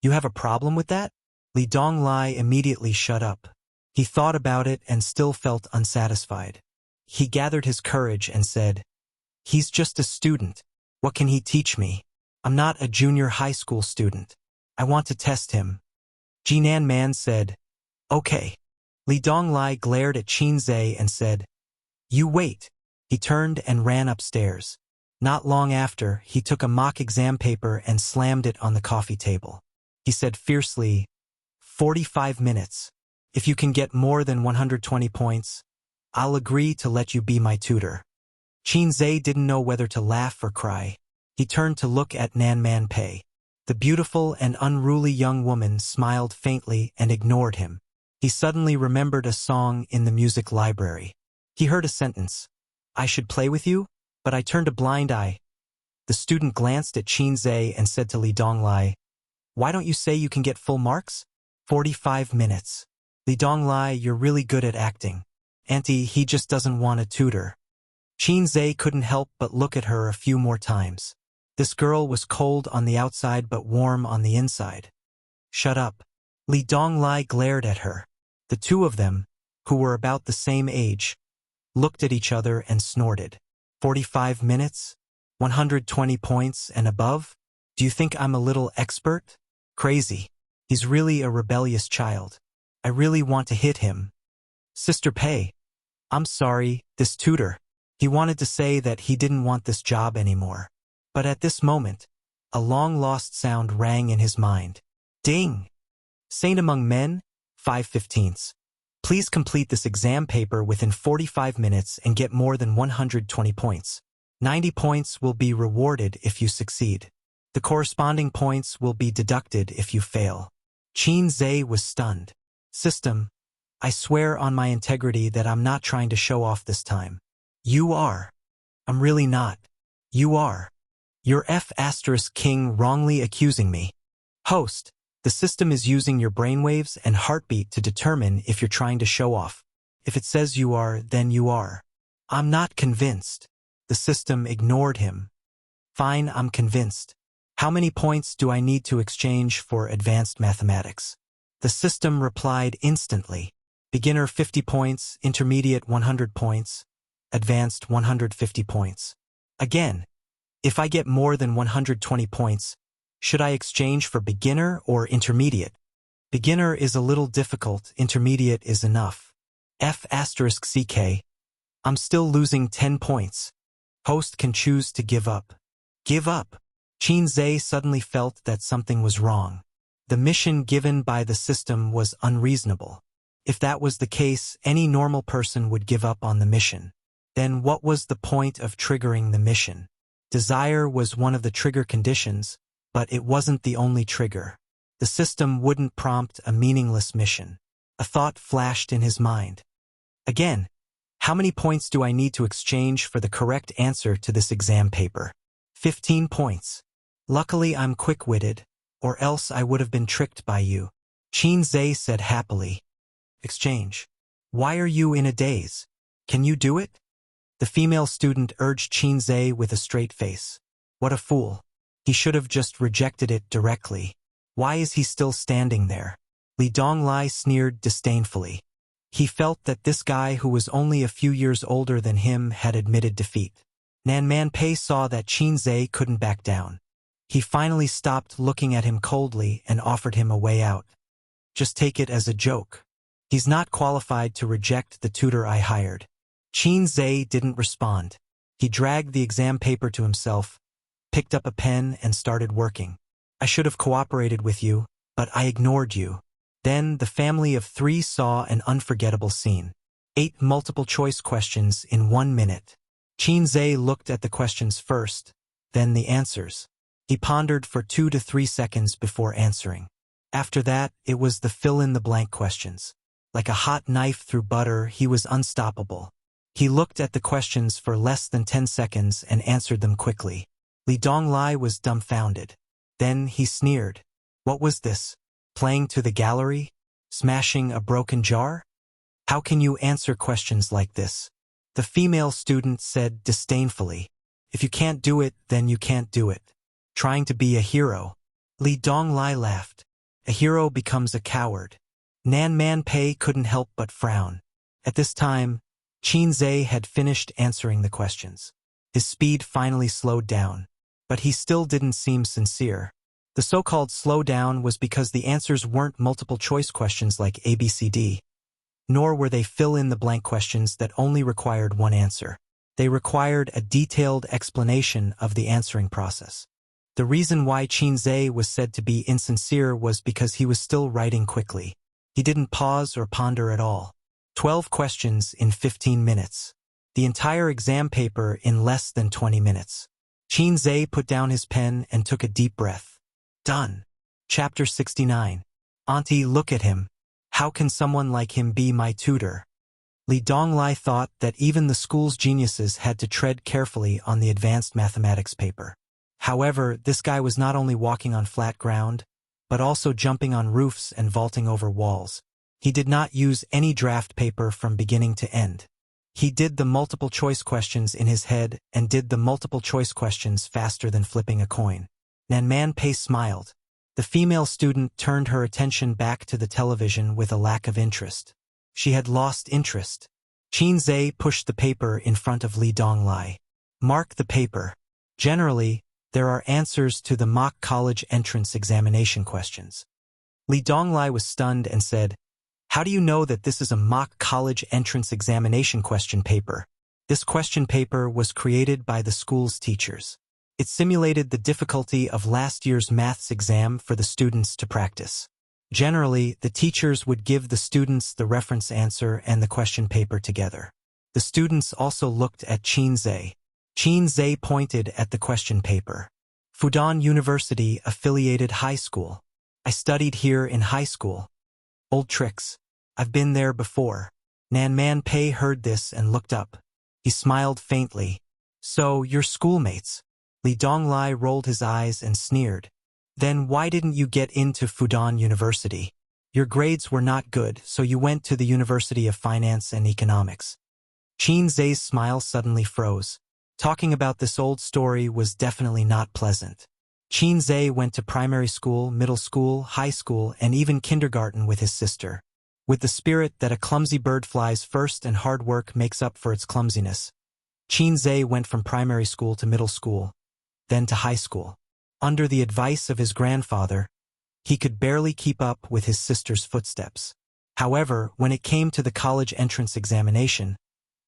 "You have a problem with that?" Li Donglai immediately shut up. He thought about it and still felt unsatisfied. He gathered his courage and said, "He's just a student. What can he teach me? I'm not a junior high school student. I want to test him." Jinan Man said, "Okay." Li Donglai glared at Qin Zhe and said, "You wait." He turned and ran upstairs. Not long after, he took a mock exam paper and slammed it on the coffee table. He said fiercely, 45 minutes. If you can get more than 120 points, I'll agree to let you be my tutor." Qin Zhe didn't know whether to laugh or cry. He turned to look at Nan Man Pei. The beautiful and unruly young woman smiled faintly and ignored him. He suddenly remembered a song in the music library. He heard a sentence, "I should play with you, but I turned a blind eye." The student glanced at Qin Zhe and said to Li Donglai, "Why don't you say you can get full marks?" 45 minutes. Li Donglai, you're really good at acting. Auntie, he just doesn't want a tutor. Qin Zhe couldn't help but look at her a few more times. This girl was cold on the outside but warm on the inside. "Shut up." Li Donglai glared at her. The two of them, who were about the same age, looked at each other and snorted. 45 minutes? 120 points and above? Do you think I'm a little expert? Crazy. He's really a rebellious child. I really want to hit him. Sister Pei. I'm sorry, this tutor. He wanted to say that he didn't want this job anymore. But at this moment, a long-lost sound rang in his mind. Ding! Saint among men, 5/15. Please complete this exam paper within 45 minutes and get more than 120 points. 90 points will be rewarded if you succeed. The corresponding points will be deducted if you fail. Qin Zhe was stunned. System, I swear on my integrity that I'm not trying to show off this time. You are. I'm really not. You are. You're F*King wrongly accusing me. Host, the system is using your brainwaves and heartbeat to determine if you're trying to show off. If it says you are, then you are. I'm not convinced. The system ignored him. Fine, I'm convinced. How many points do I need to exchange for advanced mathematics? The system replied instantly. Beginner 50 points, intermediate 100 points, advanced 150 points. Again, if I get more than 120 points, should I exchange for beginner or intermediate? Beginner is a little difficult, intermediate is enough. F*CK. I'm still losing 10 points. Host can choose to give up. Give up. Qin Zhe suddenly felt that something was wrong. The mission given by the system was unreasonable. If that was the case, any normal person would give up on the mission. Then what was the point of triggering the mission? Desire was one of the trigger conditions, but it wasn't the only trigger. The system wouldn't prompt a meaningless mission. A thought flashed in his mind. Again, how many points do I need to exchange for the correct answer to this exam paper? 15 points. Luckily I'm quick-witted, or else I would have been tricked by you. Qin Zhe said happily. Exchange. Why are you in a daze? Can you do it? The female student urged Qin Zhe with a straight face. What a fool. He should have just rejected it directly. Why is he still standing there? Li Donglai sneered disdainfully. He felt that this guy who was only a few years older than him had admitted defeat. Nan Man Pei saw that Qin Zhe couldn't back down. He finally stopped looking at him coldly and offered him a way out. Just take it as a joke. He's not qualified to reject the tutor I hired. Qin Zhe didn't respond. He dragged the exam paper to himself, picked up a pen and started working. I should have cooperated with you, but I ignored you. Then the family of 3 saw an unforgettable scene. 8 multiple-choice questions in 1 minute. Qin Zhe looked at the questions first, then the answers. He pondered for 2 to 3 seconds before answering. After that, it was the fill-in-the-blank questions. Like a hot knife through butter, he was unstoppable. He looked at the questions for less than 10 seconds and answered them quickly. Li Donglai was dumbfounded. Then he sneered. What was this? Playing to the gallery? Smashing a broken jar? How can you answer questions like this? The female student said disdainfully. If you can't do it, then you can't do it. Trying to be a hero. Li Donglai laughed. A hero becomes a coward. Nan Man Pei couldn't help but frown. At this time, Qinze had finished answering the questions. His speed finally slowed down, but he still didn't seem sincere. The so-called slowdown was because the answers weren't multiple-choice questions like ABCD, nor were they fill-in-the-blank questions that only required one answer. They required a detailed explanation of the answering process. The reason why Qinze was said to be insincere was because he was still writing quickly. He didn't pause or ponder at all. 12 questions in 15 minutes. The entire exam paper in less than 20 minutes. Qinze put down his pen and took a deep breath. Done. Chapter 69. Auntie, look at him. How can someone like him be my tutor? Li Donglai thought that even the school's geniuses had to tread carefully on the advanced mathematics paper. However, this guy was not only walking on flat ground, but also jumping on roofs and vaulting over walls. He did not use any draft paper from beginning to end. He did the multiple-choice questions in his head and did the multiple-choice questions faster than flipping a coin. Nanman Pei smiled. The female student turned her attention back to the television with a lack of interest. She had lost interest. Qinze pushed the paper in front of Li Donglai. Mark the paper. Generally, there are answers to the mock college entrance examination questions. Li Donglai was stunned and said, "How do you know that this is a mock college entrance examination question paper?" This question paper was created by the school's teachers. It simulated the difficulty of last year's maths exam for the students to practice. Generally, the teachers would give the students the reference answer and the question paper together. The students also looked at Qinze. Qinze pointed at the question paper. Fudan University Affiliated High School. I studied here in high school. Old tricks. I've been there before. Nanman Pei heard this and looked up. He smiled faintly. So, you're schoolmates. Li Donglai rolled his eyes and sneered. Then why didn't you get into Fudan University? Your grades were not good, so you went to the University of Finance and Economics. Qinze's smile suddenly froze. Talking about this old story was definitely not pleasant. Qinze went to primary school, middle school, high school, and even kindergarten with his sister. With the spirit that a clumsy bird flies first and hard work makes up for its clumsiness, Qinze went from primary school to middle school, then to high school. Under the advice of his grandfather, he could barely keep up with his sister's footsteps. However, when it came to the college entrance examination,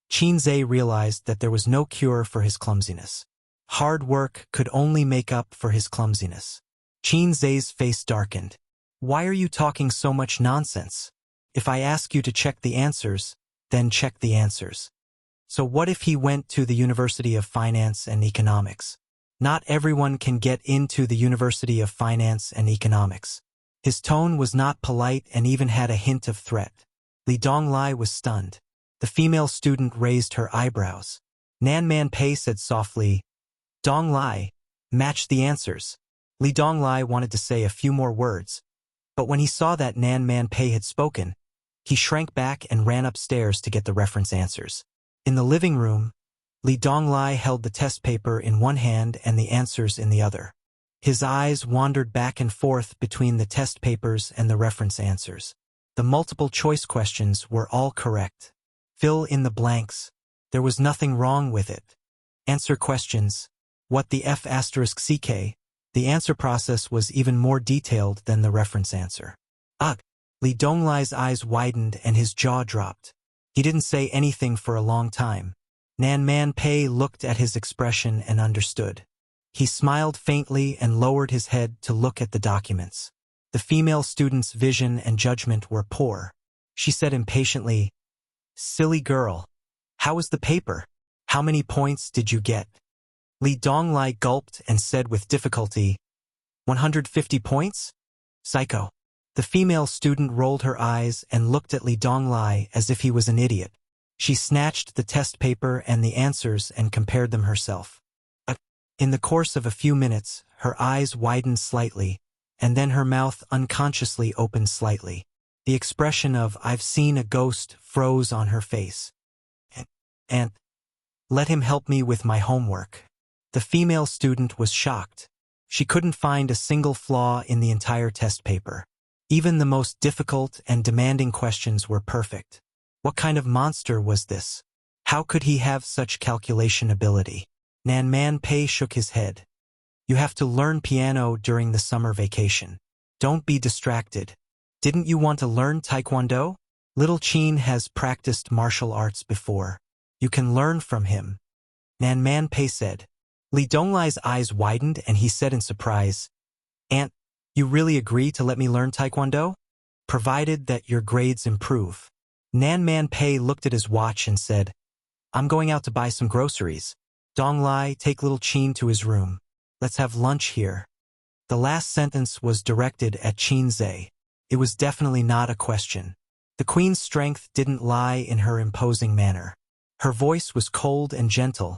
Qinze realized that there was no cure for his clumsiness. Hard work could only make up for his clumsiness. Qinze's face darkened. Why are you talking so much nonsense? If I ask you to check the answers, then check the answers. So what if he went to the University of Finance and Economics? Not everyone can get into the University of Finance and Economics. His tone was not polite and even had a hint of threat. Li Donglai was stunned. The female student raised her eyebrows. Nanman Pei said softly, "Donglai, match the answers." Li Donglai wanted to say a few more words, but when he saw that Nanman Pei had spoken, he shrank back and ran upstairs to get the reference answers. In the living room, Li Donglai held the test paper in one hand and the answers in the other. His eyes wandered back and forth between the test papers and the reference answers. The multiple-choice questions were all correct. Fill in the blanks. There was nothing wrong with it. Answer questions. What the F***CK? The answer process was even more detailed than the reference answer. Ugh! Li Donglai's eyes widened and his jaw dropped. He didn't say anything for a long time. Nanman Pei looked at his expression and understood. He smiled faintly and lowered his head to look at the documents. The female student's vision and judgment were poor. She said impatiently, "Silly girl. How was the paper? How many points did you get?" Li Donglai gulped and said with difficulty, 150 points? Psycho. The female student rolled her eyes and looked at Li Donglai as if he was an idiot. She snatched the test paper and the answers and compared them herself. In the course of a few minutes, her eyes widened slightly, and then her mouth unconsciously opened slightly. The expression of "I've seen a ghost" froze on her face. And let him help me with my homework. The female student was shocked. She couldn't find a single flaw in the entire test paper. Even the most difficult and demanding questions were perfect. What kind of monster was this? How could he have such calculation ability? Nan Man Pei shook his head. You have to learn piano during the summer vacation. Don't be distracted. Didn't you want to learn Taekwondo? Little Chin has practiced martial arts before. You can learn from him. Nan Man Pei said. Li Donglai's eyes widened and he said in surprise, Aunt, you really agree to let me learn Taekwondo? Provided that your grades improve. Nan Man Pei looked at his watch and said, I'm going out to buy some groceries. Donglai, take little Chin to his room. Let's have lunch here. The last sentence was directed at Chin Zhe. It was definitely not a question. The queen's strength didn't lie in her imposing manner. Her voice was cold and gentle,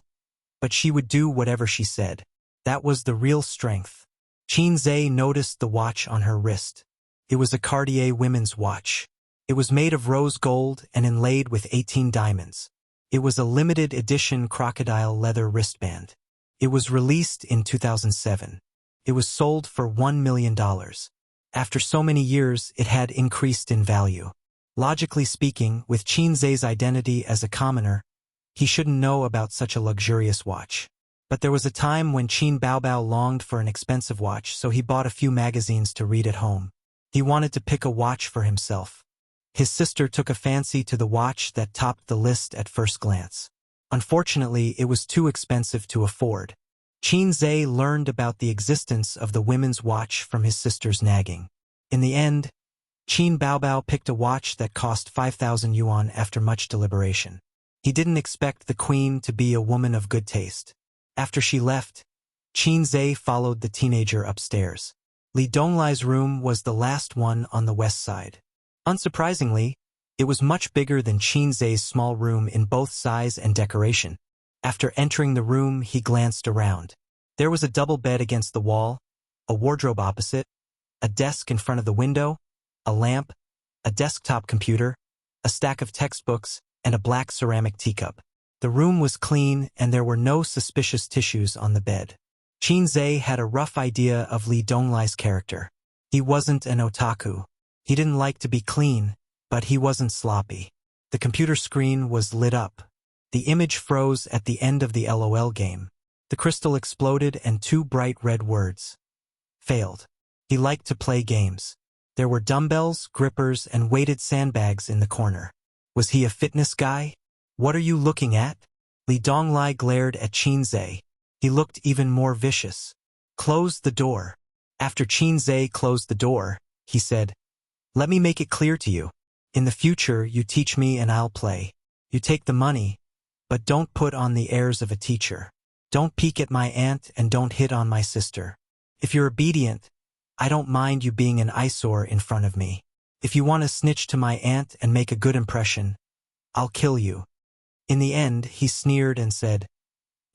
but she would do whatever she said. That was the real strength. Chin Zhe noticed the watch on her wrist. It was a Cartier women's watch. It was made of rose gold and inlaid with 18 diamonds. It was a limited edition crocodile leather wristband. It was released in 2007. It was sold for $1 million. After so many years, it had increased in value. Logically speaking, with Chin Zhe's identity as a commoner, he shouldn't know about such a luxurious watch. But there was a time when Qin Baobao longed for an expensive watch, so he bought a few magazines to read at home. He wanted to pick a watch for himself. His sister took a fancy to the watch that topped the list at first glance. Unfortunately, it was too expensive to afford. Chin Zhe learned about the existence of the women's watch from his sister's nagging. In the end, Qin Baobao picked a watch that cost 5,000 yuan after much deliberation. He didn't expect the queen to be a woman of good taste. After she left, Chin Zhe followed the teenager upstairs. Li Donglai's room was the last one on the west side. Unsurprisingly, it was much bigger than Chin Zhe's small room in both size and decoration. After entering the room, he glanced around. There was a double bed against the wall, a wardrobe opposite, a desk in front of the window, a lamp, a desktop computer, a stack of textbooks, and a black ceramic teacup. The room was clean and there were no suspicious tissues on the bed. Chin Zhe had a rough idea of Li Donglai's character. He wasn't an otaku. He didn't like to be clean, but he wasn't sloppy. The computer screen was lit up. The image froze at the end of the LOL game. The crystal exploded and two bright red words. Failed. He liked to play games. There were dumbbells, grippers, and weighted sandbags in the corner. Was he a fitness guy? What are you looking at? Li Donglai glared at Chin Zhe. He looked even more vicious. Close the door. After Chin Zhe closed the door, he said, Let me make it clear to you. In the future, you teach me and I'll play. You take the money, but don't put on the airs of a teacher. Don't peek at my aunt and don't hit on my sister. If you're obedient, I don't mind you being an eyesore in front of me. If you want to snitch to my aunt and make a good impression, I'll kill you. In the end, he sneered and said,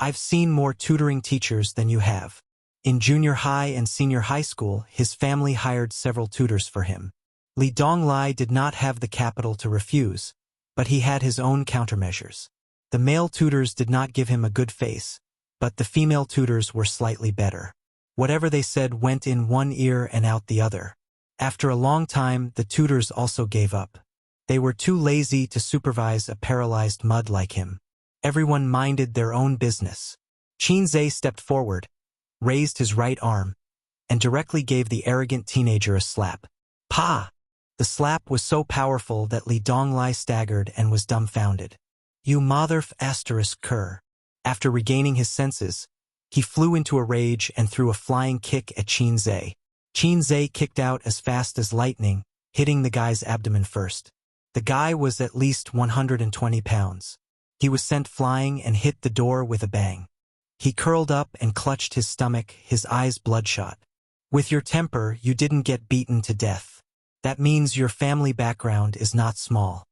I've seen more tutoring teachers than you have. In junior high and senior high school, his family hired several tutors for him. Li Donglai did not have the capital to refuse, but he had his own countermeasures. The male tutors did not give him a good face, but the female tutors were slightly better. Whatever they said went in one ear and out the other. After a long time, the tutors also gave up. They were too lazy to supervise a paralyzed mud like him. Everyone minded their own business. Chin Zhe stepped forward, raised his right arm, and directly gave the arrogant teenager a slap. Pa! The slap was so powerful that Li Donglai staggered and was dumbfounded. You mother****cur. After regaining his senses, he flew into a rage and threw a flying kick at Chin Zhe. Chin Zhe kicked out as fast as lightning, hitting the guy's abdomen first. The guy was at least 120 pounds. He was sent flying and hit the door with a bang. He curled up and clutched his stomach, his eyes bloodshot. With your temper, you didn't get beaten to death. That means your family background is not small.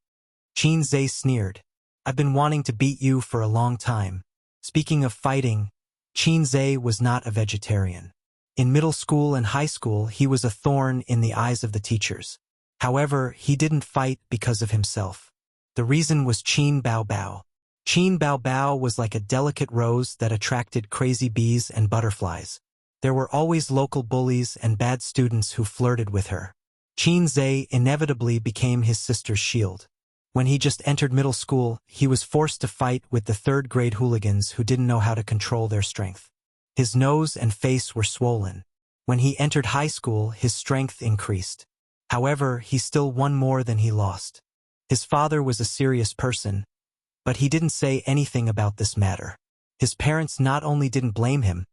Chin Zhe sneered. I've been wanting to beat you for a long time. Speaking of fighting, Chin Zhe was not a vegetarian. In middle school and high school, he was a thorn in the eyes of the teachers. However, he didn't fight because of himself. The reason was Qin Baobao. Qin Baobao was like a delicate rose that attracted crazy bees and butterflies. There were always local bullies and bad students who flirted with her. Chin Zhe inevitably became his sister's shield. When he just entered middle school, he was forced to fight with the third-grade hooligans who didn't know how to control their strength. His nose and face were swollen. When he entered high school, his strength increased. However, he still won more than he lost. His father was a serious person, but he didn't say anything about this matter. His parents not only didn't blame him,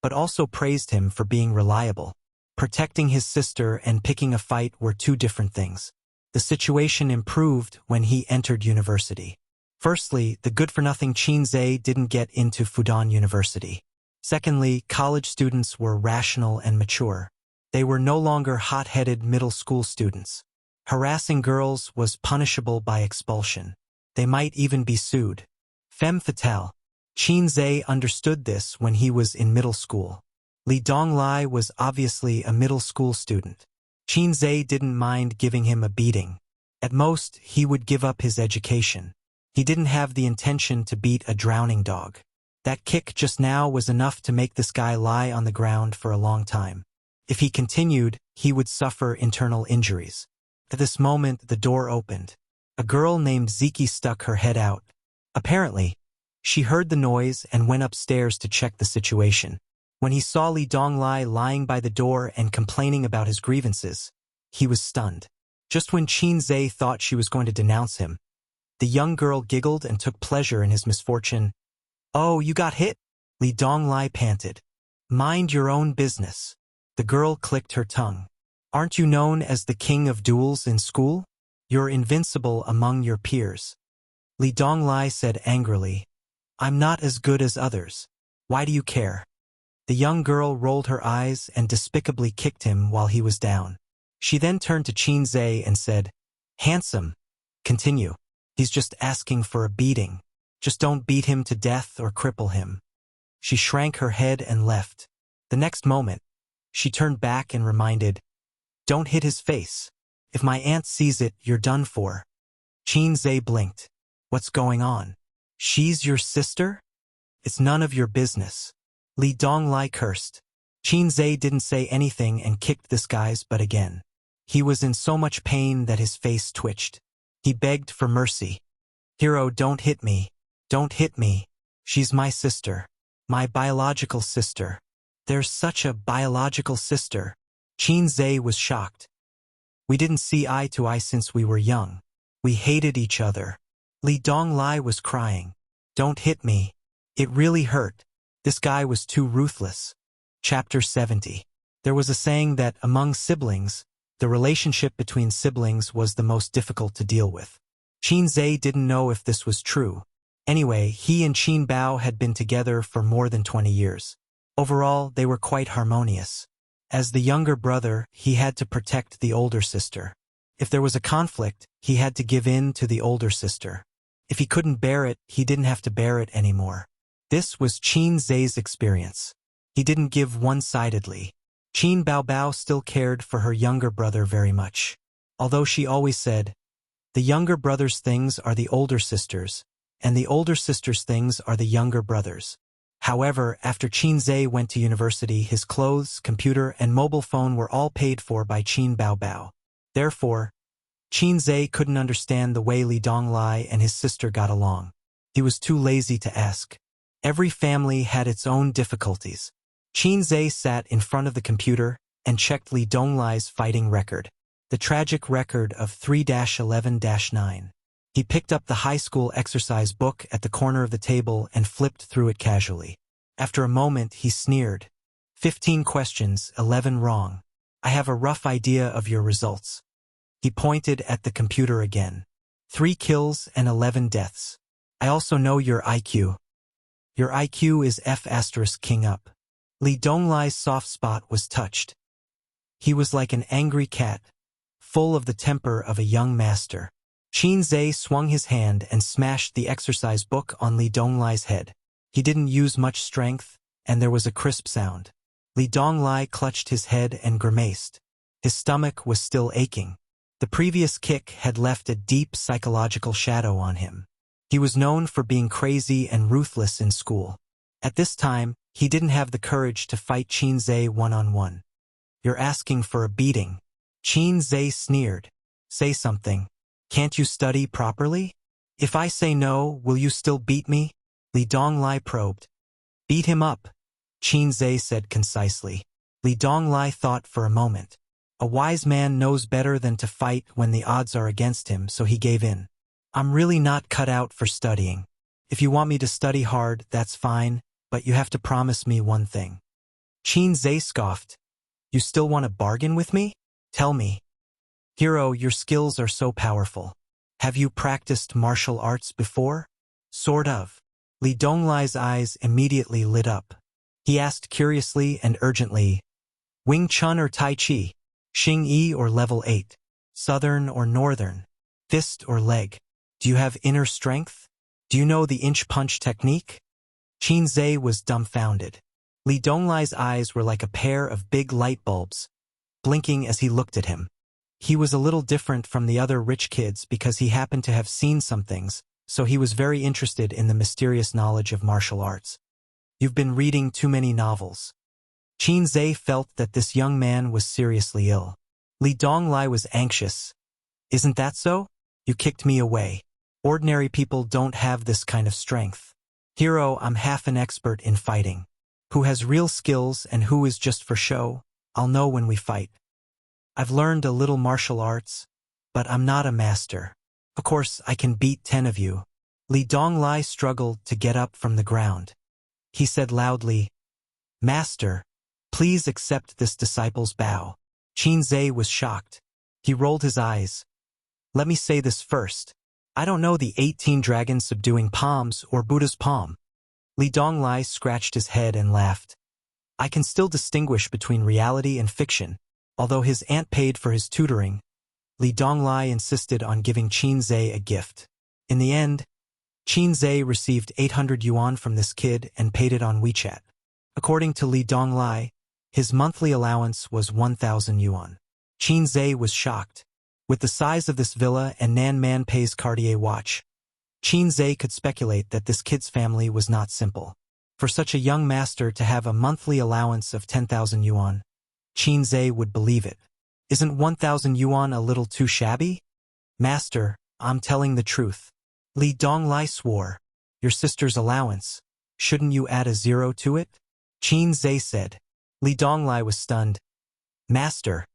but also praised him for being reliable. Protecting his sister and picking a fight were two different things. The situation improved when he entered university. Firstly, the good-for-nothing Qinzhe didn't get into Fudan University. Secondly, college students were rational and mature. They were no longer hot-headed middle school students. Harassing girls was punishable by expulsion. They might even be sued. Femme fatale. Qinzhe understood this when he was in middle school. Li Donglai was obviously a middle school student. Qinzhe didn't mind giving him a beating. At most, he would give up his education. He didn't have the intention to beat a drowning dog. That kick just now was enough to make this guy lie on the ground for a long time. If he continued, he would suffer internal injuries. At this moment, the door opened. A girl named Ziki stuck her head out. Apparently, she heard the noise and went upstairs to check the situation. When he saw Li Donglai lying by the door and complaining about his grievances, he was stunned. Just when Qinzhe thought she was going to denounce him, the young girl giggled and took pleasure in his misfortune. "Oh, you got hit?" Li Donglai panted. "Mind your own business." The girl clicked her tongue. "Aren't you known as the king of duels in school? You're invincible among your peers." Li Donglai said angrily, "I'm not as good as others. Why do you care?" The young girl rolled her eyes and despicably kicked him while he was down. She then turned to Qinzhe and said, "Handsome, continue. He's just asking for a beating. Just don't beat him to death or cripple him." She shrank her head and left. The next moment, she turned back and reminded, "Don't hit his face. If my aunt sees it, you're done for." Qinzhe blinked. "What's going on? She's your sister? It's none of your business." Li Donglai cursed. Qinzhe didn't say anything and kicked this guy's butt again. He was in so much pain that his face twitched. He begged for mercy. "Hero, don't hit me. Don't hit me. She's my sister. My biological sister." "There's such a biological sister." Qinzhe was shocked. "We didn't see eye to eye since we were young. We hated each other." Li Donglai was crying. "Don't hit me. It really hurt." This guy was too ruthless. Chapter 70. There was a saying that among siblings, the relationship between siblings was the most difficult to deal with. Qinzhe didn't know if this was true. Anyway, he and Qin Bao had been together for more than 20 years. Overall, they were quite harmonious. As the younger brother, he had to protect the older sister. If there was a conflict, he had to give in to the older sister. If he couldn't bear it, he didn't have to bear it anymore. This was Qinzhe's experience. He didn't give one-sidedly. Qin Baobao still cared for her younger brother very much. Although she always said, "The younger brother's things are the older sister's, and the older sister's things are the younger brother's." However, after Qinzhe went to university, his clothes, computer, and mobile phone were all paid for by Qin Baobao. Therefore, Qinzhe couldn't understand the way Li Donglai and his sister got along. He was too lazy to ask. Every family had its own difficulties. Qinzhe sat in front of the computer and checked Li Donglai's fighting record, the tragic record of 3-11-9. He picked up the high school exercise book at the corner of the table and flipped through it casually. After a moment, he sneered. 15 questions, 11 wrong. I have a rough idea of your results." He pointed at the computer again. 3 kills and 11 deaths. I also know your IQ. Your IQ is F*king up. Li Donglai's soft spot was touched. He was like an angry cat, full of the temper of a young master. Qinzhe swung his hand and smashed the exercise book on Li Donglai's head. He didn't use much strength, and there was a crisp sound. Li Donglai clutched his head and grimaced. His stomach was still aching. The previous kick had left a deep psychological shadow on him. He was known for being crazy and ruthless in school. At this time, he didn't have the courage to fight Qinzhe one-on-one. "You're asking for a beating." Qinzhe sneered. "Say something." Can't you study properly? If I say no, will you still beat me? Li Donglai probed. Beat him up, Qin Zhe said concisely. Li Donglai thought for a moment. A wise man knows better than to fight when the odds are against him, so he gave in. I'm really not cut out for studying. If you want me to study hard, that's fine, but you have to promise me one thing. Qin Zhe scoffed. You still want to bargain with me? Tell me. Hero, your skills are so powerful. Have you practiced martial arts before? Sort of. Li Donglai's eyes immediately lit up. He asked curiously and urgently, Wing Chun or Tai Chi? Xing Yi or level 8? Southern or northern? Fist or leg? Do you have inner strength? Do you know the inch punch technique? Qin Zhe was dumbfounded. Li Donglai's eyes were like a pair of big light bulbs, blinking as he looked at him. He was a little different from the other rich kids because he happened to have seen some things, so he was very interested in the mysterious knowledge of martial arts. You've been reading too many novels. Qin Zhe felt that this young man was seriously ill. Li Donglai was anxious. Isn't that so? You kicked me away. Ordinary people don't have this kind of strength. Hero, I'm half an expert in fighting. Who has real skills and who is just for show, I'll know when we fight. I've learned a little martial arts, but I'm not a master. Of course, I can beat 10 of you. Li Donglai struggled to get up from the ground. He said loudly, Master, please accept this disciple's bow. Qin Zhe was shocked. He rolled his eyes. Let me say this first. I don't know the 18 dragons subduing palms or Buddha's palm. Li Donglai scratched his head and laughed. I can still distinguish between reality and fiction. Although his aunt paid for his tutoring, Li Donglai insisted on giving Qin Zhe a gift. In the end, Qin Zhe received 800 yuan from this kid and paid it on WeChat. According to Li Donglai, his monthly allowance was 1,000 yuan. Qin Zhe was shocked. With the size of this villa and Nan Man Pei's Cartier watch, Qin Zhe could speculate that this kid's family was not simple. For such a young master to have a monthly allowance of 10,000 yuan, Qin Zhe would believe it. Isn't 1,000 yuan a little too shabby? Master, I'm telling the truth. Li Donglai swore. Your sister's allowance. Shouldn't you add a 0 to it? Qin Zhe said. Li Donglai was stunned. Master,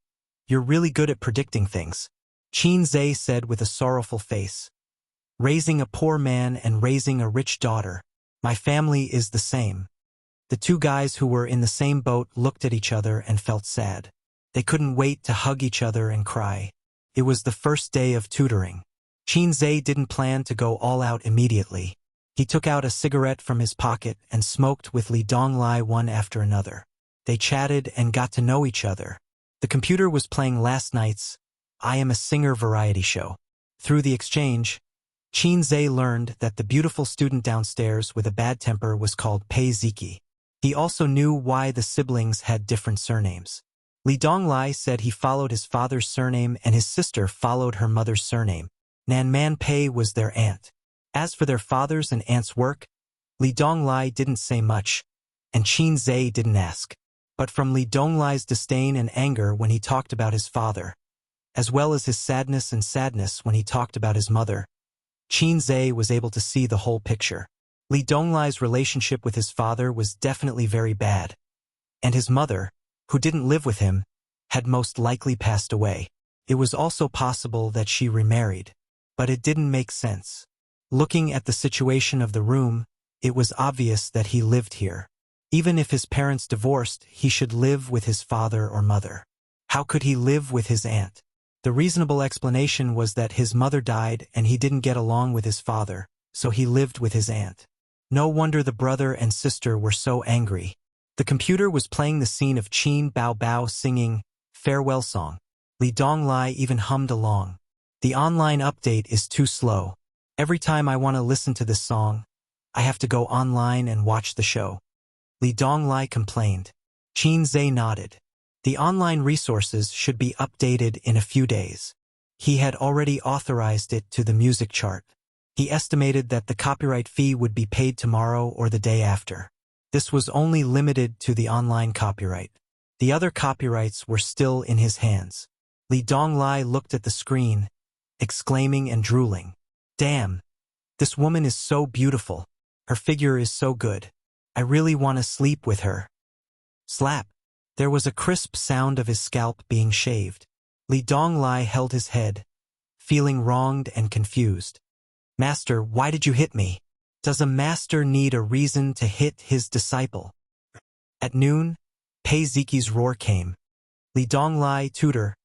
you're really good at predicting things. Qin Zhe said with a sorrowful face. Raising a poor man and raising a rich daughter. My family is the same. The two guys who were in the same boat looked at each other and felt sad. They couldn't wait to hug each other and cry. It was the first day of tutoring. Qin Zhe didn't plan to go all out immediately. He took out a cigarette from his pocket and smoked with Li Donglai one after another. They chatted and got to know each other. The computer was playing last night's I Am a Singer variety show. Through the exchange, Qin Zhe learned that the beautiful student downstairs with a bad temper was called Pei Ziki. He also knew why the siblings had different surnames. Li Donglai said he followed his father's surname and his sister followed her mother's surname. Nan Man Pei was their aunt. As for their father's and aunt's work, Li Donglai didn't say much, and Qin Zhe didn't ask. But from Li Donglai's disdain and anger when he talked about his father, as well as his sadness and sadness when he talked about his mother, Qin Zhe was able to see the whole picture. Li Donglai's relationship with his father was definitely very bad, and his mother, who didn't live with him, had most likely passed away. It was also possible that she remarried, but it didn't make sense. Looking at the situation of the room, it was obvious that he lived here. Even if his parents divorced, he should live with his father or mother. How could he live with his aunt? The reasonable explanation was that his mother died and he didn't get along with his father, so he lived with his aunt. No wonder the brother and sister were so angry. The computer was playing the scene of Qin Bao Bao singing Farewell Song. Li Donglai even hummed along. The online update is too slow. Every time I want to listen to this song, I have to go online and watch the show. Li Donglai complained. Qin Zhe nodded. The online resources should be updated in a few days. He had already authorized it to the music chart. He estimated that the copyright fee would be paid tomorrow or the day after. This was only limited to the online copyright. The other copyrights were still in his hands. Li Donglai looked at the screen exclaiming and drooling. Damn, this woman is so beautiful. Her figure is so good. I really want to sleep with her. Slap. There was a crisp sound of his scalp being shaved. Li Donglai held his head, feeling wronged and confused. Master, why did you hit me? Does a master need a reason to hit his disciple? At noon, Pei Ziki's roar came. Li Donglai, tutor,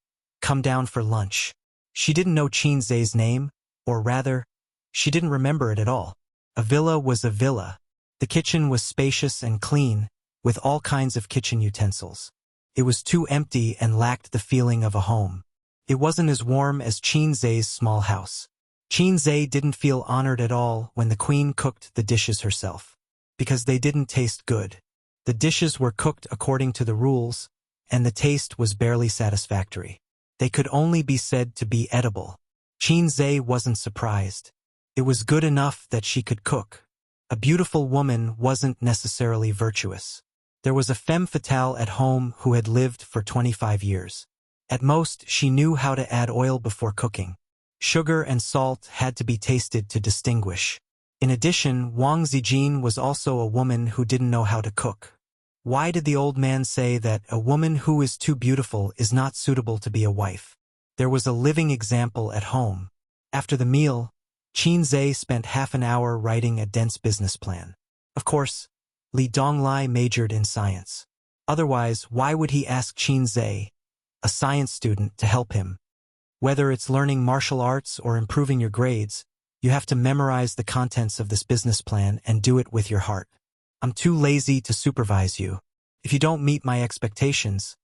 come down for lunch. She didn't know Qin Zhe's name, or rather, she didn't remember it at all. A villa was a villa. The kitchen was spacious and clean, with all kinds of kitchen utensils. It was too empty and lacked the feeling of a home. It wasn't as warm as Qin Zhe's small house. Qin Zhe didn't feel honored at all when the queen cooked the dishes herself, because they didn't taste good. The dishes were cooked according to the rules, and the taste was barely satisfactory. They could only be said to be edible. Qin Zhe wasn't surprised. It was good enough that she could cook. A beautiful woman wasn't necessarily virtuous. There was a femme fatale at home who had lived for 25 years. At most, she knew how to add oil before cooking. Sugar and salt had to be tasted to distinguish. In addition, Wang Zijin was also a woman who didn't know how to cook. Why did the old man say that a woman who is too beautiful is not suitable to be a wife? There was a living example at home. After the meal, Qin Zhe spent half an hour writing a dense business plan. Of course, Li Donglai majored in science. Otherwise, why would he ask Qin Zhe, a science student, to help him? Whether it's learning martial arts or improving your grades, you have to memorize the contents of this business plan and do it with your heart. I'm too lazy to supervise you. If you don't meet my expectations,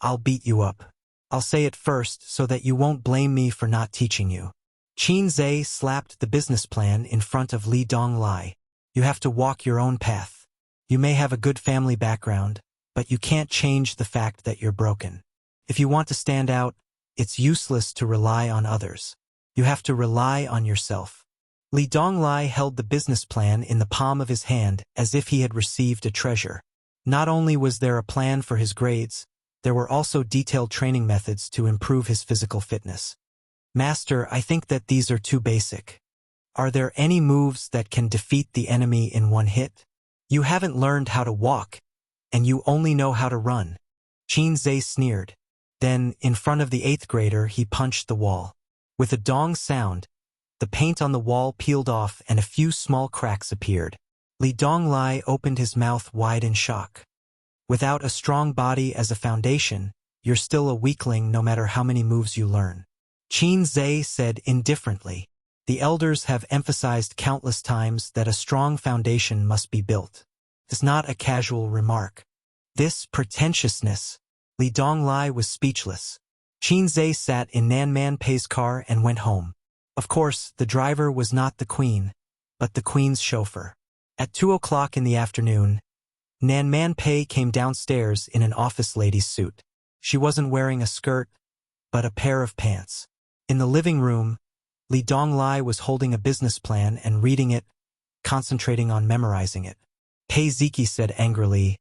I'll beat you up. I'll say it first so that you won't blame me for not teaching you. Qin Zhe slapped the business plan in front of Li Donglai. You have to walk your own path. You may have a good family background, but you can't change the fact that you're broken. If you want to stand out, it's useless to rely on others. You have to rely on yourself. Li Donglai held the business plan in the palm of his hand as if he had received a treasure. Not only was there a plan for his grades, there were also detailed training methods to improve his physical fitness. Master, I think that these are too basic. Are there any moves that can defeat the enemy in one hit? You haven't learned how to walk, and you only know how to run. Qin Zhe sneered. Then, in front of the 8th grader, he punched the wall. With a dong sound, the paint on the wall peeled off and a few small cracks appeared. Li Donglai opened his mouth wide in shock. Without a strong body as a foundation, you're still a weakling no matter how many moves you learn. Qin Zhe said indifferently. The elders have emphasized countless times that a strong foundation must be built. It's not a casual remark. This pretentiousness. Li Donglai was speechless. Qin Zhe sat in Nanman Pei's car and went home. Of course, the driver was not the queen, but the queen's chauffeur. At 2 o'clock in the afternoon, Nanman Pei came downstairs in an office lady's suit. She wasn't wearing a skirt, but a pair of pants. In the living room, Li Donglai was holding a business plan and reading it, concentrating on memorizing it. Pei Ziki said angrily,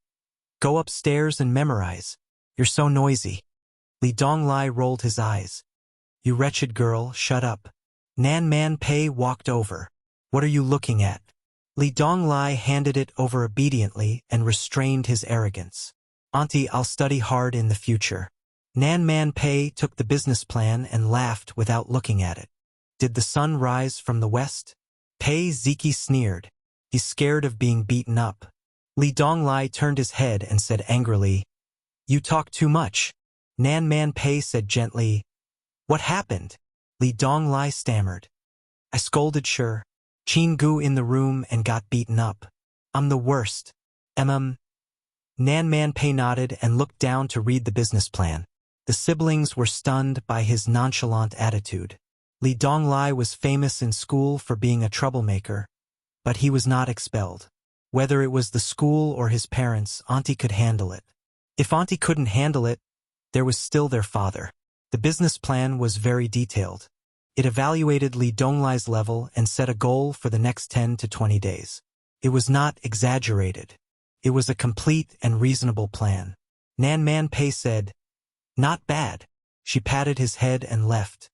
"Go upstairs and memorize. You're so noisy." Li Donglai rolled his eyes. "You wretched girl, shut up." Nanman Pei walked over. "What are you looking at?" Li Donglai handed it over obediently and restrained his arrogance. "Auntie, I'll study hard in the future." Nanman Pei took the business plan and laughed without looking at it. Did the sun rise from the west? Pei Ziki sneered. He's scared of being beaten up. Li Donglai turned his head and said angrily, "You talk too much." Nanman Pei said gently, "What happened?" Li Donglai stammered. "I scolded Sure. Qin Gu in the room and got beaten up. I'm the worst." Nanman Pei nodded and looked down to read the business plan. The siblings were stunned by his nonchalant attitude. Li Donglai was famous in school for being a troublemaker, but he was not expelled. Whether it was the school or his parents, Auntie could handle it. If Auntie couldn't handle it, there was still their father. The business plan was very detailed. It evaluated Li Donglai's level and set a goal for the next 10 to 20 days. It was not exaggerated. It was a complete and reasonable plan. Nanman Pei said, "Not bad." She patted his head and left.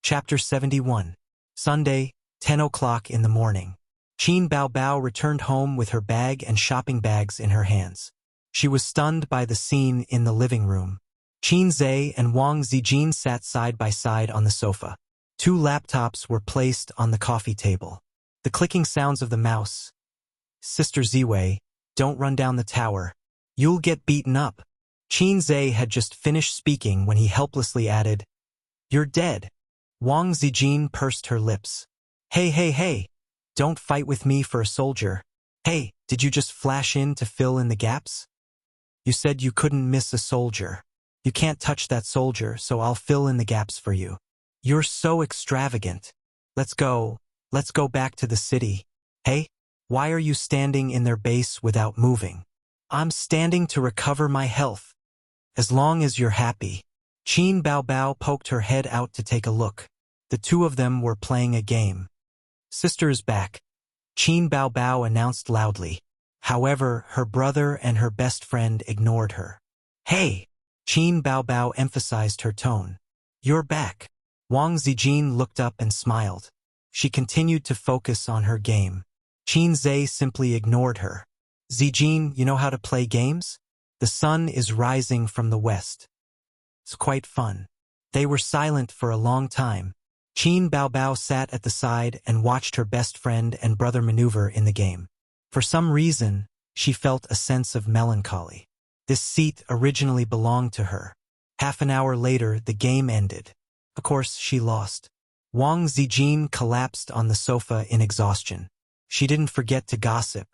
Chapter 71. Sunday, 10 o'clock in the morning. Qin Baobao returned home with her bag and shopping bags in her hands. She was stunned by the scene in the living room. Qin Zhe and Wang Zijin sat side by side on the sofa. 2 laptops were placed on the coffee table. The clicking sounds of the mouse. Sister Ziwei, don't run down the tower. You'll get beaten up. Qin Zhe had just finished speaking when he helplessly added, You're dead. Wang Zijin pursed her lips. Hey. Don't fight with me for a soldier. Hey, did you just flash in to fill in the gaps? You said you couldn't miss a soldier. You can't touch that soldier, so I'll fill in the gaps for you. You're so extravagant. Let's go back to the city. Hey, why are you standing in their base without moving? I'm standing to recover my health. As long as you're happy. Qin Baobao poked her head out to take a look. The 2 of them were playing a game. Sister is back, Qin Baobao announced loudly. However, her brother and her best friend ignored her. Hey! Qin Baobao emphasized her tone. You're back. Wang Zijin looked up and smiled. She continued to focus on her game. Qin Zhe simply ignored her. Zijin, you know how to play games? The sun is rising from the west. It's quite fun. They were silent for a long time. Qin Baobao sat at the side and watched her best friend and brother maneuver in the game. For some reason, she felt a sense of melancholy. This seat originally belonged to her. Half an hour later, the game ended. Of course, she lost. Wang Zijin collapsed on the sofa in exhaustion. She didn't forget to gossip.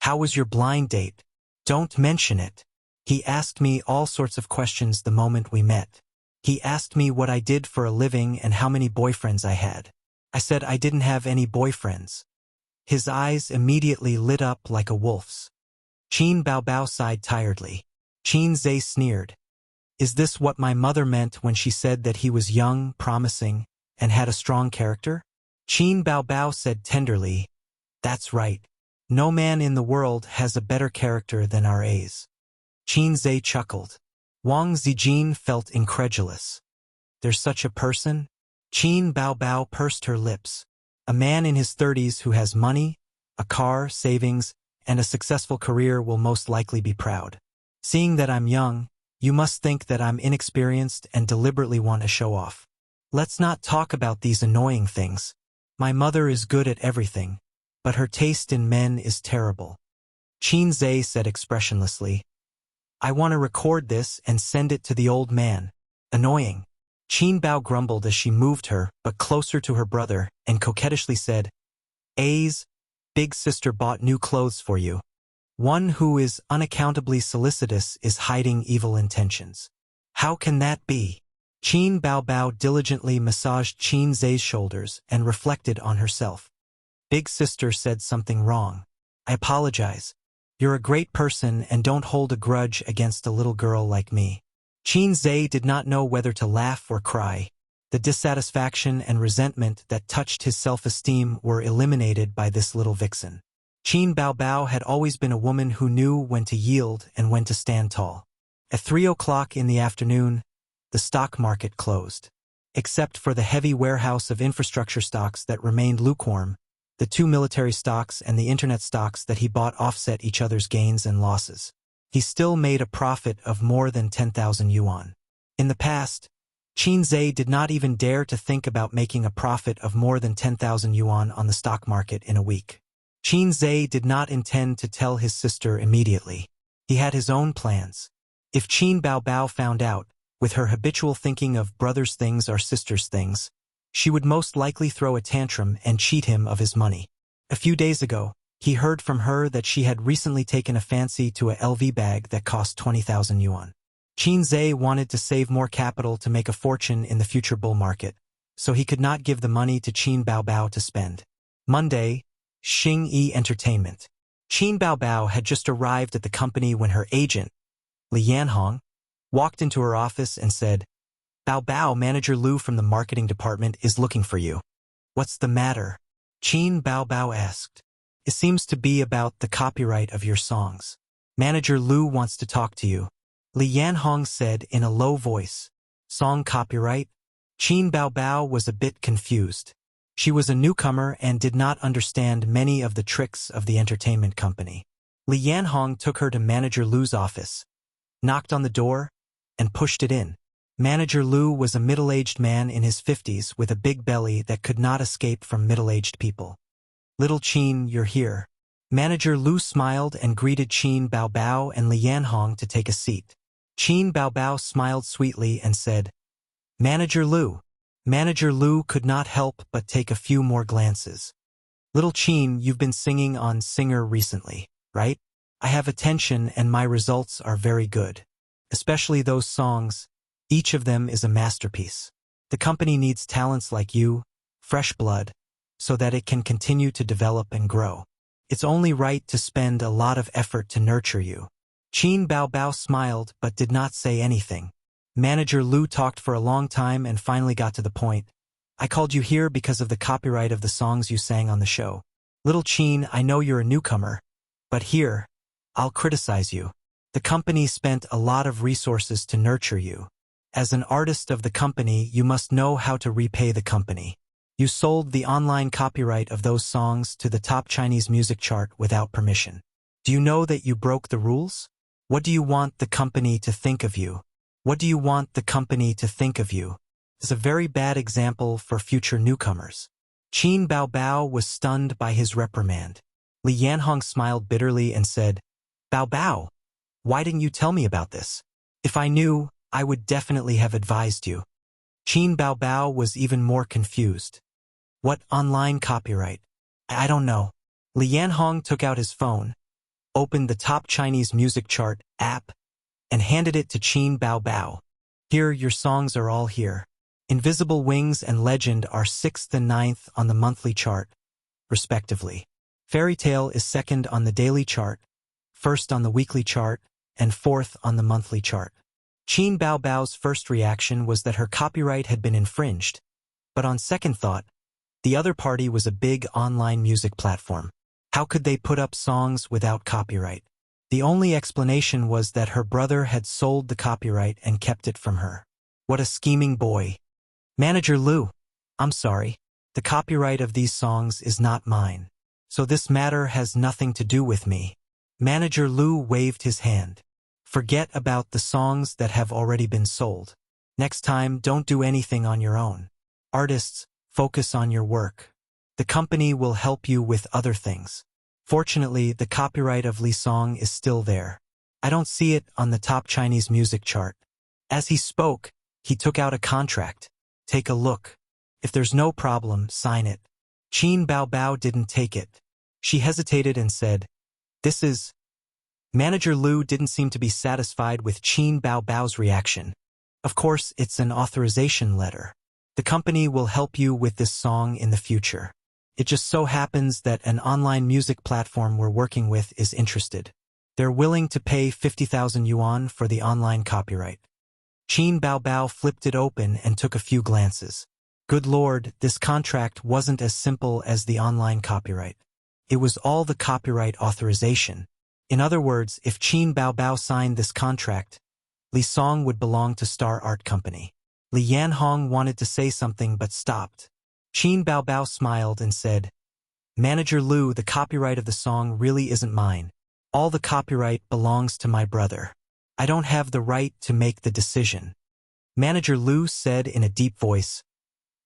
How was your blind date? Don't mention it. He asked me all sorts of questions the moment we met. He asked me what I did for a living and how many boyfriends I had. I said I didn't have any boyfriends. His eyes immediately lit up like a wolf's. Qin Baobao sighed tiredly. Qin Zhe sneered. Is this what my mother meant when she said that he was young, promising, and had a strong character? Qin Baobao said tenderly, That's right. No man in the world has a better character than our A's. Qin Zhe chuckled. Wang Zijin felt incredulous. There's such a person? Qin Baobao pursed her lips. A man in his 30s who has money, a car, savings, and a successful career will most likely be proud. Seeing that I'm young, you must think that I'm inexperienced and deliberately want to show off. Let's not talk about these annoying things. My mother is good at everything, but her taste in men is terrible. Qin Zhe said expressionlessly, I want to record this and send it to the old man. Annoying. Qin Bao grumbled as she moved her, but closer to her brother, and coquettishly said, A's, big sister bought new clothes for you. One who is unaccountably solicitous is hiding evil intentions. How can that be? Qin Baobao diligently massaged Qin Zhe's shoulders and reflected on herself. Big sister said something wrong. I apologize. You're a great person and don't hold a grudge against a little girl like me. Qin Zhe did not know whether to laugh or cry. The dissatisfaction and resentment that touched his self-esteem were eliminated by this little vixen. Qin Baobao had always been a woman who knew when to yield and when to stand tall. At 3 o'clock in the afternoon, the stock market closed. Except for the heavy warehouse of infrastructure stocks that remained lukewarm, the 2 military stocks and the internet stocks that he bought offset each other's gains and losses. He still made a profit of more than 10,000 yuan. In the past, Qin Zhe did not even dare to think about making a profit of more than 10,000 yuan on the stock market in a week. Qin Zhe did not intend to tell his sister immediately. He had his own plans. If Qin Baobao found out, with her habitual thinking of brothers' things are sisters' things, she would most likely throw a tantrum and cheat him of his money. A few days ago, he heard from her that she had recently taken a fancy to a LV bag that cost 20,000 yuan. Qin Zhe wanted to save more capital to make a fortune in the future bull market, so he could not give the money to Qin Baobao to spend. Monday, Xing-Yi Entertainment. Qin Baobao had just arrived at the company when her agent, Li Yanhong, walked into her office and said, Baobao, Manager Lu from the marketing department is looking for you. What's the matter? Qin Baobao asked. It seems to be about the copyright of your songs. Manager Lu wants to talk to you. Li Yanhong said in a low voice. Song copyright? Qin Baobao was a bit confused. She was a newcomer and did not understand many of the tricks of the entertainment company. Li Yanhong took her to Manager Lu's office, knocked on the door, and pushed it in. Manager Lu was a middle-aged man in his 50s with a big belly that could not escape from middle-aged people. "Little Qin, you're here." Manager Lu smiled and greeted Qin Baobao and Li Yanhong to take a seat. Qin Baobao smiled sweetly and said, "Manager Lu." Manager Lu could not help but take a few more glances. "Little Qin, you've been singing on Singer recently, right? I have attention and my results are very good. Especially those songs. Each of them is a masterpiece. The company needs talents like you, fresh blood, so that it can continue to develop and grow. It's only right to spend a lot of effort to nurture you." Qin Baobao smiled but did not say anything. Manager Lu talked for a long time and finally got to the point. "I called you here because of the copyright of the songs you sang on the show. Little Qin, I know you're a newcomer, but here, I'll criticize you. The company spent a lot of resources to nurture you. As an artist of the company, you must know how to repay the company. You sold the online copyright of those songs to the top Chinese music chart without permission. Do you know that you broke the rules? What do you want the company to think of you? What do you want the company to think of you?" It's a very bad example for future newcomers. Qin Baobao was stunned by his reprimand. Li Yanhong smiled bitterly and said, "Baobao, why didn't you tell me about this? If I knew, I would definitely have advised you." Qin Baobao was even more confused. "What online copyright? I don't know." Li Yanhong took out his phone, opened the top Chinese music chart app, and handed it to Qin Baobao. "Here, your songs are all here. Invisible Wings and Legend are 6th and 9th on the monthly chart, respectively. Fairy Tale is 2nd on the daily chart, 1st on the weekly chart, and 4th on the monthly chart." Qin Baobao's first reaction was that her copyright had been infringed, but on second thought, the other party was a big online music platform. How could they put up songs without copyright? The only explanation was that her brother had sold the copyright and kept it from her. What a scheming boy. "Manager Lu, I'm sorry. The copyright of these songs is not mine. So this matter has nothing to do with me." Manager Lu waved his hand. "Forget about the songs that have already been sold. Next time, don't do anything on your own. Artists, focus on your work. The company will help you with other things. Fortunately, the copyright of Li Song is still there. I don't see it on the top Chinese music chart." As he spoke, he took out a contract. "Take a look. If there's no problem, sign it." Qin Baobao didn't take it. She hesitated and said, "This is..." Manager Lu didn't seem to be satisfied with Qin Baobao's reaction. "Of course, it's an authorization letter. The company will help you with this song in the future. It just so happens that an online music platform we're working with is interested. They're willing to pay 50,000 yuan for the online copyright." Qin Baobao flipped it open and took a few glances. Good Lord, this contract wasn't as simple as the online copyright. It was all the copyright authorization. In other words, if Qin Baobao signed this contract, Li Song would belong to Star Art Company. Li Yanhong wanted to say something but stopped. Qin Baobao smiled and said, "Manager Lu, the copyright of the song really isn't mine. All the copyright belongs to my brother. I don't have the right to make the decision." Manager Lu said in a deep voice,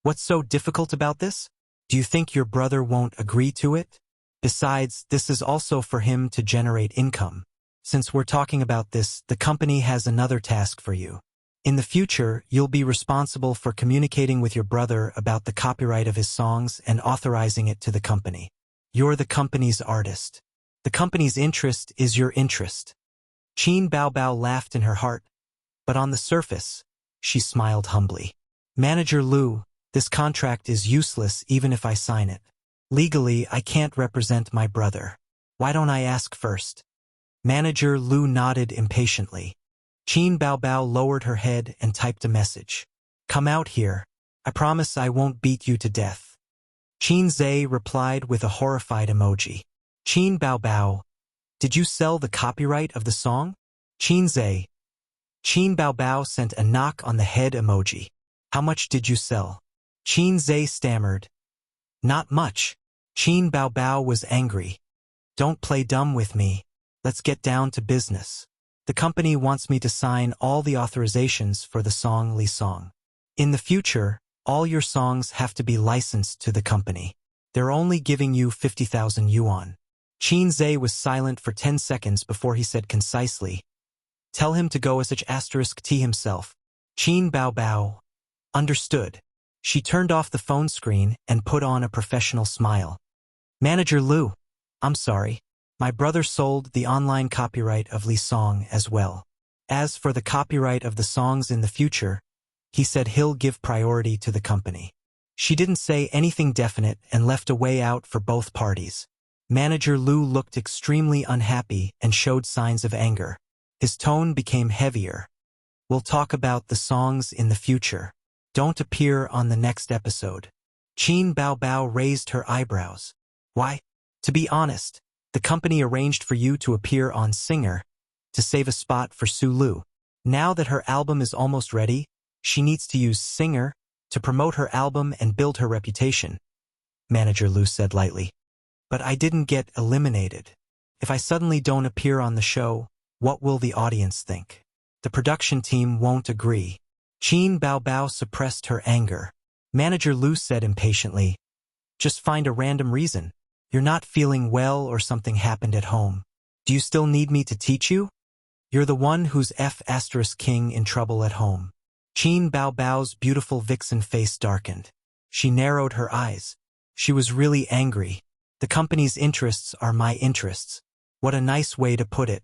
"What's so difficult about this? Do you think your brother won't agree to it? Besides, this is also for him to generate income. Since we're talking about this, the company has another task for you. In the future, you'll be responsible for communicating with your brother about the copyright of his songs and authorizing it to the company. You're the company's artist. The company's interest is your interest." Qin Baobao laughed in her heart, but on the surface, she smiled humbly. "Manager Lu, this contract is useless even if I sign it. Legally, I can't represent my brother. Why don't I ask first?" Manager Lu nodded impatiently. Qin Baobao lowered her head and typed a message. "Come out here. I promise I won't beat you to death." Qin Zhe replied with a horrified emoji. "Qin Baobao, did you sell the copyright of the song?" Qin Zhe. Qin Baobao sent a knock on the head emoji. How much did you sell? Qin Zhe stammered. Not much. Qin Baobao was angry. Don't play dumb with me. Let's get down to business. The company wants me to sign all the authorizations for the song Li Song. In the future, all your songs have to be licensed to the company. They're only giving you 50,000 yuan. Qin Zhe was silent for 10 seconds before he said concisely, Tell him to go *T himself. Qin Baobao. Understood. She turned off the phone screen and put on a professional smile. Manager Lu, I'm sorry. My brother sold the online copyright of Li Song as well. As for the copyright of the songs in the future, he said he'll give priority to the company. She didn't say anything definite and left a way out for both parties. Manager Lu looked extremely unhappy and showed signs of anger. His tone became heavier. We'll talk about the songs in the future. Don't appear on the next episode. Qin Baobao raised her eyebrows. Why? To be honest, the company arranged for you to appear on Singer to save a spot for Su Lu. Now that her album is almost ready, she needs to use Singer to promote her album and build her reputation, Manager Lu said lightly. But I didn't get eliminated. If I suddenly don't appear on the show, what will the audience think? The production team won't agree. Qin Baobao suppressed her anger. Manager Lu said impatiently, Just find a random reason. You're not feeling well or something happened at home. Do you still need me to teach you? You're the one who's *king in trouble at home. Qin Baobao's beautiful vixen face darkened. She narrowed her eyes. She was really angry. The company's interests are my interests. What a nice way to put it.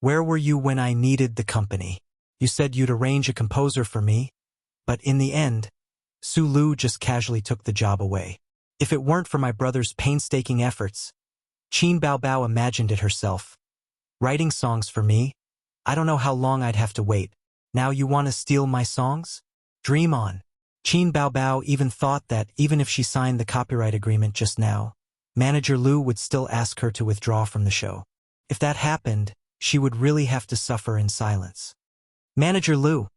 Where were you when I needed the company? You said you'd arrange a composer for me, but in the end, Su Lu just casually took the job away. If it weren't for my brother's painstaking efforts, Qin Baobao imagined it herself. Writing songs for me? I don't know how long I'd have to wait. Now you want to steal my songs? Dream on. Qin Baobao even thought that even if she signed the copyright agreement just now, Manager Lu would still ask her to withdraw from the show. If that happened, she would really have to suffer in silence. Manager Lu,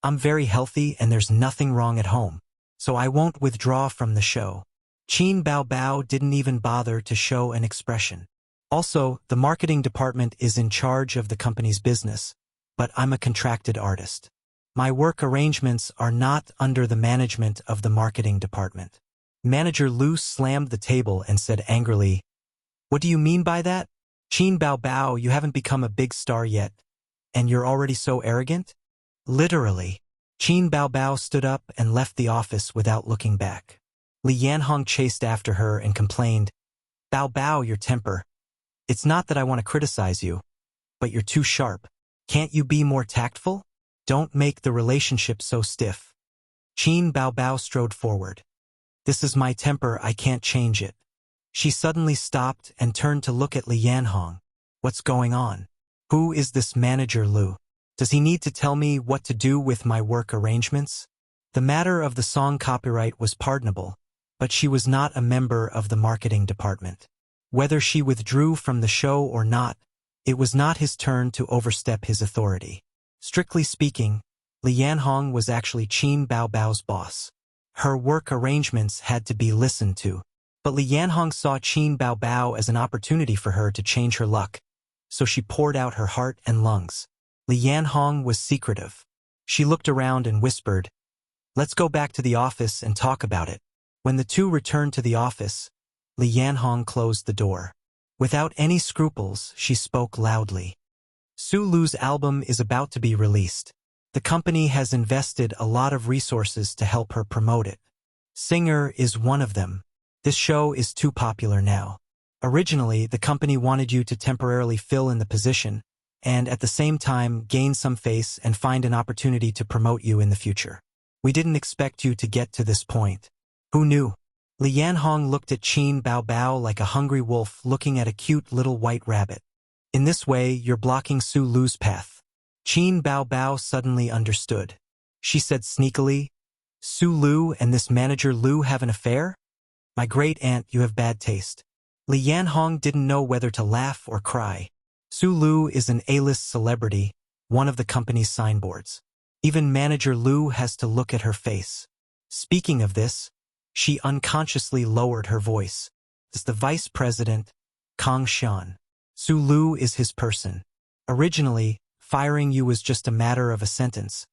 I'm very healthy and there's nothing wrong at home, so I won't withdraw from the show. Qin Baobao didn't even bother to show an expression. Also, the marketing department is in charge of the company's business, but I'm a contracted artist. My work arrangements are not under the management of the marketing department. Manager Lu slammed the table and said angrily, What do you mean by that? Qin Baobao, you haven't become a big star yet, and you're already so arrogant? Literally. Qin Baobao stood up and left the office without looking back. Li Yanhong chased after her and complained, Baobao, your temper. It's not that I want to criticize you, but you're too sharp. Can't you be more tactful? Don't make the relationship so stiff. Qin Baobao strode forward. This is my temper, I can't change it. She suddenly stopped and turned to look at Li Yanhong. What's going on? Who is this Manager Lu? Does he need to tell me what to do with my work arrangements? The matter of the song copyright was pardonable, but she was not a member of the marketing department. Whether she withdrew from the show or not, it was not his turn to overstep his authority. Strictly speaking, Li Yanhong was actually Qin Baobao's boss. Her work arrangements had to be listened to, but Li Yanhong saw Qin Baobao as an opportunity for her to change her luck, so she poured out her heart and lungs. Li Yanhong was secretive. She looked around and whispered, Let's go back to the office and talk about it. When the two returned to the office, Li Yanhong closed the door. Without any scruples, she spoke loudly. Su Lu's album is about to be released. The company has invested a lot of resources to help her promote it. Singer is one of them. This show is too popular now. Originally, the company wanted you to temporarily fill in the position, and at the same time gain some face and find an opportunity to promote you in the future. We didn't expect you to get to this point. Who knew? Li Yanhong looked at Qin Baobao like a hungry wolf looking at a cute little white rabbit. In this way, you're blocking Su Lu's path. Qin Baobao suddenly understood. She said sneakily, Su Lu and this Manager Lu have an affair? My great aunt, you have bad taste. Li Yanhong didn't know whether to laugh or cry. Su Lu is an A-list celebrity, one of the company's signboards. Even Manager Lu has to look at her face. Speaking of this, she unconsciously lowered her voice. As the vice president, Kang Shan. Su Lu is his person. Originally, firing you was just a matter of a sentence,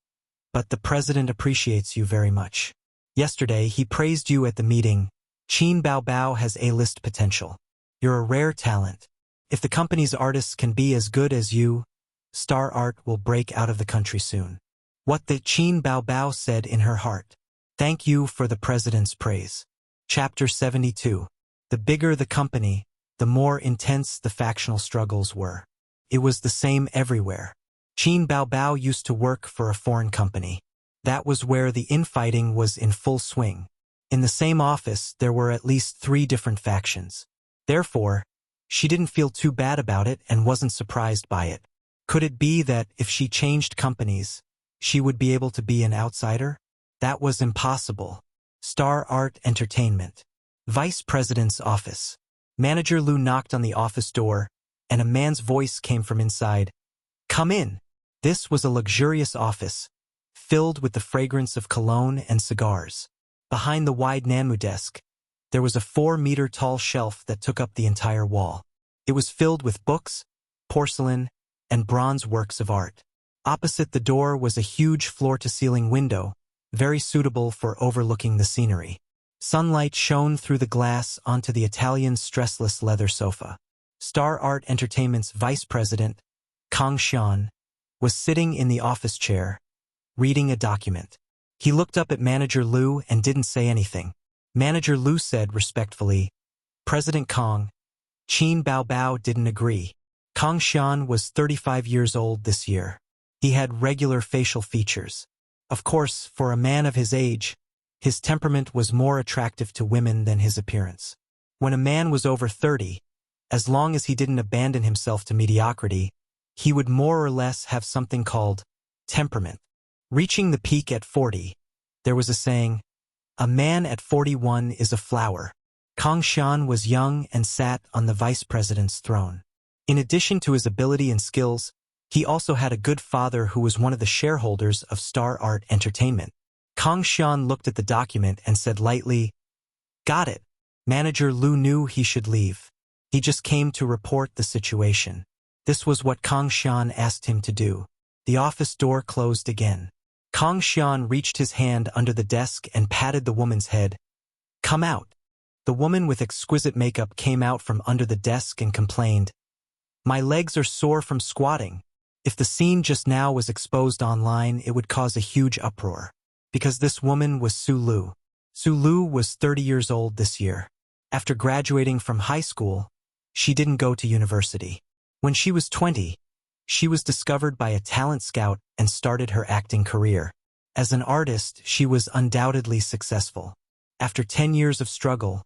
but the president appreciates you very much. Yesterday, he praised you at the meeting. Qin Bao Bao has A-list potential. You're a rare talent. If the company's artists can be as good as you, star art will break out of the country soon. What the Qin Bao Bao said in her heart. Thank you for the president's praise. Chapter 72. The bigger the company, the more intense the factional struggles were. It was the same everywhere. Qin Bao Bao used to work for a foreign company. That was where the infighting was in full swing. In the same office, there were at least 3 different factions. Therefore, she didn't feel too bad about it and wasn't surprised by it. Could it be that if she changed companies, she would be able to be an outsider? That was impossible. Star Art Entertainment. Vice President's office. Manager Lu knocked on the office door, and a man's voice came from inside. Come in. This was a luxurious office, filled with the fragrance of cologne and cigars. Behind the wide Nanmu desk, there was a 4-meter-tall shelf that took up the entire wall. It was filled with books, porcelain, and bronze works of art. Opposite the door was a huge floor-to-ceiling window, very suitable for overlooking the scenery. Sunlight shone through the glass onto the Italian stressless leather sofa. Star Art Entertainment's vice president, Kang Xian, was sitting in the office chair, reading a document. He looked up at Manager Lu and didn't say anything. Manager Lu said respectfully, President Kang. Qin Bao Bao didn't agree. Kang Xian was 35 years old this year. He had regular facial features. Of course, for a man of his age, his temperament was more attractive to women than his appearance. When a man was over 30, as long as he didn't abandon himself to mediocrity, he would more or less have something called temperament. Reaching the peak at 40, there was a saying, a man at 41 is a flower. Kang Xian was young and sat on the vice president's throne. In addition to his ability and skills, he also had a good father who was one of the shareholders of Star Art Entertainment. Kang Xian looked at the document and said lightly, Got it. Manager Lu knew he should leave. He just came to report the situation. This was what Kang Xian asked him to do. The office door closed again. Kang Xian reached his hand under the desk and patted the woman's head. Come out. The woman with exquisite makeup came out from under the desk and complained. My legs are sore from squatting. If the scene just now was exposed online, it would cause a huge uproar. Because this woman was Su Lu. Su Lu was 30 years old this year. After graduating from high school, she didn't go to university. When she was 20, she was discovered by a talent scout and started her acting career. As an artist, she was undoubtedly successful. After 10 years of struggle,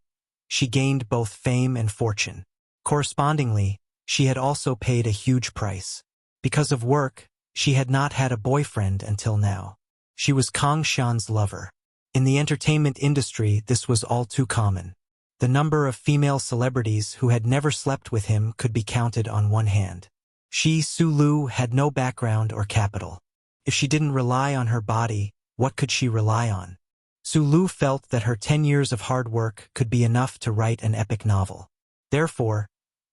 she gained both fame and fortune. Correspondingly, she had also paid a huge price. Because of work, she had not had a boyfriend until now. She was Kang Xian's lover. In the entertainment industry, this was all too common. The number of female celebrities who had never slept with him could be counted on one hand. She, Su Lu, had no background or capital. If she didn't rely on her body, what could she rely on? Su Lu felt that her 10 years of hard work could be enough to write an epic novel. Therefore,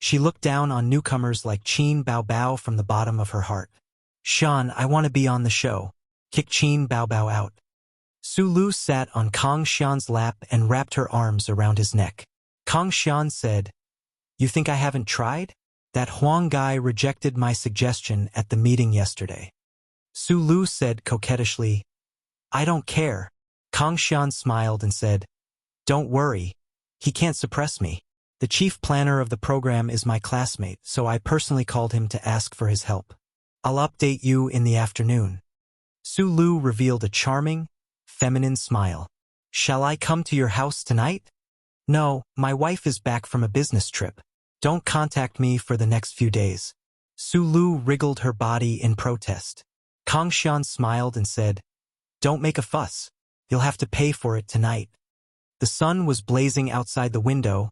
she looked down on newcomers like Qin Bao Bao from the bottom of her heart. Shan, I want to be on the show. Kick Qin Bao Bao out. Su Lu sat on Kang Xian's lap and wrapped her arms around his neck. Kang Xian said, You think I haven't tried? That Huang guy rejected my suggestion at the meeting yesterday. Su Lu said coquettishly, I don't care. Kang Xian smiled and said, Don't worry. He can't suppress me. The chief planner of the program is my classmate, so I personally called him to ask for his help. I'll update you in the afternoon. Su Lu revealed a charming, feminine smile. Shall I come to your house tonight? No, my wife is back from a business trip. Don't contact me for the next few days. Su Lu wriggled her body in protest. Kang Xian smiled and said, Don't make a fuss. You'll have to pay for it tonight. The sun was blazing outside the window,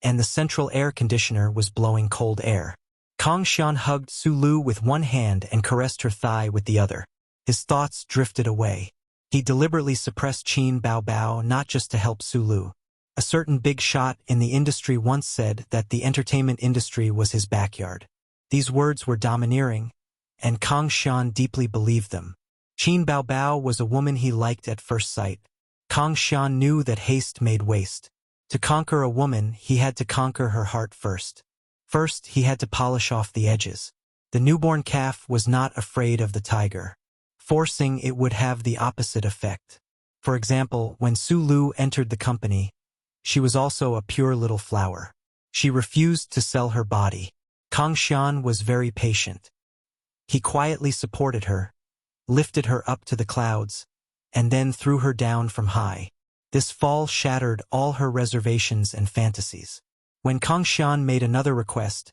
and the central air conditioner was blowing cold air. Kang Xian hugged Su Lu with one hand and caressed her thigh with the other. His thoughts drifted away. He deliberately suppressed Qin Bao Bao not just to help Sulu. A certain big shot in the industry once said that the entertainment industry was his backyard. These words were domineering, and Kang Xian deeply believed them. Qin Bao Bao was a woman he liked at first sight. Kang Xian knew that haste made waste. To conquer a woman, he had to conquer her heart first. First, he had to polish off the edges. The newborn calf was not afraid of the tiger. Forcing it would have the opposite effect. For example, when Sulu entered the company, she was also a pure little flower. She refused to sell her body. Kang Xian was very patient. He quietly supported her, lifted her up to the clouds, and then threw her down from high. This fall shattered all her reservations and fantasies. When Kang Xian made another request,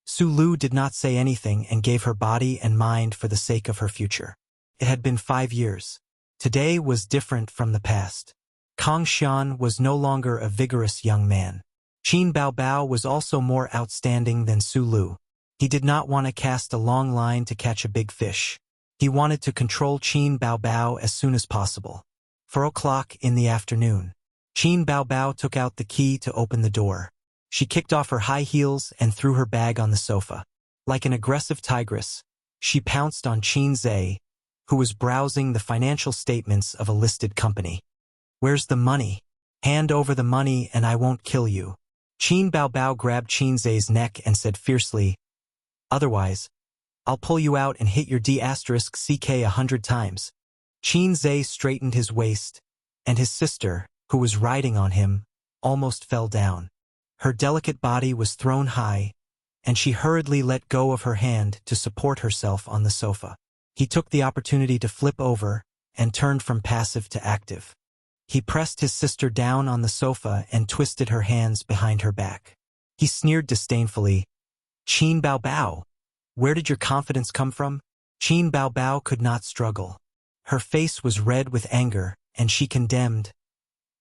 Sulu did not say anything and gave her body and mind for the sake of her future. It had been 5 years. Today was different from the past. Kang Xian was no longer a vigorous young man. Qin Bao Bao was also more outstanding than Sulu. He did not want to cast a long line to catch a big fish. He wanted to control Qin Bao Bao as soon as possible. 4 o'clock in the afternoon. Qin Bao Bao took out the key to open the door. She kicked off her high heels and threw her bag on the sofa. Like an aggressive tigress, she pounced on Qin Zhe, who was browsing the financial statements of a listed company. "Where's the money? Hand over the money and I won't kill you." Qin Bao Bao grabbed Qin Zhe's neck and said fiercely, "Otherwise, I'll pull you out and hit your D***CK 100 times. Qin Zhe straightened his waist, and his sister, who was riding on him, almost fell down. Her delicate body was thrown high, and she hurriedly let go of her hand to support herself on the sofa. He took the opportunity to flip over and turned from passive to active. He pressed his sister down on the sofa and twisted her hands behind her back. He sneered disdainfully, "Qin Bao Bao, where did your confidence come from?" Qin Bao Bao could not struggle. Her face was red with anger, and she condemned,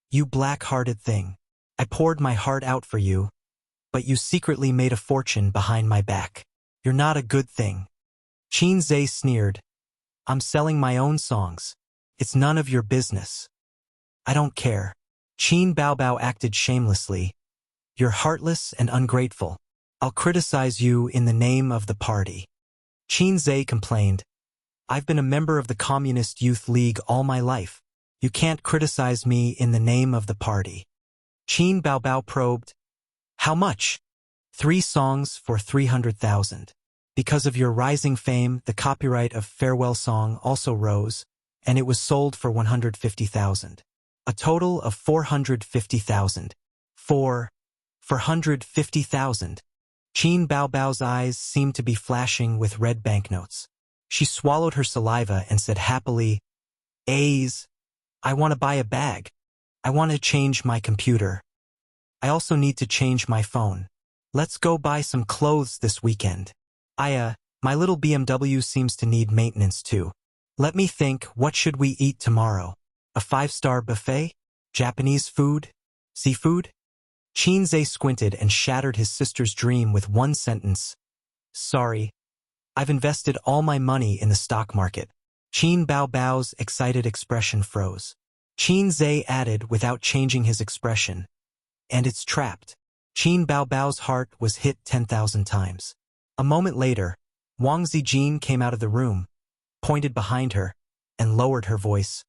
"You black-hearted thing. I poured my heart out for you, but you secretly made a fortune behind my back. You're not a good thing." Qin Zhe sneered, "I'm selling my own songs. It's none of your business." "I don't care." Qin Bao Bao acted shamelessly. "You're heartless and ungrateful. I'll criticize you in the name of the party." Qin Zhe complained, "I've been a member of the Communist Youth League all my life. You can't criticize me in the name of the party." Qin Bao Bao probed, "How much?" "3 songs for 300,000. Because of your rising fame, the copyright of Farewell Song also rose, and it was sold for 150,000. A total of 450,000. 450,000. Qin Bao Bao's eyes seemed to be flashing with red banknotes. She swallowed her saliva and said happily, "A's, I want to buy a bag. I want to change my computer. I also need to change my phone. Let's go buy some clothes this weekend. My little BMW seems to need maintenance too. Let me think, what should we eat tomorrow? A 5-star buffet? Japanese food? Seafood?" Qin Zhe squinted and shattered his sister's dream with one sentence. "Sorry. I've invested all my money in the stock market." Qin Bao Bao's excited expression froze. Qin Zhe added without changing his expression, "And it's trapped." Qin Bao Bao's heart was hit 10,000 times. A moment later, Wang Zijin came out of the room, pointed behind her, and lowered her voice.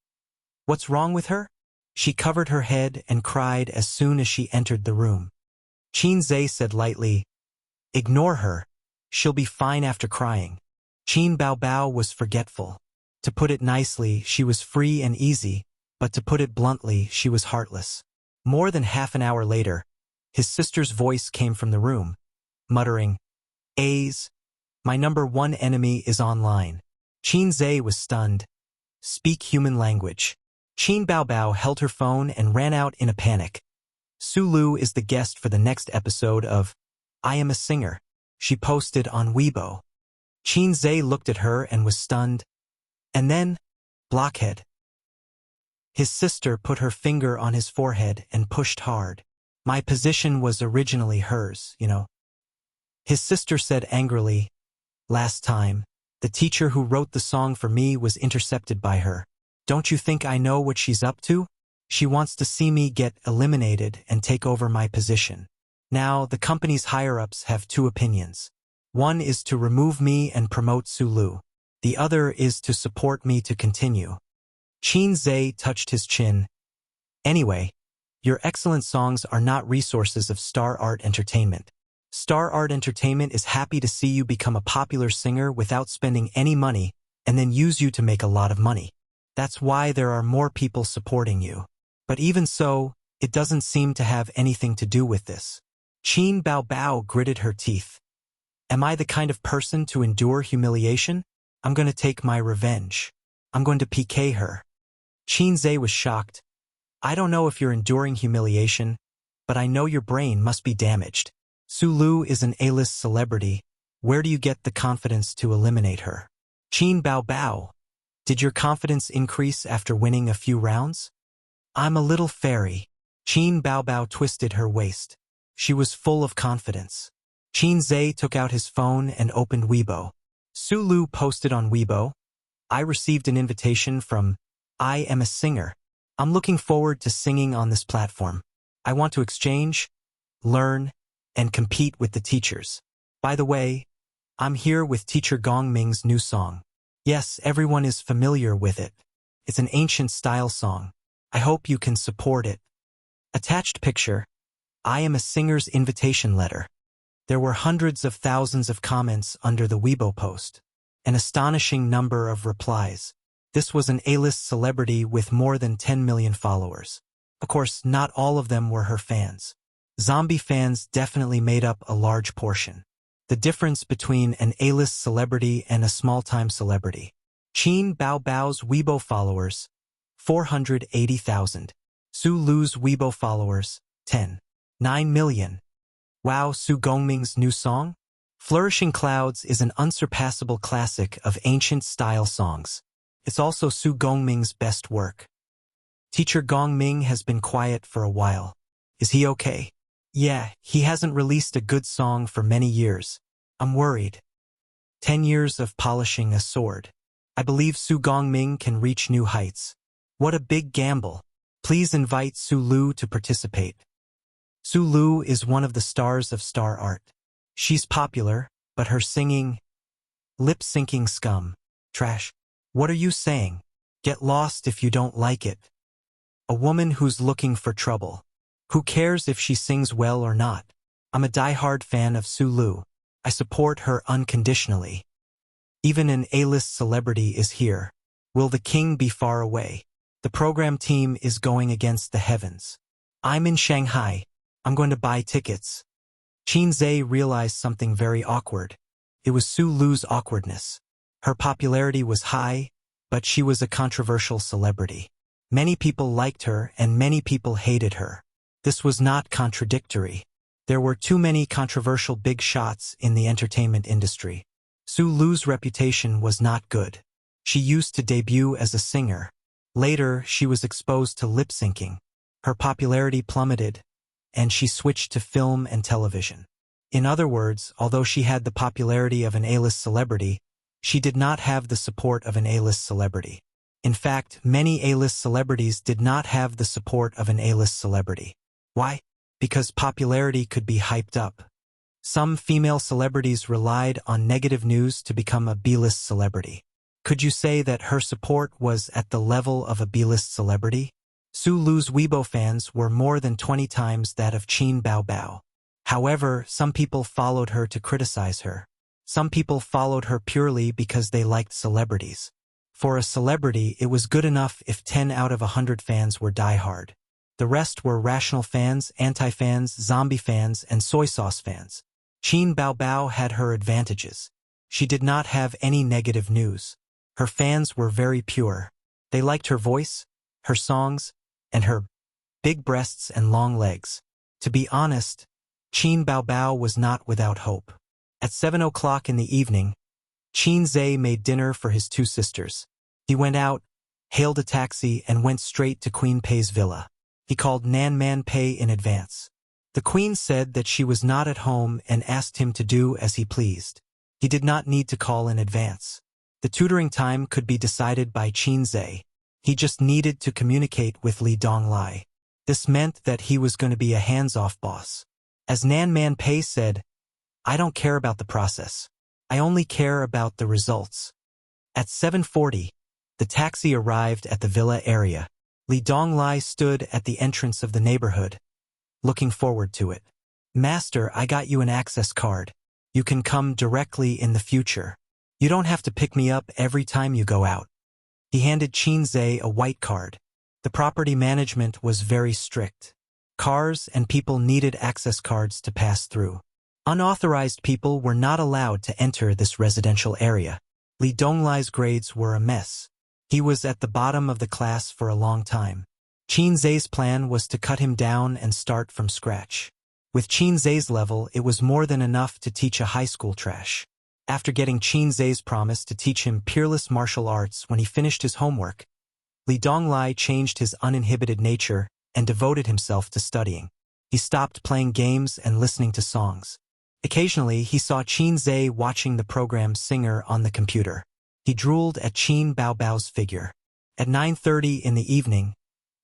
"What's wrong with her?" She covered her head and cried as soon as she entered the room. Qin Zhe said lightly, "Ignore her. She'll be fine after crying." Qin Bao Bao was forgetful. To put it nicely, she was free and easy, but to put it bluntly, she was heartless. More than half an hour later, his sister's voice came from the room, muttering, "A's, my number 1 enemy is online." Qin Zhe was stunned. "Speak human language." Qin Bao Bao held her phone and ran out in a panic. "Sulu is the guest for the next episode of I Am a Singer," she posted on Weibo. Qin Zhe looked at her and was stunned. And then, blockhead. His sister put her finger on his forehead and pushed hard. "My position was originally hers, you know." His sister said angrily, "Last time, the teacher who wrote the song for me was intercepted by her. Don't you think I know what she's up to? She wants to see me get eliminated and take over my position. Now, the company's higher-ups have two opinions. One is to remove me and promote Sulu. The other is to support me to continue. Qin Zhe touched his chin. Anyway, your excellent songs are not resources of Star Art Entertainment. Star Art Entertainment is happy to see you become a popular singer without spending any money and then use you to make a lot of money. That's why there are more people supporting you. But even so, it doesn't seem to have anything to do with this. Qin Bao gritted her teeth. Am I the kind of person to endure humiliation? I'm going to take my revenge. I'm going to PK her. Qin Zhe was shocked. I don't know if you're enduring humiliation, but I know your brain must be damaged. Sulu is an A-list celebrity. Where do you get the confidence to eliminate her? Qin Bao, did your confidence increase after winning a few rounds? I'm a little fairy. Qin Bao twisted her waist. She was full of confidence. Qin Zhe took out his phone and opened Weibo. Sulu posted on Weibo, I received an invitation from I am a singer. I'm looking forward to singing on this platform. I want to exchange, learn, and compete with the teachers. By the way, I'm here with teacher Gongming's new song. Yes, everyone is familiar with it. It's an ancient style song. I hope you can support it. Attached picture. I am a singer's invitation letter. There were hundreds of thousands of comments under the Weibo post. An astonishing number of replies. This was an A-list celebrity with more than 10 million followers. Of course, not all of them were her fans. Zombie fans definitely made up a large portion. The difference between an A-list celebrity and a small-time celebrity. Qin Bao's Weibo followers, 480,000. Sulu's Weibo followers, 9 million. Wow, Su Gongming's new song? Flourishing Clouds is an unsurpassable classic of ancient style songs. It's also Su Gongming's best work. Teacher Gongming has been quiet for a while. Is he okay? Yeah, he hasn't released a good song for many years. I'm worried. 10 years of polishing a sword. I believe Su Gongming can reach new heights. What a big gamble. Please invite Su Lu to participate. Su Lu is one of the stars of Star Art. She's popular, but her singing, lip-syncing scum. Trash. What are you saying? Get lost if you don't like it. A woman who's looking for trouble. Who cares if she sings well or not? I'm a die-hard fan of Su Lu. I support her unconditionally. Even an A-list celebrity is here. Will the king be far away? The program team is going against the heavens. I'm in Shanghai. I'm going to buy tickets. Qin Zhe realized something very awkward. It was Su Lu's awkwardness. Her popularity was high, but she was a controversial celebrity. Many people liked her and many people hated her. This was not contradictory. There were too many controversial big shots in the entertainment industry. Su Lu's reputation was not good. She used to debut as a singer. Later, she was exposed to lip-syncing. Her popularity plummeted, and she switched to film and television. In other words, although she had the popularity of an A-list celebrity, she did not have the support of an A-list celebrity. In fact, many A-list celebrities did not have the support of an A-list celebrity. Why? Because popularity could be hyped up. Some female celebrities relied on negative news to become a B-list celebrity. Could you say that her support was at the level of a B-list celebrity? Su Lu's Weibo fans were more than 20 times that of Qin Bao. However, some people followed her to criticize her. Some people followed her purely because they liked celebrities. For a celebrity, it was good enough if 10 out of 100 fans were diehard. The rest were rational fans, anti-fans, zombie fans, and soy sauce fans. Qin Bao had her advantages. She did not have any negative news. Her fans were very pure. They liked her voice, her songs, and her big breasts and long legs. To be honest, Qin Bao was not without hope. At 7 o'clock in the evening, Qin Zhe made dinner for his two sisters. He went out, hailed a taxi, and went straight to Queen Pei's villa. He called Nan Man Pei in advance. The queen said that she was not at home and asked him to do as he pleased. He did not need to call in advance. The tutoring time could be decided by Qin Zhe. He just needed to communicate with Li Donglai. This meant that he was going to be a hands-off boss. As Nan Man Pei said, "I don't care about the process. I only care about the results." At 7:40, the taxi arrived at the villa area. Li Donglai stood at the entrance of the neighborhood, looking forward to it. "Master, I got you an access card. You can come directly in the future. You don't have to pick me up every time you go out." He handed Qin Zhe a white card. The property management was very strict. Cars and people needed access cards to pass through. Unauthorized people were not allowed to enter this residential area. Li Donglai's grades were a mess. He was at the bottom of the class for a long time. Qin Zhe's plan was to cut him down and start from scratch. With Qin Zhe's level, it was more than enough to teach a high school trash. After getting Qin Zhe's promise to teach him peerless martial arts when he finished his homework, Li Donglai changed his uninhibited nature and devoted himself to studying. He stopped playing games and listening to songs. Occasionally, he saw Qin Zhe watching the program Singer on the computer. He drooled at Qin Baobao's figure. At 9:30 in the evening,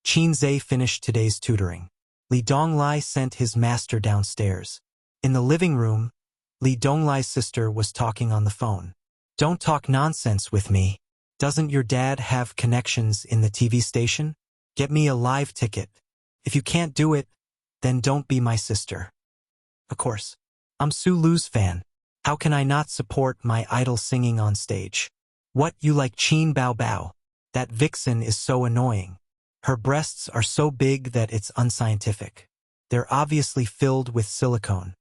Qin Zhe finished today's tutoring. Li Donglai sent his master downstairs. In the living room, Li Donglai's sister was talking on the phone. "Don't talk nonsense with me. Doesn't your dad have connections in the TV station? Get me a live ticket. If you can't do it, then don't be my sister." Of course. I'm Su Lu's fan. How can I not support my idol singing on stage? "What, you like Qin Baobao? That vixen is so annoying. Her breasts are so big that it's unscientific. They're obviously filled with silicone.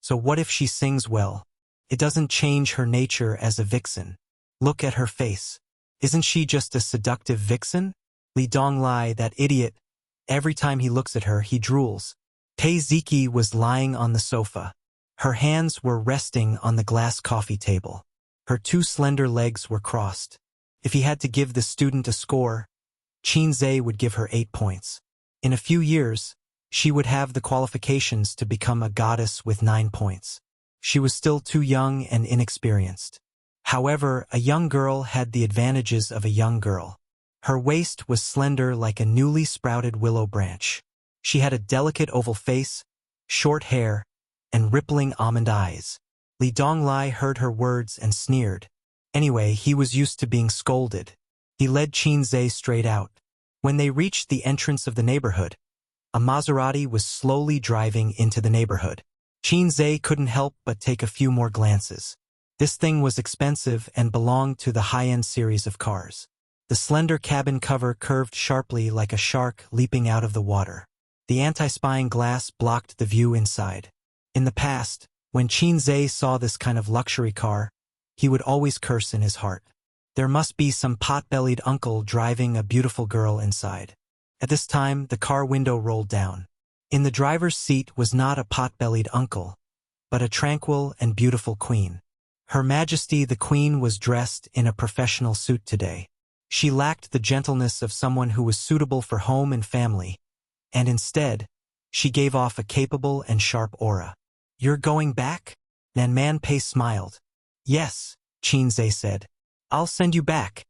So what if she sings well? It doesn't change her nature as a vixen. Look at her face. Isn't she just a seductive vixen? Li Donglai, that idiot. Every time he looks at her, he drools." Pei Ziki was lying on the sofa. Her hands were resting on the glass coffee table. Her two slender legs were crossed. If he had to give the student a score, Qin Zhe would give her 8 points. In a few years, she would have the qualifications to become a goddess with 9 points. She was still too young and inexperienced. However, a young girl had the advantages of a young girl. Her waist was slender like a newly sprouted willow branch. She had a delicate oval face, short hair, and rippling almond eyes. Li Donglai heard her words and sneered. Anyway, he was used to being scolded. He led Qin Zhe straight out. When they reached the entrance of the neighborhood, a Maserati was slowly driving into the neighborhood. Qin Zhe couldn't help but take a few more glances. This thing was expensive and belonged to the high-end series of cars. The slender cabin cover curved sharply like a shark leaping out of the water. The anti-spying glass blocked the view inside. In the past, when Qin Zhe saw this kind of luxury car, he would always curse in his heart. There must be some pot-bellied uncle driving a beautiful girl inside. At this time, the car window rolled down. In the driver's seat was not a pot-bellied uncle, but a tranquil and beautiful queen. Her Majesty the Queen was dressed in a professional suit today. She lacked the gentleness of someone who was suitable for home and family, and instead, she gave off a capable and sharp aura. "You're going back?" Nan Man Pei smiled. "Yes," Qin Zhe said. "I'll send you back,"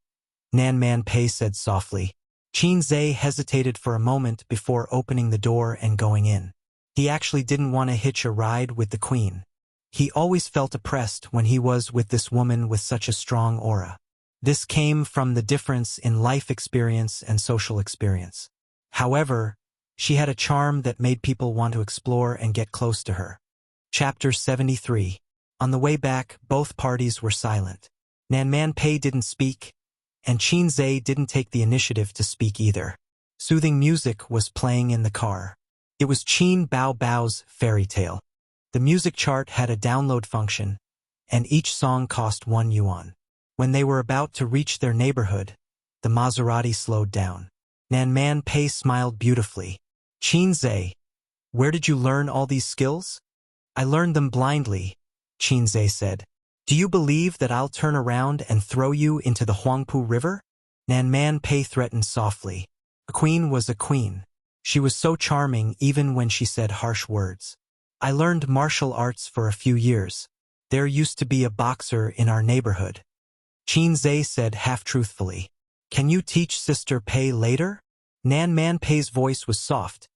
Nan Man Pei said softly. Qin Zhe hesitated for a moment before opening the door and going in. He actually didn't want to hitch a ride with the queen. He always felt oppressed when he was with this woman with such a strong aura. This came from the difference in life experience and social experience. However, she had a charm that made people want to explore and get close to her. Chapter 73. On the way back, both parties were silent. Nan Man Pei didn't speak, and Qin Zhe didn't take the initiative to speak either. Soothing music was playing in the car. It was Qin Baobao's Fairy Tale. The music chart had a download function, and each song cost 1 yuan. When they were about to reach their neighborhood, the Maserati slowed down. Nan Man Pei smiled beautifully. "Qin Zhe, where did you learn all these skills?" "I learned them blindly," Qin Zhe said. "Do you believe that I'll turn around and throw you into the Huangpu River?" Nan Man Pei threatened softly. A queen was a queen. She was so charming even when she said harsh words. "I learned martial arts for a few years. There used to be a boxer in our neighborhood," Qin Zhe said half-truthfully. Can you teach Sister Pei later? Nan Man Pei's voice was soft,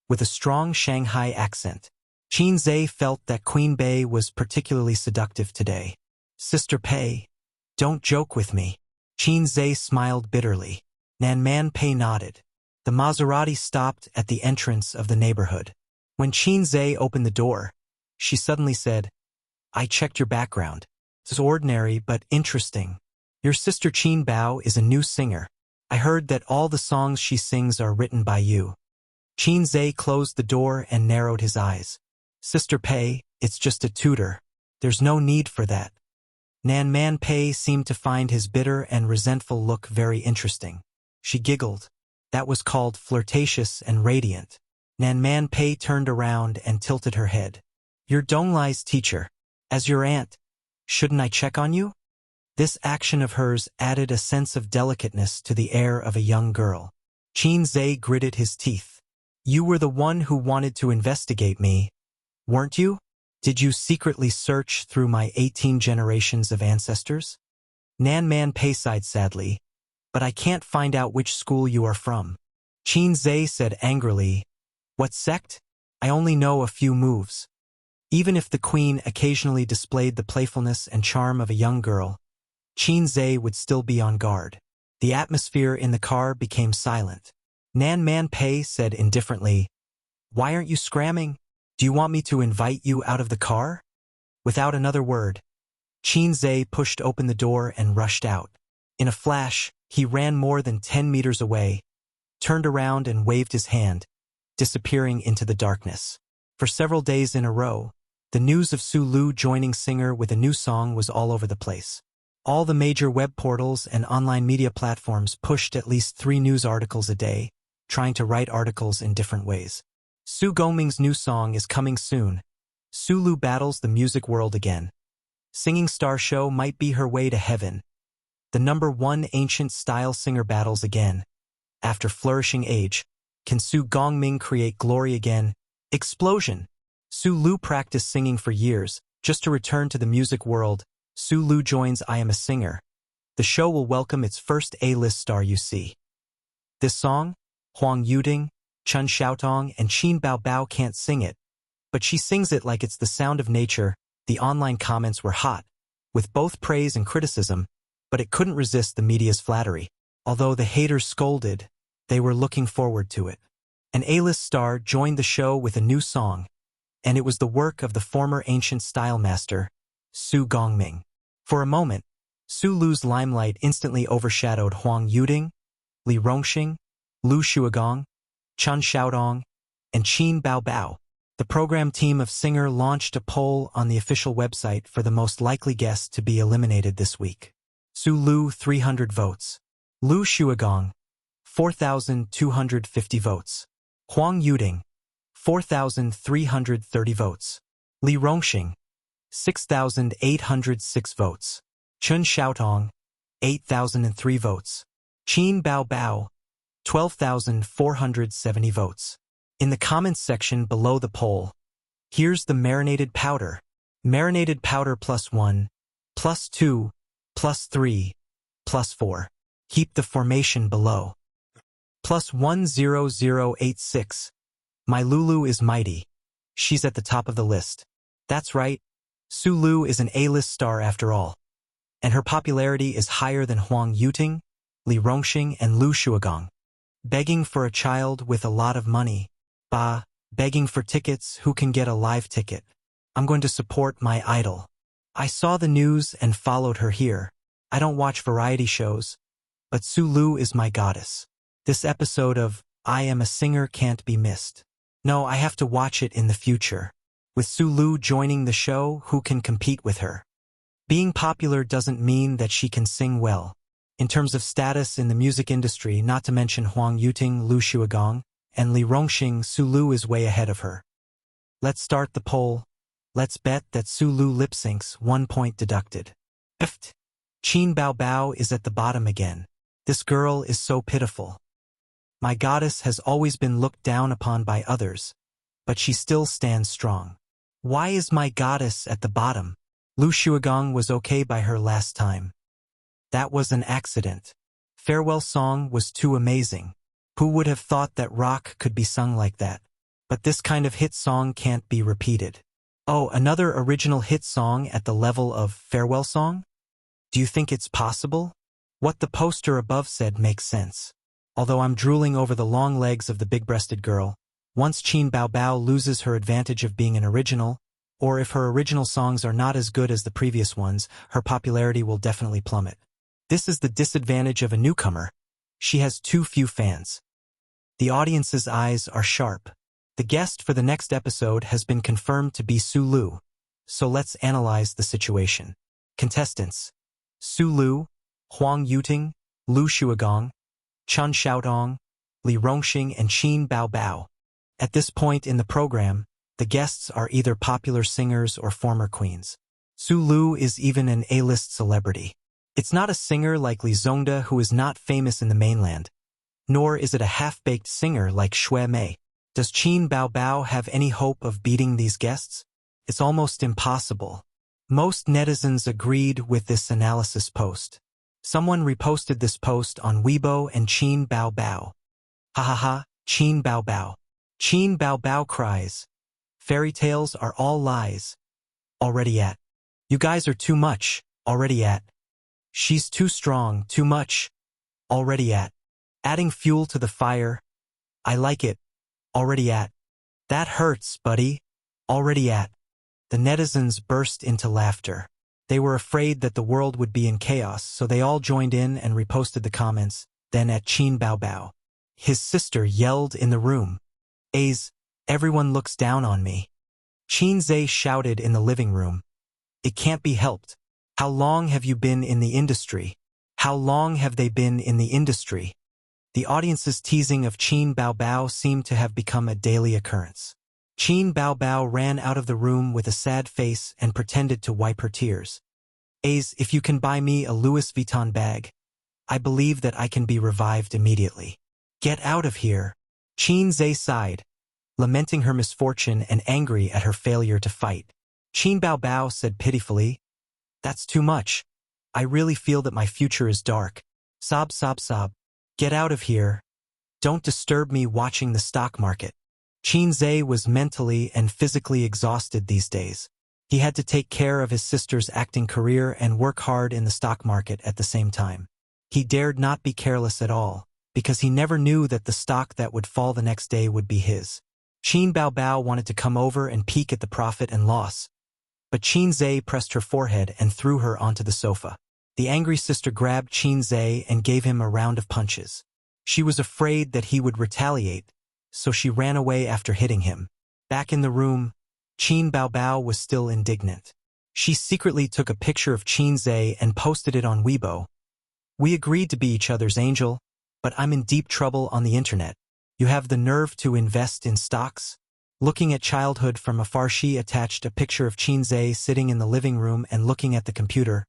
with a strong Shanghai accent. Qin Zhe felt that Queen Bei was particularly seductive today. Sister Pei, don't joke with me. Qin Zhe smiled bitterly. Nan Man Pei nodded. The Maserati stopped at the entrance of the neighborhood. When Qin Zhe opened the door, she suddenly said, I checked your background. It's ordinary but interesting. Your sister Qin Bao is a new singer. I heard that all the songs she sings are written by you. Qin Zhe closed the door and narrowed his eyes. Sister Pei, it's just a tutor. There's no need for that. Nan Man Pei seemed to find his bitter and resentful look very interesting. She giggled. That was called flirtatious and radiant. Nan Man Pei turned around and tilted her head. You're Donglai's teacher. As your aunt, shouldn't I check on you? This action of hers added a sense of delicateness to the air of a young girl. Qin Zhe gritted his teeth. You were the one who wanted to investigate me, weren't you? Did you secretly search through my 18 generations of ancestors? Nan Man Pei sighed sadly. But I can't find out which school you are from. Qin Zhe said angrily, What sect? I only know a few moves. Even if the queen occasionally displayed the playfulness and charm of a young girl, Qin Zhe would still be on guard. The atmosphere in the car became silent. Nan Man Pei said indifferently, Why aren't you scramming? Do you want me to invite you out of the car? Without another word, Qin Zhe pushed open the door and rushed out. In a flash, he ran more than 10 meters away, turned around and waved his hand, disappearing into the darkness. For several days in a row, the news of Su Lu joining Singer with a new song was all over the place. All the major web portals and online media platforms pushed at least 3 news articles a day, trying to write articles in different ways. Su Gongming's new song is coming soon. Su Lu battles the music world again. Singing star show might be her way to heaven. The #1 ancient style singer battles again. After flourishing age, can Su Gongming create glory again? Explosion! Su Lu practiced singing for years, just to return to the music world. Su Lu joins I Am a Singer. The show will welcome its first A-list star you see. This song, Huang Yuding, Chun Xiaotong, and Qin Bao Bao can't sing it, but she sings it like it's the sound of nature. The online comments were hot, with both praise and criticism, but it couldn't resist the media's flattery. Although the haters scolded, they were looking forward to it. An A-list star joined the show with a new song, and it was the work of the former ancient style master, Su Gongming. For a moment, Su Lu's limelight instantly overshadowed Huang Yuding, Li Rongxing, Lu Shuagong, Chun Xiaodong, and Qin Bao Bao. The program team of Singer launched a poll on the official website for the most likely guest to be eliminated this week. Su Lu 300 votes. Lu Shuagong 4,250 votes. Huang Yuding 4,330 votes. Li Rongxing 6,806 votes. Chun Xiaotong 8,003 votes. Qin Bao Bao 12,470 votes. In the comments section below the poll, here's the marinated powder. Marinated powder +1, +2, +3, +4. Keep the formation below. +10086. My Lulu is mighty. She's at the top of the list. That's right. Su Lu is an A-list star after all. And her popularity is higher than Huang Yuting, Li Rongxing, and Lu Shuagong. Begging for a child with a lot of money. Bah, begging for tickets, who can get a live ticket? I'm going to support my idol. I saw the news and followed her here. I don't watch variety shows, but Su Lu is my goddess. This episode of I Am a Singer can't be missed. No, I have to watch it in the future. With Su Lu joining the show, who can compete with her? Being popular doesn't mean that she can sing well. In terms of status in the music industry, not to mention Huang Yuting, Lu Shuagong, and Li Rongxing, Su Lu is way ahead of her. Let's start the poll. Let's bet that Su Lu lip syncs, 1 point deducted. Eft. Qin Bao Bao is at the bottom again. This girl is so pitiful. My goddess has always been looked down upon by others, but she still stands strong. Why is my goddess at the bottom? Lu Shuagong was okay by her last time. That was an accident. Farewell song was too amazing. Who would have thought that rock could be sung like that? But this kind of hit song can't be repeated. Oh, another original hit song at the level of Farewell song? Do you think it's possible? What the poster above said makes sense. Although I'm drooling over the long legs of the big-breasted girl, once Qin Bao Bao loses her advantage of being an original, or if her original songs are not as good as the previous ones, her popularity will definitely plummet. This is the disadvantage of a newcomer. She has too few fans. The audience's eyes are sharp. The guest for the next episode has been confirmed to be Su Lu, so let's analyze the situation. Contestants: Su Lu, Huang Yuting, Lu Shuagong, Chun Xiaodong, Li Rongxing, and Qin Bao Bao. At this point in the program, the guests are either popular singers or former queens. Su Lu is even an A-list celebrity. It's not a singer like Li Zongda, who is not famous in the mainland, nor is it a half-baked singer like Xue Mei. Does Qin Bao Bao have any hope of beating these guests? It's almost impossible. Most netizens agreed with this analysis post. Someone reposted this post on Weibo and Qin Bao Bao. Ha ha ha, Qin Bao Bao. Qin Bao Bao cries. Fairy tales are all lies. Already at. You guys are too much. Already at. She's too strong, too much. Already at. Adding fuel to the fire. I like it. Already at. That hurts, buddy. Already at. The netizens burst into laughter. They were afraid that the world would be in chaos, so they all joined in and reposted the comments, then at Qin Bao Bao. His sister yelled in the room. "A's, everyone looks down on me." Qin Zhe shouted in the living room. "It can't be helped. How long have you been in the industry? How long have they been in the industry?" The audience's teasing of Qin Bao Bao seemed to have become a daily occurrence. Qin Bao Bao ran out of the room with a sad face and pretended to wipe her tears. "A's, if you can buy me a Louis Vuitton bag, I believe that I can be revived immediately." "Get out of here." Qin Zhe sighed, lamenting her misfortune and angry at her failure to fight. Qin Bao Bao said pitifully, "That's too much. I really feel that my future is dark. Sob, sob, sob. Get out of here. Don't disturb me watching the stock market." Qin Zhe was mentally and physically exhausted these days. He had to take care of his sister's acting career and work hard in the stock market at the same time. He dared not be careless at all, because he never knew that the stock that would fall the next day would be his. Qin Bao Bao wanted to come over and peek at the profit and loss, but Qin Zhe pressed her forehead and threw her onto the sofa. The angry sister grabbed Qin Zhe and gave him a round of punches. She was afraid that he would retaliate, so she ran away after hitting him. Back in the room, Qin Bao Bao was still indignant. She secretly took a picture of Qin Zhe and posted it on Weibo. "We agreed to be each other's angel, but I'm in deep trouble on the internet. You have the nerve to invest in stocks?" Looking at childhood from afar, she attached a picture of Qin Zhe sitting in the living room and looking at the computer,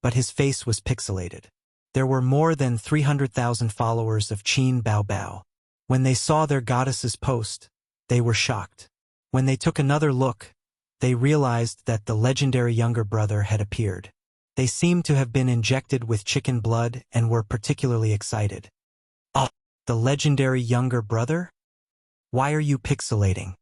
but his face was pixelated. There were more than 300,000 followers of Qin Bao Bao. When they saw their goddess's post, they were shocked. When they took another look, they realized that the legendary younger brother had appeared. They seemed to have been injected with chicken blood and were particularly excited. "Oh, the legendary younger brother? Why are you pixelating?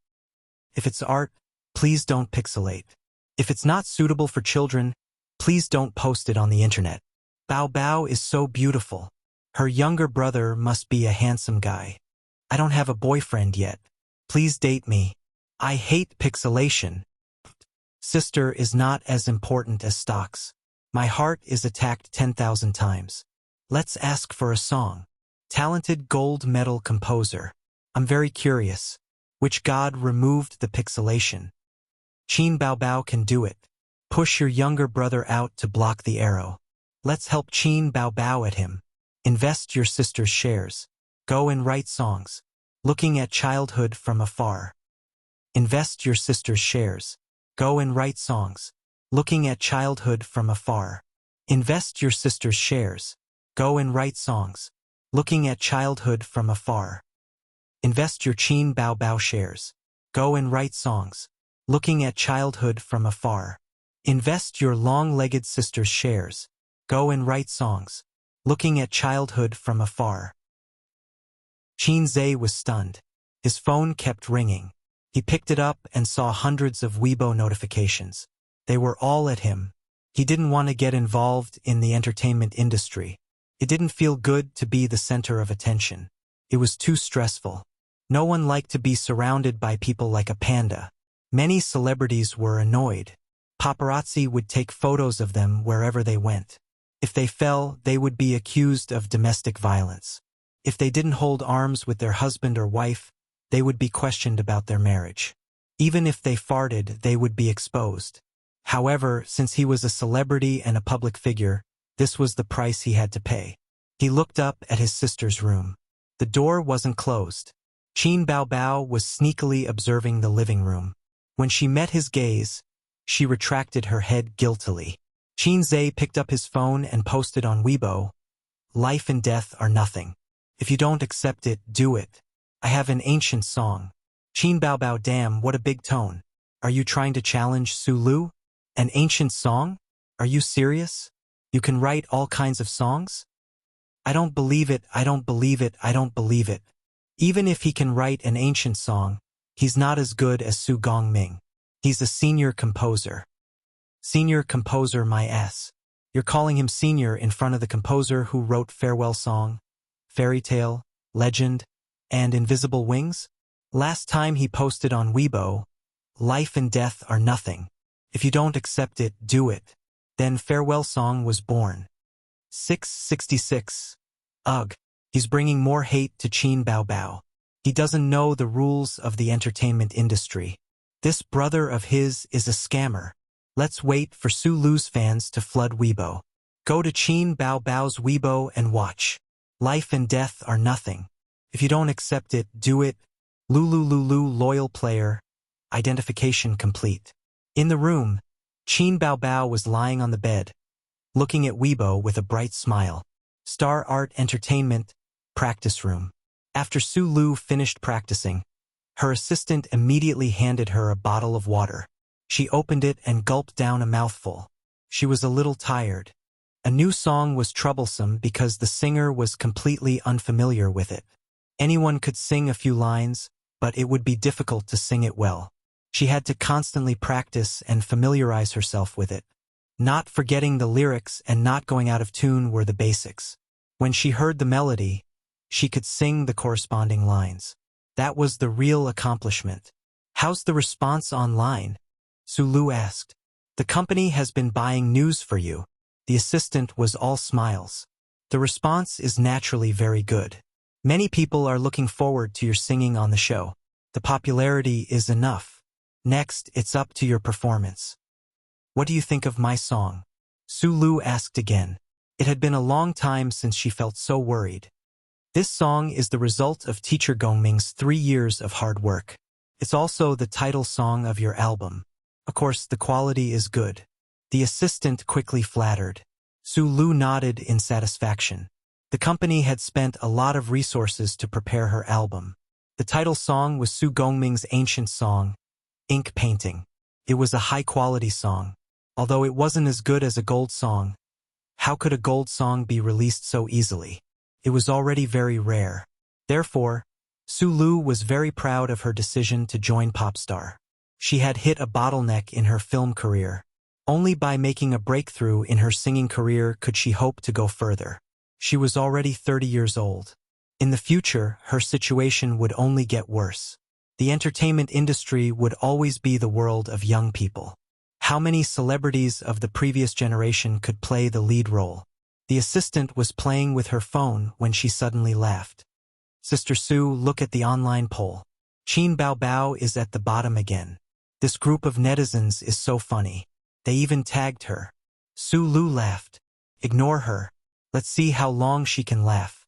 If it's art, please don't pixelate. If it's not suitable for children, please don't post it on the internet. Bao Bao is so beautiful. Her younger brother must be a handsome guy. I don't have a boyfriend yet. Please date me. I hate pixelation. Sister is not as important as stocks. My heart is attacked 10,000 times. Let's ask for a song. Talented gold medal composer. I'm very curious. Which god removed the pixelation? Qin Bao Bao can do it. Push your younger brother out to block the arrow. Let's help Qin Bao Bao at him. Invest your sister's shares. Go and write songs. Looking at childhood from afar. Invest your sister's shares. Go and write songs. Looking at childhood from afar. Invest your sister's shares. Go and write songs. Looking at childhood from afar. Invest your Qin Bao Bao shares. Go and write songs. Looking at childhood from afar. Invest your long-legged sister's shares. Go and write songs. looking at childhood from afar. Qin Zhe was stunned. His phone kept ringing. He picked it up and saw hundreds of Weibo notifications. They were all at him. He didn't want to get involved in the entertainment industry. It didn't feel good to be the center of attention. It was too stressful. No one liked to be surrounded by people like a panda. Many celebrities were annoyed. Paparazzi would take photos of them wherever they went. If they fell, they would be accused of domestic violence. If they didn't hold arms with their husband or wife, they would be questioned about their marriage. Even if they farted, they would be exposed. However, since he was a celebrity and a public figure, this was the price he had to pay. He looked up at his sister's room. The door wasn't closed. Qin Baobao was sneakily observing the living room. When she met his gaze, she retracted her head guiltily. Qin Zhe picked up his phone and posted on Weibo, "Life and death are nothing. If you don't accept it, do it. I have an ancient song." Qin Baobao, damn, what a big tone. Are you trying to challenge Su Lu? An ancient song? Are you serious? You can write all kinds of songs? I don't believe it, I don't believe it, I don't believe it. Even if he can write an ancient song, he's not as good as Su Gongming. He's a senior composer. Senior composer, my ass. You're calling him senior in front of the composer who wrote Farewell Song, Fairy Tale, Legend, and Invisible Wings? Last time he posted on Weibo, "Life and death are nothing. If you don't accept it, do it." Then Farewell Song was born. 666. Ugh. He's bringing more hate to Qin Baobao. He doesn't know the rules of the entertainment industry. This brother of his is a scammer. Let's wait for Su Lu's fans to flood Weibo. Go to Qin Baobao's Weibo and watch. Life and death are nothing. If you don't accept it, do it. Lulu loyal player. Identification complete. In the room, Qin Baobao was lying on the bed, looking at Weibo with a bright smile. Star Art Entertainment, practice room. After Su Lu finished practicing, her assistant immediately handed her a bottle of water. She opened it and gulped down a mouthful. She was a little tired. A new song was troublesome because the singer was completely unfamiliar with it. Anyone could sing a few lines, but it would be difficult to sing it well. She had to constantly practice and familiarize herself with it. Not forgetting the lyrics and not going out of tune were the basics. When she heard the melody, she could sing the corresponding lines. That was the real accomplishment. How's the response online? Su Lu asked. The company has been buying news for you. The assistant was all smiles. The response is naturally very good. Many people are looking forward to your singing on the show. The popularity is enough. Next, it's up to your performance. What do you think of my song? Su Lu asked again. It had been a long time since she felt so worried. This song is the result of teacher Gongming's 3 years of hard work. It's also the title song of your album. Of course, the quality is good. The assistant quickly flattered. Su Lu nodded in satisfaction. The company had spent a lot of resources to prepare her album. The title song was Su Gongming's ancient song, Ink Painting. It was a high-quality song. Although it wasn't as good as a gold song, how could a gold song be released so easily? It was already very rare. Therefore, Su Lu was very proud of her decision to join Popstar. She had hit a bottleneck in her film career. Only by making a breakthrough in her singing career could she hope to go further. She was already 30 years old. In the future, her situation would only get worse. The entertainment industry would always be the world of young people. How many celebrities of the previous generation could play the lead role? The assistant was playing with her phone when she suddenly laughed. Sister Su, look at the online poll. Qin Baobao is at the bottom again. This group of netizens is so funny. They even tagged her. Su Lu laughed. Ignore her. Let's see how long she can laugh.